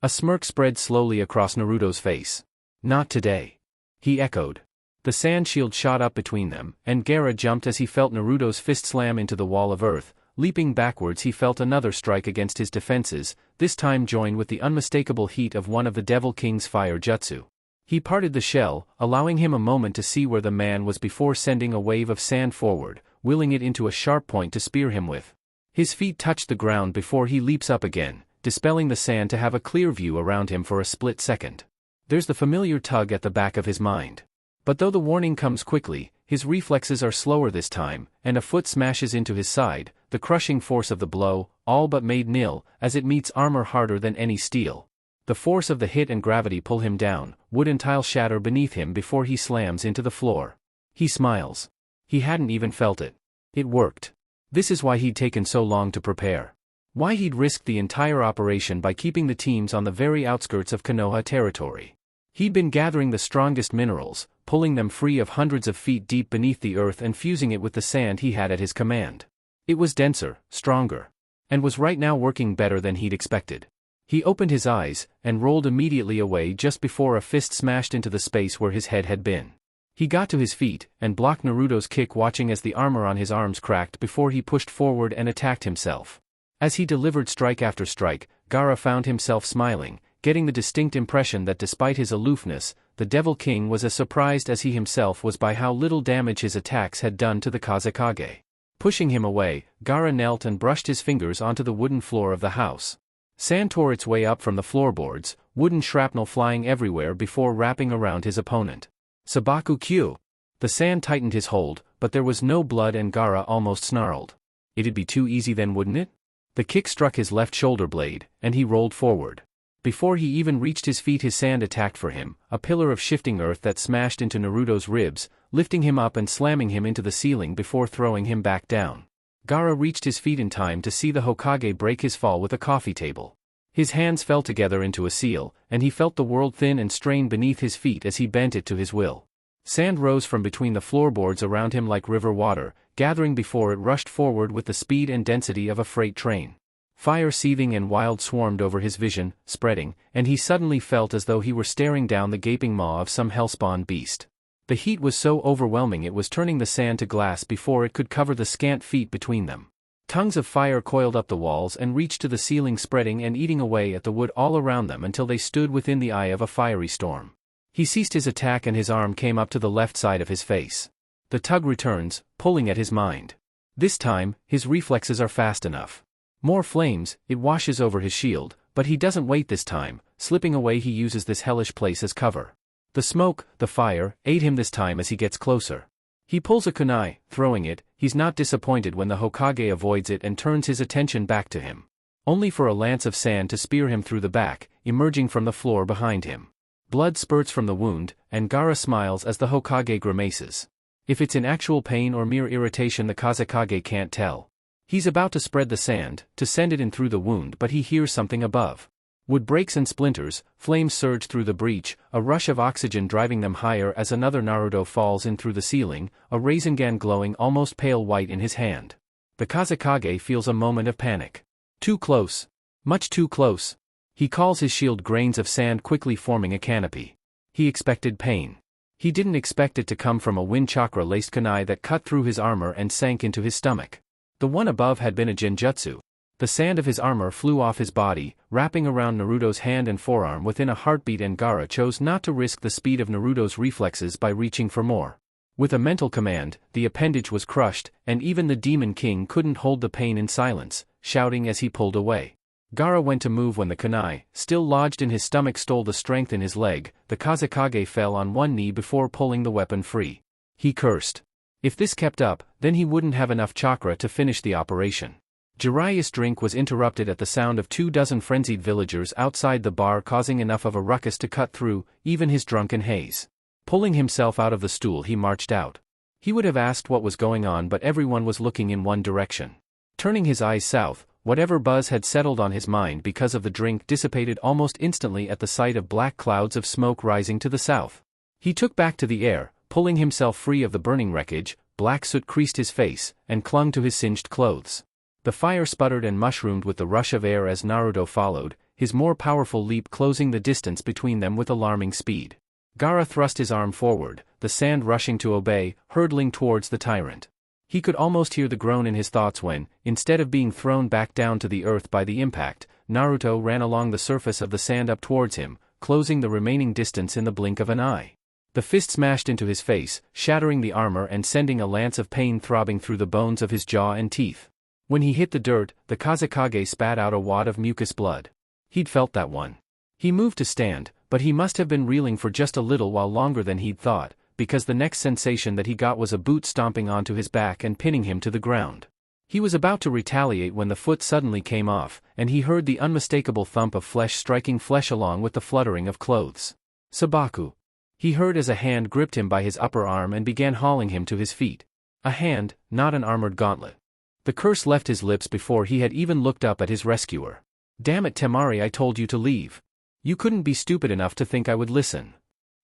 A smirk spread slowly across Naruto's face. Not today. He echoed. The sand shield shot up between them, and Gaara jumped as he felt Naruto's fist slam into the wall of earth, leaping backwards he felt another strike against his defenses, this time joined with the unmistakable heat of one of the Devil King's fire jutsu. He parted the shell, allowing him a moment to see where the man was before sending a wave of sand forward, wheeling it into a sharp point to spear him with. His feet touched the ground before he leaps up again, dispelling the sand to have a clear view around him for a split second. There's the familiar tug at the back of his mind. But though the warning comes quickly, his reflexes are slower this time, and a foot smashes into his side, the crushing force of the blow, all but made nil, as it meets armor harder than any steel. The force of the hit and gravity pull him down, wood and tile shatter beneath him before he slams into the floor. He smiles. He hadn't even felt it. It worked. This is why he'd taken so long to prepare. Why he'd risked the entire operation by keeping the teams on the very outskirts of Konoha territory. He'd been gathering the strongest minerals, pulling them free of hundreds of feet deep beneath the earth and fusing it with the sand he had at his command. It was denser, stronger, and was right now working better than he'd expected. He opened his eyes, and rolled immediately away just before a fist smashed into the space where his head had been. He got to his feet, and blocked Naruto's kick, watching as the armor on his arms cracked before he pushed forward and attacked himself. As he delivered strike after strike, Gaara found himself smiling, getting the distinct impression that despite his aloofness, the Devil King was as surprised as he himself was by how little damage his attacks had done to the Kazekage. Pushing him away, Gaara knelt and brushed his fingers onto the wooden floor of the house. Sand tore its way up from the floorboards, wooden shrapnel flying everywhere before wrapping around his opponent. Sabaku Kyu! The sand tightened his hold, but there was no blood and Gaara almost snarled. It'd be too easy then, wouldn't it? The kick struck his left shoulder blade, and he rolled forward. Before he even reached his feet, his sand attacked for him, a pillar of shifting earth that smashed into Naruto's ribs, lifting him up and slamming him into the ceiling before throwing him back down. Gaara reached his feet in time to see the Hokage break his fall with a coffee table. His hands fell together into a seal, and he felt the world thin and strain beneath his feet as he bent it to his will. Sand rose from between the floorboards around him like river water, gathering before it rushed forward with the speed and density of a freight train. Fire seething and wild swarmed over his vision, spreading, and he suddenly felt as though he were staring down the gaping maw of some hellspawn beast. The heat was so overwhelming it was turning the sand to glass before it could cover the scant feet between them. Tongues of fire coiled up the walls and reached to the ceiling, spreading and eating away at the wood all around them until they stood within the eye of a fiery storm. He ceased his attack and his arm came up to the left side of his face. The tug returns, pulling at his mind. This time, his reflexes are fast enough. More flames, it washes over his shield, but he doesn't wait this time. Slipping away, he uses this hellish place as cover. The smoke, the fire, aid him this time as he gets closer. He pulls a kunai, throwing it. He's not disappointed when the Hokage avoids it and turns his attention back to him. Only for a lance of sand to spear him through the back, emerging from the floor behind him. Blood spurts from the wound, and Gaara smiles as the Hokage grimaces. If it's in actual pain or mere irritation, the Kazekage can't tell. He's about to spread the sand, to send it in through the wound, but he hears something above. Wood breaks and splinters, flames surge through the breach, a rush of oxygen driving them higher as another Naruto falls in through the ceiling, a Rasengan glowing almost pale white in his hand. The Kazekage feels a moment of panic. Too close. Much too close. He calls his shield, grains of sand quickly forming a canopy. He expected pain. He didn't expect it to come from a wind chakra-laced kunai that cut through his armor and sank into his stomach. The one above had been a genjutsu. The sand of his armor flew off his body, wrapping around Naruto's hand and forearm within a heartbeat, and Gaara chose not to risk the speed of Naruto's reflexes by reaching for more. With a mental command, the appendage was crushed, and even the Demon King couldn't hold the pain in silence, shouting as he pulled away. Gaara went to move when the kunai, still lodged in his stomach, stole the strength in his leg. The Kazekage fell on one knee before pulling the weapon free. He cursed. If this kept up, then he wouldn't have enough chakra to finish the operation. Jiraiya's drink was interrupted at the sound of 24 frenzied villagers outside the bar, causing enough of a ruckus to cut through even his drunken haze. Pulling himself out of the stool, he marched out. He would have asked what was going on, but everyone was looking in one direction. Turning his eyes south, whatever buzz had settled on his mind because of the drink dissipated almost instantly at the sight of black clouds of smoke rising to the south. He took back to the air, pulling himself free of the burning wreckage. Black soot creased his face and clung to his singed clothes. The fire sputtered and mushroomed with the rush of air as Naruto followed, his more powerful leap closing the distance between them with alarming speed. Gaara thrust his arm forward, the sand rushing to obey, hurtling towards the tyrant. He could almost hear the groan in his thoughts when, instead of being thrown back down to the earth by the impact, Naruto ran along the surface of the sand up towards him, closing the remaining distance in the blink of an eye. The fist smashed into his face, shattering the armor and sending a lance of pain throbbing through the bones of his jaw and teeth. When he hit the dirt, the Kazekage spat out a wad of mucus blood. He'd felt that one. He moved to stand, but he must have been reeling for just a little while longer than he'd thought, because the next sensation that he got was a boot stomping onto his back and pinning him to the ground. He was about to retaliate when the foot suddenly came off, and he heard the unmistakable thump of flesh striking flesh along with the fluttering of clothes. Sabaku. He heard as a hand gripped him by his upper arm and began hauling him to his feet. A hand, not an armored gauntlet. The curse left his lips before he had even looked up at his rescuer. "Damn it, Temari, I told you to leave. You couldn't be stupid enough to think I would listen."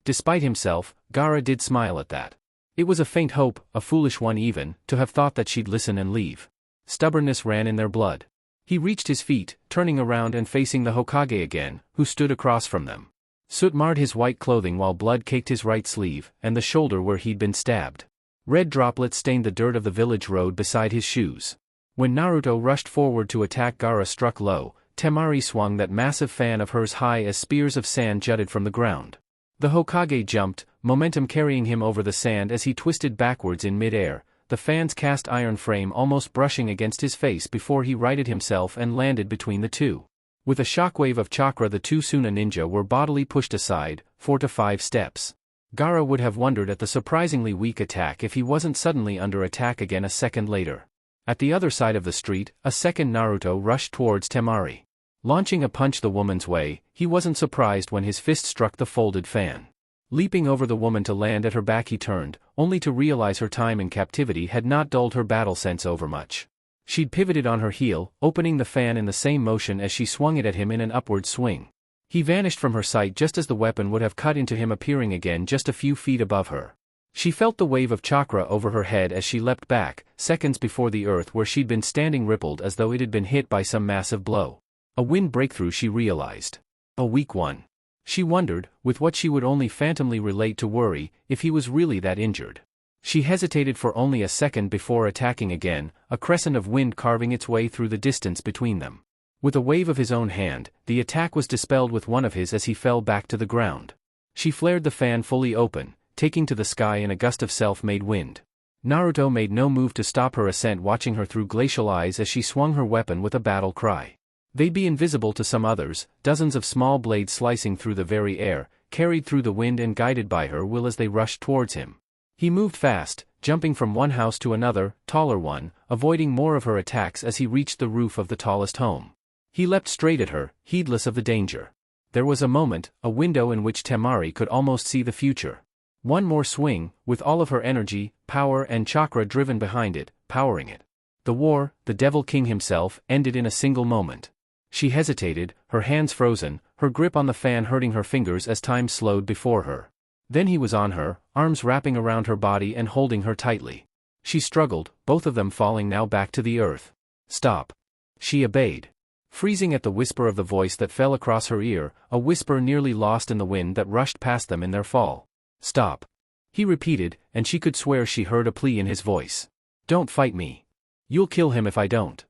Despite himself, Gaara did smile at that. It was a faint hope, a foolish one even, to have thought that she'd listen and leave. Stubbornness ran in their blood. He reached his feet, turning around and facing the Hokage again, who stood across from them. Soot marred his white clothing while blood caked his right sleeve, and the shoulder where he'd been stabbed. Red droplets stained the dirt of the village road beside his shoes. When Naruto rushed forward to attack, Gaara struck low. Temari swung that massive fan of hers high as spears of sand jutted from the ground. The Hokage jumped, momentum carrying him over the sand as he twisted backwards in mid-air, the fan's cast iron frame almost brushing against his face before he righted himself and landed between the two. With a shockwave of chakra, the two Suna ninja were bodily pushed aside, 4 to 5 steps. Gaara would have wondered at the surprisingly weak attack if he wasn't suddenly under attack again a second later. At the other side of the street, a second Naruto rushed towards Temari. Launching a punch the woman's way, he wasn't surprised when his fist struck the folded fan. Leaping over the woman to land at her back, he turned, only to realize her time in captivity had not dulled her battle sense overmuch. She'd pivoted on her heel, opening the fan in the same motion as she swung it at him in an upward swing. He vanished from her sight just as the weapon would have cut into him, appearing again just a few feet above her. She felt the wave of chakra over her head as she leapt back, seconds before the earth where she'd been standing rippled as though it had been hit by some massive blow. A wind breakthrough, she realized. A weak one. She wondered, with what she would only phantomly relate to worry, if he was really that injured. She hesitated for only a second before attacking again, a crescent of wind carving its way through the distance between them. With a wave of his own hand, the attack was dispelled with one of his as he fell back to the ground. She flared the fan fully open, taking to the sky in a gust of self-made wind. Naruto made no move to stop her ascent, watching her through glacial eyes as she swung her weapon with a battle cry. They'd be invisible to some others, dozens of small blades slicing through the very air, carried through the wind and guided by her will as they rushed towards him. He moved fast, jumping from one house to another, taller one, avoiding more of her attacks as he reached the roof of the tallest home. He leapt straight at her, heedless of the danger. There was a moment, a window in which Temari could almost see the future. One more swing, with all of her energy, power and chakra driven behind it, powering it. The war, the Devil King himself, ended in a single moment. She hesitated, her hands frozen, her grip on the fan hurting her fingers as time slowed before her. Then he was on her, arms wrapping around her body and holding her tightly. She struggled, both of them falling now back to the earth. "Stop." She obeyed. Freezing at the whisper of the voice that fell across her ear, a whisper nearly lost in the wind that rushed past them in their fall. "Stop." He repeated, and she could swear she heard a plea in his voice. "Don't fight me. You'll kill him if I don't."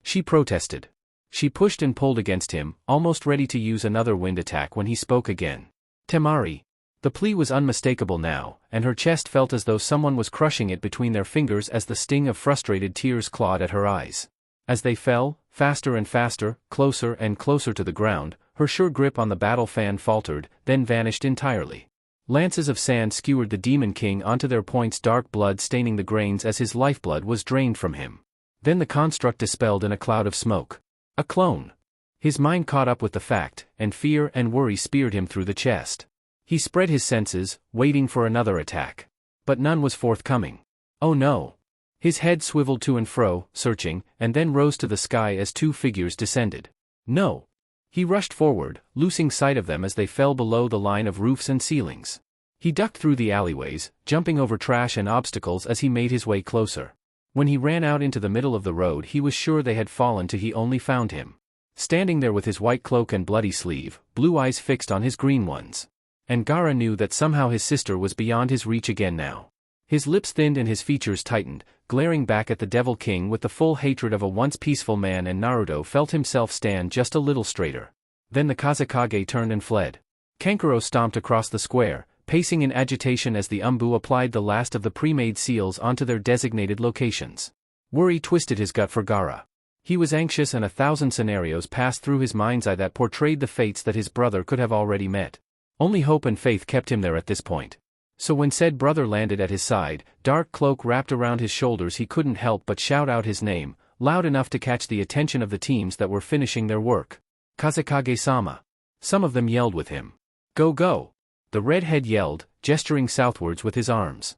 She protested. She pushed and pulled against him, almost ready to use another wind attack when he spoke again. "Temari." The plea was unmistakable now, and her chest felt as though someone was crushing it between their fingers as the sting of frustrated tears clawed at her eyes. As they fell, faster and faster, closer and closer to the ground, her sure grip on the battle fan faltered, then vanished entirely. Lances of sand skewered the Demon King onto their points, dark blood staining the grains as his lifeblood was drained from him. Then the construct dispelled in a cloud of smoke. A clone. His mind caught up with the fact, and fear and worry speared him through the chest. He spread his senses, waiting for another attack. But none was forthcoming. Oh no. His head swiveled to and fro, searching, and then rose to the sky as two figures descended. No. He rushed forward, losing sight of them as they fell below the line of roofs and ceilings. He ducked through the alleyways, jumping over trash and obstacles as he made his way closer. When he ran out into the middle of the road, he was sure they had fallen till he only found him standing there with his white cloak and bloody sleeve, blue eyes fixed on his green ones. And Gaara knew that somehow his sister was beyond his reach again now. His lips thinned and his features tightened, glaring back at the Devil King with the full hatred of a once peaceful man, and Naruto felt himself stand just a little straighter. Then the Kazekage turned and fled. Kankuro stomped across the square, pacing in agitation as the Umbu applied the last of the pre-made seals onto their designated locations. Worry twisted his gut for Gaara. He was anxious, and 1,000 scenarios passed through his mind's eye that portrayed the fates that his brother could have already met. Only hope and faith kept him there at this point. So when said brother landed at his side, dark cloak wrapped around his shoulders, he couldn't help but shout out his name, loud enough to catch the attention of the teams that were finishing their work. Kazekage-sama. Some of them yelled with him. Go go! The redhead yelled, gesturing southwards with his arms.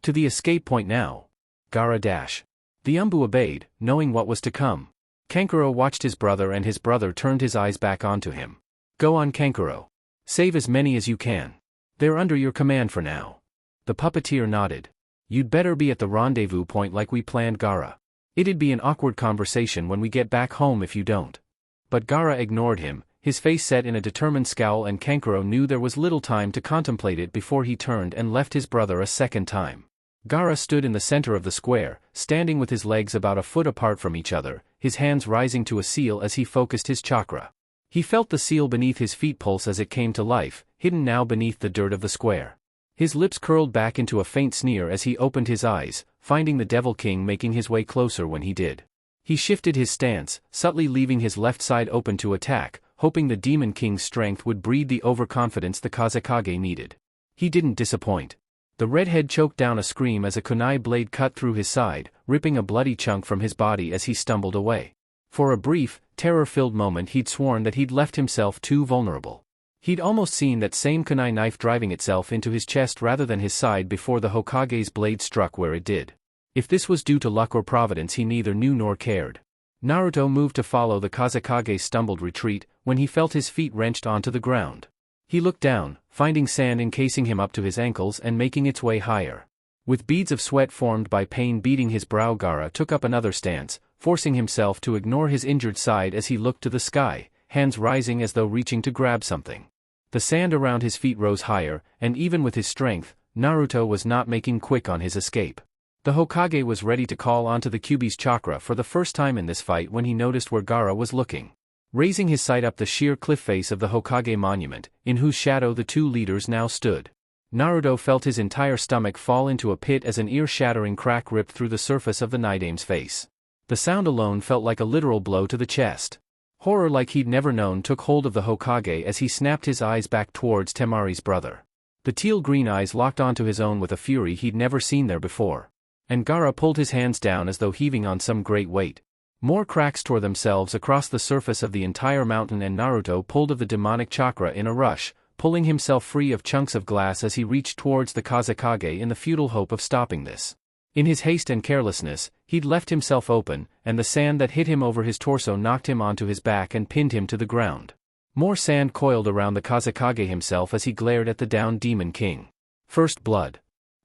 To the escape point now. Gaara dash. The Umbu obeyed, knowing what was to come. Kankuro watched his brother, and his brother turned his eyes back onto him. Go on, Kankuro. Save as many as you can. They're under your command for now. The puppeteer nodded. You'd better be at the rendezvous point like we planned, Gaara. It'd be an awkward conversation when we get back home if you don't. But Gaara ignored him, his face set in a determined scowl, and Kankuro knew there was little time to contemplate it before he turned and left his brother a second time. Gaara stood in the center of the square, standing with his legs about a foot apart from each other, his hands rising to a seal as he focused his chakra. He felt the seal beneath his feet pulse as it came to life, hidden now beneath the dirt of the square. His lips curled back into a faint sneer as he opened his eyes, finding the Devil King making his way closer when he did. He shifted his stance, subtly leaving his left side open to attack, hoping the Demon King's strength would breed the overconfidence the Kazekage needed. He didn't disappoint. The redhead choked down a scream as a kunai blade cut through his side, ripping a bloody chunk from his body as he stumbled away. For a brief, terror-filled moment he'd sworn that he'd left himself too vulnerable. He'd almost seen that same kunai knife driving itself into his chest rather than his side before the Hokage's blade struck where it did. If this was due to luck or providence, he neither knew nor cared. Naruto moved to follow the Kazekage's stumbled retreat, when he felt his feet wrenched onto the ground. He looked down, finding sand encasing him up to his ankles and making its way higher. With beads of sweat formed by pain beading his brow, Gaara took up another stance, forcing himself to ignore his injured side as he looked to the sky, hands rising as though reaching to grab something. The sand around his feet rose higher, and even with his strength, Naruto was not making quick on his escape. The Hokage was ready to call onto the Kyuubi's chakra for the first time in this fight when he noticed where Gaara was looking. Raising his sight up the sheer cliff face of the Hokage monument, in whose shadow the two leaders now stood, Naruto felt his entire stomach fall into a pit as an ear-shattering crack ripped through the surface of the Nidame's face. The sound alone felt like a literal blow to the chest. Horror like he'd never known took hold of the Hokage as he snapped his eyes back towards Temari's brother. The teal-green eyes locked onto his own with a fury he'd never seen there before. And Gaara pulled his hands down as though heaving on some great weight. More cracks tore themselves across the surface of the entire mountain, and Naruto pulled of the demonic chakra in a rush, pulling himself free of chunks of glass as he reached towards the Kazekage in the futile hope of stopping this. In his haste and carelessness, he'd left himself open, and the sand that hit him over his torso knocked him onto his back and pinned him to the ground. More sand coiled around the Kazekage himself as he glared at the downed Demon King. First blood.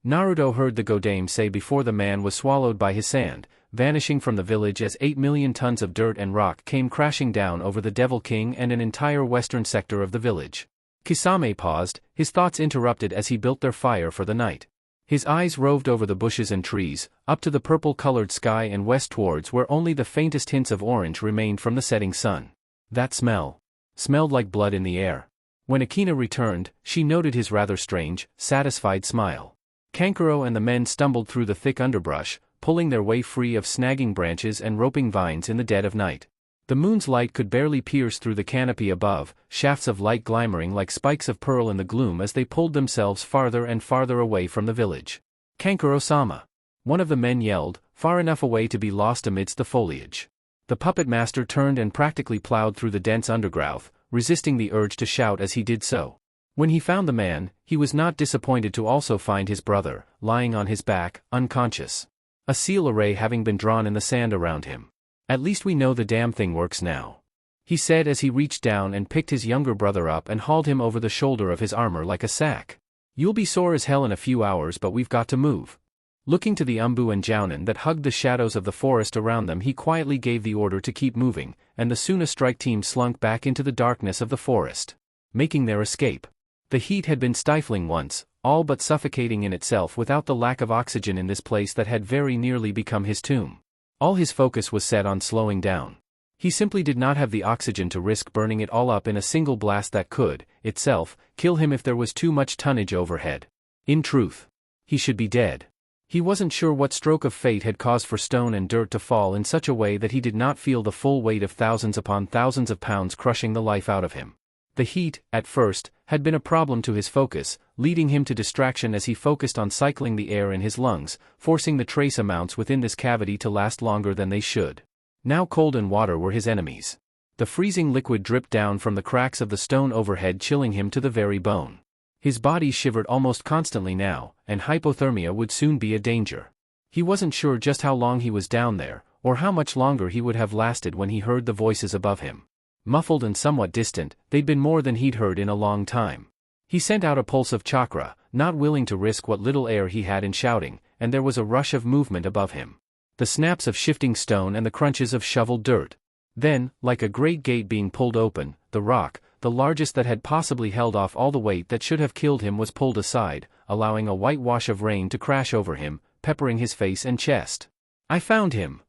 Naruto heard the Godame say before the man was swallowed by his sand, vanishing from the village as 8 million tons of dirt and rock came crashing down over the Devil King and an entire western sector of the village. Kisame paused, his thoughts interrupted as he built their fire for the night. His eyes roved over the bushes and trees, up to the purple-colored sky and west towards where only the faintest hints of orange remained from the setting sun. That smelled like blood in the air. When Akina returned, she noted his rather strange, satisfied smile. Kankuro and the men stumbled through the thick underbrush, pulling their way free of snagging branches and roping vines in the dead of night. The moon's light could barely pierce through the canopy above, shafts of light glimmering like spikes of pearl in the gloom as they pulled themselves farther and farther away from the village. Kankuro-sama! One of the men yelled, far enough away to be lost amidst the foliage. The puppet master turned and practically plowed through the dense undergrowth, resisting the urge to shout as he did so. When he found the man, he was not disappointed to also find his brother, lying on his back, unconscious. A seal array having been drawn in the sand around him. At least we know the damn thing works now, he said as he reached down and picked his younger brother up and hauled him over the shoulder of his armor like a sack. You'll be sore as hell in a few hours, but we've got to move. Looking to the Umbu and Jounin that hugged the shadows of the forest around them, he quietly gave the order to keep moving, and the Suna strike team slunk back into the darkness of the forest, making their escape. The heat had been stifling once, all but suffocating in itself without the lack of oxygen in this place that had very nearly become his tomb. All his focus was set on slowing down. He simply did not have the oxygen to risk burning it all up in a single blast that could, itself, kill him if there was too much tonnage overhead. In truth, he should be dead. He wasn't sure what stroke of fate had caused for stone and dirt to fall in such a way that he did not feel the full weight of thousands upon thousands of pounds crushing the life out of him. The heat, at first, had been a problem to his focus, leading him to distraction as he focused on cycling the air in his lungs, forcing the trace amounts within this cavity to last longer than they should. Now cold and water were his enemies. The freezing liquid dripped down from the cracks of the stone overhead, chilling him to the very bone. His body shivered almost constantly now, and hypothermia would soon be a danger. He wasn't sure just how long he was down there, or how much longer he would have lasted when he heard the voices above him. Muffled and somewhat distant, they'd been more than he'd heard in a long time. He sent out a pulse of chakra, not willing to risk what little air he had in shouting, and there was a rush of movement above him. The snaps of shifting stone and the crunches of shoveled dirt. Then, like a great gate being pulled open, the rock, the largest that had possibly held off all the weight that should have killed him, was pulled aside, allowing a white wash of rain to crash over him, peppering his face and chest. "I found him!"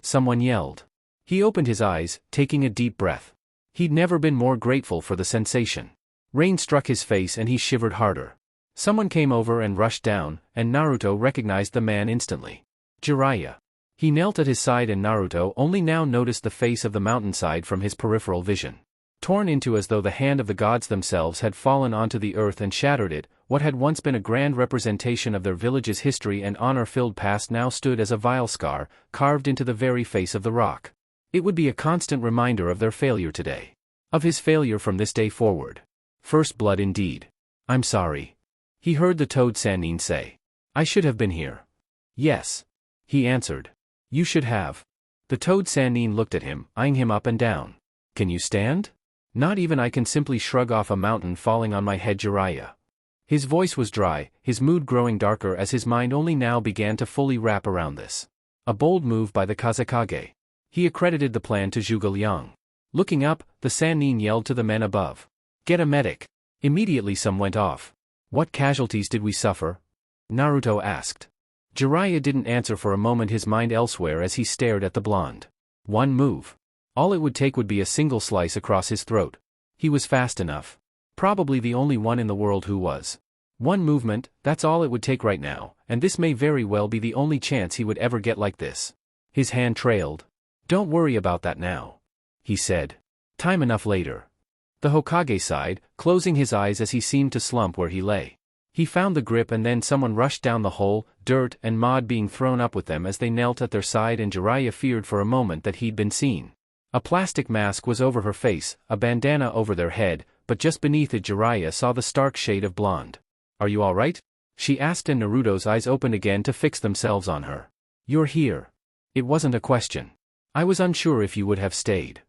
someone yelled. He opened his eyes, taking a deep breath. He'd never been more grateful for the sensation. Rain struck his face and he shivered harder. Someone came over and rushed down, and Naruto recognized the man instantly. Jiraiya. He knelt at his side, and Naruto only now noticed the face of the mountainside from his peripheral vision. Torn into as though the hand of the gods themselves had fallen onto the earth and shattered it, what had once been a grand representation of their village's history and honor-filled past now stood as a vile scar, carved into the very face of the rock. It would be a constant reminder of their failure today. Of his failure from this day forward. First blood indeed. "I'm sorry," he heard the Toad Sannin say. "I should have been here." "Yes," he answered. "You should have." The Toad Sannin looked at him, eyeing him up and down. "Can you stand?" "Not even I can simply shrug off a mountain falling on my head, Jiraiya." His voice was dry, his mood growing darker as his mind only now began to fully wrap around this. A bold move by the Kazekage. He accredited the plan to Zhuge Liang. Looking up, the Sannin yelled to the men above. "Get a medic." Immediately some went off. "What casualties did we suffer?" Naruto asked. Jiraiya didn't answer for a moment, his mind elsewhere as he stared at the blonde. One move. All it would take would be a single slice across his throat. He was fast enough. Probably the only one in the world who was. One movement, that's all it would take right now, and this may very well be the only chance he would ever get like this. His hand trailed. "Don't worry about that now," he said. "Time enough later." The Hokage sighed, closing his eyes as he seemed to slump where he lay. He found the grip, and then someone rushed down the hole, dirt and mud being thrown up with them as they knelt at their side, and Jiraiya feared for a moment that he'd been seen. A plastic mask was over her face, a bandana over their head, but just beneath it Jiraiya saw the stark shade of blonde. "Are you all right?" she asked, and Naruto's eyes opened again to fix themselves on her. "You're here." It wasn't a question. "I was unsure if you would have stayed."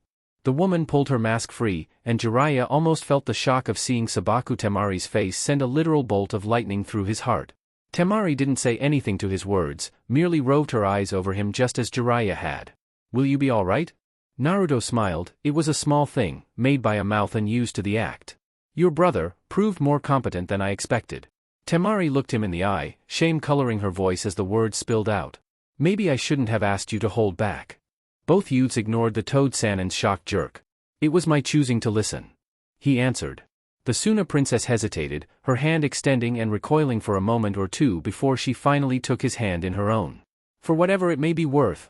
The woman pulled her mask free, and Jiraiya almost felt the shock of seeing Sabaku Temari's face send a literal bolt of lightning through his heart. Temari didn't say anything to his words, merely roved her eyes over him just as Jiraiya had. "Will you be all right?" Naruto smiled. It was a small thing, made by a mouth and used to the act. "Your brother proved more competent than I expected." Temari looked him in the eye, shame coloring her voice as the words spilled out. "Maybe I shouldn't have asked you to hold back." Both youths ignored the Toad Sannin's shocked jerk. "It was my choosing to listen," he answered. The Suna princess hesitated, her hand extending and recoiling for a moment or two before she finally took his hand in her own. "For whatever it may be worth,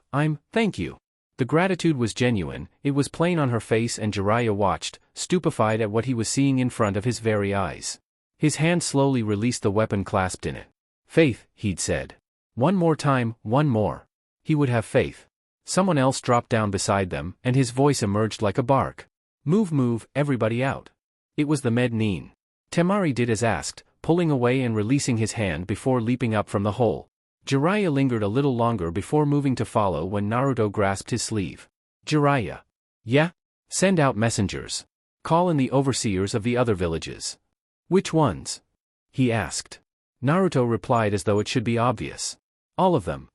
thank you." The gratitude was genuine, it was plain on her face, and Jiraiya watched, stupefied at what he was seeing in front of his very eyes. His hand slowly released the weapon clasped in it. "Faith," he'd said. One more time, one more. He would have faith. Someone else dropped down beside them, and his voice emerged like a bark. Move, everybody out." It was the Med-Nin. Temari did as asked, pulling away and releasing his hand before leaping up from the hole. Jiraiya lingered a little longer before moving to follow when Naruto grasped his sleeve. "Jiraiya." "Yeah?" "Send out messengers. Call in the overseers of the other villages." "Which ones?" he asked. Naruto replied as though it should be obvious. "All of them."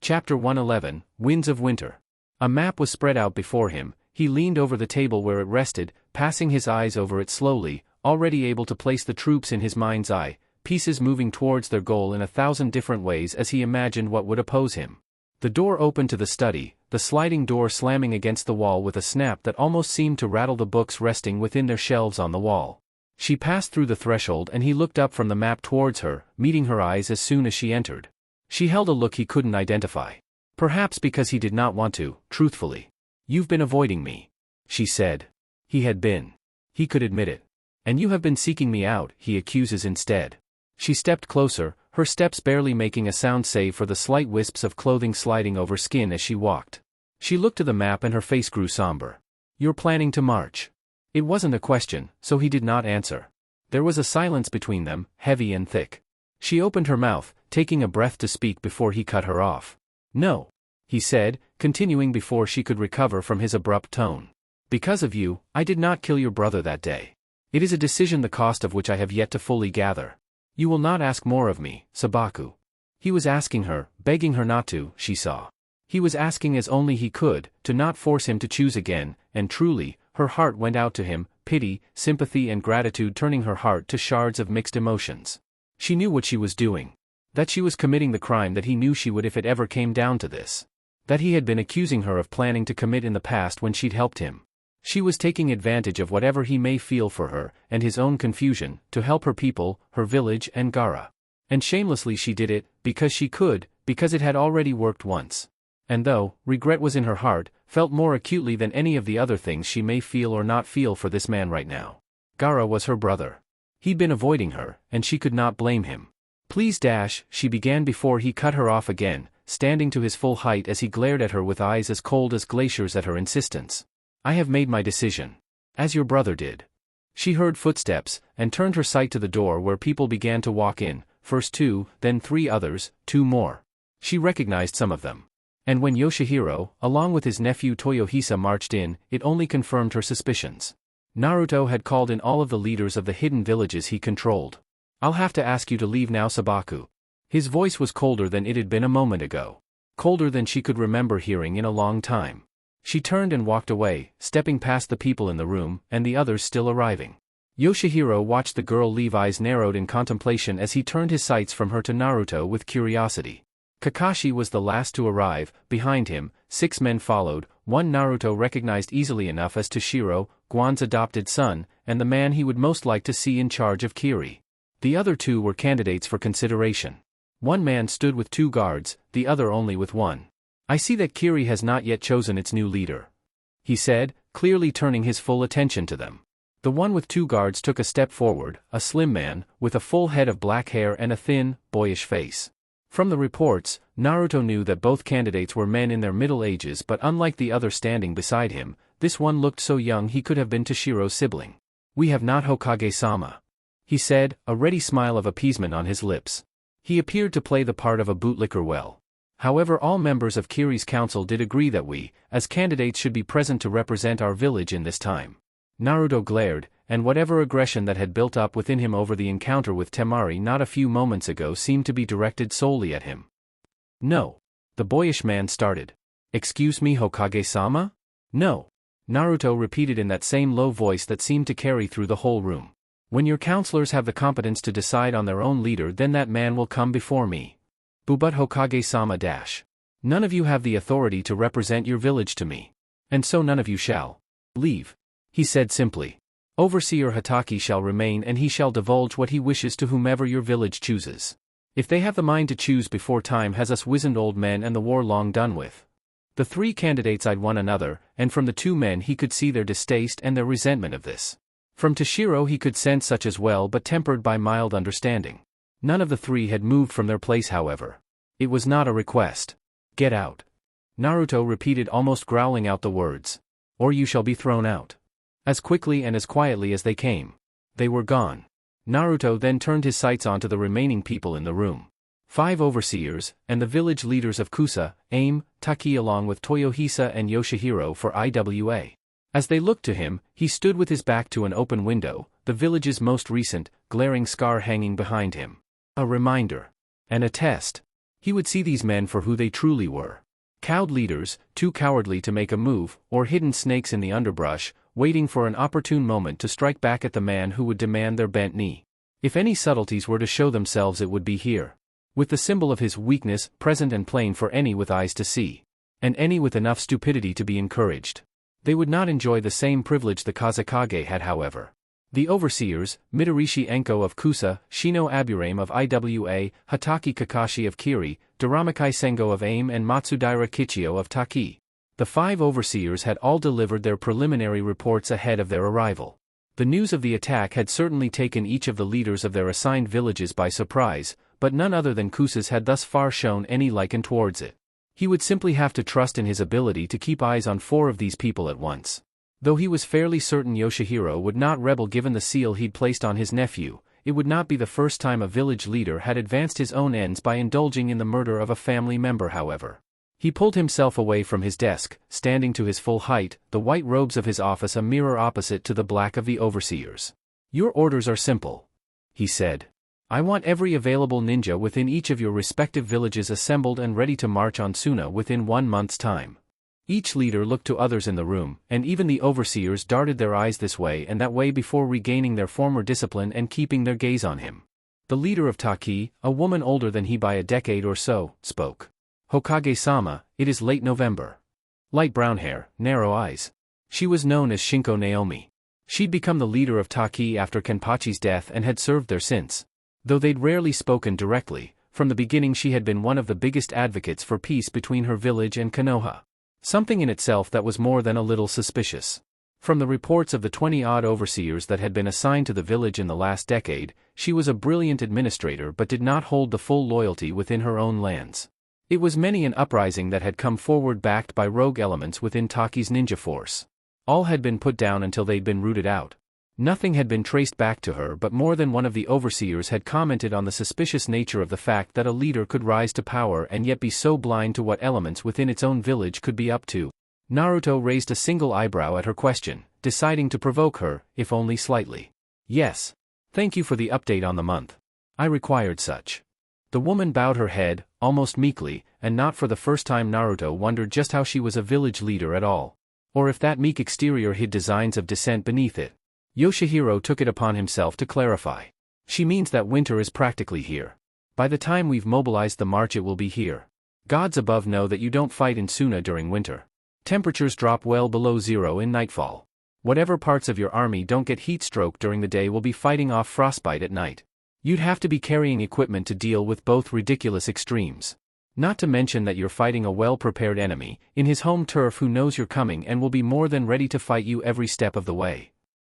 Chapter 111, Winds of Winter. A map was spread out before him. He leaned over the table where it rested, passing his eyes over it slowly, already able to place the troops in his mind's eye, pieces moving towards their goal in 1,000 different ways as he imagined what would oppose him. The door opened to the study, the sliding door slamming against the wall with a snap that almost seemed to rattle the books resting within their shelves on the wall. She passed through the threshold and he looked up from the map towards her, meeting her eyes as soon as she entered. She held a look he couldn't identify. Perhaps because he did not want to, truthfully. "You've been avoiding me," she said. He had been. He could admit it. "And you have been seeking me out," he accuses instead. She stepped closer, her steps barely making a sound save for the slight wisps of clothing sliding over skin as she walked. She looked to the map and her face grew somber. "You're planning to march?" It wasn't a question, so he did not answer. There was a silence between them, heavy and thick. She opened her mouth, taking a breath to speak before he cut her off. "No," he said, continuing before she could recover from his abrupt tone. "Because of you, I did not kill your brother that day. It is a decision the cost of which I have yet to fully gather. You will not ask more of me, Sabaku." He was asking her, begging her not to, she saw. He was asking as only he could, to not force him to choose again, and truly, her heart went out to him, pity, sympathy and gratitude turning her heart to shards of mixed emotions. She knew what she was doing. That she was committing the crime that he knew she would if it ever came down to this. That he had been accusing her of planning to commit in the past when she'd helped him. She was taking advantage of whatever he may feel for her, and his own confusion, to help her people, her village and Gaara. And shamelessly she did it, because she could, because it had already worked once. And though, regret was in her heart, felt more acutely than any of the other things she may feel or not feel for this man right now. Gaara was her brother. He'd been avoiding her, and she could not blame him. "Please dash," she began before he cut her off again, standing to his full height as he glared at her with eyes as cold as glaciers at her insistence. "I have made my decision. As your brother did." She heard footsteps, and turned her sight to the door where people began to walk in, first 2, then 3 others, 2 more. She recognized some of them. And when Yoshihiro, along with his nephew Toyohisa marched in, it only confirmed her suspicions. Naruto had called in all of the leaders of the hidden villages he controlled. "I'll have to ask you to leave now, Sabaku." His voice was colder than it had been a moment ago. Colder than she could remember hearing in a long time. She turned and walked away, stepping past the people in the room, and the others still arriving. Yoshihiro watched the girl leave, eyes narrowed in contemplation as he turned his sights from her to Naruto with curiosity. Kakashi was the last to arrive. Behind him, 6 men followed, one Naruto recognized easily enough as Toshiro, Guan's adopted son, and the man he would most like to see in charge of Kiri. The other 2 were candidates for consideration. One man stood with 2 guards, the other only with 1. "I see that Kiri has not yet chosen its new leader," he said, clearly turning his full attention to them. The one with 2 guards took a step forward, a slim man, with a full head of black hair and a thin, boyish face. From the reports, Naruto knew that both candidates were men in their middle ages, but unlike the other standing beside him, this one looked so young he could have been Toshiro's sibling. "We have not Hokage-sama," he said, a ready smile of appeasement on his lips. He appeared to play the part of a bootlicker well. However, all members of Kiri's council did agree that we, as candidates, should be present to represent our village in this time. Naruto glared, and whatever aggression that had built up within him over the encounter with Temari not a few moments ago seemed to be directed solely at him. "No." The boyish man started. "Excuse me, Hokage-sama?" "No." Naruto repeated in that same low voice that seemed to carry through the whole room. "When your counselors have the competence to decide on their own leader, then that man will come before me. But Hokage-sama dash. None of you have the authority to represent your village to me. And so none of you shall leave," he said simply. "Overseer Hataki shall remain, and he shall divulge what he wishes to whomever your village chooses. If they have the mind to choose before time has us wizened old men and the war long done with." The 3 candidates eyed one another, and from the 2 men he could see their distaste and their resentment of this. From Toshiro he could sense such as well, but tempered by mild understanding. None of the 3 had moved from their place, however. It was not a request. "Get out," Naruto repeated, almost growling out the words. "Or you shall be thrown out." As quickly and as quietly as they came. They were gone. Naruto then turned his sights onto the remaining people in the room. 5 overseers, and the village leaders of Kusa, Aim, Taki along with Toyohisa and Yoshihiro for IWA. As they looked to him, he stood with his back to an open window, the village's most recent, glaring scar hanging behind him. A reminder. And a test. He would see these men for who they truly were. Cowed leaders, too cowardly to make a move, or hidden snakes in the underbrush, waiting for an opportune moment to strike back at the man who would demand their bent knee. If any subtleties were to show themselves, it would be here. With the symbol of his weakness, present and plain for any with eyes to see. And any with enough stupidity to be encouraged. They would not enjoy the same privilege the Kazekage had, however. The overseers, Midorishi Enko of Kusa, Shino Aburame of Iwa, Hataki Kakashi of Kiri, Duramakai Sengo of AIM and Matsudaira Kichio of Taki. The 5 overseers had all delivered their preliminary reports ahead of their arrival. The news of the attack had certainly taken each of the leaders of their assigned villages by surprise, but none other than Kusa's had thus far shown any liking towards it. He would simply have to trust in his ability to keep eyes on 4 of these people at once. Though he was fairly certain Yoshihiro would not rebel given the seal he'd placed on his nephew, it would not be the first time a village leader had advanced his own ends by indulging in the murder of a family member, however. He pulled himself away from his desk, standing to his full height, the white robes of his office a mirror opposite to the black of the overseers. "Your orders are simple," he said. "I want every available ninja within each of your respective villages assembled and ready to march on Suna within 1 month's time." Each leader looked to others in the room, and even the overseers darted their eyes this way and that way before regaining their former discipline and keeping their gaze on him. The leader of Taki, a woman older than he by a decade or so, spoke. "Hokage-sama, it is late November." Light brown hair, narrow eyes. She was known as Shinko Naomi. She'd become the leader of Taki after Kenpachi's death and had served there since. Though they'd rarely spoken directly, from the beginning she had been one of the biggest advocates for peace between her village and Konoha. Something in itself that was more than a little suspicious. From the reports of the 20-odd overseers that had been assigned to the village in the last decade, she was a brilliant administrator but did not hold the full loyalty within her own lands. It was many an uprising that had come forward backed by rogue elements within Taki's ninja force. All had been put down until they'd been rooted out. Nothing had been traced back to her, but more than one of the overseers had commented on the suspicious nature of the fact that a leader could rise to power and yet be so blind to what elements within its own village could be up to. Naruto raised a single eyebrow at her question, deciding to provoke her, if only slightly. "Yes. Thank you for the update on the month. I required such." The woman bowed her head, almost meekly, and not for the first time Naruto wondered just how she was a village leader at all. Or if that meek exterior hid designs of dissent beneath it. Yoshihiro took it upon himself to clarify. "She means that winter is practically here. By the time we've mobilized the march it will be here. Gods above know that you don't fight in Suna during winter. Temperatures drop well below 0 in nightfall. Whatever parts of your army don't get heat stroke during the day will be fighting off frostbite at night. You'd have to be carrying equipment to deal with both ridiculous extremes. Not to mention that you're fighting a well-prepared enemy, in his home turf who knows you're coming and will be more than ready to fight you every step of the way."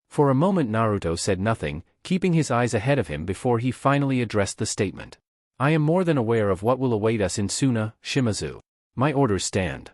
For a moment Naruto said nothing, keeping his eyes ahead of him before he finally addressed the statement. "I am more than aware of what will await us in Suna, Shimazu. My orders stand."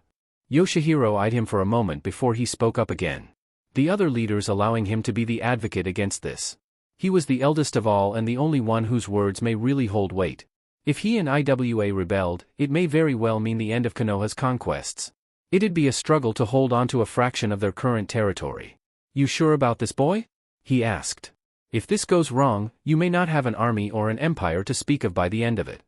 Yoshihiro eyed him for a moment before he spoke up again. The other leaders allowing him to be the advocate against this. He was the eldest of all and the only one whose words may really hold weight. If he and Iwa rebelled, it may very well mean the end of Konoha's conquests. It'd be a struggle to hold on to a fraction of their current territory. "You sure about this, boy?" he asked. "If this goes wrong, you may not have an army or an empire to speak of by the end of it."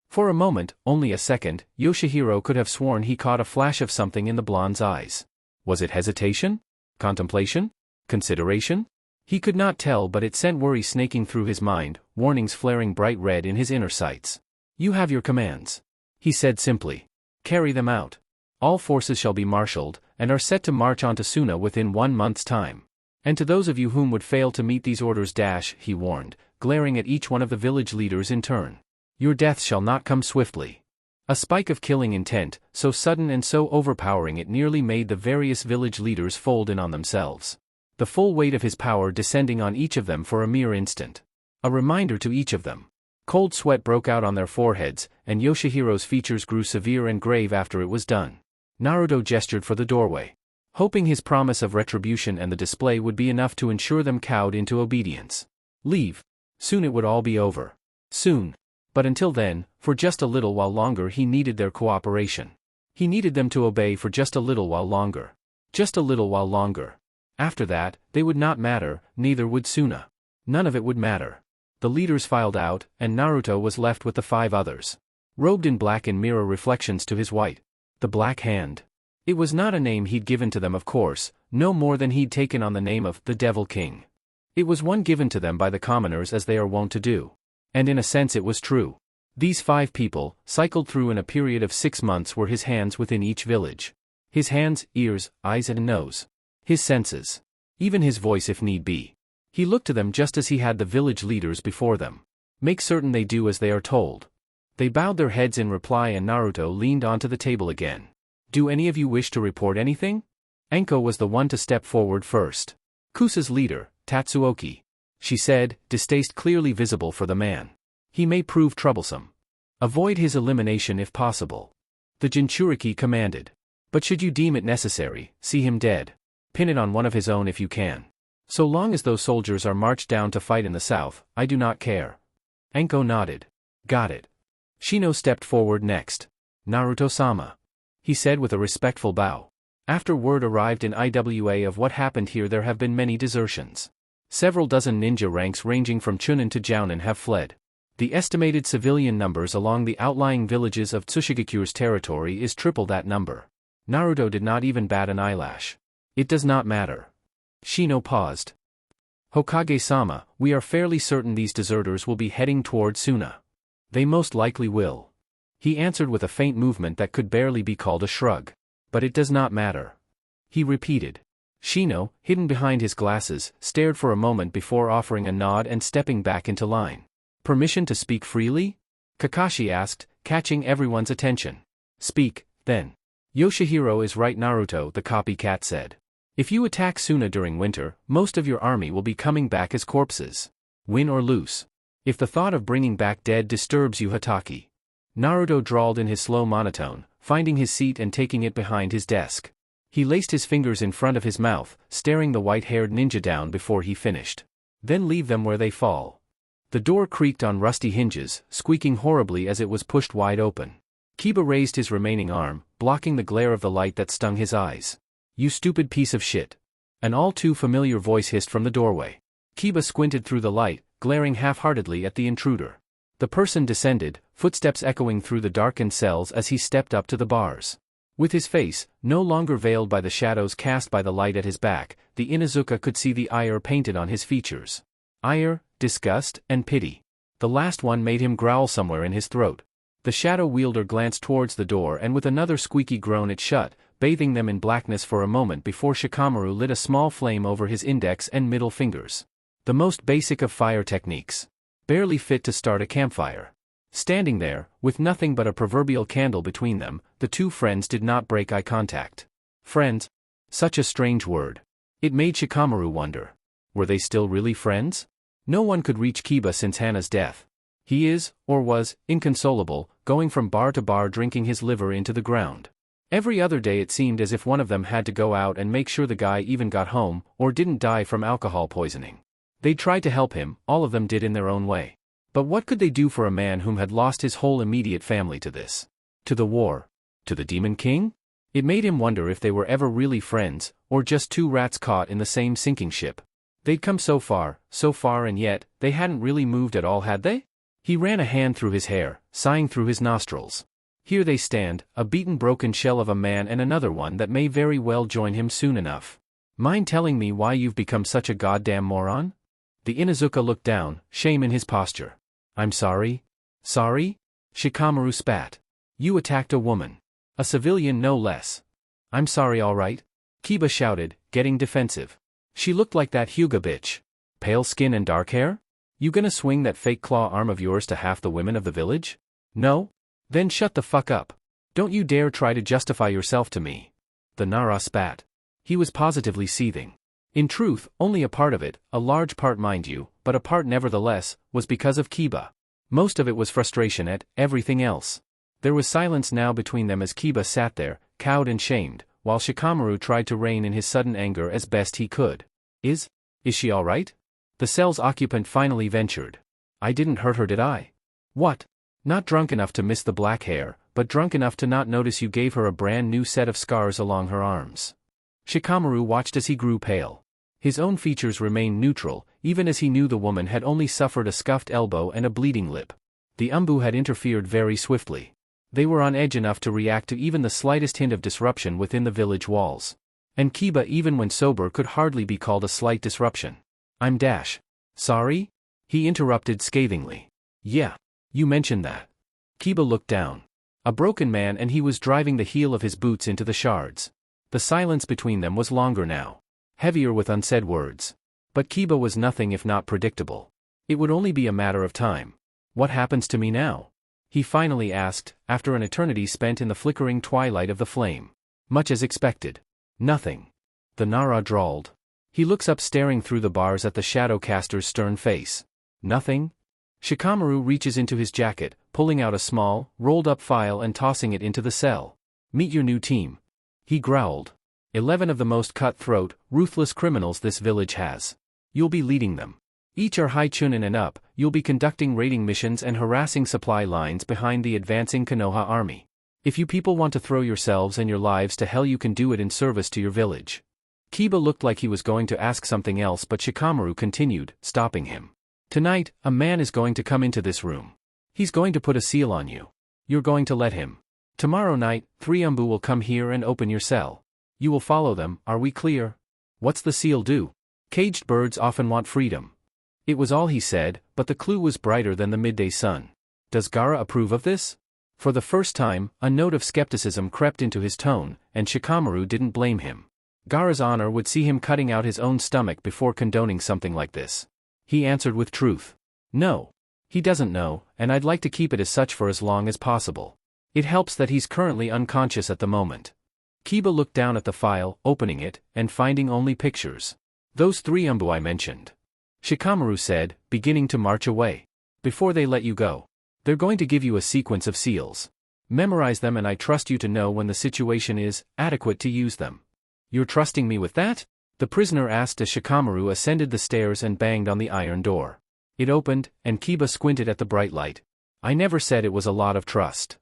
For a moment, only a second, Yoshihiro could have sworn he caught a flash of something in the blonde's eyes. Was it hesitation? Contemplation? Consideration? He could not tell, but it sent worry snaking through his mind, warnings flaring bright red in his inner sights. "You have your commands," he said simply. "Carry them out. All forces shall be marshaled, and are set to march on to Suna within 1 month's time. And to those of you whom would fail to meet these orders he warned, glaring at each one of the village leaders in turn. Your death shall not come swiftly. A spike of killing intent, so sudden and so overpowering it nearly made the various village leaders fold in on themselves. The full weight of his power descending on each of them for a mere instant. A reminder to each of them. Cold sweat broke out on their foreheads, and Yoshihiro's features grew severe and grave after it was done. Naruto gestured for the doorway, hoping his promise of retribution and the display would be enough to ensure them cowed into obedience. Leave. Soon it would all be over. Soon. But until then, for just a little while longer he needed their cooperation. He needed them to obey for just a little while longer. Just a little while longer. After that, they would not matter, neither would Suna. None of it would matter. The leaders filed out, and Naruto was left with the 5 others. Robed in black in mirror reflections to his white. The Black Hand. It was not a name he'd given to them, of course, no more than he'd taken on the name of the Devil King. It was one given to them by the commoners as they are wont to do. And in a sense it was true. These 5 people, cycled through in a period of 6 months, were his hands within each village. His hands, ears, eyes and nose. His senses. Even his voice if need be. He looked to them just as he had the village leaders before them. Make certain they do as they are told. They bowed their heads in reply and Naruto leaned onto the table again. Do any of you wish to report anything? Enko was the one to step forward first. Kusa's leader, Tatsuoki. She said, distaste clearly visible for the man. He may prove troublesome. Avoid his elimination if possible. The Jinchuriki commanded. But should you deem it necessary, see him dead. Pin it on one of his own if you can. So long as those soldiers are marched down to fight in the south, I do not care. Enko nodded. Got it. Shino stepped forward next. Naruto-sama. He said with a respectful bow. After word arrived in IWA of what happened here, there have been many desertions. Several dozen ninja ranks ranging from Chunin to Jounin have fled. The estimated civilian numbers along the outlying villages of Tsushigakure's territory is triple that number. Naruto did not even bat an eyelash. It does not matter. Shino paused. Hokage-sama, we are fairly certain these deserters will be heading toward Suna. They most likely will. He answered with a faint movement that could barely be called a shrug. But it does not matter. He repeated. Shino, hidden behind his glasses, stared for a moment before offering a nod and stepping back into line. Permission to speak freely? Kakashi asked, catching everyone's attention. Speak, then. Yoshihiro is right, Naruto, the copycat said. If you attack Suna during winter, most of your army will be coming back as corpses. Win or lose. If the thought of bringing back dead disturbs you, Hataki. Naruto drawled in his slow monotone, finding his seat and taking it behind his desk. He laced his fingers in front of his mouth, staring the white-haired ninja down before he finished. Then leave them where they fall. The door creaked on rusty hinges, squeaking horribly as it was pushed wide open. Kiba raised his remaining arm, blocking the glare of the light that stung his eyes. You stupid piece of shit. An all-too-familiar voice hissed from the doorway. Kiba squinted through the light, glaring half-heartedly at the intruder. The person descended, footsteps echoing through the darkened cells as he stepped up to the bars. With his face, no longer veiled by the shadows cast by the light at his back, the Inuzuka could see the ire painted on his features. Ire, disgust, and pity. The last one made him growl somewhere in his throat. The shadow wielder glanced towards the door and with another squeaky groan it shut, bathing them in blackness for a moment before Shikamaru lit a small flame over his index and middle fingers. The most basic of fire techniques. Barely fit to start a campfire. Standing there, with nothing but a proverbial candle between them, the two friends did not break eye contact. Friends? Such a strange word. It made Shikamaru wonder. Were they still really friends? No one could reach Kiba since Hana's death. He is, or was, inconsolable, going from bar to bar drinking his liver into the ground. Every other day it seemed as if one of them had to go out and make sure the guy even got home, or didn't die from alcohol poisoning. They tried to help him, all of them did in their own way. But what could they do for a man whom had lost his whole immediate family to this? To the war? To the Demon King? It made him wonder if they were ever really friends, or just two rats caught in the same sinking ship. They'd come so far, and yet, they hadn't really moved at all, had they? He ran a hand through his hair, sighing through his nostrils. Here they stand, a beaten broken shell of a man and another one that may very well join him soon enough. Mind telling me why you've become such a goddamn moron? The Inuzuka looked down, shame in his posture. I'm sorry? Sorry? Shikamaru spat. You attacked a woman. A civilian no less. I'm sorry, all right? Kiba shouted, getting defensive. She looked like that Hyuga bitch. Pale skin and dark hair? You gonna swing that fake claw arm of yours to half the women of the village? No? Then shut the fuck up. Don't you dare try to justify yourself to me. The Nara spat. He was positively seething. In truth, only a part of it, a large part mind you, but a part nevertheless, was because of Kiba. Most of it was frustration at everything else. There was silence now between them as Kiba sat there, cowed and shamed, while Shikamaru tried to rein in his sudden anger as best he could. Is she all right? The cell's occupant finally ventured. I didn't hurt her, did I? What? Not drunk enough to miss the black hair, but drunk enough to not notice you gave her a brand new set of scars along her arms. Shikamaru watched as he grew pale. His own features remained neutral, even as he knew the woman had only suffered a scuffed elbow and a bleeding lip. The Umbu had interfered very swiftly. They were on edge enough to react to even the slightest hint of disruption within the village walls. And Kiba, even when sober, could hardly be called a slight disruption. I'm Dash. Sorry? He interrupted scathingly. Yeah. You mentioned that. Kiba looked down. A broken man, and he was driving the heel of his boots into the shards. The silence between them was longer now. Heavier with unsaid words. But Kiba was nothing if not predictable. It would only be a matter of time. What happens to me now? He finally asked, after an eternity spent in the flickering twilight of the flame. Much as expected. Nothing. The Nara drawled. He looks up, staring through the bars at the Shadowcaster's stern face. Nothing? Shikamaru reaches into his jacket, pulling out a small, rolled-up file and tossing it into the cell. Meet your new team. He growled. 11 of the most cutthroat, ruthless criminals this village has. You'll be leading them. Each are high chunin and up. You'll be conducting raiding missions and harassing supply lines behind the advancing Konoha army. If you people want to throw yourselves and your lives to hell, you can do it in service to your village. Kiba looked like he was going to ask something else, but Shikamaru continued, stopping him. Tonight, a man is going to come into this room. He's going to put a seal on you. You're going to let him. Tomorrow night, 3 Umbu will come here and open your cell. You will follow them, are we clear? What's the seal do? Caged birds often want freedom. It was all he said, but the clue was brighter than the midday sun. Does Gaara approve of this? For the first time, a note of skepticism crept into his tone, and Shikamaru didn't blame him. Gaara's honor would see him cutting out his own stomach before condoning something like this. He answered with truth. No. He doesn't know, and I'd like to keep it as such for as long as possible. It helps that he's currently unconscious at the moment. Kiba looked down at the file, opening it, and finding only pictures. Those 3 Umbu I mentioned. Shikamaru said, beginning to march away. Before they let you go. They're going to give you a sequence of seals. Memorize them, and I trust you to know when the situation is adequate to use them. You're trusting me with that? The prisoner asked as Shikamaru ascended the stairs and banged on the iron door. It opened, and Kiba squinted at the bright light. I never said it was a lot of trust.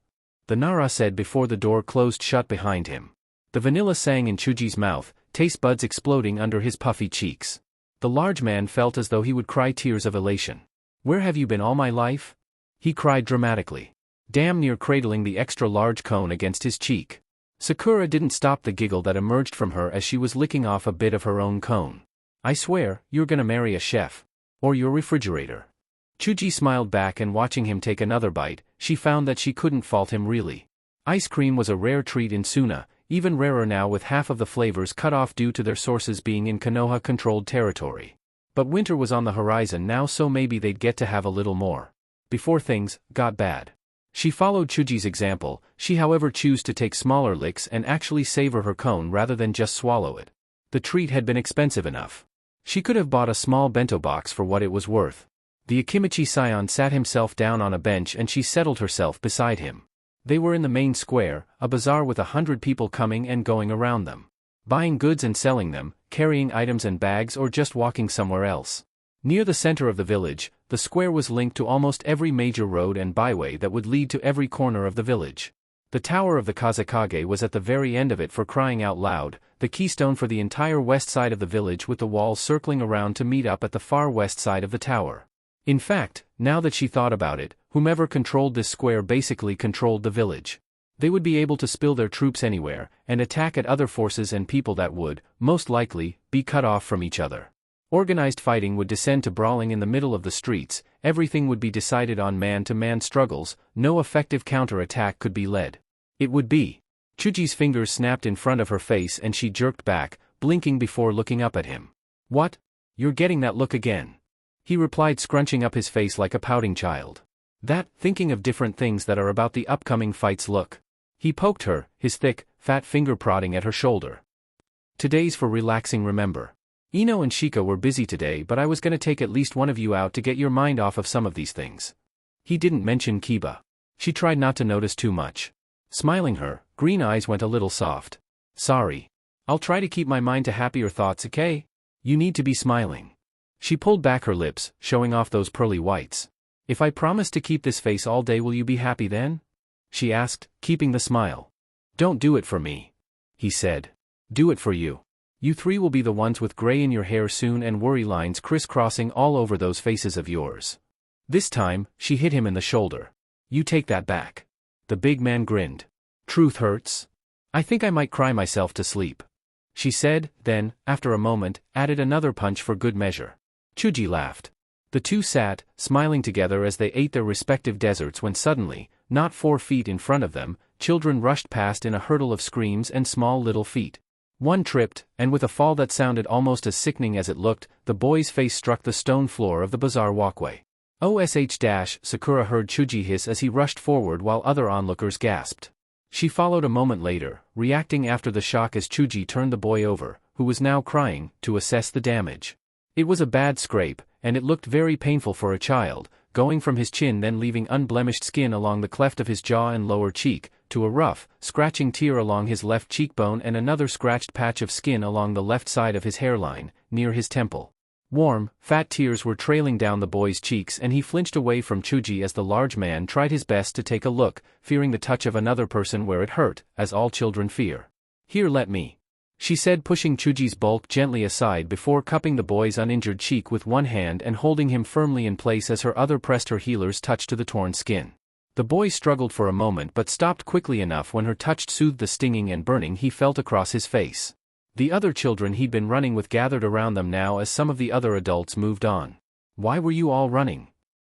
The Nara said before the door closed shut behind him. The vanilla sang in Chuji's mouth, taste buds exploding under his puffy cheeks. The large man felt as though he would cry tears of elation. Where have you been all my life? He cried dramatically. Damn near cradling the extra-large cone against his cheek. Sakura didn't stop the giggle that emerged from her as she was licking off a bit of her own cone. I swear, you're gonna marry a chef. Or your refrigerator. Chuji smiled back, and watching him take another bite, she found that she couldn't fault him really. Ice cream was a rare treat in Suna, even rarer now with half of the flavors cut off due to their sources being in Konoha-controlled territory. But winter was on the horizon now, so maybe they'd get to have a little more. Before things got bad. She followed Chuji's example. She however chose to take smaller licks and actually savor her cone rather than just swallow it. The treat had been expensive enough. She could have bought a small bento box for what it was worth. The Akimichi scion sat himself down on a bench and she settled herself beside him. They were in the main square, a bazaar with 100 people coming and going around them. Buying goods and selling them, carrying items and bags, or just walking somewhere else. Near the center of the village, the square was linked to almost every major road and byway that would lead to every corner of the village. The tower of the Kazekage was at the very end of it, for crying out loud, the keystone for the entire west side of the village, with the walls circling around to meet up at the far west side of the tower. In fact, now that she thought about it, whomever controlled this square basically controlled the village. They would be able to spill their troops anywhere, and attack at other forces and people that would, most likely, be cut off from each other. Organized fighting would descend to brawling in the middle of the streets, everything would be decided on man-to-man struggles, no effective counter-attack could be led. It would be. Chuji's fingers snapped in front of her face and she jerked back, blinking before looking up at him. What? You're getting that look again. He replied, scrunching up his face like a pouting child. That, thinking of different things that are about the upcoming fights look. He poked her, his thick, fat finger prodding at her shoulder. Today's for relaxing, remember. Ino and Shika were busy today, but I was gonna take at least one of you out to get your mind off of some of these things. He didn't mention Kiba. She tried not to notice too much. Smiling, her green eyes went a little soft. Sorry. I'll try to keep my mind to happier thoughts, okay? You need to be smiling. She pulled back her lips, showing off those pearly whites. If I promise to keep this face all day, will you be happy then? She asked, keeping the smile. Don't do it for me. He said. Do it for you. You 3 will be the ones with gray in your hair soon and worry lines crisscrossing all over those faces of yours. This time, she hit him in the shoulder. You take that back. The big man grinned. Truth hurts. I think I might cry myself to sleep. She said, then, after a moment, added another punch for good measure. Chuji laughed. The two sat, smiling together as they ate their respective desserts when suddenly, not 4 feet in front of them, children rushed past in a hurdle of screams and small little feet. One tripped, and with a fall that sounded almost as sickening as it looked, the boy's face struck the stone floor of the bazaar walkway. Sakura heard Chuji hiss as he rushed forward while other onlookers gasped. She followed a moment later, reacting after the shock as Chuji turned the boy over, who was now crying, to assess the damage. It was a bad scrape, and it looked very painful for a child, going from his chin then leaving unblemished skin along the cleft of his jaw and lower cheek, to a rough, scratching tear along his left cheekbone and another scratched patch of skin along the left side of his hairline, near his temple. Warm, fat tears were trailing down the boy's cheeks and he flinched away from Chuji as the large man tried his best to take a look, fearing the touch of another person where it hurt, as all children fear. "Here, let me," she said, pushing Chuji's bulk gently aside before cupping the boy's uninjured cheek with one hand and holding him firmly in place as her other pressed her healer's touch to the torn skin. The boy struggled for a moment but stopped quickly enough when her touch soothed the stinging and burning he felt across his face. The other children he'd been running with gathered around them now as some of the other adults moved on. "Why were you all running?"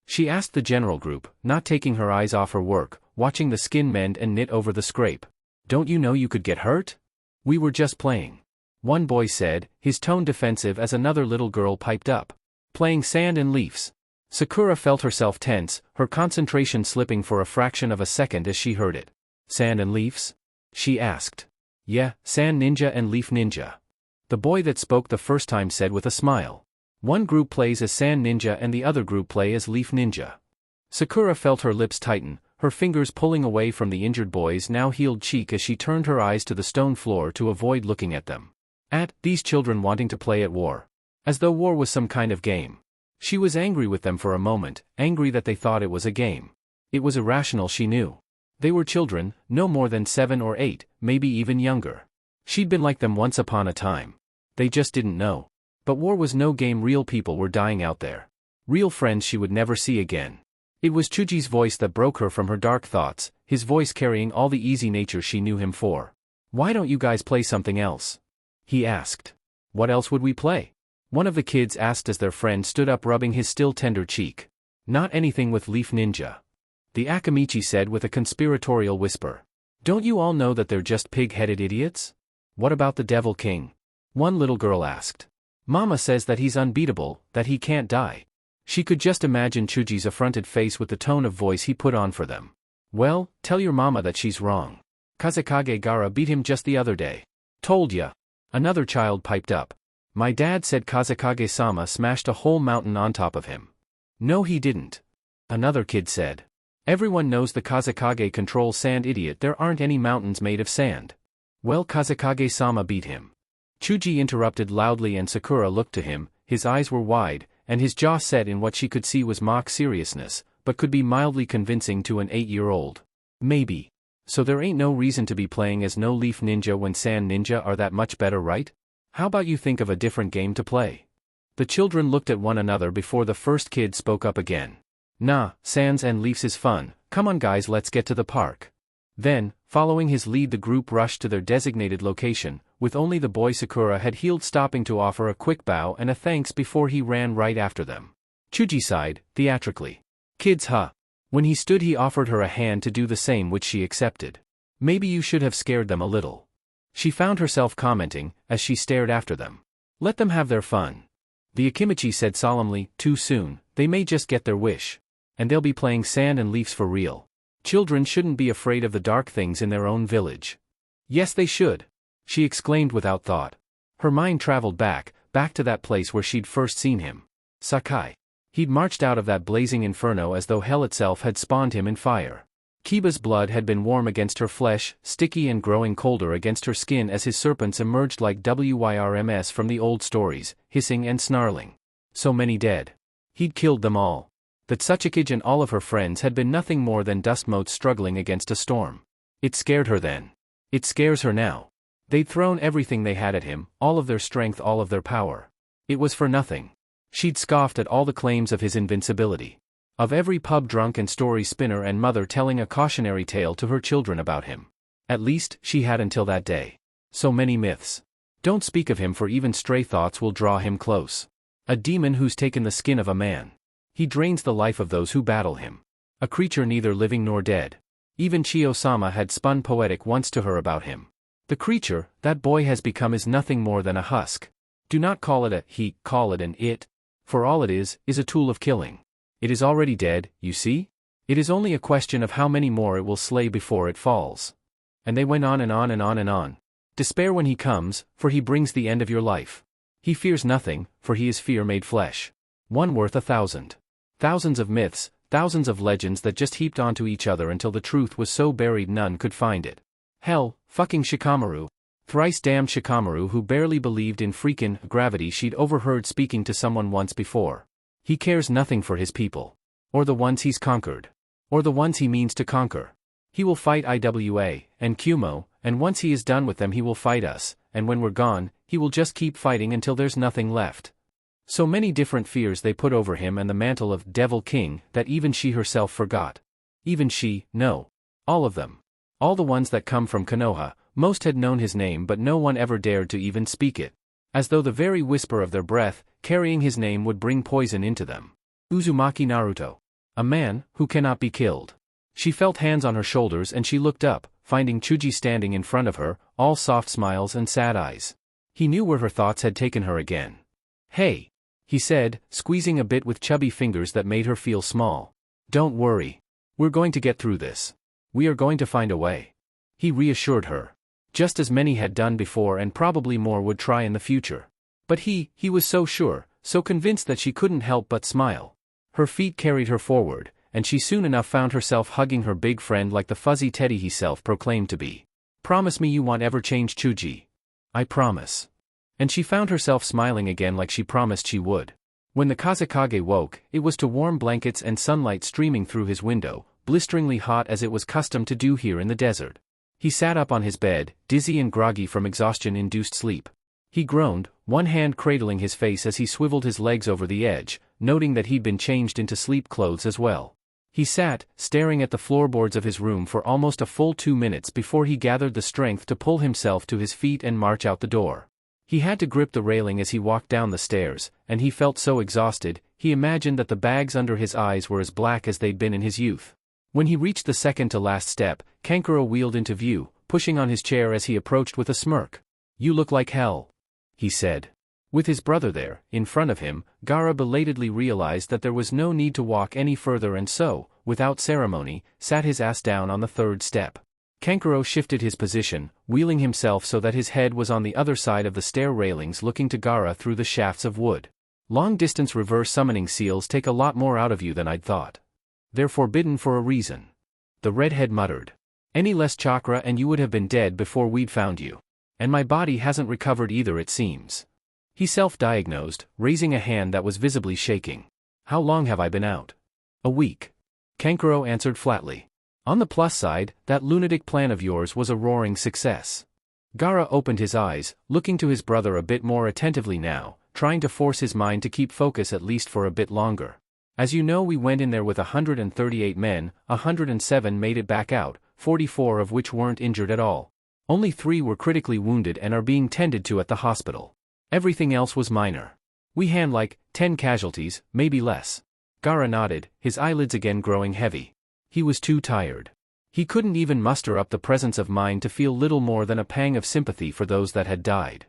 she asked the general group, not taking her eyes off her work, watching the skin mend and knit over the scrape. "Don't you know you could get hurt?" "We were just playing," one boy said, his tone defensive as another little girl piped up. "Playing sand and leaves." Sakura felt herself tense, her concentration slipping for a fraction of a second as she heard it. "Sand and leaves?" she asked. "Yeah, sand ninja and leaf ninja," the boy that spoke the first time said with a smile. "One group plays as sand ninja and the other group play as leaf ninja." Sakura felt her lips tighten, her fingers pulling away from the injured boy's now healed cheek as she turned her eyes to the stone floor to avoid looking at them. At these children wanting to play at war. As though war was some kind of game. She was angry with them for a moment, angry that they thought it was a game. It was irrational, she knew. They were children, no more than 7 or 8, maybe even younger. She'd been like them once upon a time. They just didn't know. But war was no game, real people were dying out there. Real friends she would never see again. It was Chuji's voice that broke her from her dark thoughts, his voice carrying all the easy nature she knew him for. "Why don't you guys play something else?" he asked. "What else would we play?" one of the kids asked as their friend stood up rubbing his still tender cheek. "Not anything with leaf ninja," the Akamichi said with a conspiratorial whisper. "Don't you all know that they're just pig-headed idiots?" "What about the Devil King?" one little girl asked. "Mama says that he's unbeatable, that he can't die." She could just imagine Chuji's affronted face with the tone of voice he put on for them. "Well, tell your mama that she's wrong. Kazekage Gaara beat him just the other day." "Told ya," another child piped up. "My dad said Kazekage-sama smashed a whole mountain on top of him." "No he didn't," another kid said. "Everyone knows the Kazekage controls sand, idiot, there aren't any mountains made of sand." "Well, Kazekage-sama beat him," Chuji interrupted loudly, and Sakura looked to him, his eyes were wide, and his jaw set in what she could see was mock seriousness, but could be mildly convincing to an 8-year-old. "Maybe. So there ain't no reason to be playing as no leaf ninja when sand ninja are that much better, right? How about you think of a different game to play?" The children looked at one another before the first kid spoke up again. "Nah, sands and leaves is fun, come on guys, let's get to the park." Then, following his lead, the group rushed to their designated location, with only the boy Sakura had healed stopping to offer a quick bow and a thanks before he ran right after them. Chuji sighed, theatrically. "Kids, huh?" When he stood he offered her a hand to do the same, which she accepted. "Maybe you should have scared them a little," she found herself commenting, as she stared after them. "Let them have their fun." The Akimichi said solemnly, "Too soon, they may just get their wish. And they'll be playing sand and leaves for real. Children shouldn't be afraid of the dark things in their own village." "Yes they should," she exclaimed without thought. Her mind traveled back to that place where she'd first seen him. Sakai. He'd marched out of that blazing inferno as though hell itself had spawned him in fire. Kiba's blood had been warm against her flesh, sticky and growing colder against her skin as his serpents emerged like Wyrms from the old stories, hissing and snarling. So many dead. He'd killed them all. That Sachikage and all of her friends had been nothing more than dust motes struggling against a storm. It scared her then. It scares her now. They'd thrown everything they had at him, all of their strength, all of their power. It was for nothing. She'd scoffed at all the claims of his invincibility. Of every pub drunk and story spinner and mother telling a cautionary tale to her children about him. At least, she had until that day. So many myths. Don't speak of him, for even stray thoughts will draw him close. A demon who's taken the skin of a man. He drains the life of those who battle him. A creature neither living nor dead. Even Chiyo-sama had spun poetic once to her about him. The creature that boy has become is nothing more than a husk. Do not call it a he, call it an it. For all it is a tool of killing. It is already dead, you see? It is only a question of how many more it will slay before it falls. And they went on and on and on and on. Despair when he comes, for he brings the end of your life. He fears nothing, for he is fear made flesh. One worth 1,000. Thousands of myths, thousands of legends that just heaped onto each other until the truth was so buried none could find it. Hell, fucking Shikamaru. Thrice damned Shikamaru who barely believed in freakin' gravity she'd overheard speaking to someone once before. He cares nothing for his people. Or the ones he's conquered. Or the ones he means to conquer. He will fight IWA, and Kumo, and once he is done with them he will fight us, and when we're gone, he will just keep fighting until there's nothing left. So many different fears they put over him and the mantle of Devil King that even she herself forgot. Even she, no. All of them. All the ones that come from Konoha, most had known his name but no one ever dared to even speak it. As though the very whisper of their breath, carrying his name would bring poison into them. Uzumaki Naruto. A man who cannot be killed. She felt hands on her shoulders and she looked up, finding Chuji standing in front of her, all soft smiles and sad eyes. He knew where her thoughts had taken her again. Hey, he said, squeezing a bit with chubby fingers that made her feel small. Don't worry. We're going to get through this. We are going to find a way. He reassured her. Just as many had done before and probably more would try in the future. But he was so sure, so convinced that she couldn't help but smile. Her feet carried her forward, and she soon enough found herself hugging her big friend like the fuzzy teddy he self-proclaimed to be. Promise me you won't ever change, Chuji. I promise. And she found herself smiling again like she promised she would. When the Kazekage woke, it was to warm blankets and sunlight streaming through his window, blisteringly hot as it was custom to do here in the desert. He sat up on his bed, dizzy and groggy from exhaustion-induced sleep. He groaned, one hand cradling his face as he swiveled his legs over the edge, noting that he'd been changed into sleep clothes as well. He sat, staring at the floorboards of his room for almost a full 2 minutes before he gathered the strength to pull himself to his feet and march out the door. He had to grip the railing as he walked down the stairs, and he felt so exhausted, he imagined that the bags under his eyes were as black as they'd been in his youth. When he reached the second-to-last step, Kankuro wheeled into view, pushing on his chair as he approached with a smirk. You look like hell, he said. With his brother there, in front of him, Gaara belatedly realized that there was no need to walk any further and so, without ceremony, sat his ass down on the third step. Kankuro shifted his position, wheeling himself so that his head was on the other side of the stair railings looking to Gaara through the shafts of wood. Long-distance reverse summoning seals take a lot more out of you than I'd thought. They're forbidden for a reason. The redhead muttered. Any less chakra and you would have been dead before we'd found you. And my body hasn't recovered either, it seems. He self-diagnosed, raising a hand that was visibly shaking. How long have I been out? A week. Kankuro answered flatly. On the plus side, that lunatic plan of yours was a roaring success. Gaara opened his eyes, looking to his brother a bit more attentively now, trying to force his mind to keep focus at least for a bit longer. As you know, we went in there with 138 men, 107 made it back out, 44 of which weren't injured at all. Only 3 were critically wounded and are being tended to at the hospital. Everything else was minor. We had like 10 casualties, maybe less. Gaara nodded, his eyelids again growing heavy. He was too tired. He couldn't even muster up the presence of mind to feel little more than a pang of sympathy for those that had died.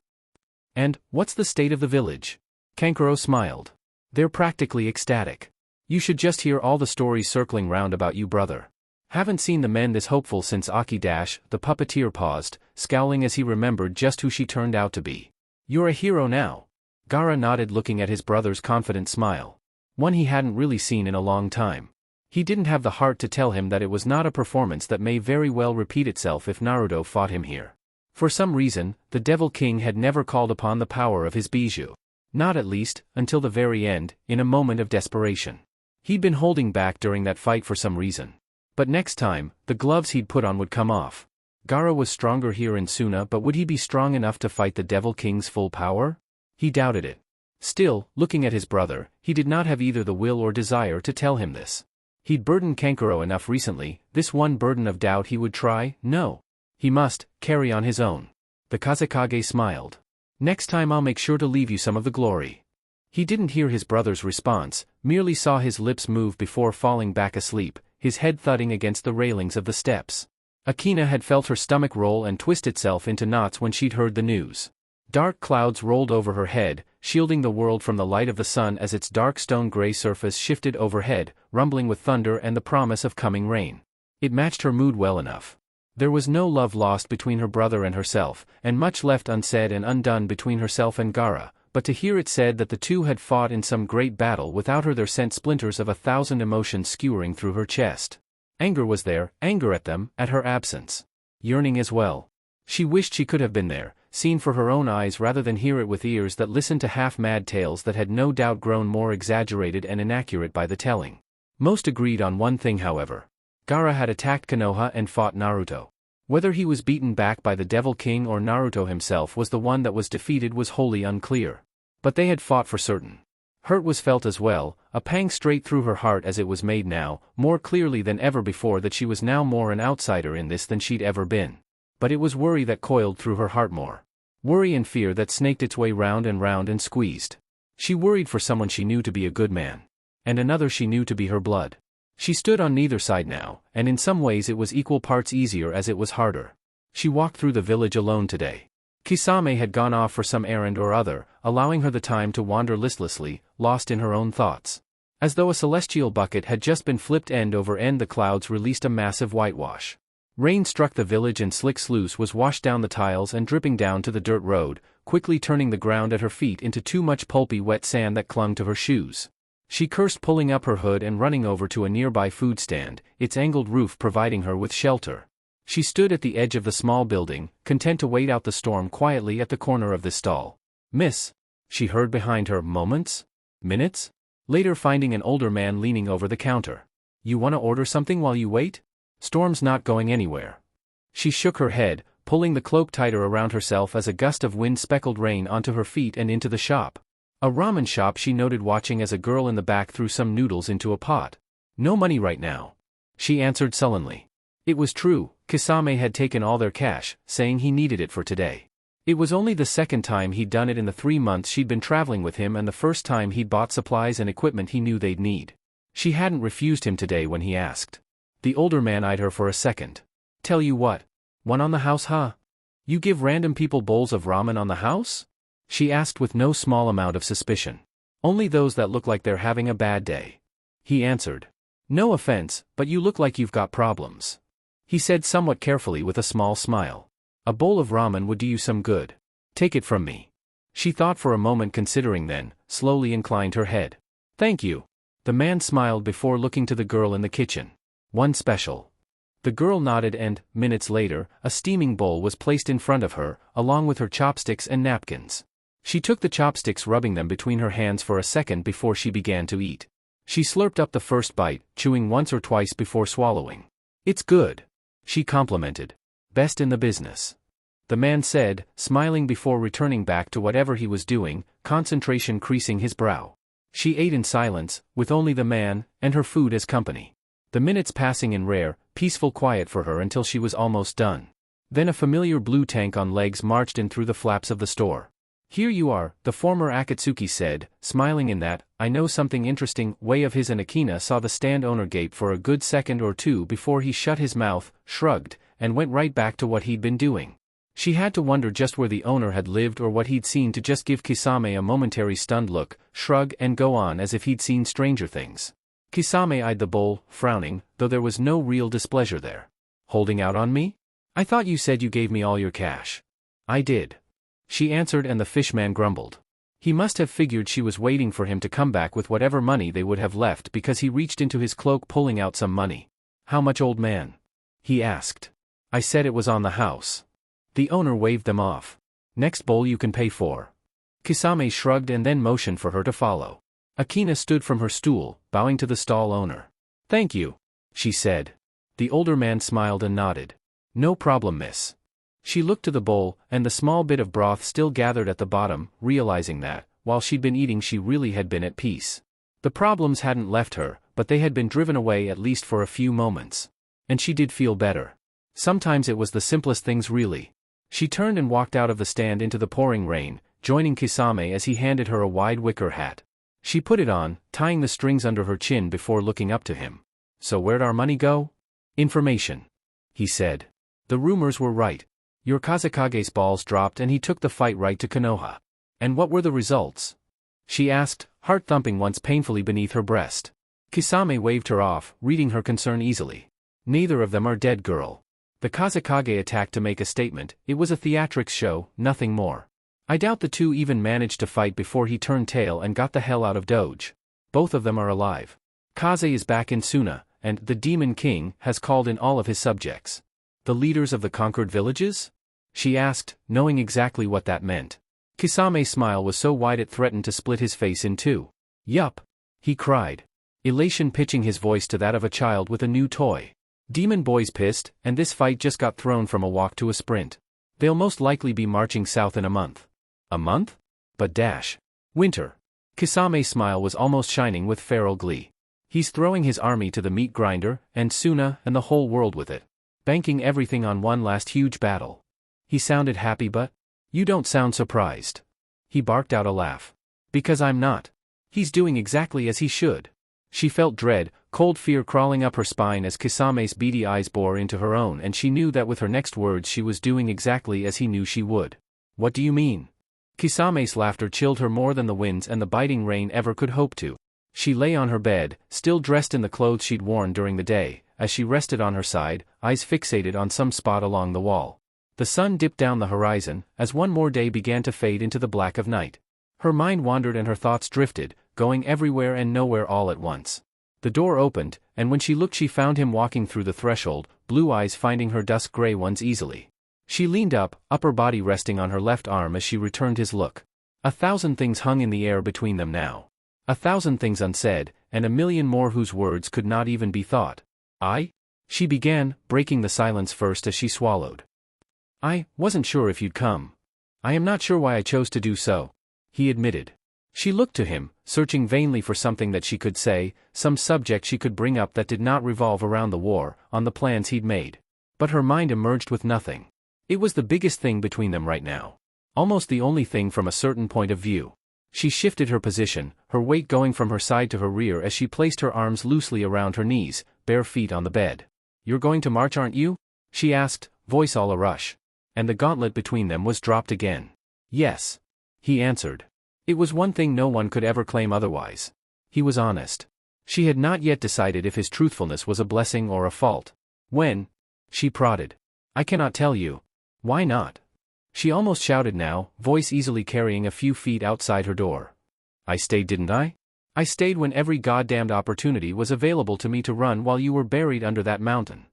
And, what's the state of the village? Kankuro smiled. They're practically ecstatic. You should just hear all the stories circling round about you, brother. Haven't seen the men this hopeful since Aki. The puppeteer paused, scowling as he remembered just who she turned out to be. You're a hero now. Gaara nodded, looking at his brother's confident smile. One he hadn't really seen in a long time. He didn't have the heart to tell him that it was not a performance that may very well repeat itself if Naruto fought him here. For some reason, the Devil King had never called upon the power of his bijou. Not at least, until the very end, in a moment of desperation. He'd been holding back during that fight for some reason. But next time, the gloves he'd put on would come off. Gaara was stronger here in Suna, but would he be strong enough to fight the Devil King's full power? He doubted it. Still, looking at his brother, he did not have either the will or desire to tell him this. He'd burdened Kankuro enough recently, this one burden of doubt he would try? No. He must carry on his own. The Kazekage smiled. Next time I'll make sure to leave you some of the glory. He didn't hear his brother's response, merely saw his lips move before falling back asleep, his head thudding against the railings of the steps. Akina had felt her stomach roll and twist itself into knots when she'd heard the news. Dark clouds rolled over her head, shielding the world from the light of the sun as its dark stone-gray surface shifted overhead, rumbling with thunder and the promise of coming rain. It matched her mood well enough. There was no love lost between her brother and herself, and much left unsaid and undone between herself and Gaara, but to hear it said that the two had fought in some great battle without her there sent splinters of 1,000 emotions skewering through her chest. Anger was there, anger at them, at her absence. Yearning as well. She wished she could have been there, seen for her own eyes rather than hear it with ears that listened to half-mad tales that had no doubt grown more exaggerated and inaccurate by the telling. Most agreed on one thing however. Gaara had attacked Konoha and fought Naruto. Whether he was beaten back by the Devil King or Naruto himself was the one that was defeated was wholly unclear. But they had fought for certain. Hurt was felt as well, a pang straight through her heart as it was made now, more clearly than ever before that she was now more an outsider in this than she'd ever been. But it was worry that coiled through her heart more. Worry and fear that snaked its way round and squeezed. She worried for someone she knew to be a good man. And another she knew to be her blood. She stood on neither side now, and in some ways it was equal parts easier as it was harder. She walked through the village alone today. Kisame had gone off for some errand or other, allowing her the time to wander listlessly, lost in her own thoughts. As though a celestial bucket had just been flipped end over end, the clouds released a massive whitewash. Rain struck the village and slick sluice was washed down the tiles and dripping down to the dirt road, quickly turning the ground at her feet into too much pulpy wet sand that clung to her shoes. She cursed, pulling up her hood and running over to a nearby food stand, its angled roof providing her with shelter. She stood at the edge of the small building, content to wait out the storm quietly at the corner of this stall. "Miss," she heard behind her, moments? Minutes? Later, finding an older man leaning over the counter. "You want to order something while you wait? Storm's not going anywhere." She shook her head, pulling the cloak tighter around herself as a gust of wind speckled rain onto her feet and into the shop. A ramen shop, she noted, watching as a girl in the back threw some noodles into a pot. "No money right now," she answered sullenly. It was true, Kisame had taken all their cash, saying he needed it for today. It was only the second time he'd done it in the 3 months she'd been traveling with him and the first time he'd bought supplies and equipment he knew they'd need. She hadn't refused him today when he asked. The older man eyed her for a second. "Tell you what. One on the house, huh? You give random people bowls of ramen on the house?" she asked with no small amount of suspicion. "Only those that look like they're having a bad day," he answered. "No offense, but you look like you've got problems," he said somewhat carefully with a small smile. "A bowl of ramen would do you some good. Take it from me." She thought for a moment, considering, then slowly inclined her head. "Thank you." The man smiled before looking to the girl in the kitchen. "One special." The girl nodded and, minutes later, a steaming bowl was placed in front of her, along with her chopsticks and napkins. She took the chopsticks, rubbing them between her hands for a second before she began to eat. She slurped up the first bite, chewing once or twice before swallowing. "It's good," she complimented. "Best in the business," the man said, smiling before returning back to whatever he was doing, concentration creasing his brow. She ate in silence, with only the man and her food as company. The minutes passing in rare, peaceful quiet for her until she was almost done. Then a familiar blue tank on legs marched in through the flaps of the store. "Here you are," the former Akatsuki said, smiling in that, "I know something interesting" way of his, and Akina saw the stand owner gape for a good second or two before he shut his mouth, shrugged, and went right back to what he'd been doing. She had to wonder just where the owner had lived or what he'd seen to just give Kisame a momentary stunned look, shrug and go on as if he'd seen stranger things. Kisame eyed the bowl, frowning, though there was no real displeasure there. "Holding out on me? I thought you said you gave me all your cash." "I did," she answered, and the fishman grumbled. He must have figured she was waiting for him to come back with whatever money they would have left, because he reached into his cloak, pulling out some money. "How much, old man?" he asked. "I said it was on the house." The owner waved them off. "Next bowl you can pay for." Kisame shrugged and then motioned for her to follow. Akina stood from her stool, bowing to the stall owner. "Thank you," she said. The older man smiled and nodded. "No problem, miss." She looked to the bowl, and the small bit of broth still gathered at the bottom, realizing that, while she'd been eating, she really had been at peace. The problems hadn't left her, but they had been driven away, at least for a few moments. And she did feel better. Sometimes it was the simplest things, really. She turned and walked out of the stand into the pouring rain, joining Kisame as he handed her a wide wicker hat. She put it on, tying the strings under her chin before looking up to him. "So where'd our money go?" "Information," he said. "The rumors were right. Your Kazekage's balls dropped and he took the fight right to Konoha." "And what were the results?" she asked, heart thumping once painfully beneath her breast. Kisame waved her off, reading her concern easily. "Neither of them are dead, girl. The Kazekage attacked to make a statement. It was a theatrics show, nothing more. I doubt the two even managed to fight before he turned tail and got the hell out of Doge. Both of them are alive. Kaze is back in Suna, and the Demon King has called in all of his subjects." "The leaders of the conquered villages?" she asked, knowing exactly what that meant. Kisame's smile was so wide it threatened to split his face in two. "Yup!" he cried, elation pitching his voice to that of a child with a new toy. "Demon Boy's pissed, and this fight just got thrown from a walk to a sprint. They'll most likely be marching south in a month." "A month? But dash. Winter." Kisame's smile was almost shining with feral glee. "He's throwing his army to the meat grinder, and Suna, and the whole world with it. Banking everything on one last huge battle." He sounded happy, but, "You don't sound surprised." He barked out a laugh. "Because I'm not. He's doing exactly as he should." She felt dread, cold fear crawling up her spine as Kisame's beady eyes bore into her own, and she knew that with her next words she was doing exactly as he knew she would. "What do you mean?" Kisame's laughter chilled her more than the winds and the biting rain ever could hope to. She lay on her bed, still dressed in the clothes she'd worn during the day, as she rested on her side, eyes fixated on some spot along the wall. The sun dipped down the horizon, as one more day began to fade into the black of night. Her mind wandered and her thoughts drifted, going everywhere and nowhere all at once. The door opened, and when she looked she found him walking through the threshold, blue eyes finding her dusk gray ones easily. She leaned up, upper body resting on her left arm as she returned his look. 1,000 things hung in the air between them now. 1,000 things unsaid, and a million more whose words could not even be thought. She began, breaking the silence first as she swallowed. "I wasn't sure if you'd come. I am not sure why I chose to do so," he admitted. She looked to him, searching vainly for something that she could say, some subject she could bring up that did not revolve around the war, on the plans he'd made. But her mind emerged with nothing. It was the biggest thing between them right now. Almost the only thing from a certain point of view. She shifted her position, her weight going from her side to her rear as she placed her arms loosely around her knees, bare feet on the bed. "You're going to march, aren't you?" she asked, voice all a rush. And the gauntlet between them was dropped again. "Yes," he answered. It was one thing no one could ever claim otherwise. He was honest. She had not yet decided if his truthfulness was a blessing or a fault. "When?" she prodded. "I cannot tell you." "Why not?" she almost shouted now, voice easily carrying a few feet outside her door. "I stayed, didn't I? I stayed when every goddamned opportunity was available to me to run while you were buried under that mountain."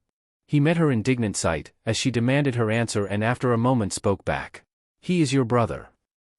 He met her indignant sight, as she demanded her answer, and after a moment spoke back. "He is your brother."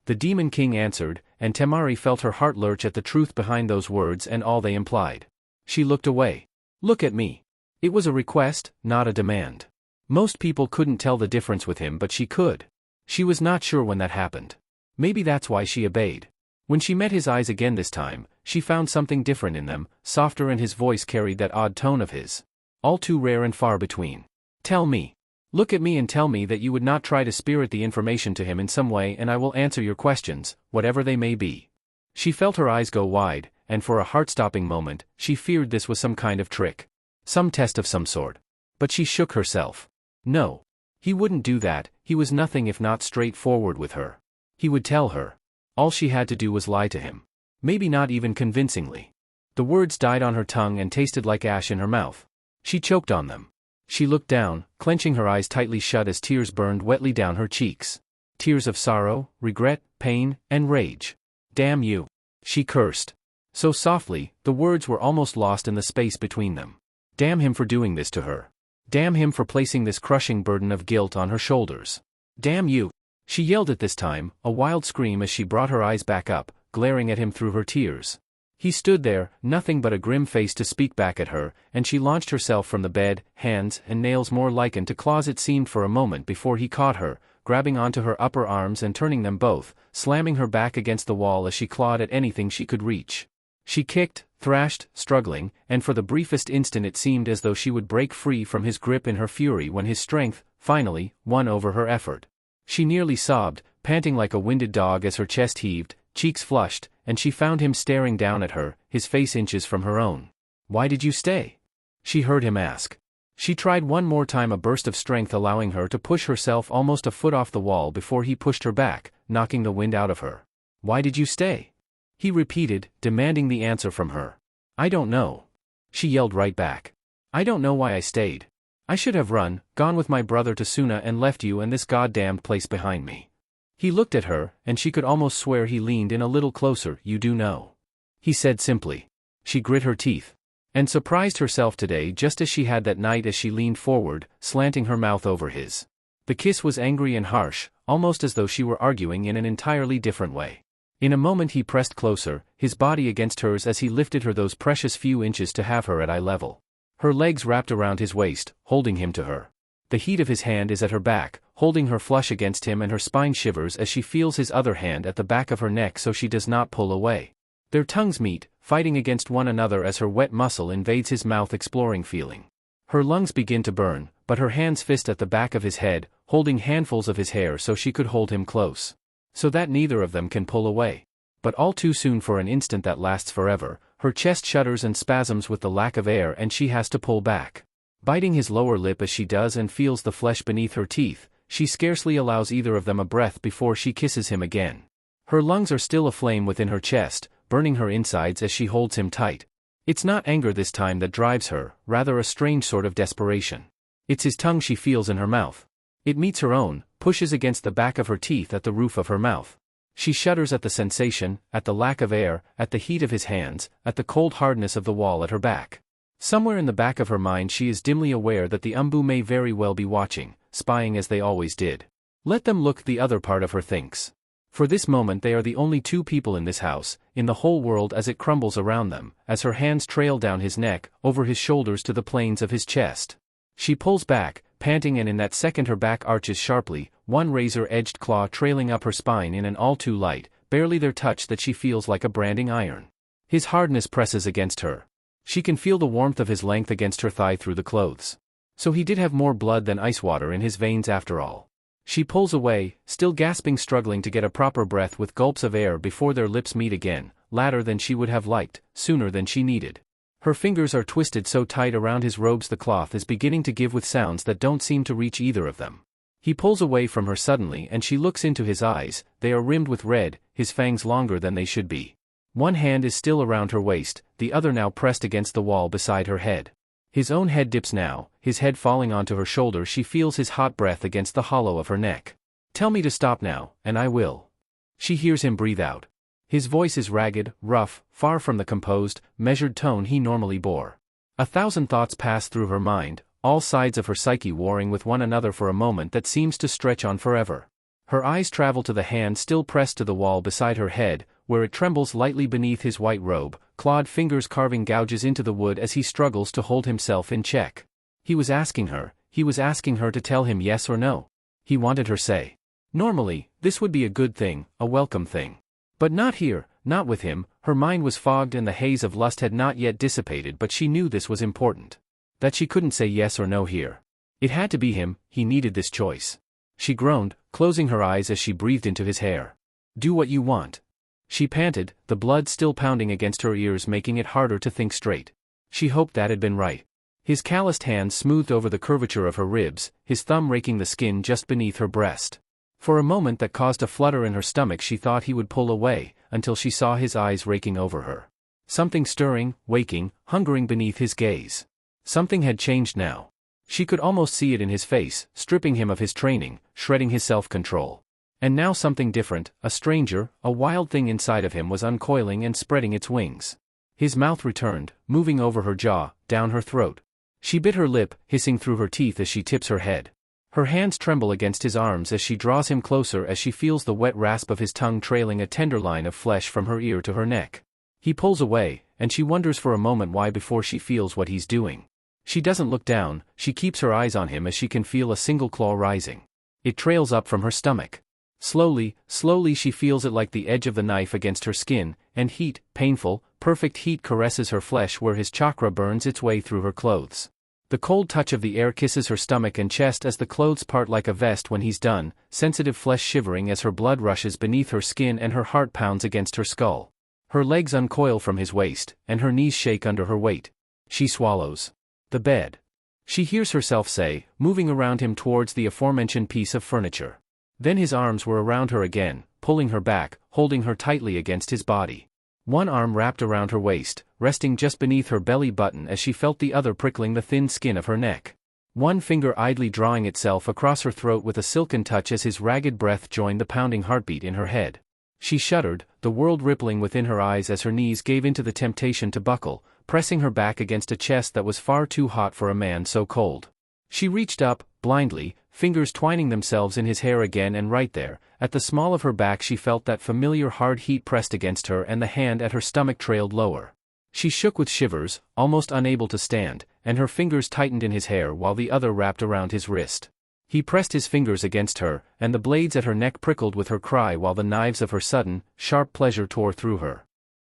The Demon King answered, and Temari felt her heart lurch at the truth behind those words and all they implied. She looked away. "Look at me." It was a request, not a demand. Most people couldn't tell the difference with him, but she could. She was not sure when that happened. Maybe that's why she obeyed. When she met his eyes again this time, she found something different in them, softer, and his voice carried that odd tone of his. All too rare and far between. "Tell me. Look at me and tell me that you would not try to spirit the information to him in some way, and I will answer your questions, whatever they may be." She felt her eyes go wide, and for a heart-stopping moment, she feared this was some kind of trick. Some test of some sort. But she shook herself. No. He wouldn't do that. He was nothing if not straightforward with her. He would tell her. All she had to do was lie to him. Maybe not even convincingly. The words died on her tongue and tasted like ash in her mouth. She choked on them. She looked down, clenching her eyes tightly shut as tears burned wetly down her cheeks. Tears of sorrow, regret, pain, and rage. "Damn you," she cursed. So softly, the words were almost lost in the space between them. Damn him for doing this to her. Damn him for placing this crushing burden of guilt on her shoulders. "Damn you," she yelled at this time, a wild scream as she brought her eyes back up, glaring at him through her tears. He stood there, nothing but a grim face to speak back at her, and she launched herself from the bed, hands and nails more likened to claws it seemed for a moment before he caught her, grabbing onto her upper arms and turning them both, slamming her back against the wall as she clawed at anything she could reach. She kicked, thrashed, struggling, and for the briefest instant it seemed as though she would break free from his grip in her fury when his strength, finally, won over her effort. She nearly sobbed, panting like a winded dog as her chest heaved, cheeks flushed, and she found him staring down at her, his face inches from her own. "Why did you stay?" she heard him ask. She tried one more time, a burst of strength allowing her to push herself almost a foot off the wall before he pushed her back, knocking the wind out of her. "Why did you stay?" he repeated, demanding the answer from her. "I don't know," she yelled right back. "I don't know why I stayed. I should have run, gone with my brother to Suna and left you and this goddamned place behind me." He looked at her, and she could almost swear he leaned in a little closer. "You do know," he said simply. She grit her teeth and surprised herself today just as she had that night as she leaned forward, slanting her mouth over his. The kiss was angry and harsh, almost as though she were arguing in an entirely different way. In a moment he pressed closer, his body against hers as he lifted her those precious few inches to have her at eye level. Her legs wrapped around his waist, holding him to her. The heat of his hand is at her back, holding her flush against him, and her spine shivers as she feels his other hand at the back of her neck so she does not pull away. Their tongues meet, fighting against one another as her wet muscle invades his mouth, exploring feeling. Her lungs begin to burn, but her hands fist at the back of his head, holding handfuls of his hair so she could hold him close. So that neither of them can pull away. But all too soon, for an instant that lasts forever, her chest shudders and spasms with the lack of air and she has to pull back. Biting his lower lip as she does and feels the flesh beneath her teeth, she scarcely allows either of them a breath before she kisses him again. Her lungs are still aflame within her chest, burning her insides as she holds him tight. It's not anger this time that drives her, rather a strange sort of desperation. It's his tongue she feels in her mouth. It meets her own, pushes against the back of her teeth at the roof of her mouth. She shudders at the sensation, at the lack of air, at the heat of his hands, at the cold hardness of the wall at her back. Somewhere in the back of her mind she is dimly aware that the Umbu may very well be watching, spying as they always did. Let them look, the other part of her thinks. For this moment they are the only two people in this house, in the whole world as it crumbles around them, as her hands trail down his neck, over his shoulders to the planes of his chest. She pulls back, panting, and in that second her back arches sharply, one razor-edged claw trailing up her spine in an all too light, barely there touch that she feels like a branding iron. His hardness presses against her. She can feel the warmth of his length against her thigh through the clothes. So he did have more blood than ice water in his veins after all. She pulls away, still gasping, struggling to get a proper breath with gulps of air before their lips meet again, later than she would have liked, sooner than she needed. Her fingers are twisted so tight around his robes the cloth is beginning to give with sounds that don't seem to reach either of them. He pulls away from her suddenly and she looks into his eyes. They are rimmed with red, his fangs longer than they should be. One hand is still around her waist, the other now pressed against the wall beside her head. His own head dips now, his head falling onto her shoulder. She feels his hot breath against the hollow of her neck. "Tell me to stop now, and I will." She hears him breathe out. His voice is ragged, rough, far from the composed, measured tone he normally bore. 1,000 thoughts pass through her mind, all sides of her psyche warring with one another for a moment that seems to stretch on forever. Her eyes travel to the hand still pressed to the wall beside her head, where it trembles lightly beneath his white robe, clawed fingers carving gouges into the wood as he struggles to hold himself in check. He was asking her to tell him yes or no. He wanted her say. Normally, this would be a good thing, a welcome thing. But not here, not with him. Her mind was fogged and the haze of lust had not yet dissipated, but she knew this was important. That she couldn't say yes or no here. It had to be him, he needed this choice. She groaned, closing her eyes as she breathed into his hair. "Do what you want," she panted, the blood still pounding against her ears making it harder to think straight. She hoped that had been right. His calloused hands smoothed over the curvature of her ribs, his thumb raking the skin just beneath her breast. For a moment that caused a flutter in her stomach. She thought he would pull away, until she saw his eyes raking over her. Something stirring, waking, hungering beneath his gaze. Something had changed now. She could almost see it in his face, stripping him of his training, shredding his self-control. And now something different, a stranger, a wild thing inside of him was uncoiling and spreading its wings. His mouth returned, moving over her jaw, down her throat. She bit her lip, hissing through her teeth as she tips her head. Her hands tremble against his arms as she draws him closer as she feels the wet rasp of his tongue trailing a tender line of flesh from her ear to her neck. He pulls away, and she wonders for a moment why before she feels what he's doing. She doesn't look down, she keeps her eyes on him as she can feel a single claw rising. It trails up from her stomach. Slowly, slowly she feels it like the edge of the knife against her skin, and heat, painful, perfect heat caresses her flesh where his chakra burns its way through her clothes. The cold touch of the air kisses her stomach and chest as the clothes part like a vest when he's done, sensitive flesh shivering as her blood rushes beneath her skin and her heart pounds against her skull. Her legs uncoil from his waist, and her knees shake under her weight. She swallows. The bed. She hears herself say, moving around him towards the aforementioned piece of furniture. Then his arms were around her again, pulling her back, holding her tightly against his body. One arm wrapped around her waist, resting just beneath her belly button as she felt the other prickling the thin skin of her neck. One finger idly drawing itself across her throat with a silken touch as his ragged breath joined the pounding heartbeat in her head. She shuddered, the world rippling within her eyes as her knees gave into the temptation to buckle, pressing her back against a chest that was far too hot for a man so cold. She reached up, blindly, fingers twining themselves in his hair again, and right there, at the small of her back she felt that familiar hard heat pressed against her and the hand at her stomach trailed lower. She shook with shivers, almost unable to stand, and her fingers tightened in his hair while the other wrapped around his wrist. He pressed his fingers against her, and the blades at her neck prickled with her cry while the knives of her sudden, sharp pleasure tore through her.